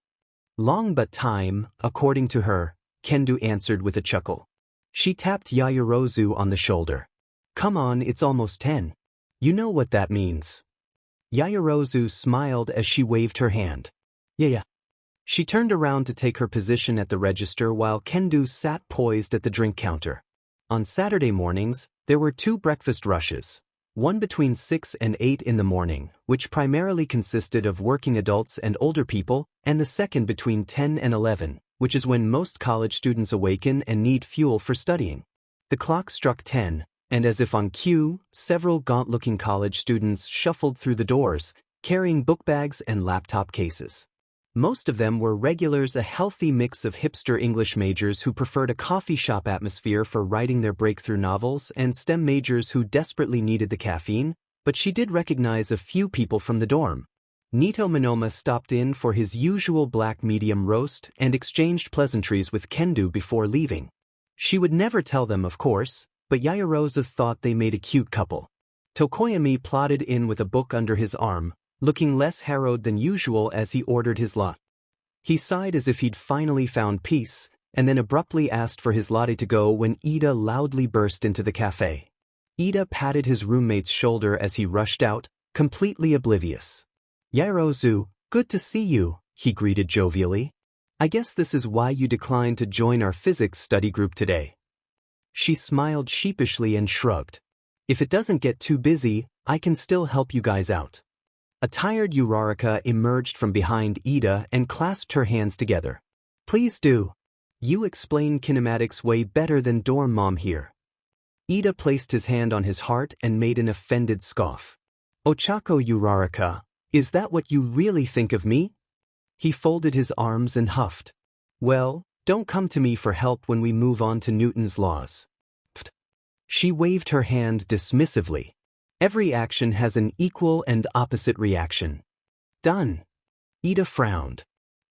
"Long but time, according to her," Kendo answered with a chuckle. She tapped Yayu on the shoulder. "Come on, it's almost 10. You know what that means." Yayu smiled as she waved her hand. Yeah. She turned around to take her position at the register while Kendo sat poised at the drink counter. On Saturday mornings, there were 2 breakfast rushes. One between 6 and 8 in the morning, which primarily consisted of working adults and older people, and the second between 10 and 11, which is when most college students awaken and need fuel for studying. The clock struck 10, and as if on cue, several gaunt-looking college students shuffled through the doors, carrying book bags and laptop cases. Most of them were regulars, a healthy mix of hipster English majors who preferred a coffee shop atmosphere for writing their breakthrough novels and STEM majors who desperately needed the caffeine, but she did recognize a few people from the dorm. Nito Monoma stopped in for his usual black medium roast and exchanged pleasantries with Kendo before leaving. She would never tell them, of course, but Yayu thought they made a cute couple. Tokoyami plodded in with a book under his arm, looking less harrowed than usual as he ordered his lot. He sighed as if he'd finally found peace, and then abruptly asked for his latte to go when Ida loudly burst into the cafe. Ida patted his roommate's shoulder as he rushed out, completely oblivious. "Yarozu, good to see you," he greeted jovially. "I guess this is why you declined to join our physics study group today." She smiled sheepishly and shrugged. "If it doesn't get too busy, I can still help you guys out." A tired Uraraka emerged from behind Ida and clasped her hands together. "Please do. You explain kinematics way better than dorm mom here." Ida placed his hand on his heart and made an offended scoff. "Ochako Uraraka, is that what you really think of me?" He folded his arms and huffed. "Well, don't come to me for help when we move on to Newton's laws." Pfft. She waved her hand dismissively. "Every action has an equal and opposite reaction." "Done." Ida frowned.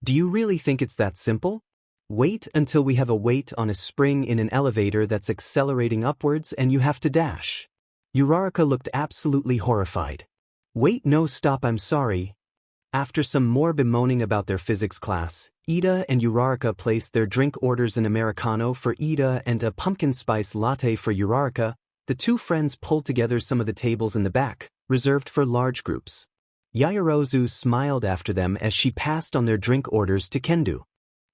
"Do you really think it's that simple? Wait until we have a weight on a spring in an elevator that's accelerating upwards and you have to dash." Uraraka looked absolutely horrified. "Wait, no, stop, I'm sorry." After some more bemoaning about their physics class, Ida and Uraraka placed their drink orders: an Americano for Ida and a pumpkin spice latte for Uraraka. The two friends pulled together some of the tables in the back, reserved for large groups. Yaoyorozu smiled after them as she passed on their drink orders to Kendo.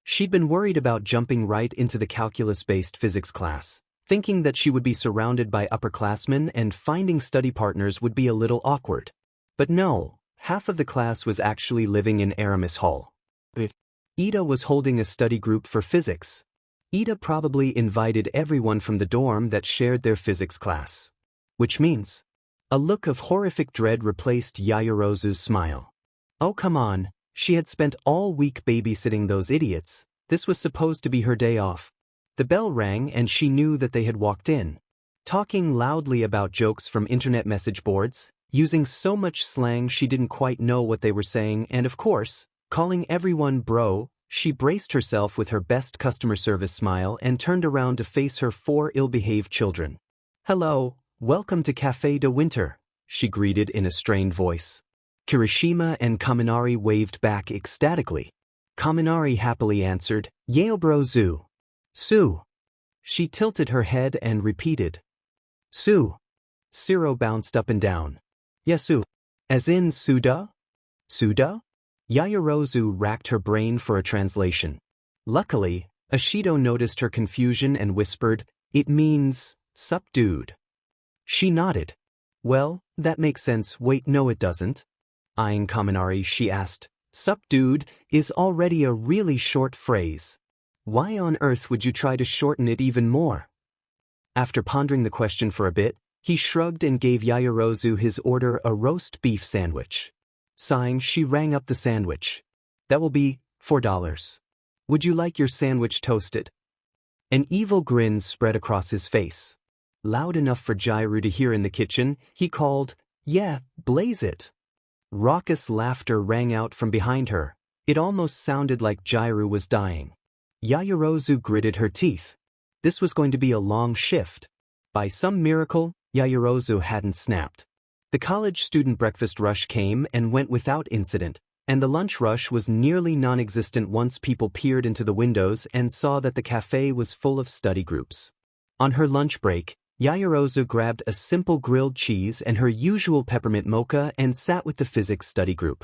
She'd been worried about jumping right into the calculus-based physics class, thinking that she would be surrounded by upperclassmen and finding study partners would be a little awkward. But no, half of the class was actually living in Aramis Hall. Ida was holding a study group for physics. Ida probably invited everyone from the dorm that shared their physics class. Which means, a look of horrific dread replaced Yaoyorozu's smile. Oh come on, she had spent all week babysitting those idiots. This was supposed to be her day off. The bell rang and she knew that they had walked in. Talking loudly about jokes from internet message boards, using so much slang she didn't quite know what they were saying, and of course, calling everyone bro. She braced herself with her best customer service smile and turned around to face her four ill-behaved children. "Hello, welcome to Café de Winter," she greeted in a strained voice. Kirishima and Kaminari waved back ecstatically. Kaminari happily answered, "Yaobrozu." "Su." She tilted her head and repeated, "Su." Siro bounced up and down. "Yasu." "As in Suda?" "Suda?" Yaoyorozu racked her brain for a translation. Luckily, Ashido noticed her confusion and whispered, "It means, sup dude." She nodded. "Well, that makes sense. Wait, no it doesn't." Eyeing Kaminari, she asked, "Sup dude is already a really short phrase. Why on earth would you try to shorten it even more?" After pondering the question for a bit, he shrugged and gave Yaoyorozu his order: a roast beef sandwich. Sighing, she rang up the sandwich. "That will be $4. Would you like your sandwich toasted?" An evil grin spread across his face. Loud enough for Jairu to hear in the kitchen, he called, "Yeah, blaze it." Raucous laughter rang out from behind her. It almost sounded like Jairu was dying. Yaoyorozu gritted her teeth. This was going to be a long shift. By some miracle, Yaoyorozu hadn't snapped. The college student breakfast rush came and went without incident, and the lunch rush was nearly non-existent once people peered into the windows and saw that the cafe was full of study groups. On her lunch break, Yaoyorozu grabbed a simple grilled cheese and her usual peppermint mocha and sat with the physics study group.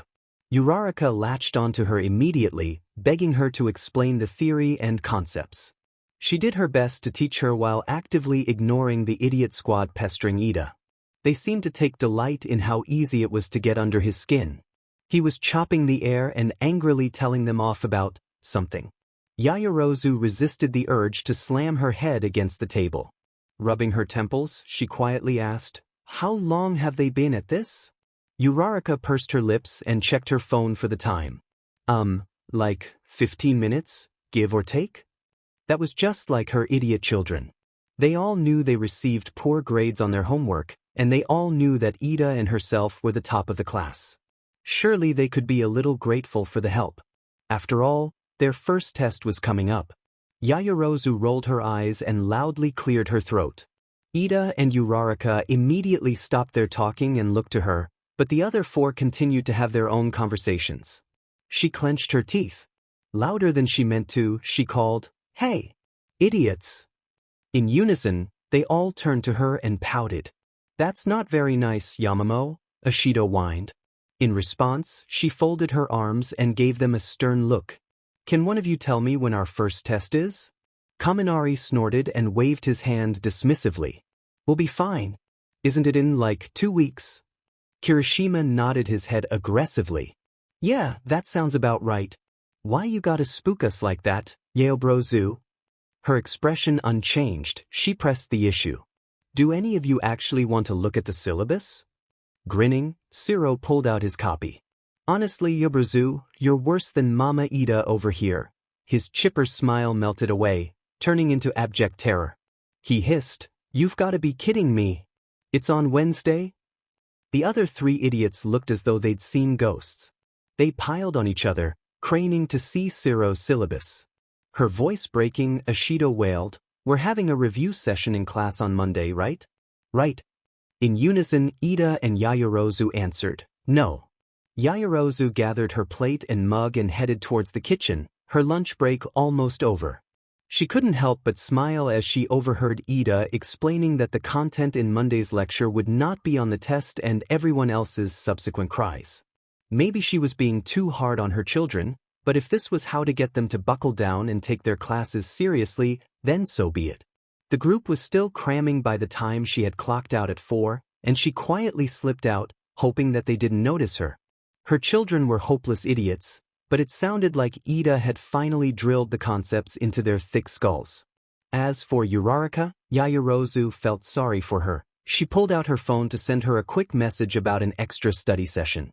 Uraraka latched onto her immediately, begging her to explain the theory and concepts. She did her best to teach her while actively ignoring the idiot squad pestering Ida. They seemed to take delight in how easy it was to get under his skin. He was chopping the air and angrily telling them off about something. Yaoyorozu resisted the urge to slam her head against the table. Rubbing her temples, she quietly asked, "How long have they been at this?" Uraraka pursed her lips and checked her phone for the time. Like 15 minutes, give or take?" That was just like her idiot children. They all knew they received poor grades on their homework, and they all knew that Ida and herself were the top of the class. Surely they could be a little grateful for the help. After all, their first test was coming up. Yaoyorozu rolled her eyes and loudly cleared her throat. Ida and Uraraka immediately stopped their talking and looked to her, but the other four continued to have their own conversations. She clenched her teeth. Louder than she meant to, she called, Hey! Idiots! In unison, they all turned to her and pouted. That's not very nice, Yamamo, Ashido whined. In response, she folded her arms and gave them a stern look. Can one of you tell me when our first test is? Kaminari snorted and waved his hand dismissively. We'll be fine. Isn't it in like 2 weeks? Kirishima nodded his head aggressively. Yeah, that sounds about right. Why you gotta spook us like that, Yaobrozu? Her expression unchanged, she pressed the issue. Do any of you actually want to look at the syllabus? Grinning, Siro pulled out his copy. Honestly, Yaobrozu, you're worse than Mama Ida over here. His chipper smile melted away, turning into abject terror. He hissed, You've gotta be kidding me. It's on Wednesday? The other 3 idiots looked as though they'd seen ghosts. They piled on each other, craning to see Siro's syllabus. Her voice breaking, Ashido wailed, We're having a review session in class on Monday, right? Right. In unison, Ida and Yaoyorozu answered, No. Yaoyorozu gathered her plate and mug and headed towards the kitchen, her lunch break almost over. She couldn't help but smile as she overheard Ida explaining that the content in Monday's lecture would not be on the test and everyone else's subsequent cries. Maybe she was being too hard on her children, but if this was how to get them to buckle down and take their classes seriously, then so be it. The group was still cramming by the time she had clocked out at 4, and she quietly slipped out, hoping that they didn't notice her. Her children were hopeless idiots, but it sounded like Ida had finally drilled the concepts into their thick skulls. As for Uraraka, Yaoyorozu felt sorry for her. She pulled out her phone to send her a quick message about an extra study session.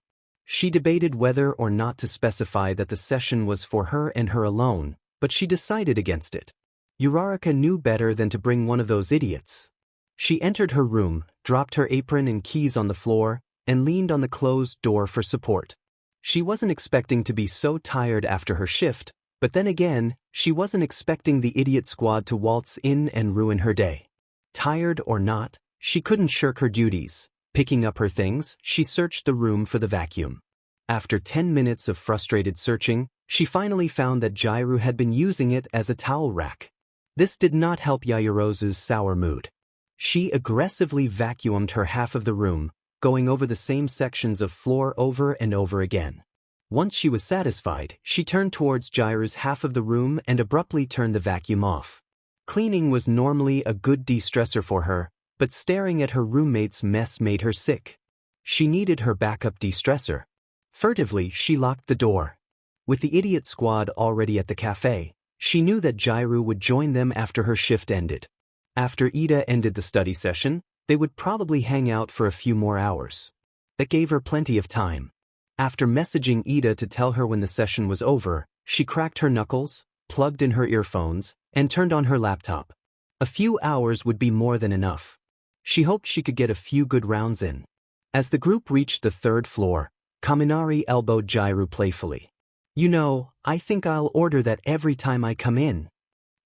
She debated whether or not to specify that the session was for her and her alone, but she decided against it. Uraraka knew better than to bring one of those idiots. She entered her room, dropped her apron and keys on the floor, and leaned on the closed door for support. She wasn't expecting to be so tired after her shift, but then again, she wasn't expecting the idiot squad to waltz in and ruin her day. Tired or not, she couldn't shirk her duties. Picking up her things, she searched the room for the vacuum. After 10 minutes of frustrated searching, she finally found that Jairu had been using it as a towel rack. This did not help Yaoyorozu's sour mood. She aggressively vacuumed her half of the room, going over the same sections of floor over and over again. Once she was satisfied, she turned towards Jairu's half of the room and abruptly turned the vacuum off. Cleaning was normally a good de-stressor for her, but staring at her roommate's mess made her sick. She needed her backup de-stressor. Furtively, she locked the door. With the idiot squad already at the cafe, she knew that Jairu would join them after her shift ended. After Ida ended the study session, they would probably hang out for a few more hours. That gave her plenty of time. After messaging Ida to tell her when the session was over, she cracked her knuckles, plugged in her earphones, and turned on her laptop. A few hours would be more than enough. She hoped she could get a few good rounds in. As the group reached the 3rd floor, Kaminari elbowed Jairu playfully. You know, I think I'll order that every time I come in.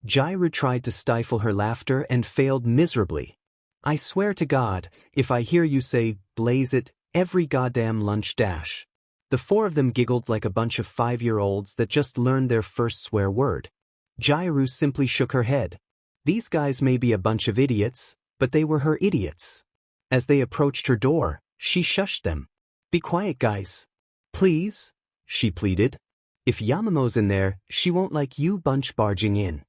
Jairu tried to stifle her laughter and failed miserably. I swear to God, if I hear you say, blaze it, every goddamn lunch dash. The 4 of them giggled like a bunch of 5-year-olds that just learned their first swear word. Jairu simply shook her head. These guys may be a bunch of idiots, but they were her idiots. As they approached her door, she shushed them. Be quiet, guys. Please, she pleaded. If Yamamo's in there, she won't like you bunch barging in.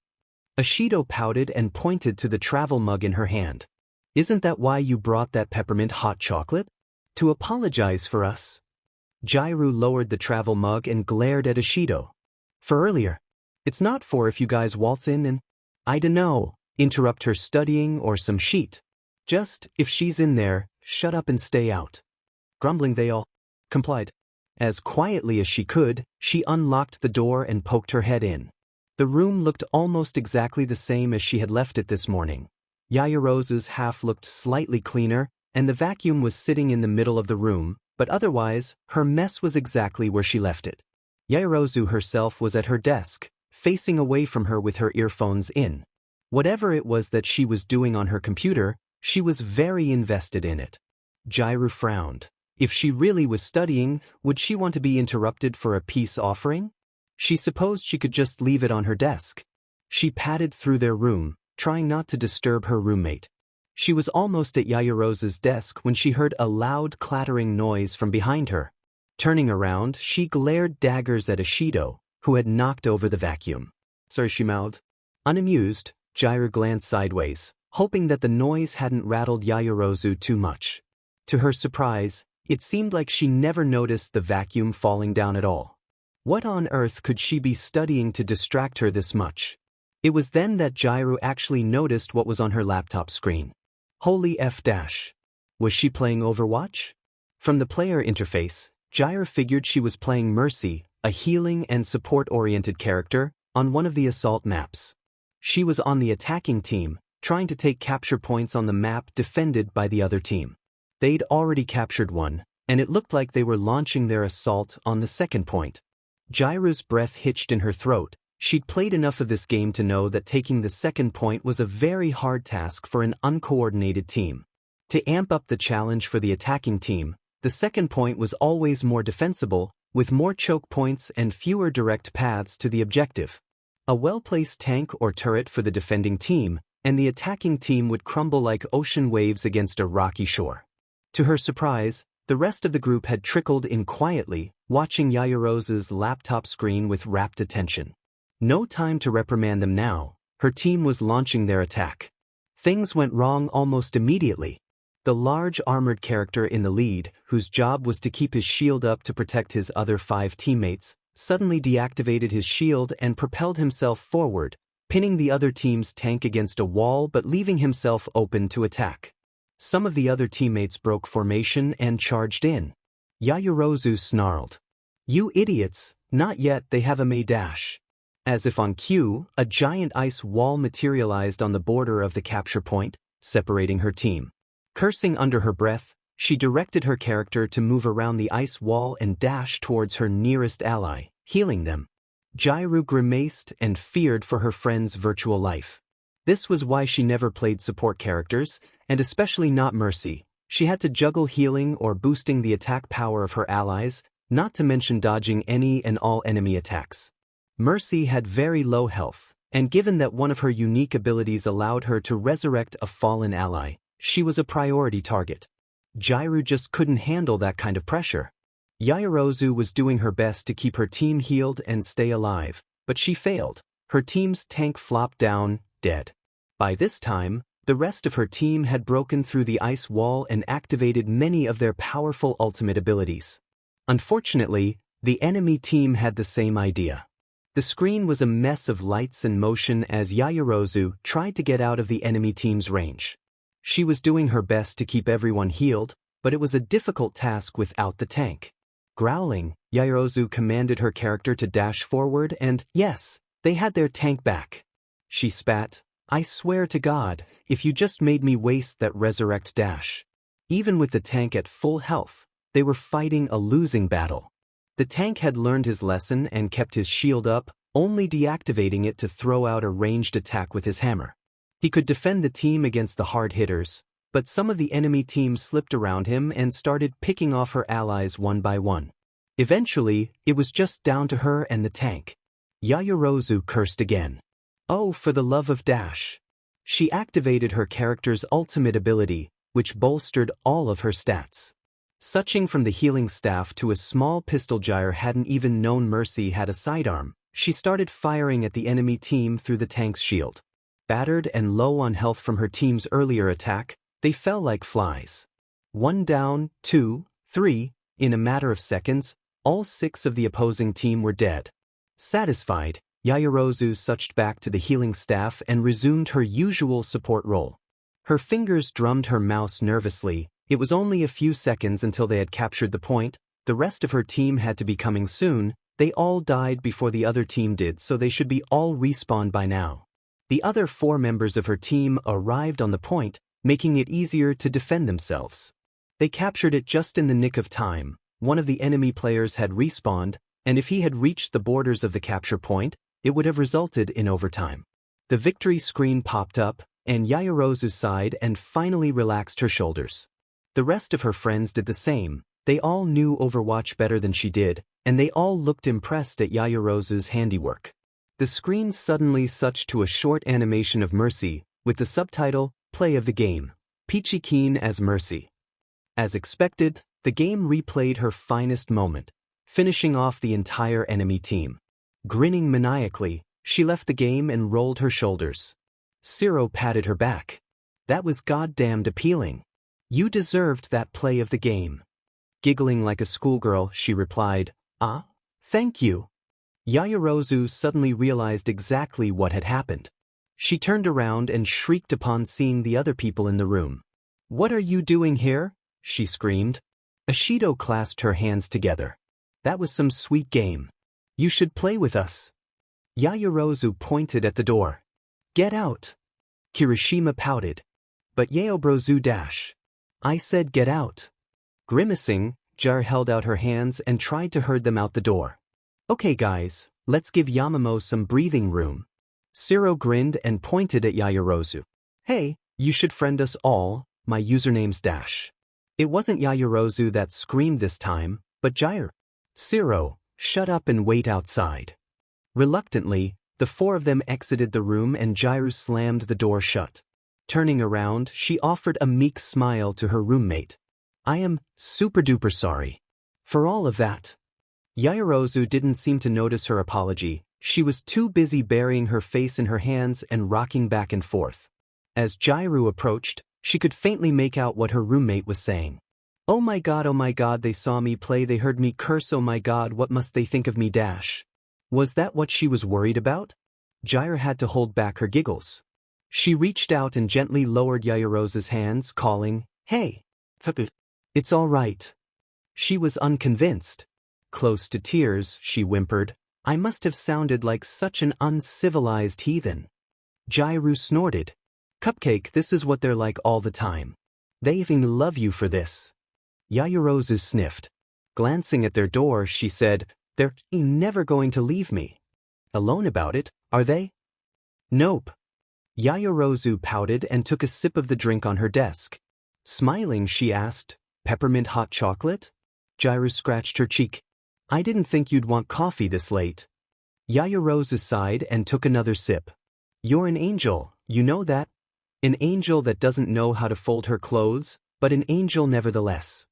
Ashido pouted and pointed to the travel mug in her hand. Isn't that why you brought that peppermint hot chocolate? To apologize for us? Jairu lowered the travel mug and glared at Ashido. For earlier. It's not for if you guys waltz in and, I dunno, interrupt her studying or some sheet. Just, if she's in there, shut up and stay out. Grumbling they all complied. As quietly as she could, she unlocked the door and poked her head in. The room looked almost exactly the same as she had left it this morning. Yaoyorozu's half looked slightly cleaner, and the vacuum was sitting in the middle of the room, but otherwise, her mess was exactly where she left it. Yaoyorozu herself was at her desk, facing away from her with her earphones in. Whatever it was that she was doing on her computer, she was very invested in it. Jairu frowned. If she really was studying, would she want to be interrupted for a peace offering? She supposed she could just leave it on her desk. She padded through their room, trying not to disturb her roommate. She was almost at Yayarose's desk when she heard a loud clattering noise from behind her. Turning around, she glared daggers at Ishido, who had knocked over the vacuum. Sorry, she mouthed. Unamused, Jiraiya glanced sideways, hoping that the noise hadn't rattled Yayarozu too much. To her surprise, it seemed like she never noticed the vacuum falling down at all. What on earth could she be studying to distract her this much? It was then that Jiraiya actually noticed what was on her laptop screen. Holy F-. Was she playing Overwatch? From the player interface, Jiraiya figured she was playing Mercy, a healing and support-oriented character, on one of the assault maps. She was on the attacking team, trying to take capture points on the map defended by the other team. They'd already captured one, and it looked like they were launching their assault on the second point. Jiraiya's breath hitched in her throat. She'd played enough of this game to know that taking the second point was a very hard task for an uncoordinated team. To amp up the challenge for the attacking team, the second point was always more defensible, with more choke points and fewer direct paths to the objective. A well-placed tank or turret for the defending team, and the attacking team would crumble like ocean waves against a rocky shore. To her surprise, the rest of the group had trickled in quietly, watching Yayarose's laptop screen with rapt attention. No time to reprimand them now, her team was launching their attack. Things went wrong almost immediately. The large armored character in the lead, whose job was to keep his shield up to protect his other 5 teammates, suddenly deactivated his shield and propelled himself forward, pinning the other team's tank against a wall but leaving himself open to attack. Some of the other teammates broke formation and charged in. Yayarozu snarled. "You idiots, not yet, they have a May dash." As if on cue, a giant ice wall materialized on the border of the capture point, separating her team. Cursing under her breath, she directed her character to move around the ice wall and dash towards her nearest ally, healing them. Jiraiya grimaced and feared for her friend's virtual life. This was why she never played support characters, and especially not Mercy. She had to juggle healing or boosting the attack power of her allies, not to mention dodging any and all enemy attacks. Mercy had very low health, and given that one of her unique abilities allowed her to resurrect a fallen ally, she was a priority target. Jiraiya just couldn't handle that kind of pressure. Yayarozu was doing her best to keep her team healed and stay alive, but she failed. Her team's tank flopped down, dead. By this time, the rest of her team had broken through the ice wall and activated many of their powerful ultimate abilities. Unfortunately, the enemy team had the same idea. The screen was a mess of lights and motion as Yayarozu tried to get out of the enemy team's range. She was doing her best to keep everyone healed, but it was a difficult task without the tank. Growling, Yayarozu commanded her character to dash forward and, yes, they had their tank back. She spat, "I swear to God, if you just made me waste that resurrect dash." Even with the tank at full health, they were fighting a losing battle. The tank had learned his lesson and kept his shield up, only deactivating it to throw out a ranged attack with his hammer. He could defend the team against the hard hitters, but some of the enemy team slipped around him and started picking off her allies one by one. Eventually, it was just down to her and the tank. Yayarozu cursed again. Oh, for the love of dash. She activated her character's ultimate ability, which bolstered all of her stats. Switching from the healing staff to a small pistol, Jiraiya hadn't even known Mercy had a sidearm. She started firing at the enemy team through the tank's shield. Battered and low on health from her team's earlier attack, they fell like flies. 1 down, 2, 3, in a matter of seconds, all 6 of the opposing team were dead. Satisfied, Yayarozu switched back to the healing staff and resumed her usual support role. Her fingers drummed her mouse nervously. It was only a few seconds until they had captured the point. The rest of her team had to be coming soon. They all died before the other team did, so they should be all respawned by now. The other 4 members of her team arrived on the point, making it easier to defend themselves. They captured it just in the nick of time. One of the enemy players had respawned, and if he had reached the borders of the capture point, it would have resulted in overtime. The victory screen popped up, and Yayarozu sighed and finally relaxed her shoulders. The rest of her friends did the same. They all knew Overwatch better than she did, and they all looked impressed at Yayarozu's handiwork. The screen suddenly switched to a short animation of Mercy, with the subtitle, Play of the Game, Peachy Keen as Mercy. As expected, the game replayed her finest moment, finishing off the entire enemy team. Grinning maniacally, she left the game and rolled her shoulders. Zero patted her back. That was goddamned appealing. You deserved that play of the game. Giggling like a schoolgirl, she replied, "Ah, thank you." Yayu suddenly realized exactly what had happened. She turned around and shrieked upon seeing the other people in the room. "What are you doing here?" she screamed. Ashido clasped her hands together. "That was some sweet game. You should play with us." Yayu pointed at the door. "Get out." Kirishima pouted. "But Yaobrozu dash. I said get out." Grimacing, Jar held out her hands and tried to herd them out the door. "Okay guys, let's give Yamamo some breathing room." Zero grinned and pointed at Yayu. "Hey, you should friend us all, my username's dash." It wasn't Yayu that screamed this time, but Jair. "Zero, shut up and wait outside." Reluctantly, the four of them exited the room and Jair slammed the door shut. Turning around, she offered a meek smile to her roommate. "I am super-duper sorry for all of that." Yayu didn't seem to notice her apology. She was too busy burying her face in her hands and rocking back and forth. As Jair approached, she could faintly make out what her roommate was saying. Oh my god, they saw me play, they heard me curse, oh my god, what must they think of me dash." Was that what she was worried about? Jair had to hold back her giggles. She reached out and gently lowered Yayu's hands, calling, "Hey, it's all right." She was unconvinced. Close to tears, she whimpered, "I must have sounded like such an uncivilized heathen." Jair snorted. "Cupcake, this is what they're like all the time. They even love you for this." Yayu sniffed. Glancing at their door, she said, "They're never going to leave me alone about it, are they?" "Nope." Yayu pouted and took a sip of the drink on her desk. Smiling, she asked, "Peppermint hot chocolate?" Jair scratched her cheek. "I didn't think you'd want coffee this late." Yayu sighed and took another sip. "You're an angel, you know that? An angel that doesn't know how to fold her clothes, but an angel nevertheless."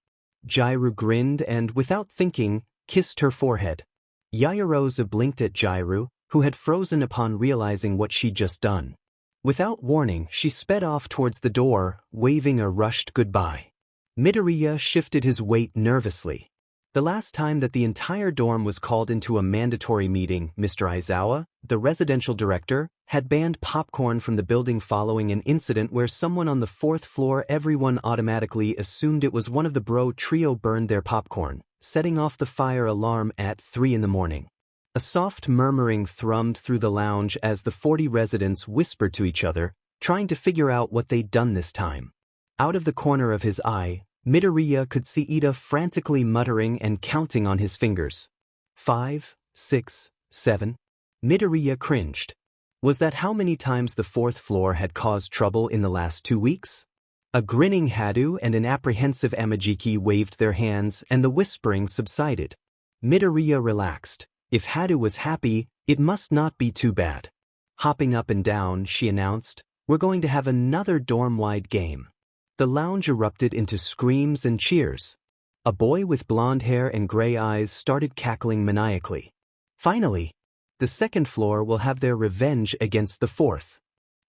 Jair grinned and, without thinking, kissed her forehead. Yayu blinked at Jair, who had frozen upon realizing what she'd just done. Without warning, she sped off towards the door, waving a rushed goodbye. Midoriya shifted his weight nervously. The last time that the entire dorm was called into a mandatory meeting, Mr. Aizawa, the residential director, had banned popcorn from the building following an incident where someone on the 4th floor, everyone automatically assumed it was one of the bro trio, burned their popcorn, setting off the fire alarm at 3 in the morning. A soft murmuring thrummed through the lounge as the 40 residents whispered to each other, trying to figure out what they'd done this time. Out of the corner of his eye, Midoriya could see Ida frantically muttering and counting on his fingers. 5, 6, 7. Midoriya cringed. Was that how many times the 4th floor had caused trouble in the last 2 weeks? A grinning Hadu and an apprehensive Amajiki waved their hands and the whispering subsided. Midoriya relaxed. If Hadu was happy, it must not be too bad. Hopping up and down, she announced, "We're going to have another dorm-wide game." The lounge erupted into screams and cheers. A boy with blonde hair and gray eyes started cackling maniacally. Finally, the 2nd floor will have their revenge against the 4th.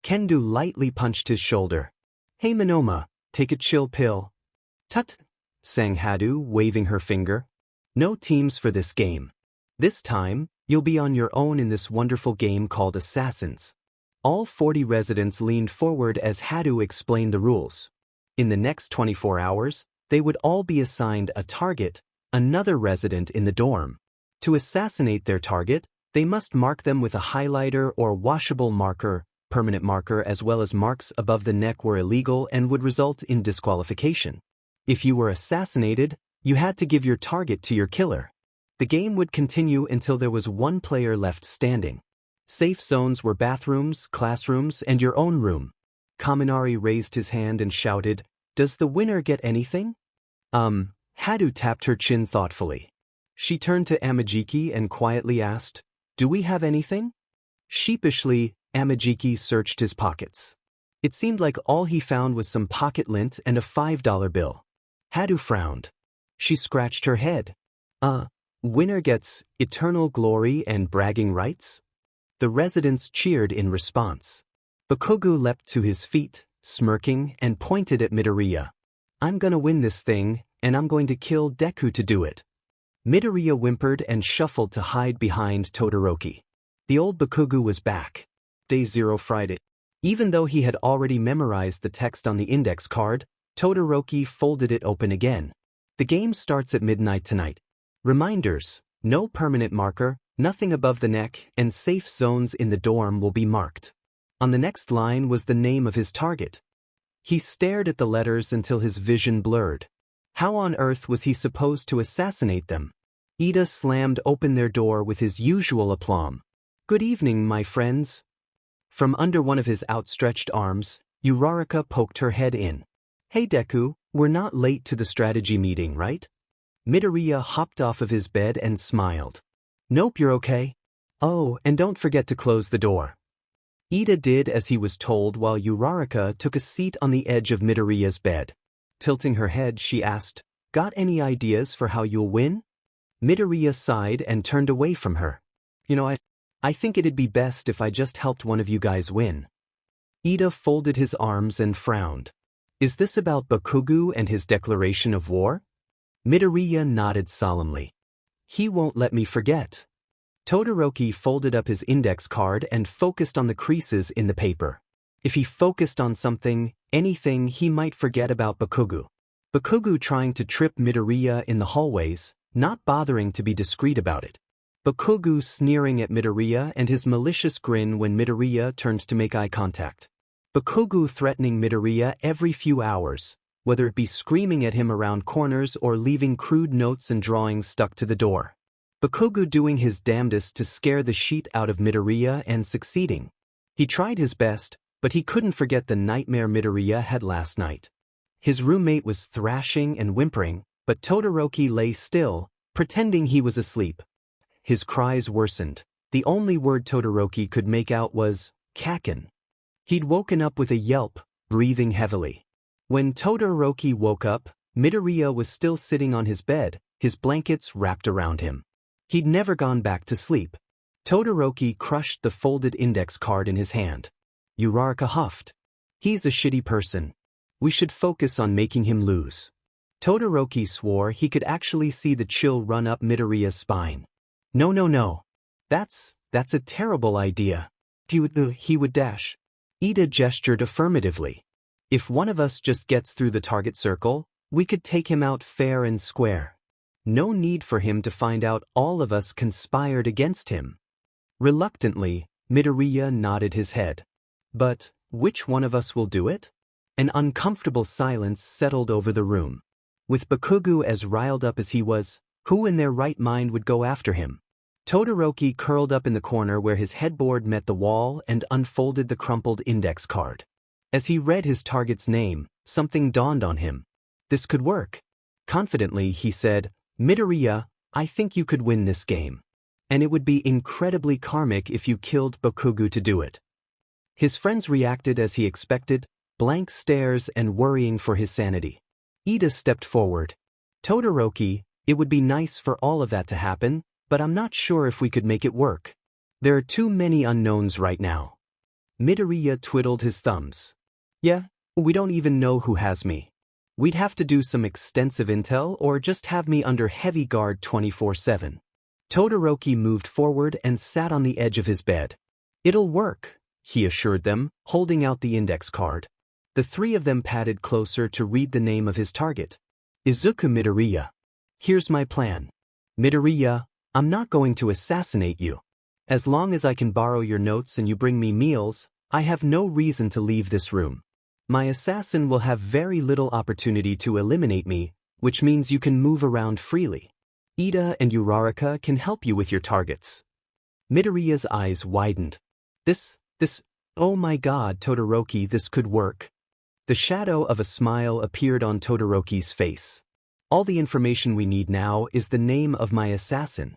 Kendo lightly punched his shoulder. "Hey Monoma, take a chill pill." "Tut," sang Hadu, waving her finger. "No teams for this game. This time, you'll be on your own in this wonderful game called Assassins." All 40 residents leaned forward as Hadu explained the rules. In the next 24 hours, they would all be assigned a target, another resident in the dorm. To assassinate their target, they must mark them with a highlighter or washable marker. Permanent marker as well as marks above the neck were illegal and would result in disqualification. If you were assassinated, you had to give your target to your killer. The game would continue until there was one player left standing. Safe zones were bathrooms, classrooms, and your own room. Kaminari raised his hand and shouted, "Does the winner get anything?" Hadu tapped her chin thoughtfully. She turned to Amajiki and quietly asked, "Do we have anything?" Sheepishly, Amajiki searched his pockets. It seemed like all he found was some pocket lint and a $5 bill. Hadu frowned. She scratched her head. Winner gets eternal glory and bragging rights? The residents cheered in response. Bakugo leapt to his feet, smirking, and pointed at Midoriya. I'm gonna win this thing, and I'm going to kill Deku to do it. Midoriya whimpered and shuffled to hide behind Todoroki. The old Bakugo was back. Day 0 Friday. Even though he had already memorized the text on the index card, Todoroki folded it open again. The game starts at midnight tonight. Reminders: no permanent marker, nothing above the neck, and safe zones in the dorm will be marked. On the next line was the name of his target. He stared at the letters until his vision blurred. How on earth was he supposed to assassinate them? Ida slammed open their door with his usual aplomb. Good evening, my friends. From under one of his outstretched arms, Uraraka poked her head in. Hey Deku, we're not late to the strategy meeting, right? Midoriya hopped off of his bed and smiled. Nope, you're okay. Oh, and don't forget to close the door. Ida did as he was told while Uraraka took a seat on the edge of Midoriya's bed. Tilting her head, she asked, Got any ideas for how you'll win? Midoriya sighed and turned away from her. I think it'd be best if I just helped one of you guys win. Ida folded his arms and frowned. Is this about Bakugo and his declaration of war? Midoriya nodded solemnly. He won't let me forget. Todoroki folded up his index card and focused on the creases in the paper. If he focused on something, anything, he might forget about Bakugo. Bakugo trying to trip Midoriya in the hallways, not bothering to be discreet about it. Bakugo sneering at Midoriya and his malicious grin when Midoriya turned to make eye contact. Bakugo threatening Midoriya every few hours, whether it be screaming at him around corners or leaving crude notes and drawings stuck to the door. Bakugo doing his damnedest to scare the shit out of Midoriya and succeeding. He tried his best, but he couldn't forget the nightmare Midoriya had last night. His roommate was thrashing and whimpering, but Todoroki lay still, pretending he was asleep. His cries worsened. The only word Todoroki could make out was, Kakin. He'd woken up with a yelp, breathing heavily. When Todoroki woke up, Midoriya was still sitting on his bed, his blankets wrapped around him. He'd never gone back to sleep. Todoroki crushed the folded index card in his hand. Uraraka huffed. He's a shitty person. We should focus on making him lose. Todoroki swore he could actually see the chill run up Midoriya's spine. No. That's a terrible idea. He would dash. Ida gestured affirmatively. If one of us just gets through the target circle, we could take him out fair and square. No need for him to find out all of us conspired against him. Reluctantly, Midoriya nodded his head. But, which one of us will do it? An uncomfortable silence settled over the room. With Bakugo as riled up as he was, who in their right mind would go after him? Todoroki curled up in the corner where his headboard met the wall and unfolded the crumpled index card. As he read his target's name, something dawned on him. This could work. Confidently, he said, Midoriya, I think you could win this game. And it would be incredibly karmic if you killed Bakugo to do it. His friends reacted as he expected, blank stares and worrying for his sanity. Ida stepped forward. Todoroki, it would be nice for all of that to happen, but I'm not sure if we could make it work. There are too many unknowns right now. Midoriya twiddled his thumbs. Yeah, we don't even know who has me. We'd have to do some extensive intel or just have me under heavy guard 24/7. Todoroki moved forward and sat on the edge of his bed. It'll work, he assured them, holding out the index card. The three of them padded closer to read the name of his target. Izuku Midoriya. Here's my plan. Midoriya, I'm not going to assassinate you. As long as I can borrow your notes and you bring me meals, I have no reason to leave this room. My assassin will have very little opportunity to eliminate me, which means you can move around freely. Ida and Uraraka can help you with your targets. Midoriya's eyes widened. Oh my god, Todoroki, this could work. The shadow of a smile appeared on Todoroki's face. All the information we need now is the name of my assassin.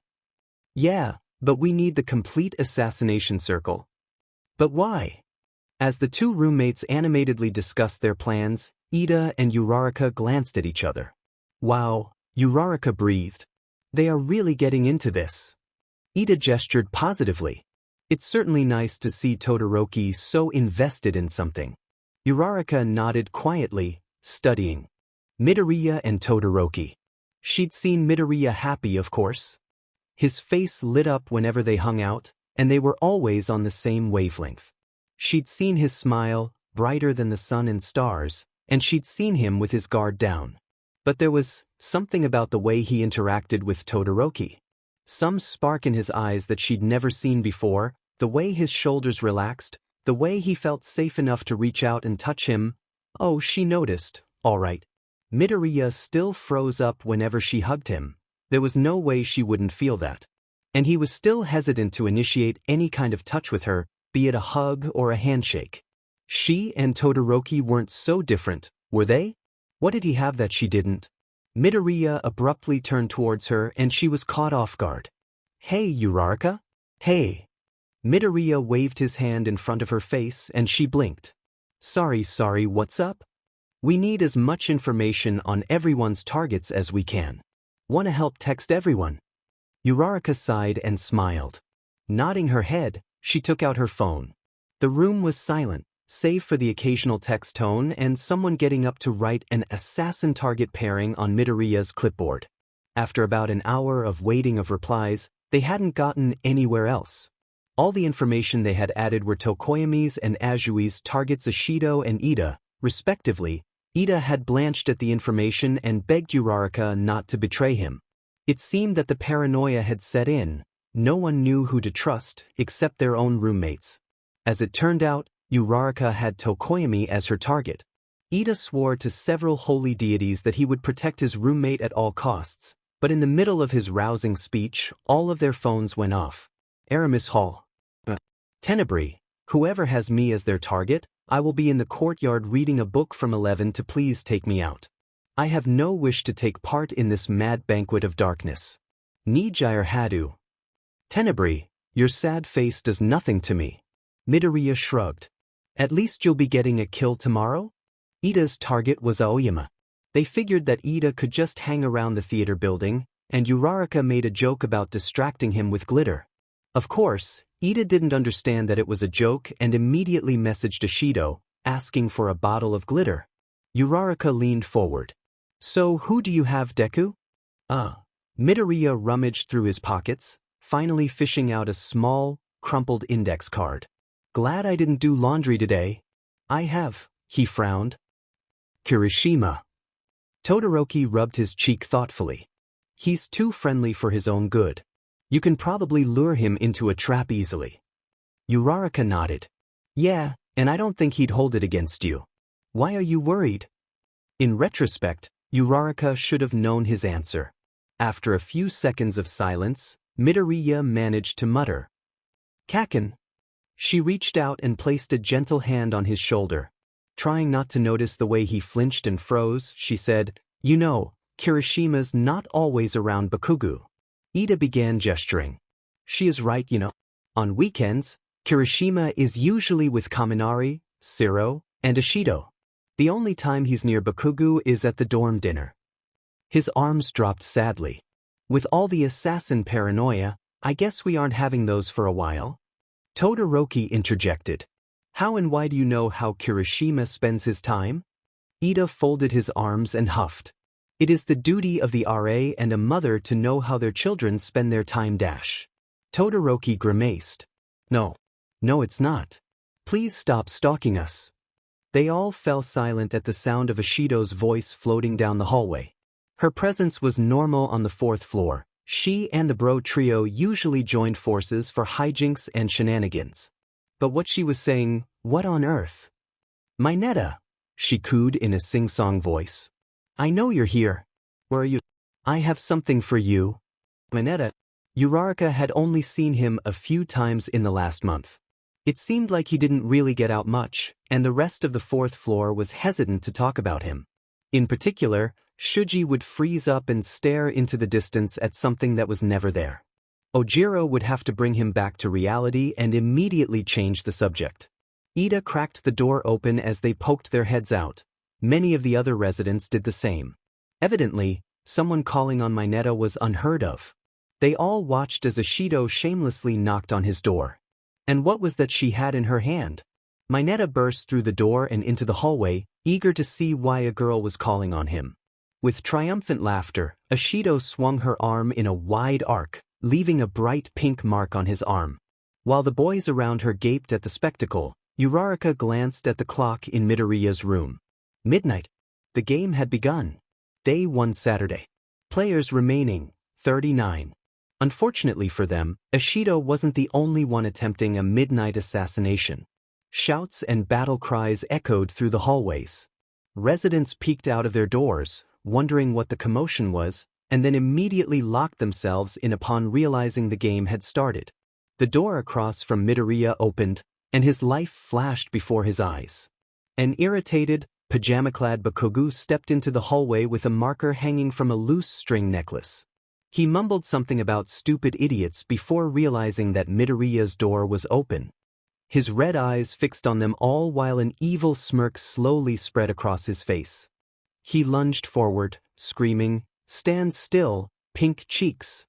Yeah, But we need the complete assassination circle. But why? As the two roommates animatedly discussed their plans, Ida and Uraraka glanced at each other. Wow, Uraraka breathed. They are really getting into this. Ida gestured positively. It's certainly nice to see Todoroki so invested in something. Uraraka nodded quietly, studying. Midoriya and Todoroki. She'd seen Midoriya happy, of course. His face lit up whenever they hung out, and they were always on the same wavelength. She'd seen his smile, brighter than the sun and stars, and she'd seen him with his guard down. But there was something about the way he interacted with Todoroki. Some spark in his eyes that she'd never seen before, the way his shoulders relaxed, the way he felt safe enough to reach out and touch him. Oh, she noticed, all right. Midoriya still froze up whenever she hugged him. There was no way she wouldn't feel that. And he was still hesitant to initiate any kind of touch with her, be it a hug or a handshake. She and Todoroki weren't so different, were they? What did he have that she didn't? Midoriya abruptly turned towards her and she was caught off guard. Hey, Uraraka? Hey. Midoriya waved his hand in front of her face and she blinked. Sorry, what's up? We need as much information on everyone's targets as we can. Wanna help text everyone? Uraraka sighed and smiled. Nodding her head, she took out her phone. The room was silent, save for the occasional text tone and someone getting up to write an assassin target pairing on Midoriya's clipboard. After about an hour of waiting of replies, they hadn't gotten anywhere else. All the information they had added were Tokoyami's and Azui's targets Ishido and Ida, respectively. Ida had blanched at the information and begged Uraraka not to betray him. It seemed that the paranoia had set in. No one knew who to trust except their own roommates. As it turned out, Uraraka had Tokoyami as her target. Ida swore to several holy deities that he would protect his roommate at all costs, but in the middle of his rousing speech, all of their phones went off. Aramis Hall. Tenebrae. Whoever has me as their target, I will be in the courtyard reading a book from 11 to please take me out. I have no wish to take part in this mad banquet of darkness. Nijire Hadu. Tenebrae, your sad face does nothing to me. Midoriya shrugged. At least you'll be getting a kill tomorrow? Ida's target was Aoyama. They figured that Ida could just hang around the theater building, and Uraraka made a joke about distracting him with glitter. Of course, Ida didn't understand that it was a joke and immediately messaged Ishido, asking for a bottle of glitter. Uraraka leaned forward. So who do you have, Deku? Midoriya rummaged through his pockets, finally fishing out a small, crumpled index card. Glad I didn't do laundry today. I have, he frowned. Kirishima. Todoroki rubbed his cheek thoughtfully. He's too friendly for his own good. You can probably lure him into a trap easily. Uraraka nodded. Yeah, and I don't think he'd hold it against you. Why are you worried? In retrospect, Uraraka should have known his answer. After a few seconds of silence, Midoriya managed to mutter. Kaken. She reached out and placed a gentle hand on his shoulder. Trying not to notice the way he flinched and froze, she said, You know, Kirishima's not always around Bakugo. Ida began gesturing. She is right, you know. On weekends, Kirishima is usually with Kaminari, Siro, and Ishido. The only time he's near Bakugo is at the dorm dinner. His arms dropped sadly. With all the assassin paranoia, I guess we aren't having those for a while. Todoroki interjected. How and why do you know how Kirishima spends his time? Ida folded his arms and huffed. It is the duty of the RA and a mother to know how their children spend their time. Todoroki grimaced. No, it's not. Please stop stalking us. They all fell silent at the sound of Ishido's voice floating down the hallway. Her presence was normal on the 4th floor. She and the bro trio usually joined forces for hijinks and shenanigans. But what she was saying, what on earth? Mineta, she cooed in a sing-song voice. I know you're here. Where are you? I have something for you. Mineta. Uraraka had only seen him a few times in the last month. It seemed like he didn't really get out much, and the rest of the 4th floor was hesitant to talk about him. In particular, Shuji would freeze up and stare into the distance at something that was never there. Ojiro would have to bring him back to reality and immediately change the subject. Ida cracked the door open as they poked their heads out. Many of the other residents did the same. Evidently, someone calling on Mineta was unheard of. They all watched as Ashido shamelessly knocked on his door. And what was that she had in her hand? Mineta burst through the door and into the hallway, eager to see why a girl was calling on him. With triumphant laughter, Ashido swung her arm in a wide arc, leaving a bright pink mark on his arm. While the boys around her gaped at the spectacle, Uraraka glanced at the clock in Midoriya's room. Midnight. The game had begun. Day 1 Saturday. Players remaining, 39. Unfortunately for them, Ashido wasn't the only one attempting a midnight assassination. Shouts and battle cries echoed through the hallways. Residents peeked out of their doors, wondering what the commotion was, and then immediately locked themselves in upon realizing the game had started. The door across from Midoriya opened, and his life flashed before his eyes. An irritated, pajama-clad Bakugo stepped into the hallway with a marker hanging from a loose string necklace. He mumbled something about stupid idiots before realizing that Midoriya's door was open. His red eyes fixed on them all while an evil smirk slowly spread across his face. He lunged forward, screaming, "Stand still, pink cheeks."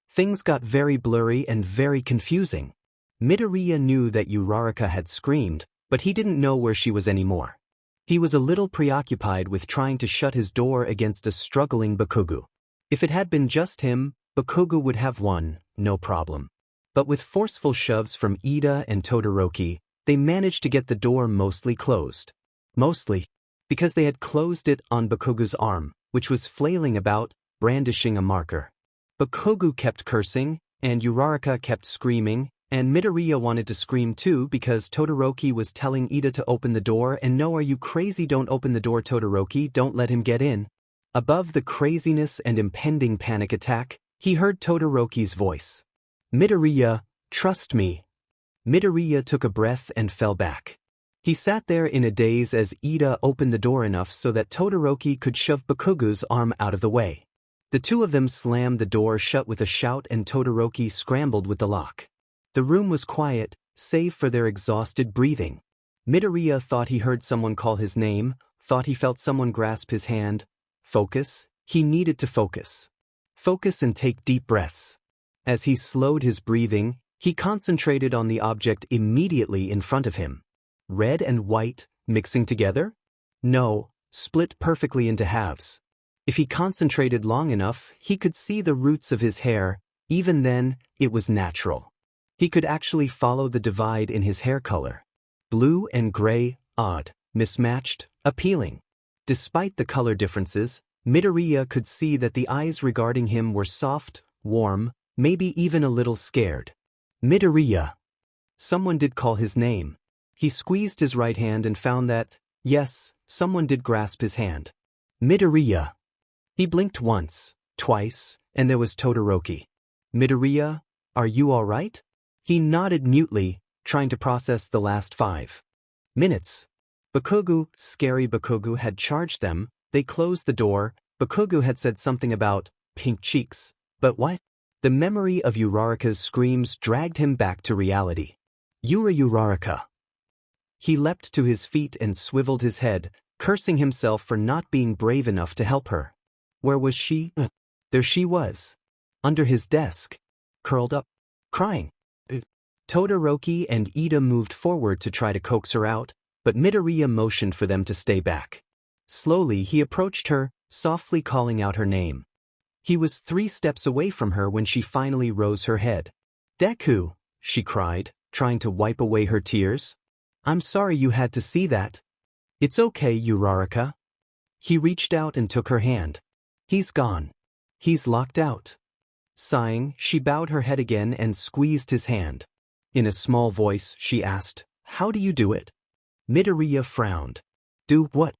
Things got very blurry and very confusing. Midoriya knew that Uraraka had screamed, but he didn't know where she was anymore. He was a little preoccupied with trying to shut his door against a struggling Bakugo. If it had been just him, Bakugo would have won, no problem. But with forceful shoves from Ida and Todoroki, they managed to get the door mostly closed. Mostly, because they had closed it on Bakugo's arm, which was flailing about, brandishing a marker. Bakugo kept cursing, and Uraraka kept screaming, and Midoriya wanted to scream too because Todoroki was telling Ida to open the door and "No, are you crazy? Don't open the door, Todoroki, don't let him get in." Above the craziness and impending panic attack, he heard Todoroki's voice. "Midoriya, trust me." Midoriya took a breath and fell back. He sat there in a daze as Ida opened the door enough so that Todoroki could shove Bakugo's arm out of the way. The two of them slammed the door shut with a shout and Todoroki scrambled with the lock. The room was quiet, save for their exhausted breathing. Midoriya thought he heard someone call his name, thought he felt someone grasp his hand. Focus, he needed to focus. Focus and take deep breaths. As he slowed his breathing, he concentrated on the object immediately in front of him. Red and white, mixing together? No, split perfectly into halves. If he concentrated long enough, he could see the roots of his hair. Even then, it was natural. He could actually follow the divide in his hair color. Blue and gray, odd, mismatched, appealing. Despite the color differences, Midoriya could see that the eyes regarding him were soft, warm, maybe even a little scared. Midoriya. Someone did call his name. He squeezed his right hand and found that, yes, someone did grasp his hand. Midoriya. He blinked once, twice, and there was Todoroki. Midoriya, are you all right? He nodded mutely, trying to process the last 5 minutes. Bakugo, scary Bakugo had charged them. They closed the door. Bakugo had said something about pink cheeks, but what? The memory of Uraraka's screams dragged him back to reality. Uraraka. He leapt to his feet and swiveled his head, cursing himself for not being brave enough to help her. Where was she? There she was. Under his desk. Curled up. Crying. Todoroki and Ida moved forward to try to coax her out, but Midoriya motioned for them to stay back. Slowly he approached her, softly calling out her name. He was 3 steps away from her when she finally rose her head. "Deku," she cried, trying to wipe away her tears. "I'm sorry you had to see that." "It's okay, Uraraka." He reached out and took her hand. "He's gone. He's locked out." Sighing, she bowed her head again and squeezed his hand. In a small voice, she asked, "How do you do it?" Midoriya frowned. "Do what?"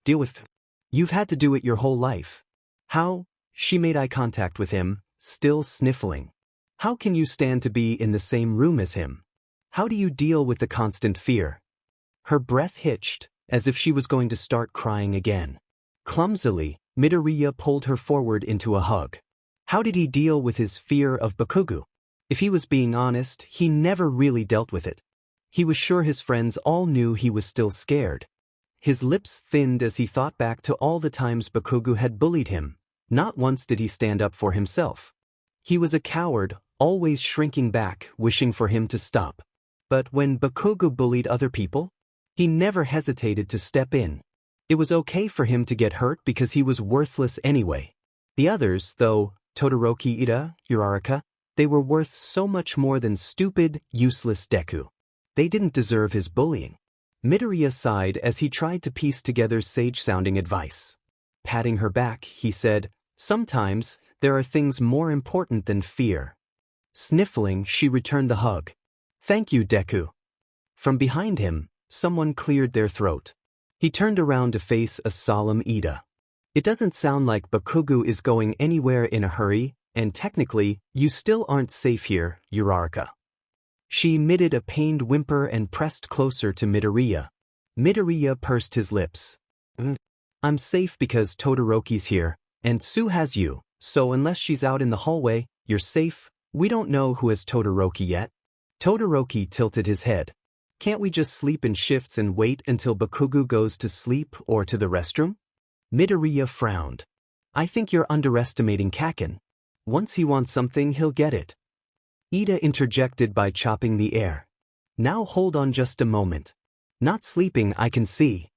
"Deal with. You've had to do it your whole life." "How?" She made eye contact with him, still sniffling. "How can you stand to be in the same room as him? How do you deal with the constant fear?" Her breath hitched, as if she was going to start crying again. Clumsily, Midoriya pulled her forward into a hug. How did he deal with his fear of Bakugo? If he was being honest, he never really dealt with it. He was sure his friends all knew he was still scared. His lips thinned as he thought back to all the times Bakugo had bullied him. Not once did he stand up for himself. He was a coward, always shrinking back, wishing for him to stop. But when Bakugo bullied other people, he never hesitated to step in. It was okay for him to get hurt because he was worthless anyway. The others, though, Todoroki, Ida, Uraraka, they were worth so much more than stupid, useless Deku. They didn't deserve his bullying. Midoriya sighed as he tried to piece together sage-sounding advice. Patting her back, he said, "Sometimes, there are things more important than fear." Sniffling, she returned the hug. "Thank you, Deku." From behind him, someone cleared their throat. He turned around to face a solemn Ida. "It doesn't sound like Bakugo is going anywhere in a hurry, and technically, you still aren't safe here, Uraraka." She emitted a pained whimper and pressed closer to Midoriya. Midoriya pursed his lips. "I'm safe because Todoroki's here, and Sue has you, so unless she's out in the hallway, you're safe. We don't know who has Todoroki yet." Todoroki tilted his head. "Can't we just sleep in shifts and wait until Bakugo goes to sleep or to the restroom?" Midoriya frowned. "I think you're underestimating Kaken. Once he wants something, he'll get it." Ida interjected by chopping the air. "Now hold on just a moment. Not sleeping, I can see.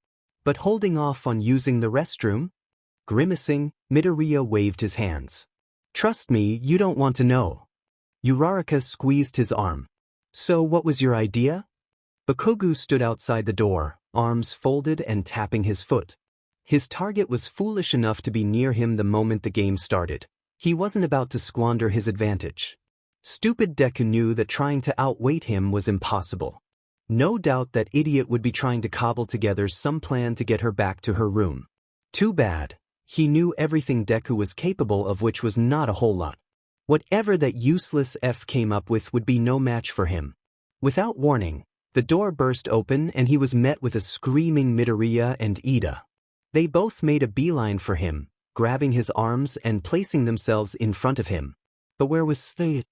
But holding off on using the restroom?" Grimacing, Midoriya waved his hands. "Trust me, you don't want to know." Uraraka squeezed his arm. "So what was your idea?" Bakugo stood outside the door, arms folded and tapping his foot. His target was foolish enough to be near him the moment the game started. He wasn't about to squander his advantage. Stupid Deku knew that trying to outweight him was impossible. No doubt that idiot would be trying to cobble together some plan to get her back to her room. Too bad. He knew everything Deku was capable of, which was not a whole lot. Whatever that useless F came up with would be no match for him. Without warning, the door burst open and he was met with a screaming Midoriya and Ida. They both made a beeline for him, grabbing his arms and placing themselves in front of him. But where was Faith?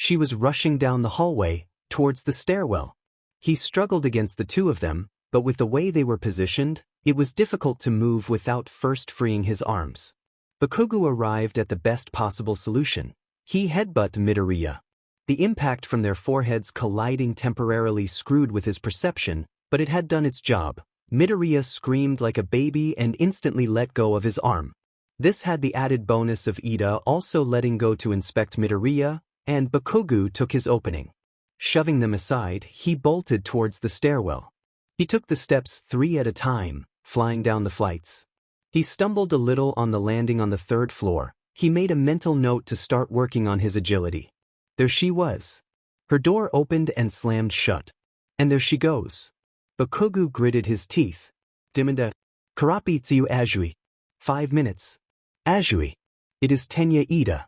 She was rushing down the hallway, towards the stairwell. He struggled against the two of them, but with the way they were positioned, it was difficult to move without first freeing his arms. Bakugo arrived at the best possible solution. He headbutted Midoriya. The impact from their foreheads colliding temporarily screwed with his perception, but it had done its job. Midoriya screamed like a baby and instantly let go of his arm. This had the added bonus of Ida also letting go to inspect Midoriya, and Bakugo took his opening. Shoving them aside, he bolted towards the stairwell. He took the steps 3 at a time, flying down the flights. He stumbled a little on the landing on the 3rd floor. He made a mental note to start working on his agility. There she was. Her door opened and slammed shut. And there she goes. Bakugo gritted his teeth. "Dimida. Karapitsu Ajui. 5 minutes. Ajui. It is Tenya Ida.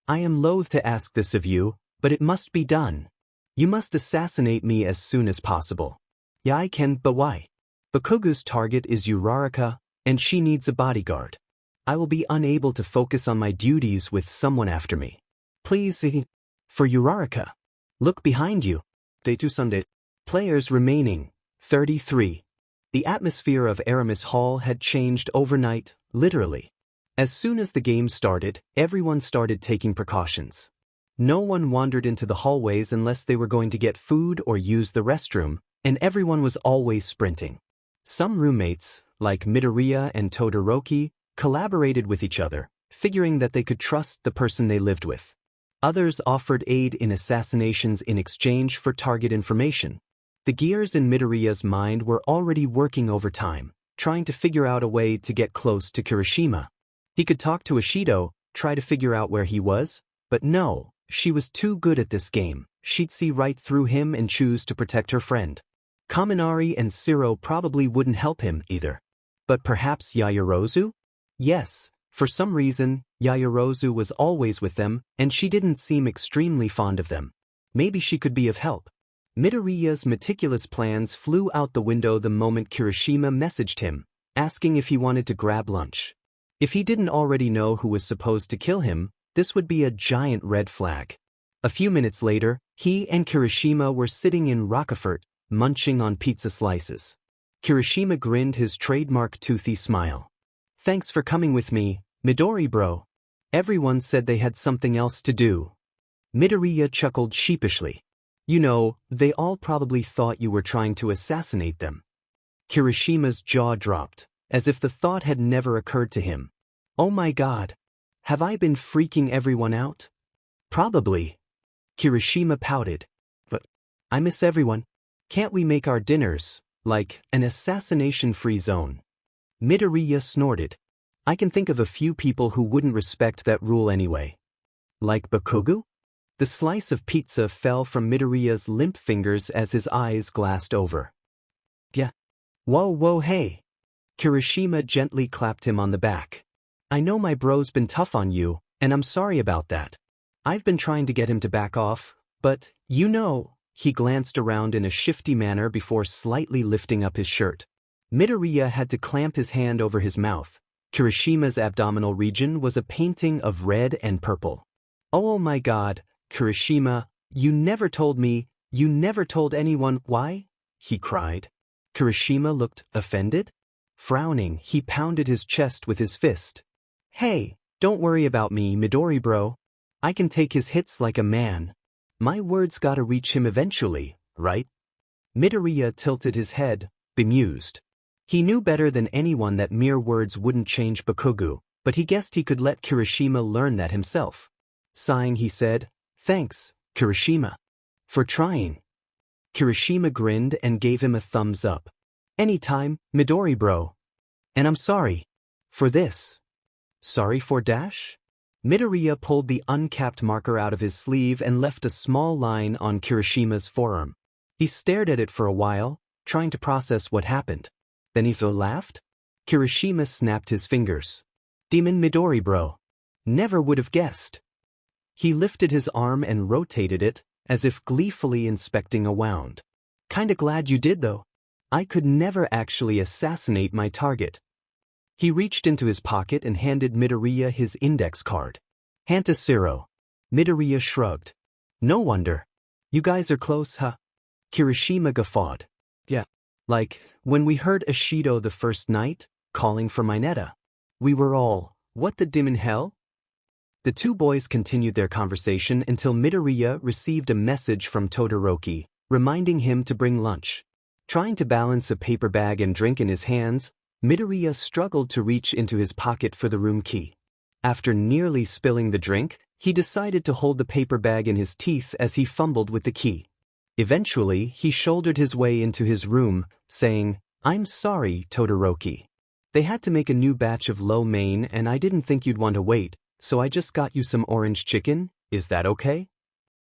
I am loath to ask this of you, but it must be done. You must assassinate me as soon as possible." "Yeah, I can, but why?" "Bakugo's target is Uraraka, and she needs a bodyguard. I will be unable to focus on my duties with someone after me. Please, for Uraraka. Look behind you." Day 2 Sunday. Players remaining, 33. The atmosphere of Aramis Hall had changed overnight, literally. As soon as the game started, everyone started taking precautions. No one wandered into the hallways unless they were going to get food or use the restroom, and everyone was always sprinting. Some roommates, like Midoriya and Todoroki, collaborated with each other, figuring that they could trust the person they lived with. Others offered aid in assassinations in exchange for target information. The gears in Midoriya's mind were already working overtime, trying to figure out a way to get close to Kirishima. He could talk to Ishido, try to figure out where he was, but no, she was too good at this game. She'd see right through him and choose to protect her friend. Kaminari and Shiro probably wouldn't help him either. But perhaps Yaoyorozu? Yes, for some reason, Yaoyorozu was always with them, and she didn't seem extremely fond of them. Maybe she could be of help. Midoriya's meticulous plans flew out the window the moment Kirishima messaged him, asking if he wanted to grab lunch. If he didn't already know who was supposed to kill him, this would be a giant red flag. A few minutes later, he and Kirishima were sitting in Rockefort, munching on pizza slices. Kirishima grinned his trademark toothy smile. "Thanks for coming with me, Midori bro. Everyone said they had something else to do." Midoriya chuckled sheepishly. "You know, they all probably thought you were trying to assassinate them." Kirishima's jaw dropped, as if the thought had never occurred to him. "Oh my god. Have I been freaking everyone out?" "Probably." Kirishima pouted. "But I miss everyone. Can't we make our dinners, like, an assassination-free zone?" Midoriya snorted. "I can think of a few people who wouldn't respect that rule anyway." "Like Bakugo?" The slice of pizza fell from Midoriya's limp fingers as his eyes glassed over. "Yeah. Whoa hey." Kirishima gently clapped him on the back. "I know my bro's been tough on you, and I'm sorry about that. I've been trying to get him to back off, but, you know," he glanced around in a shifty manner before slightly lifting up his shirt. Midoriya had to clamp his hand over his mouth. Kirishima's abdominal region was a painting of red and purple. "Oh my god, Kirishima, you never told me, you never told anyone why?" he cried. Kirishima looked offended. Frowning, he pounded his chest with his fist. "Hey, don't worry about me, Midori bro. I can take his hits like a man. My words gotta reach him eventually, right?" Midoriya tilted his head, bemused. He knew better than anyone that mere words wouldn't change Bakugo, but he guessed he could let Kirishima learn that himself. Sighing, he said, "Thanks, Kirishima. For trying." Kirishima grinned and gave him a thumbs up. "Anytime, Midori bro. And I'm sorry. For this." "Sorry for dash?" Midoriya pulled the uncapped marker out of his sleeve and left a small line on Kirishima's forearm. He stared at it for a while, trying to process what happened. Then he laughed. Kirishima snapped his fingers. "Demon Midori bro. Never would have guessed." He lifted his arm and rotated it, as if gleefully inspecting a wound. "Kinda glad you did though. I could never actually assassinate my target." He reached into his pocket and handed Midoriya his index card. "Hand to Zero." Midoriya shrugged. "No wonder. You guys are close, huh?" Kirishima guffawed. "Yeah. Like, when we heard Ishido the first night, calling for Mineta. We were all, what the dim in hell?" The two boys continued their conversation until Midoriya received a message from Todoroki, reminding him to bring lunch. Trying to balance a paper bag and drink in his hands, Midoriya struggled to reach into his pocket for the room key. After nearly spilling the drink, he decided to hold the paper bag in his teeth as he fumbled with the key. Eventually, he shouldered his way into his room, saying, "I'm sorry, Todoroki. They had to make a new batch of lo mein and I didn't think you'd want to wait, so I just got you some orange chicken. Is that okay?"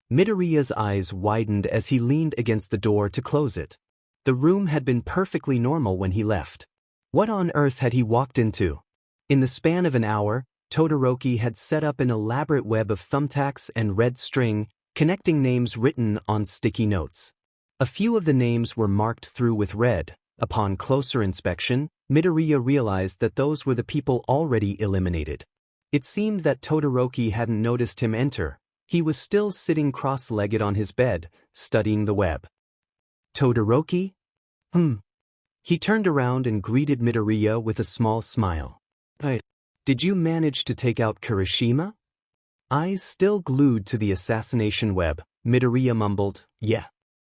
Midoriya's eyes widened as he leaned against the door to close it. The room had been perfectly normal when he left. What on earth had he walked into? In the span of an hour, Todoroki had set up an elaborate web of thumbtacks and red string, connecting names written on sticky notes. A few of the names were marked through with red. Upon closer inspection, Midoriya realized that those were the people already eliminated. It seemed that Todoroki hadn't noticed him enter. He was still sitting cross-legged on his bed, studying the web. "Todoroki?" He turned around and greeted Midoriya with a small smile. "Hey, did you manage to take out Kirishima?" Eyes still glued to the assassination web, Midoriya mumbled, "Yeah."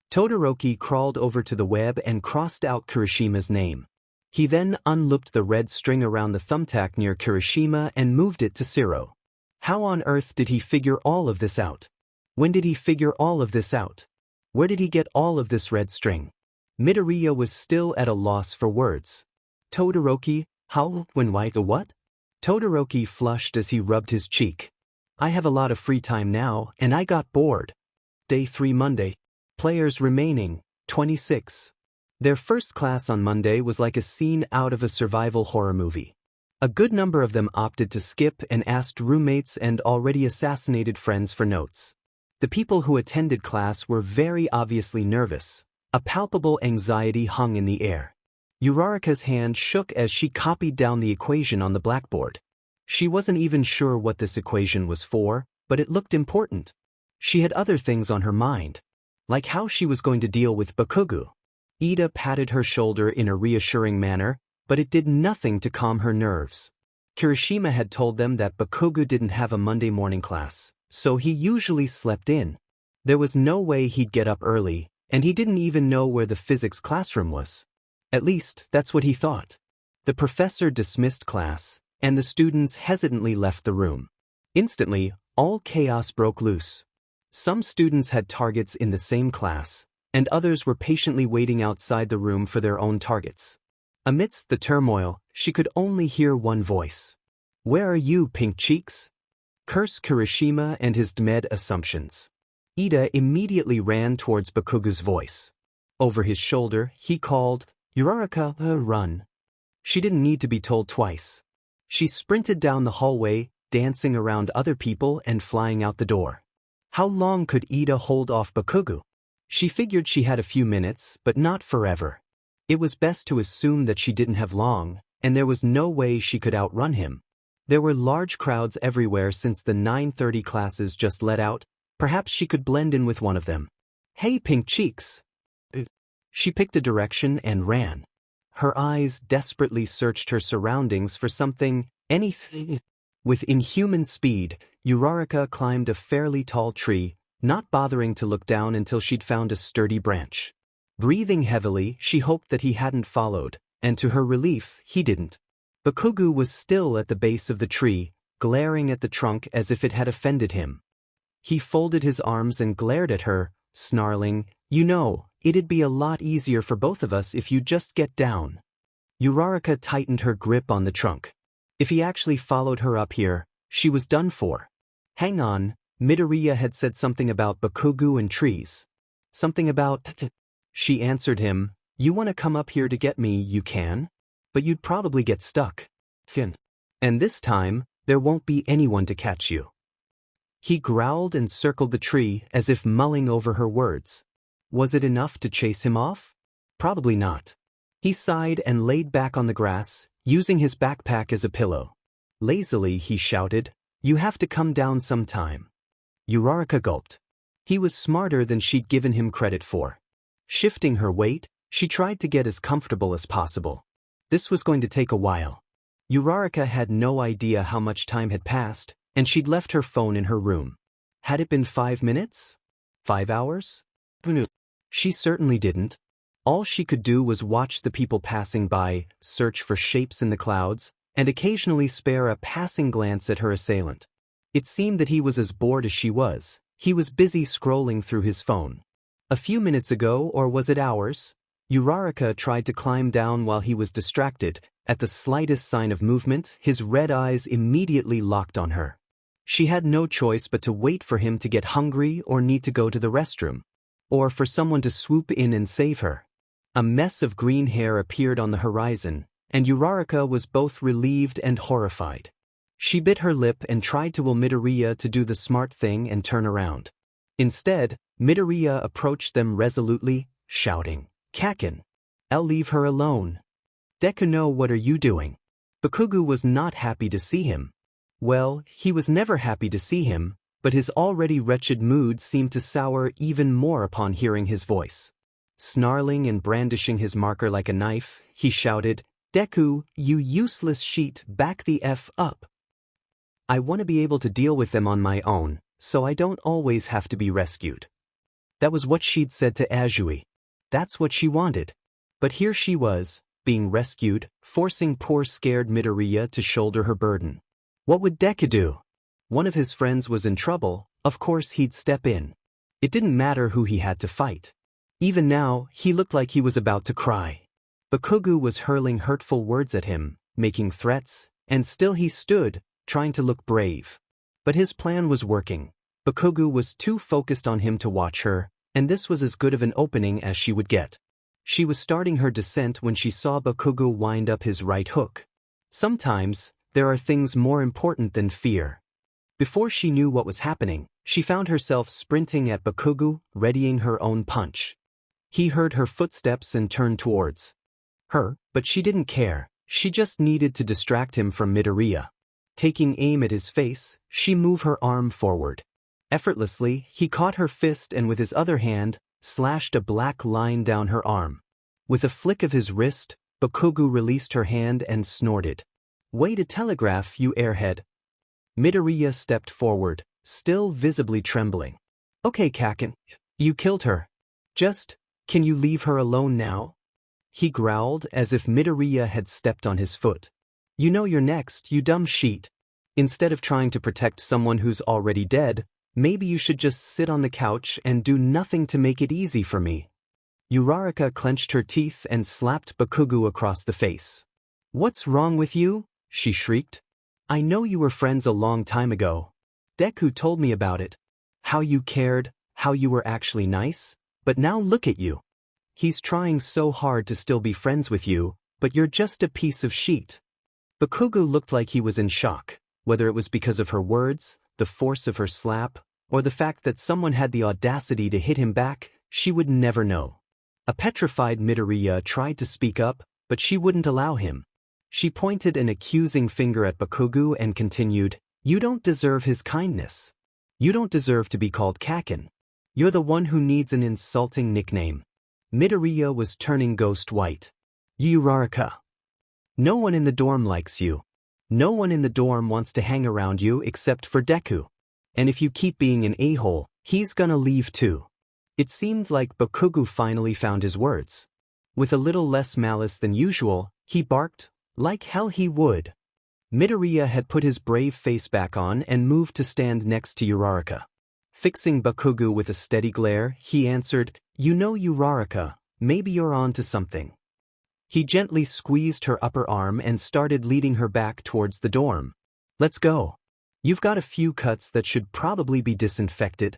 Todoroki crawled over to the web and crossed out Kirishima's name. He then unlooped the red string around the thumbtack near Kirishima and moved it to Zero. How on earth did he figure all of this out? When did he figure all of this out? Where did he get all of this red string? Midoriya was still at a loss for words. "Todoroki, how, when, why, the what?" Todoroki flushed as he rubbed his cheek. "I have a lot of free time now, and I got bored. Day 3 Monday. Players remaining, 26. Their first class on Monday was like a scene out of a survival horror movie. A good number of them opted to skip and asked roommates and already assassinated friends for notes. The people who attended class were very obviously nervous. A palpable anxiety hung in the air. Uraraka's hand shook as she copied down the equation on the blackboard. She wasn't even sure what this equation was for, but it looked important. She had other things on her mind, like how she was going to deal with Bakugo. Ida patted her shoulder in a reassuring manner, but it did nothing to calm her nerves. Kirishima had told them that Bakugo didn't have a Monday morning class, so he usually slept in. There was no way he'd get up early, and he didn't even know where the physics classroom was. At least, that's what he thought. The professor dismissed class, and the students hesitantly left the room. Instantly, all chaos broke loose. Some students had targets in the same class, and others were patiently waiting outside the room for their own targets. Amidst the turmoil, she could only hear one voice. "Where are you, pink cheeks?" Curse Kirishima and his DMED assumptions. Ida immediately ran towards Bakugo's voice. Over his shoulder, he called, "Uraraka, run." She didn't need to be told twice. She sprinted down the hallway, dancing around other people and flying out the door. How long could Ida hold off Bakugo? She figured she had a few minutes, but not forever. It was best to assume that she didn't have long, and there was no way she could outrun him. There were large crowds everywhere since the 9:30 classes just let out. Perhaps she could blend in with one of them. "Hey, pink cheeks." She picked a direction and ran. Her eyes desperately searched her surroundings for something, anything. With inhuman speed, Uraraka climbed a fairly tall tree, not bothering to look down until she'd found a sturdy branch. Breathing heavily, she hoped that he hadn't followed, and to her relief, he didn't. Bakugo was still at the base of the tree, glaring at the trunk as if it had offended him. He folded his arms and glared at her, snarling, "You know, it'd be a lot easier for both of us if you just get down." Uraraka tightened her grip on the trunk. If he actually followed her up here, she was done for. Hang on, Midoriya had said something about Bakugo and trees. Something about She answered him, "You want to come up here to get me, you can. But you'd probably get stuck. And this time, there won't be anyone to catch you." He growled and circled the tree as if mulling over her words. Was it enough to chase him off? Probably not. He sighed and laid back on the grass, using his backpack as a pillow. Lazily, he shouted, "You have to come down sometime." Uraraka gulped. He was smarter than she'd given him credit for. Shifting her weight, she tried to get as comfortable as possible. This was going to take a while. Uraraka had no idea how much time had passed, and she'd left her phone in her room. Had it been 5 minutes? 5 hours? She certainly didn't. All she could do was watch the people passing by, search for shapes in the clouds, and occasionally spare a passing glance at her assailant. It seemed that he was as bored as she was. He was busy scrolling through his phone. A few minutes ago, or was it hours? Uraraka tried to climb down while he was distracted. At the slightest sign of movement, his red eyes immediately locked on her. She had no choice but to wait for him to get hungry or need to go to the restroom, or for someone to swoop in and save her. A mess of green hair appeared on the horizon, and Uraraka was both relieved and horrified. She bit her lip and tried to will Midoriya to do the smart thing and turn around. Instead, Midoriya approached them resolutely, shouting, "Kakin! I'll leave her alone." "Deku no, what are you doing?" Bakugo was not happy to see him. Well, he was never happy to see him, but his already wretched mood seemed to sour even more upon hearing his voice. Snarling and brandishing his marker like a knife, he shouted, "Deku, you useless sheet, back the F up. I want to be able to deal with them on my own, so I don't always have to be rescued." That was what she'd said to Azui. That's what she wanted. But here she was, being rescued, forcing poor scared Midoriya to shoulder her burden. What would Deku do? One of his friends was in trouble, of course he'd step in. It didn't matter who he had to fight. Even now, he looked like he was about to cry. Bakugo was hurling hurtful words at him, making threats, and still he stood, trying to look brave. But his plan was working. Bakugo was too focused on him to watch her, and this was as good of an opening as she would get. She was starting her descent when she saw Bakugo wind up his right hook. Sometimes, there are things more important than fear. Before she knew what was happening, she found herself sprinting at Bakugo, readying her own punch. He heard her footsteps and turned towards her, but she didn't care. She just needed to distract him from Midoriya. Taking aim at his face, she moved her arm forward. Effortlessly, he caught her fist and with his other hand, slashed a black line down her arm. With a flick of his wrist, Bakugo released her hand and snorted. "Way to telegraph, you airhead." Midoriya stepped forward, still visibly trembling. "Okay, Kaken. You killed her. Can you leave her alone now?" He growled as if Midoriya had stepped on his foot. "You know you're next, you dumb sheet. Instead of trying to protect someone who's already dead, maybe you should just sit on the couch and do nothing to make it easy for me." Uraraka clenched her teeth and slapped Bakugo across the face. "What's wrong with you?" she shrieked. "I know you were friends a long time ago. Deku told me about it. How you cared, how you were actually nice, but now look at you. He's trying so hard to still be friends with you, but you're just a piece of shit." Bakugo looked like he was in shock, whether it was because of her words, the force of her slap, or the fact that someone had the audacity to hit him back, she would never know. A petrified Midoriya tried to speak up, but she wouldn't allow him. She pointed an accusing finger at Bakugo and continued, "You don't deserve his kindness. You don't deserve to be called Kaken. You're the one who needs an insulting nickname." Midoriya was turning ghost white. "Uraraka. No one in the dorm likes you. No one in the dorm wants to hang around you except for Deku. And if you keep being an a-hole, he's gonna leave too." It seemed like Bakugo finally found his words. With a little less malice than usual, he barked, like hell he would. Midoriya had put his brave face back on and moved to stand next to Uraraka. Fixing Bakugo with a steady glare, he answered, "You know, Uraraka, maybe you're on to something." He gently squeezed her upper arm and started leading her back towards the dorm. "Let's go. You've got a few cuts that should probably be disinfected."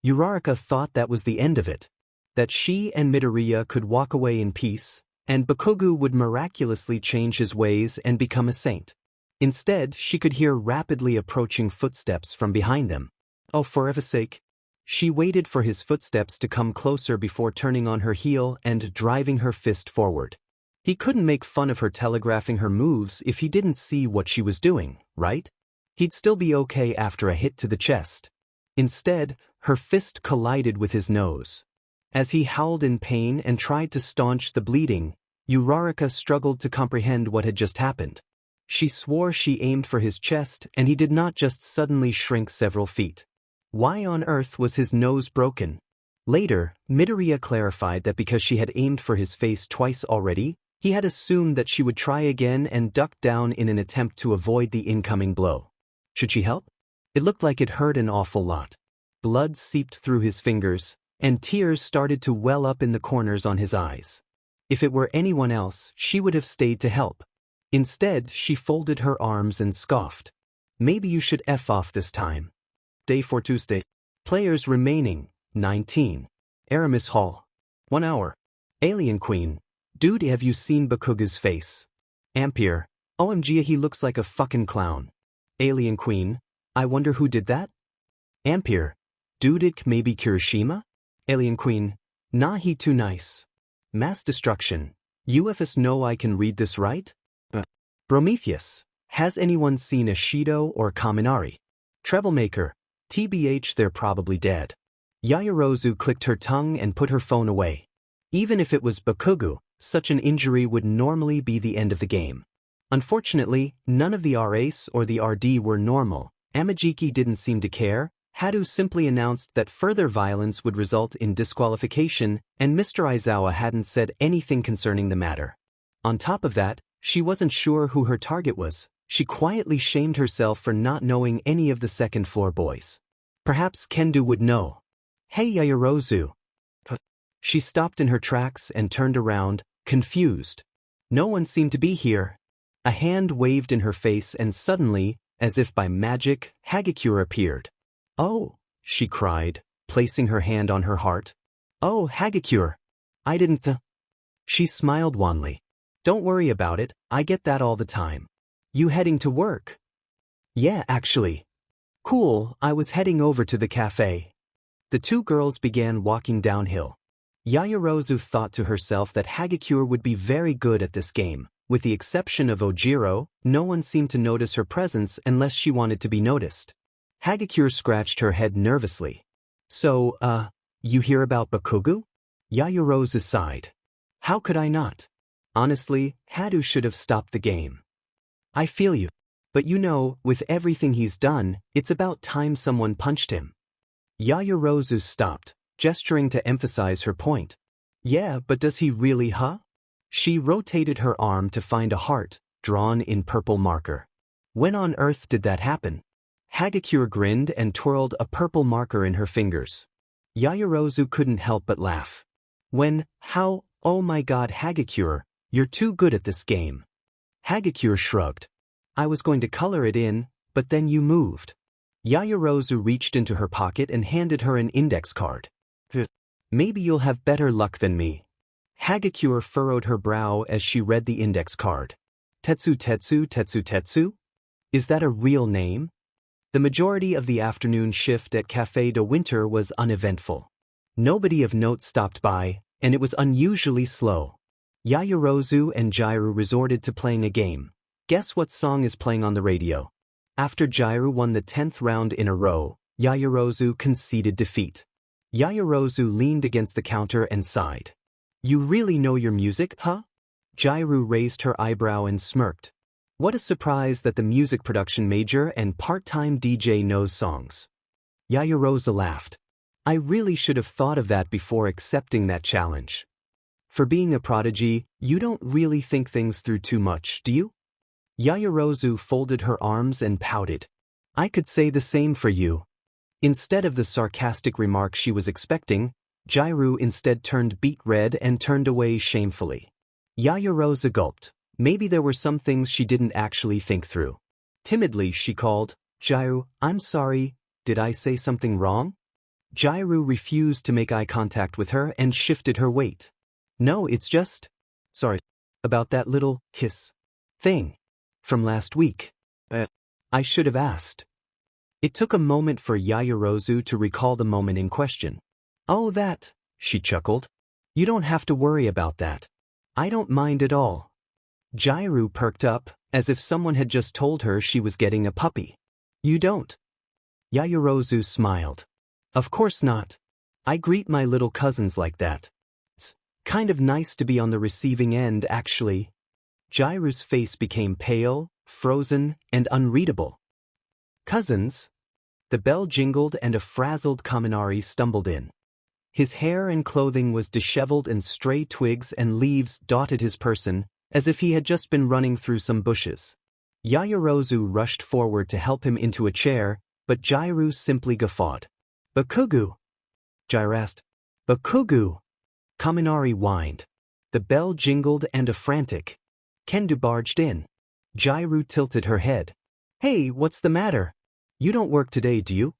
Uraraka thought that was the end of it. That she and Midoriya could walk away in peace, and Bakugo would miraculously change his ways and become a saint. Instead, she could hear rapidly approaching footsteps from behind them. Oh, for heaven's sake. She waited for his footsteps to come closer before turning on her heel and driving her fist forward. He couldn't make fun of her telegraphing her moves if he didn't see what she was doing, right? He'd still be okay after a hit to the chest. Instead, her fist collided with his nose. As he howled in pain and tried to staunch the bleeding, Uraraka struggled to comprehend what had just happened. She swore she aimed for his chest and he did not just suddenly shrink several feet. Why on earth was his nose broken? Later, Midoriya clarified that because she had aimed for his face twice already, he had assumed that she would try again and duck down in an attempt to avoid the incoming blow. Should she help? It looked like it hurt an awful lot. Blood seeped through his fingers, and tears started to well up in the corners on his eyes. If it were anyone else, she would have stayed to help. Instead, she folded her arms and scoffed. "Maybe you should F off this time." Day 4 Tuesday. Players remaining, 19. Aramis Hall. 1 hour. Alien Queen. "Dude, have you seen Bakugo's face?" Ampere. "OMG, he looks like a fucking clown." Alien Queen. "I wonder who did that?" Ampere. "Dude, it maybe Kirishima?" Alien Queen. "Nah, he too nice." Mass destruction. "UFS know I can read this right?" Prometheus. "Has anyone seen a Shido or Kaminari?" Troublemaker. "TBH, they're probably dead." Yayu clicked her tongue and put her phone away. Even if it was Bakugo, such an injury would normally be the end of the game. Unfortunately, none of the RAs or the RD were normal. Amajiki didn't seem to care. Hadu simply announced that further violence would result in disqualification, and Mr. Aizawa hadn't said anything concerning the matter. On top of that, she wasn't sure who her target was. She quietly shamed herself for not knowing any of the second-floor boys. Perhaps Kendo would know. "Hey, Yayu." She stopped in her tracks and turned around, confused. No one seemed to be here. A hand waved in her face and suddenly, as if by magic, Hagakure appeared. "Oh," she cried, placing her hand on her heart. "Oh, Hagakure. I didn't She smiled wanly. "Don't worry about it, I get that all the time." "You heading to work?" "Yeah, actually." "Cool, I was heading over to the cafe." The two girls began walking downhill. Yayu thought to herself that Hagakure would be very good at this game. With the exception of Ojiro, no one seemed to notice her presence unless she wanted to be noticed. Hagakure scratched her head nervously. So, you hear about Bakugo? Yayu sighed. How could I not? Honestly, Hadu should have stopped the game. I feel you. But you know, with everything he's done, it's about time someone punched him. Yayu stopped, gesturing to emphasize her point. Yeah, but does he really, huh? She rotated her arm to find a heart, drawn in purple marker. When on earth did that happen? Hagakure grinned and twirled a purple marker in her fingers. Yayu couldn't help but laugh. When, how, oh my god Hagakure, you're too good at this game. Hagakure shrugged. I was going to color it in, but then you moved. Yayu reached into her pocket and handed her an index card. Maybe you'll have better luck than me. Hagakure furrowed her brow as she read the index card. Tetsu? Is that a real name? The majority of the afternoon shift at Café de Winter was uneventful. Nobody of note stopped by, and it was unusually slow. Yayu and Jairu resorted to playing a game. Guess what song is playing on the radio? After Jairu won the 10th round in a row, Yayu conceded defeat. Yayu leaned against the counter and sighed. You really know your music, huh? Jairu raised her eyebrow and smirked. What a surprise that the music production major and part-time DJ knows songs. Yayu laughed. I really should have thought of that before accepting that challenge. For being a prodigy, you don't really think things through too much, do you? Yayu folded her arms and pouted. I could say the same for you. Instead of the sarcastic remark she was expecting, Jairu instead turned beet red and turned away shamefully. Yayu gulped. Maybe there were some things she didn't actually think through. Timidly she called, Jairu, I'm sorry, did I say something wrong? Jairu refused to make eye contact with her and shifted her weight. No, it's just... Sorry. About that little kiss thing from last week. I should have asked. It took a moment for Yayu to recall the moment in question. Oh that, she chuckled. You don't have to worry about that. I don't mind at all. Jairu perked up, as if someone had just told her she was getting a puppy. You don't? Yayu smiled. Of course not. I greet my little cousins like that. It's kind of nice to be on the receiving end, actually. Jairu's face became pale, frozen, and unreadable. Cousins? The bell jingled and a frazzled Kaminari stumbled in. His hair and clothing was disheveled and stray twigs and leaves dotted his person, as if he had just been running through some bushes. Yayu rushed forward to help him into a chair, but Jairu simply guffawed. Bakugo? Jairu asked. Bakugo? Kaminari whined. The bell jingled and a frantic Kendo barged in. Jairu tilted her head. Hey, what's the matter? You don't work today, do you?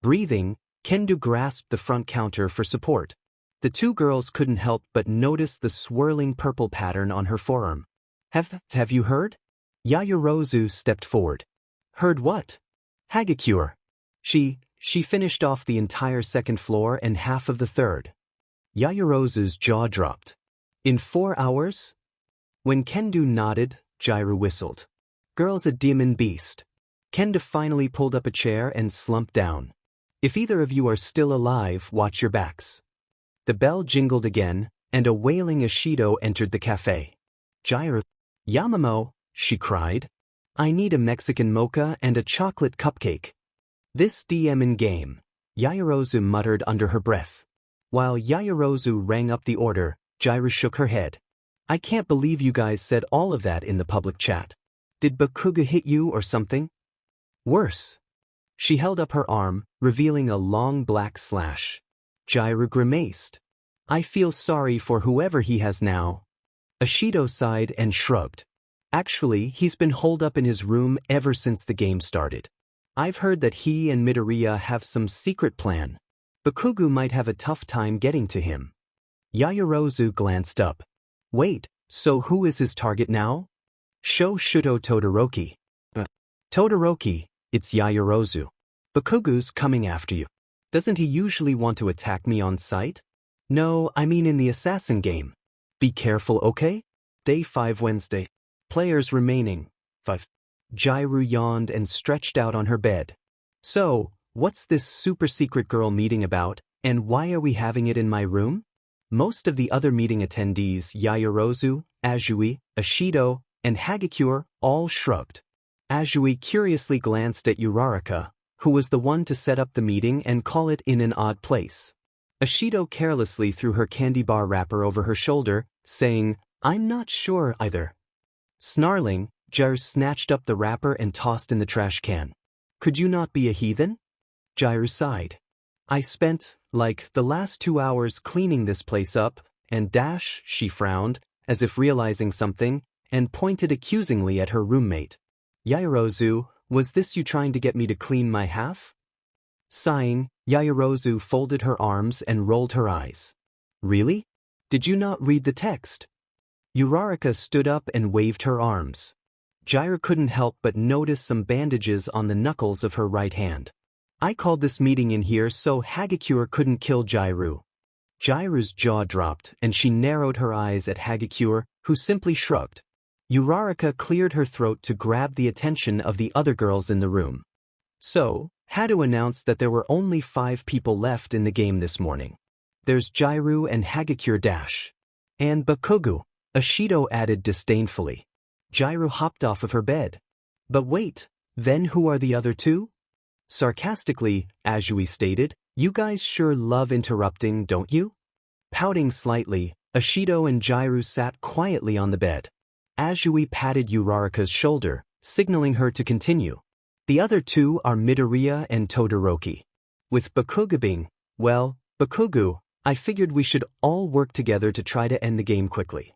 Breathing, Kendo grasped the front counter for support. The two girls couldn't help but notice the swirling purple pattern on her forearm. Have you heard? Yayu stepped forward. Heard what? Hagakure. She finished off the entire second floor and half of the third. Yayu jaw dropped. In 4 hours? When Kendo nodded, Jairu whistled. Girl's a demon beast. Kendo finally pulled up a chair and slumped down. If either of you are still alive, watch your backs. The bell jingled again, and a wailing Ashido entered the cafe. Jairu. Yamamo, she cried. I need a Mexican mocha and a chocolate cupcake. This DM game, Yayu muttered under her breath. While Yayu rang up the order, Jairu shook her head. I can't believe you guys said all of that in the public chat. Did Bakugo hit you or something? Worse. She held up her arm, revealing a long black slash. Jairu grimaced. I feel sorry for whoever he has now. Ashido sighed and shrugged. Actually, he's been holed up in his room ever since the game started. I've heard that he and Midoriya have some secret plan. Bakugo might have a tough time getting to him. Yayu glanced up. Wait, so who is his target now? Sho Shuto Todoroki. Todoroki, it's Yayu. Bakugo's coming after you. Doesn't he usually want to attack me on sight? No, I mean in the assassin game. Be careful, okay? Day 5 Wednesday. Players remaining. 5. Jairu yawned and stretched out on her bed. So, what's this super secret girl meeting about, and why are we having it in my room? Most of the other meeting attendees, Yayu, Azui, Ashido, and Hagakure, all shrugged. Azui curiously glanced at Uraraka, who was the one to set up the meeting and call it in an odd place. Ashido carelessly threw her candy bar wrapper over her shoulder, saying, "I'm not sure either." Snarling, Jairo snatched up the wrapper and tossed in the trash can. "Could you not be a heathen?" Jairo sighed. "I spent, the last 2 hours cleaning this place up, and she frowned, as if realizing something, and pointed accusingly at her roommate. "Yayu, was this you trying to get me to clean my half?" Sighing, Yayu folded her arms and rolled her eyes. "Really? Did you not read the text?" Uraraka stood up and waved her arms. Jairo couldn't help but notice some bandages on the knuckles of her right hand. "I called this meeting in here so Hagakure couldn't kill Jairo." Jairo's jaw dropped and she narrowed her eyes at Hagakure, who simply shrugged. Uraraka cleared her throat to grab the attention of the other girls in the room. "So, Hado announced that there were only 5 people left in the game this morning. There's Jairo and Hagakure and Bakugo," Ashido added disdainfully. Jairo hopped off of her bed. "But wait, then who are the other 2? Sarcastically, Azui stated, "You guys sure love interrupting, don't you?" Pouting slightly, Ashido and Jairo sat quietly on the bed. Azui patted Uraraka's shoulder, signaling her to continue. "The other 2 are Midoriya and Todoroki. With Bakugo being, Bakugo, I figured we should all work together to try to end the game quickly."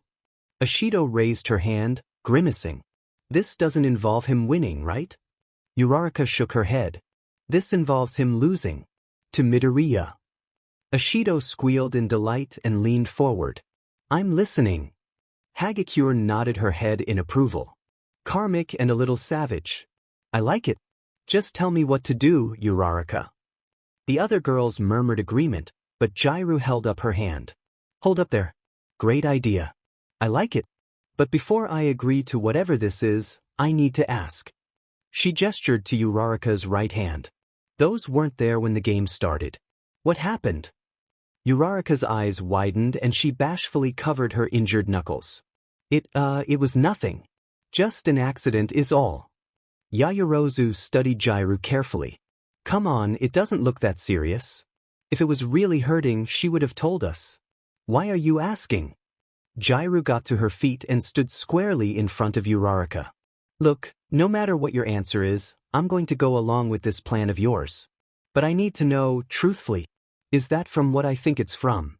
Ashido raised her hand, grimacing. "This doesn't involve him winning, right?" Uraraka shook her head. "This involves him losing. To Midoriya." Ashido squealed in delight and leaned forward. "I'm listening." Hagakure nodded her head in approval. "Karmic and a little savage. I like it. Just tell me what to do, Uraraka." The other girls murmured agreement, but Jairo held up her hand. "Hold up there. Great idea. I like it. But before I agree to whatever this is, I need to ask." She gestured to Uraraka's right hand. "Those weren't there when the game started. What happened?" Uraraka's eyes widened and she bashfully covered her injured knuckles. It was nothing. Just an accident is all." Yayu studied Jairo carefully. "Come on, it doesn't look that serious. If it was really hurting, she would have told us. Why are you asking?" Jairo got to her feet and stood squarely in front of Uraraka. "Look, no matter what your answer is, I'm going to go along with this plan of yours. But I need to know, truthfully, is that from what I think it's from?"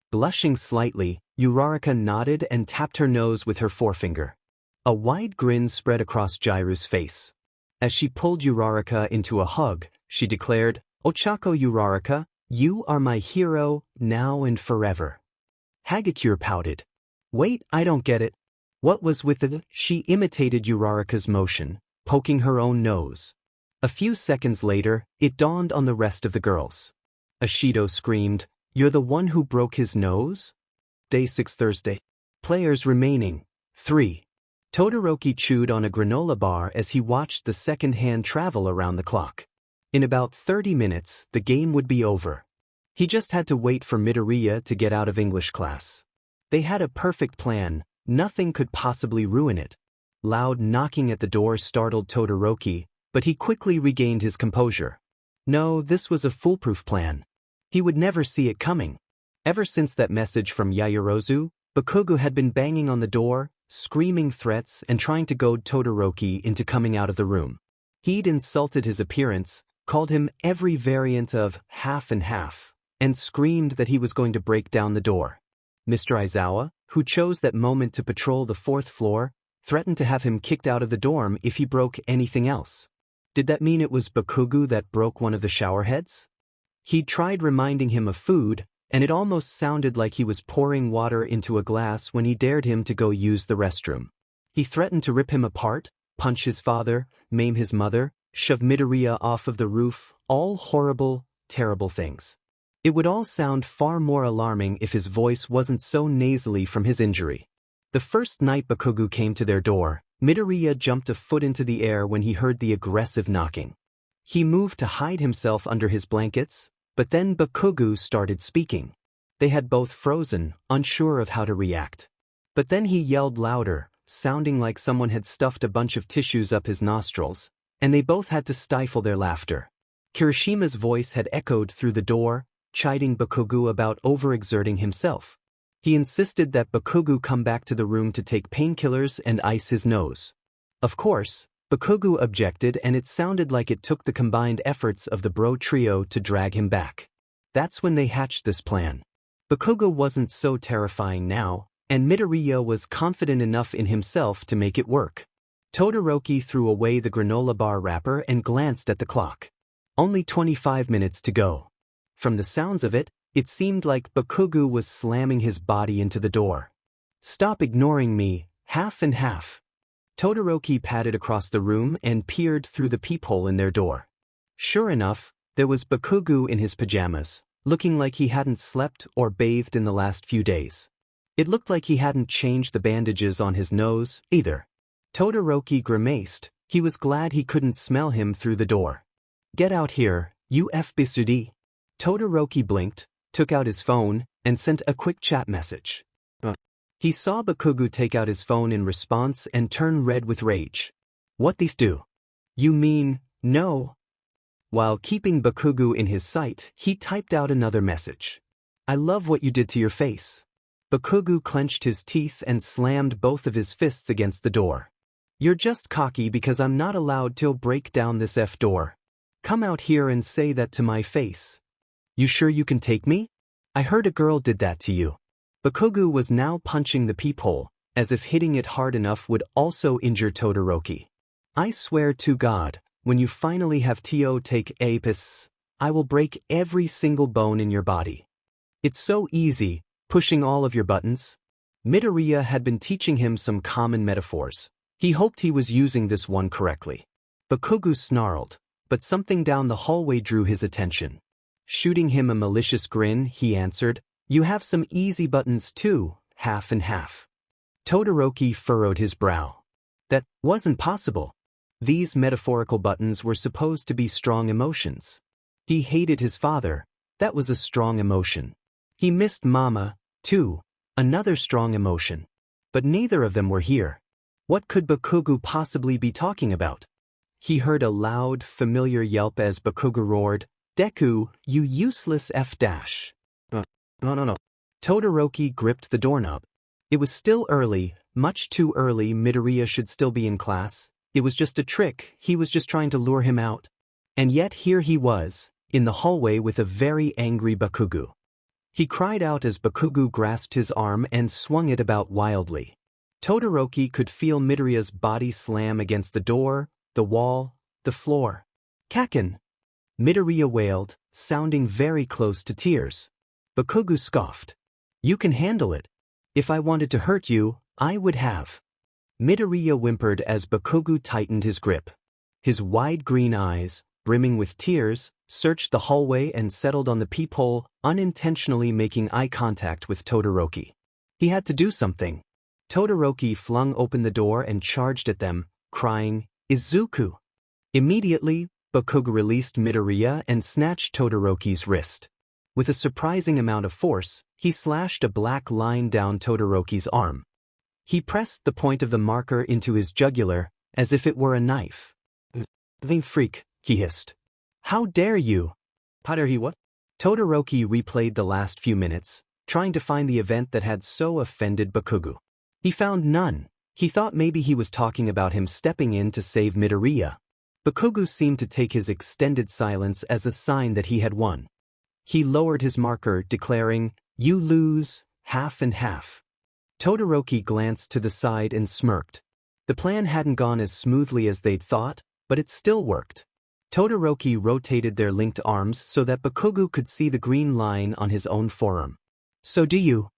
Blushing slightly, Uraraka nodded and tapped her nose with her forefinger. A wide grin spread across Jairo's face. As she pulled Uraraka into a hug, she declared, "Ochako Uraraka, you are my hero, now and forever." Hagakure pouted. "Wait, I don't get it. What was with the—" She imitated Uraraka's motion, poking her own nose. A few seconds later, it dawned on the rest of the girls. Ashido screamed, "You're the one who broke his nose?" Day 6 Thursday. Players remaining, 3. Todoroki chewed on a granola bar as he watched the second-hand travel around the clock. In about 30 minutes, the game would be over. He just had to wait for Midoriya to get out of English class. They had a perfect plan, nothing could possibly ruin it. Loud knocking at the door startled Todoroki, but he quickly regained his composure. No, this was a foolproof plan. He would never see it coming. Ever since that message from Yayu, Bakugo had been banging on the door, screaming threats and trying to goad Todoroki into coming out of the room. He'd insulted his appearance, called him every variant of half and half, and screamed that he was going to break down the door. Mr. Aizawa, who chose that moment to patrol the 4th floor, threatened to have him kicked out of the dorm if he broke anything else. Did that mean it was Bakugo that broke one of the showerheads? He'd tried reminding him of food, and it almost sounded like he was pouring water into a glass when he dared him to go use the restroom. He threatened to rip him apart, punch his father, maim his mother, shove Midoriya off of the roof, all horrible, terrible things. It would all sound far more alarming if his voice wasn't so nasally from his injury. The first night Bakugo came to their door, Midoriya jumped a foot into the air when he heard the aggressive knocking. He moved to hide himself under his blankets, but then Bakugo started speaking. They had both frozen, unsure of how to react. But then he yelled louder, sounding like someone had stuffed a bunch of tissues up his nostrils, and they both had to stifle their laughter. Kirishima's voice had echoed through the door, chiding Bakugo about overexerting himself. He insisted that Bakugo come back to the room to take painkillers and ice his nose. Of course, Bakugo objected, and it sounded like it took the combined efforts of the bro trio to drag him back. That's when they hatched this plan. Bakugo wasn't so terrifying now, and Midoriya was confident enough in himself to make it work. Todoroki threw away the granola bar wrapper and glanced at the clock. Only 25 minutes to go. From the sounds of it, it seemed like Bakugo was slamming his body into the door. "Stop ignoring me, half and half." Todoroki padded across the room and peered through the peephole in their door. Sure enough, there was Bakugo in his pajamas, looking like he hadn't slept or bathed in the last few days. It looked like he hadn't changed the bandages on his nose, either. Todoroki grimaced. He was glad he couldn't smell him through the door. "Get out here, you Bittersweet." Todoroki blinked, took out his phone, and sent a quick chat message. He saw Bakugo take out his phone in response and turn red with rage. "What these do? You mean, no?" While keeping Bakugo in his sight, he typed out another message. "I love what you did to your face." Bakugo clenched his teeth and slammed both of his fists against the door. "You're just cocky because I'm not allowed to break down this door. Come out here and say that to my face. You sure you can take me? I heard a girl did that to you." Bakugo was now punching the peephole, as if hitting it hard enough would also injure Todoroki. "I swear to God, when you finally have to take a piss, I will break every single bone in your body. It's so easy, pushing all of your buttons." Midoriya had been teaching him some common metaphors. He hoped he was using this one correctly. Bakugo snarled, but something down the hallway drew his attention. Shooting him a malicious grin, he answered, "You have some easy buttons too, half and half." Todoroki furrowed his brow. That wasn't possible. These metaphorical buttons were supposed to be strong emotions. He hated his father. That was a strong emotion. He missed Mama, too, another strong emotion. But neither of them were here. What could Bakugo possibly be talking about? He heard a loud, familiar yelp as Bakugo roared, "Deku, you useless F-." No. Todoroki gripped the doorknob. It was still early, much too early. Midoriya should still be in class. It was just a trick. He was just trying to lure him out. And yet here he was, in the hallway with a very angry Bakugo. He cried out as Bakugo grasped his arm and swung it about wildly. Todoroki could feel Midoriya's body slam against the door, the wall, the floor. "Kaken!" Midoriya wailed, sounding very close to tears. Bakugo scoffed. "You can handle it. If I wanted to hurt you, I would have." Midoriya whimpered as Bakugo tightened his grip. His wide green eyes, brimming with tears, searched the hallway and settled on the peephole, unintentionally making eye contact with Todoroki. He had to do something. Todoroki flung open the door and charged at them, crying, "Izuku!" Immediately, Bakugo released Midoriya and snatched Todoroki's wrist. With a surprising amount of force, he slashed a black line down Todoroki's arm. He pressed the point of the marker into his jugular, as if it were a knife. "The freak," he hissed. "How dare you?" "How dare he what?" Todoroki replayed the last few minutes, trying to find the event that had so offended Bakugo. He found none. He thought maybe he was talking about him stepping in to save Midoriya. Bakugo seemed to take his extended silence as a sign that he had won. He lowered his marker, declaring, "You lose, half and half." Todoroki glanced to the side and smirked. The plan hadn't gone as smoothly as they'd thought, but it still worked. Todoroki rotated their linked arms so that Bakugo could see the green line on his own forearm. "So do you?"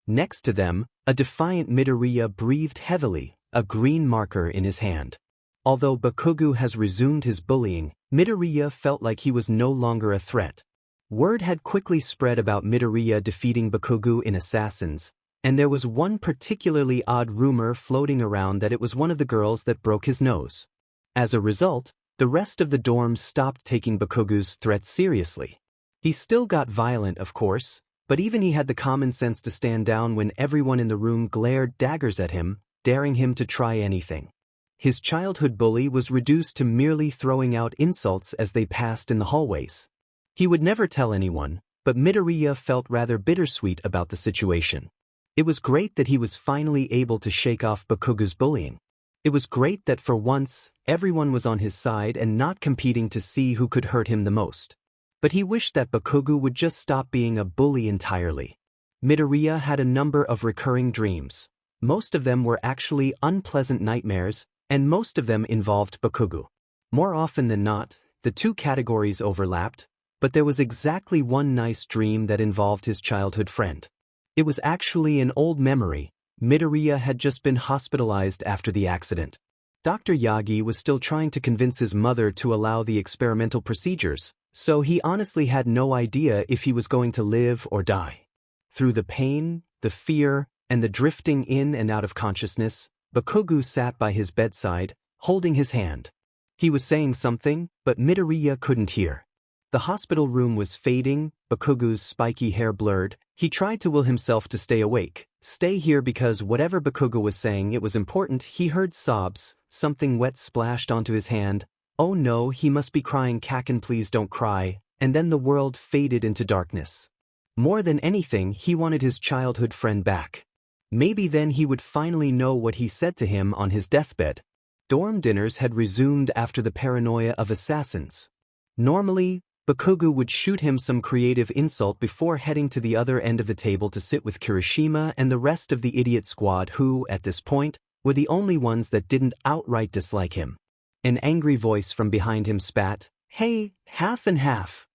Next to them, a defiant Midoriya breathed heavily, a green marker in his hand. Although Bakugo has resumed his bullying, Midoriya felt like he was no longer a threat. Word had quickly spread about Midoriya defeating Bakugo in Assassins, and there was one particularly odd rumor floating around that it was one of the girls that broke his nose. As a result, The rest of the dorm stopped taking Bakugo's threats seriously. He still got violent, of course, but even he had the common sense to stand down when everyone in the room glared daggers at him, daring him to try anything. His childhood bully was reduced to merely throwing out insults as they passed in the hallways. He would never tell anyone, but Midoriya felt rather bittersweet about the situation. It was great that he was finally able to shake off Bakugo's bullying. It was great that for once, everyone was on his side and not competing to see who could hurt him the most. But he wished that Bakugo would just stop being a bully entirely. Midoriya had a number of recurring dreams. Most of them were actually unpleasant nightmares, and most of them involved Bakugo. More often than not, the two categories overlapped, but there was exactly one nice dream that involved his childhood friend. It was actually an old memory. Midoriya had just been hospitalized after the accident. Dr. Yagi was still trying to convince his mother to allow the experimental procedures, so he honestly had no idea if he was going to live or die. Through the pain, the fear, and the drifting in and out of consciousness, Bakugo sat by his bedside, holding his hand. He was saying something, but Midoriya couldn't hear. The hospital room was fading, Bakugo's spiky hair blurred. He tried to will himself to stay awake, stay here because whatever Bakugo was saying it was important. He heard sobs, something wet splashed onto his hand. Oh no, he must be crying. Kaken, please don't cry. And then the world faded into darkness. More than anything, he wanted his childhood friend back. Maybe then he would finally know what he said to him on his deathbed. Dorm dinners had resumed after the paranoia of assassins. Normally, Bakugo would shoot him some creative insult before heading to the other end of the table to sit with Kirishima and the rest of the idiot squad who, at this point, were the only ones that didn't outright dislike him. An angry voice from behind him spat, "Hey, half and half."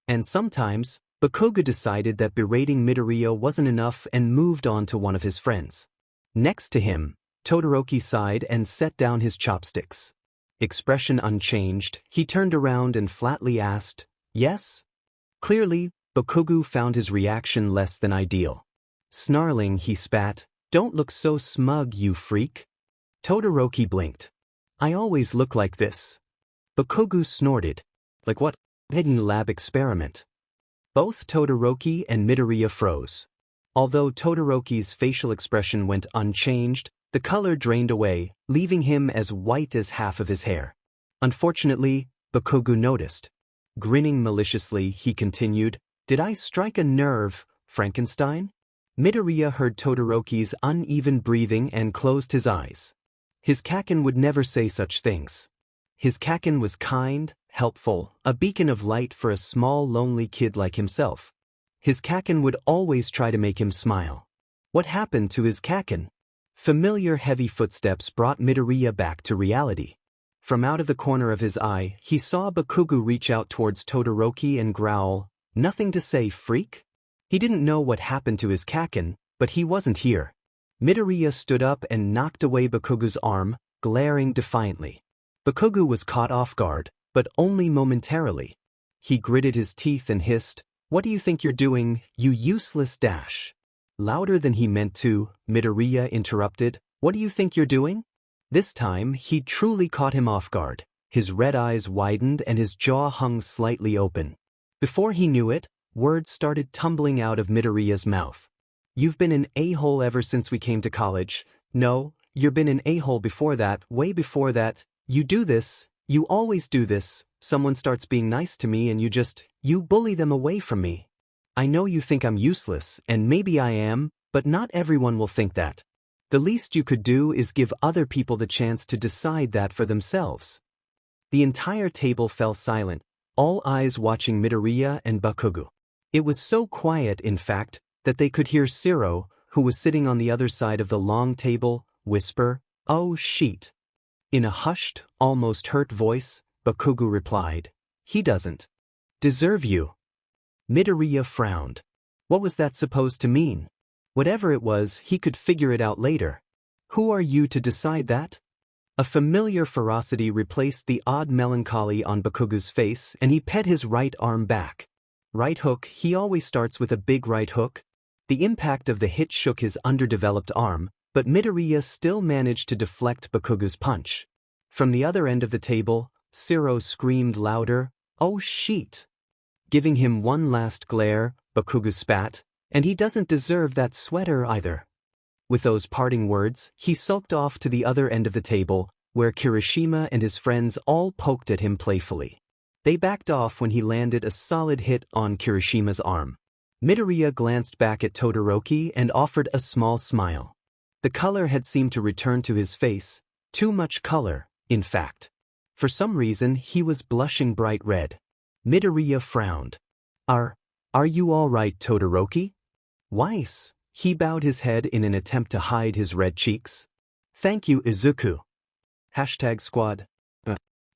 And sometimes, Bakugo decided that berating Midoriya wasn't enough and moved on to one of his friends. Next to him, Todoroki sighed and set down his chopsticks. Expression unchanged, he turned around and flatly asked, "Yes?" Clearly, Bakugo found his reaction less than ideal. Snarling, he spat, "Don't look so smug, you freak." Todoroki blinked. "I always look like this." Bakugo snorted. "Like what? Hidden lab experiment?" Both Todoroki and Midoriya froze. Although Todoroki's facial expression went unchanged, the color drained away, leaving him as white as half of his hair. Unfortunately, Bakugo noticed. Grinning maliciously, he continued, "Did I strike a nerve, Frankenstein?" Midoriya heard Todoroki's uneven breathing and closed his eyes. His Kaken would never say such things. His Kaken was kind, helpful, a beacon of light for a small lonely kid like himself. His Kaken would always try to make him smile. What happened to his Kaken? Familiar heavy footsteps brought Midoriya back to reality. From out of the corner of his eye, he saw Bakugo reach out towards Todoroki and growl, "Nothing to say, freak?" He didn't know what happened to his Kaken, but he wasn't here. Midoriya stood up and knocked away Bakugo's arm, glaring defiantly. Bakugo was caught off guard, but only momentarily. He gritted his teeth and hissed, "What do you think you're doing, you useless dash?" Louder than he meant to, Midoriya interrupted, "What do you think you're doing?" This time, he truly caught him off guard. His red eyes widened and his jaw hung slightly open. Before he knew it, words started tumbling out of Midoriya's mouth. "You've been an a-hole ever since we came to college. No, you've been an a-hole before that, way before that. You do this, you always do this. Someone starts being nice to me and you bully them away from me. I know you think I'm useless, and maybe I am, but not everyone will think that. The least you could do is give other people the chance to decide that for themselves." The entire table fell silent, all eyes watching Midoriya and Bakugo. It was so quiet, in fact, that they could hear Siro, who was sitting on the other side of the long table, whisper, "Oh shit." In a hushed, almost hurt voice, Bakugo replied, "He doesn't deserve you." Midoriya frowned. What was that supposed to mean? Whatever it was, he could figure it out later. Who are you to decide that? A familiar ferocity replaced the odd melancholy on Bakugo's face, and he pet his right arm back. Right hook, he always starts with a big right hook. The impact of the hit shook his underdeveloped arm, but Midoriya still managed to deflect Bakugo's punch. From the other end of the table, Shiro screamed louder, "Oh shit!" Giving him one last glare, Bakugo spat, "And he doesn't deserve that sweater either." With those parting words, he sulked off to the other end of the table, where Kirishima and his friends all poked at him playfully. They backed off when he landed a solid hit on Kirishima's arm. Midoriya glanced back at Todoroki and offered a small smile. The color had seemed to return to his face, too much color, in fact. For some reason, he was blushing bright red. Midoriya frowned. Are you all right, Todoroki?" "Weiss." He bowed his head in an attempt to hide his red cheeks. "Thank you, Izuku." #squad.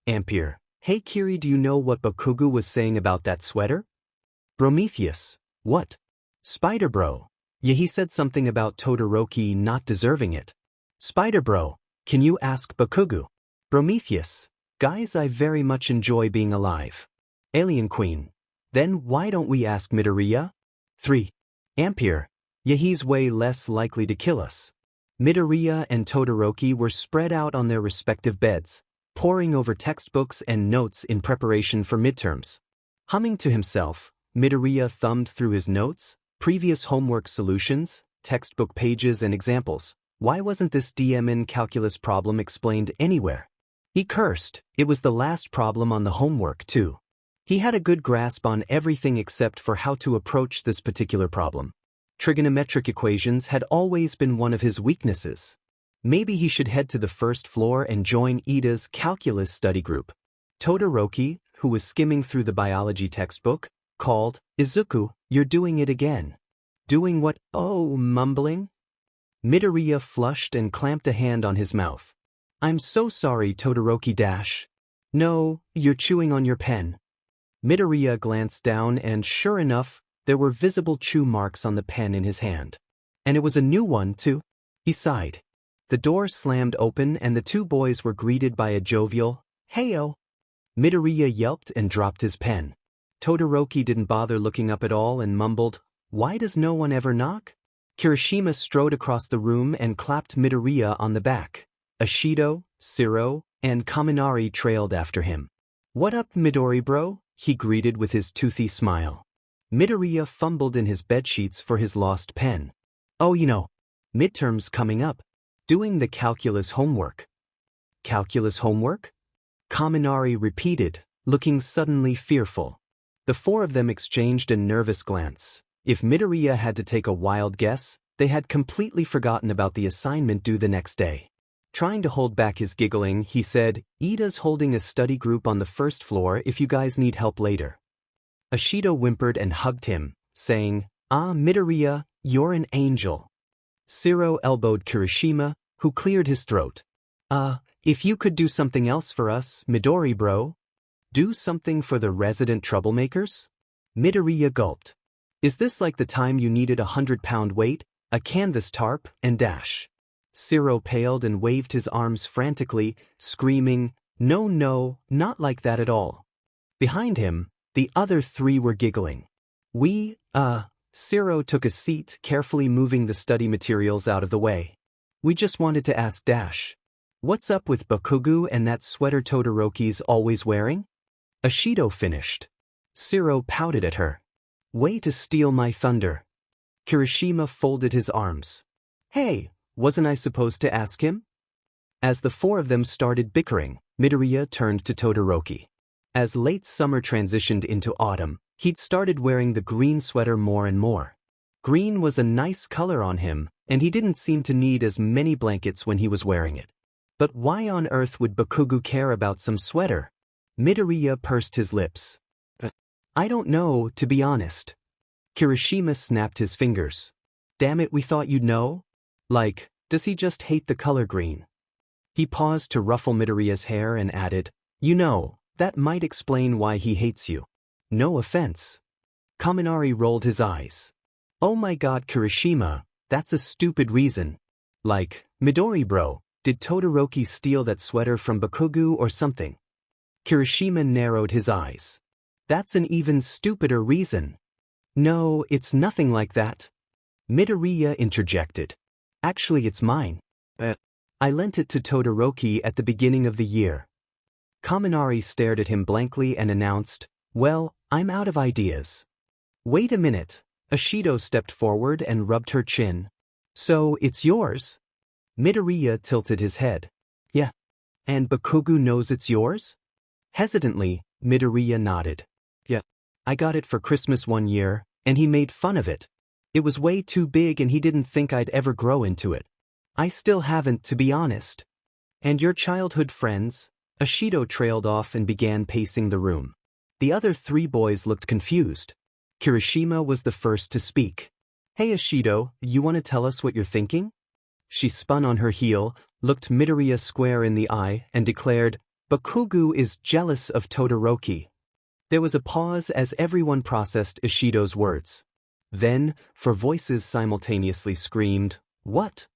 Ampere. "Hey Kiri, do you know what Bakugo was saying about that sweater?" Prometheus. "What?" "Spider Bro. Yeah, he said something about Todoroki not deserving it." "Spider Bro, can you ask Bakugo?" Prometheus. "Guys, I very much enjoy being alive." Alien Queen. "Then why don't we ask Midoriya?" 3. Ampere. "Yeah, he's way less likely to kill us." Midoriya and Todoroki were spread out on their respective beds, poring over textbooks and notes in preparation for midterms. Humming to himself, Midoriya thumbed through his notes, previous homework solutions, textbook pages and examples. Why wasn't this DMN calculus problem explained anywhere? He cursed. It was the last problem on the homework too. He had a good grasp on everything except for how to approach this particular problem. Trigonometric equations had always been one of his weaknesses. Maybe he should head to the first floor and join Ida's calculus study group. Todoroki, who was skimming through the biology textbook, called, "Izuku, you're doing it again." "Doing what?" "Oh," mumbling. Midoriya flushed and clamped a hand on his mouth. "I'm so sorry, Todoroki dash." "No, you're chewing on your pen." Midoriya glanced down and sure enough, there were visible chew marks on the pen in his hand. And it was a new one, too. He sighed. The door slammed open and the two boys were greeted by a jovial, "Heyo." Midoriya yelped and dropped his pen. Todoroki didn't bother looking up at all and mumbled, "Why does no one ever knock?" Kirishima strode across the room and clapped Midoriya on the back. Ashido, Shiro, and Kaminari trailed after him. "What up, Midori bro?" he greeted with his toothy smile. Midoriya fumbled in his bedsheets for his lost pen. "Oh, midterms coming up. Doing the calculus homework." "Calculus homework?" Kaminari repeated, looking suddenly fearful. The four of them exchanged a nervous glance. If Midoriya had to take a wild guess, they had completely forgotten about the assignment due the next day. Trying to hold back his giggling, he said, "Ida's holding a study group on the first floor if you guys need help later." Ashido whimpered and hugged him, saying, "Ah, Midoriya, you're an angel." Shiro elbowed Kirishima, who cleared his throat. If you could do something else for us, Midori bro." "Do something for the resident troublemakers?" Midoriya gulped. "Is this like the time you needed a 100-pound weight, a canvas tarp, and dash?" Shiro paled and waved his arms frantically, screaming, "No, no, not like that at all." Behind him, the other three were giggling. Shiro took a seat, carefully moving the study materials out of the way. "We just wanted to ask Dash. What's up with Bakugo and that sweater Todoroki's always wearing?" Ashido finished. Shiro pouted at her. "Way to steal my thunder." Kirishima folded his arms. "Hey, wasn't I supposed to ask him?" As the four of them started bickering, Midoriya turned to Todoroki. As late summer transitioned into autumn, he'd started wearing the green sweater more and more. Green was a nice color on him, and he didn't seem to need as many blankets when he was wearing it. But why on earth would Bakugo care about some sweater? Midoriya pursed his lips. "I don't know, to be honest." Kirishima snapped his fingers. "Damn it, we thought you'd know? Like, does he just hate the color green?" He paused to ruffle Midoriya's hair and added, "That might explain why he hates you. No offense." Kaminari rolled his eyes. "Oh my god, Kirishima, that's a stupid reason. Like, Midori bro, did Todoroki steal that sweater from Bakugo or something?" Kirishima narrowed his eyes. "That's an even stupider reason." "No, it's nothing like that." Midoriya interjected. "Actually, it's mine. I lent it to Todoroki at the beginning of the year." Kaminari stared at him blankly and announced, "Well, I'm out of ideas." "Wait a minute." Ashido stepped forward and rubbed her chin. "So, it's yours?" Midoriya tilted his head. "Yeah. And Bakugo knows it's yours?" Hesitantly, Midoriya nodded. "Yeah. I got it for Christmas one year, and he made fun of it. It was way too big and he didn't think I'd ever grow into it. I still haven't, to be honest." "And your childhood friends?" Ashido trailed off and began pacing the room. The other three boys looked confused. Kirishima was the first to speak. "Hey Ashido, you want to tell us what you're thinking?" She spun on her heel, looked Midoriya square in the eye, and declared, "Bakugo is jealous of Todoroki." There was a pause as everyone processed Ashido's words. Then, four voices simultaneously screamed, "What?"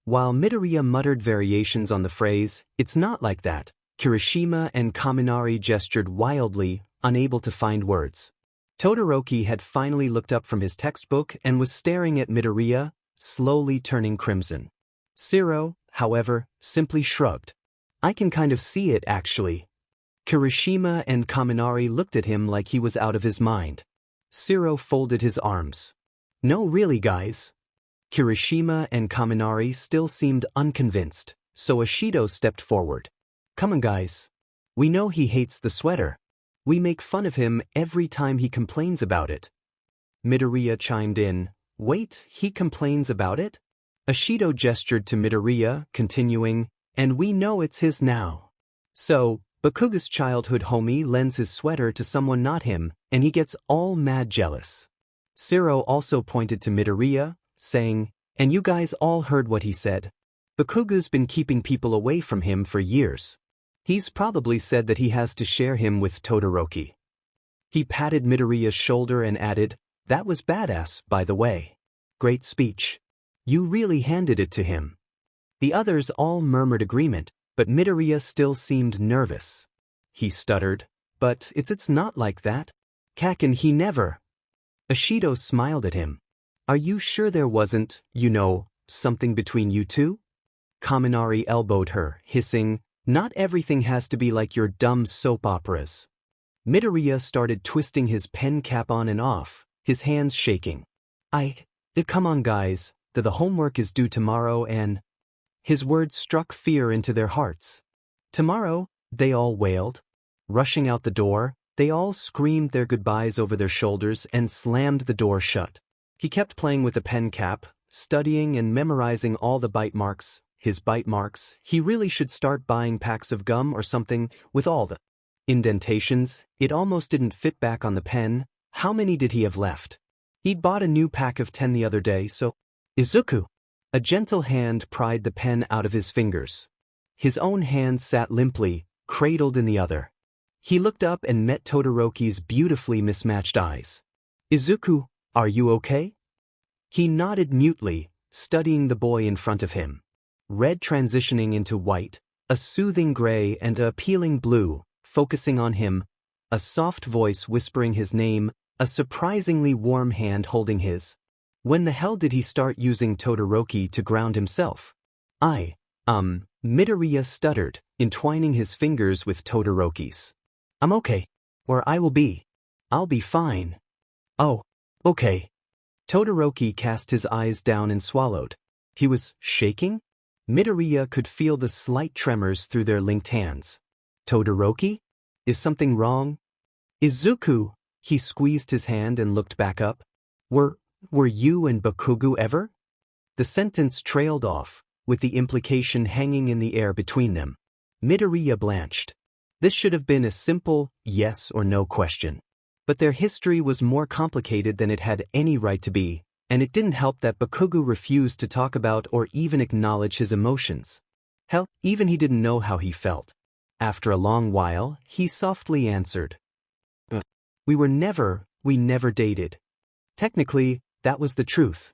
While Midoriya muttered variations on the phrase, "It's not like that," Kirishima and Kaminari gestured wildly, unable to find words. Todoroki had finally looked up from his textbook and was staring at Midoriya, slowly turning crimson. Shiro, however, simply shrugged. "I can kind of see it, actually." Kirishima and Kaminari looked at him like he was out of his mind. Shiro folded his arms. "No, really, guys." Kirishima and Kaminari still seemed unconvinced, so Ashido stepped forward. "Come on, guys. We know he hates the sweater. We make fun of him every time he complains about it." Midoriya chimed in, "Wait, he complains about it?" Ashido gestured to Midoriya, continuing, "And we know it's his now. So, Bakugo's childhood homie lends his sweater to someone not him, and he gets all mad jealous." Shiro also pointed to Midoriya, saying, "And you guys all heard what he said. Bakugo's been keeping people away from him for years. He's probably said that he has to share him with Todoroki." He patted Midoriya's shoulder and added, "That was badass, by the way. Great speech. You really handed it to him." The others all murmured agreement, but Midoriya still seemed nervous. He stuttered, "But it's not like that. Kaken, he never." Ashido smiled at him. "Are you sure there wasn't, something between you two?" Kaminari elbowed her, hissing, "Not everything has to be like your dumb soap operas." Midoriya started twisting his pen cap on and off, his hands shaking. Come on guys, the homework is due tomorrow and—" His words struck fear into their hearts. "Tomorrow?" they all wailed. Rushing out the door, they all screamed their goodbyes over their shoulders and slammed the door shut. He kept playing with the pen cap, studying and memorizing all the bite marks. His bite marks, he really should start buying packs of gum or something with all the indentations. It almost didn't fit back on the pen. How many did he have left? He'd bought a new pack of 10 the other day, so— Izuku! A gentle hand pried the pen out of his fingers. His own hand sat limply, cradled in the other. He looked up and met Todoroki's beautifully mismatched eyes. "Izuku, are you okay?" He nodded mutely, studying the boy in front of him. Red transitioning into white, a soothing gray and a appealing blue, focusing on him, a soft voice whispering his name, a surprisingly warm hand holding his. When the hell did he start using Todoroki to ground himself? Midoriya stuttered, entwining his fingers with Todoroki's. "I'm okay. Or I will be. I'll be fine." "Oh, okay." Todoroki cast his eyes down and swallowed. He was shaking? Midoriya could feel the slight tremors through their linked hands. "Todoroki? Is something wrong?" "Izuku!" He squeezed his hand and looked back up. Were you and Bakugo ever?" The sentence trailed off, with the implication hanging in the air between them. Midoriya blanched. This should have been a simple yes or no question. But their history was more complicated than it had any right to be, and it didn't help that Bakugo refused to talk about or even acknowledge his emotions. Hell, even he didn't know how he felt. After a long while, he softly answered. We never dated." Technically, that was the truth.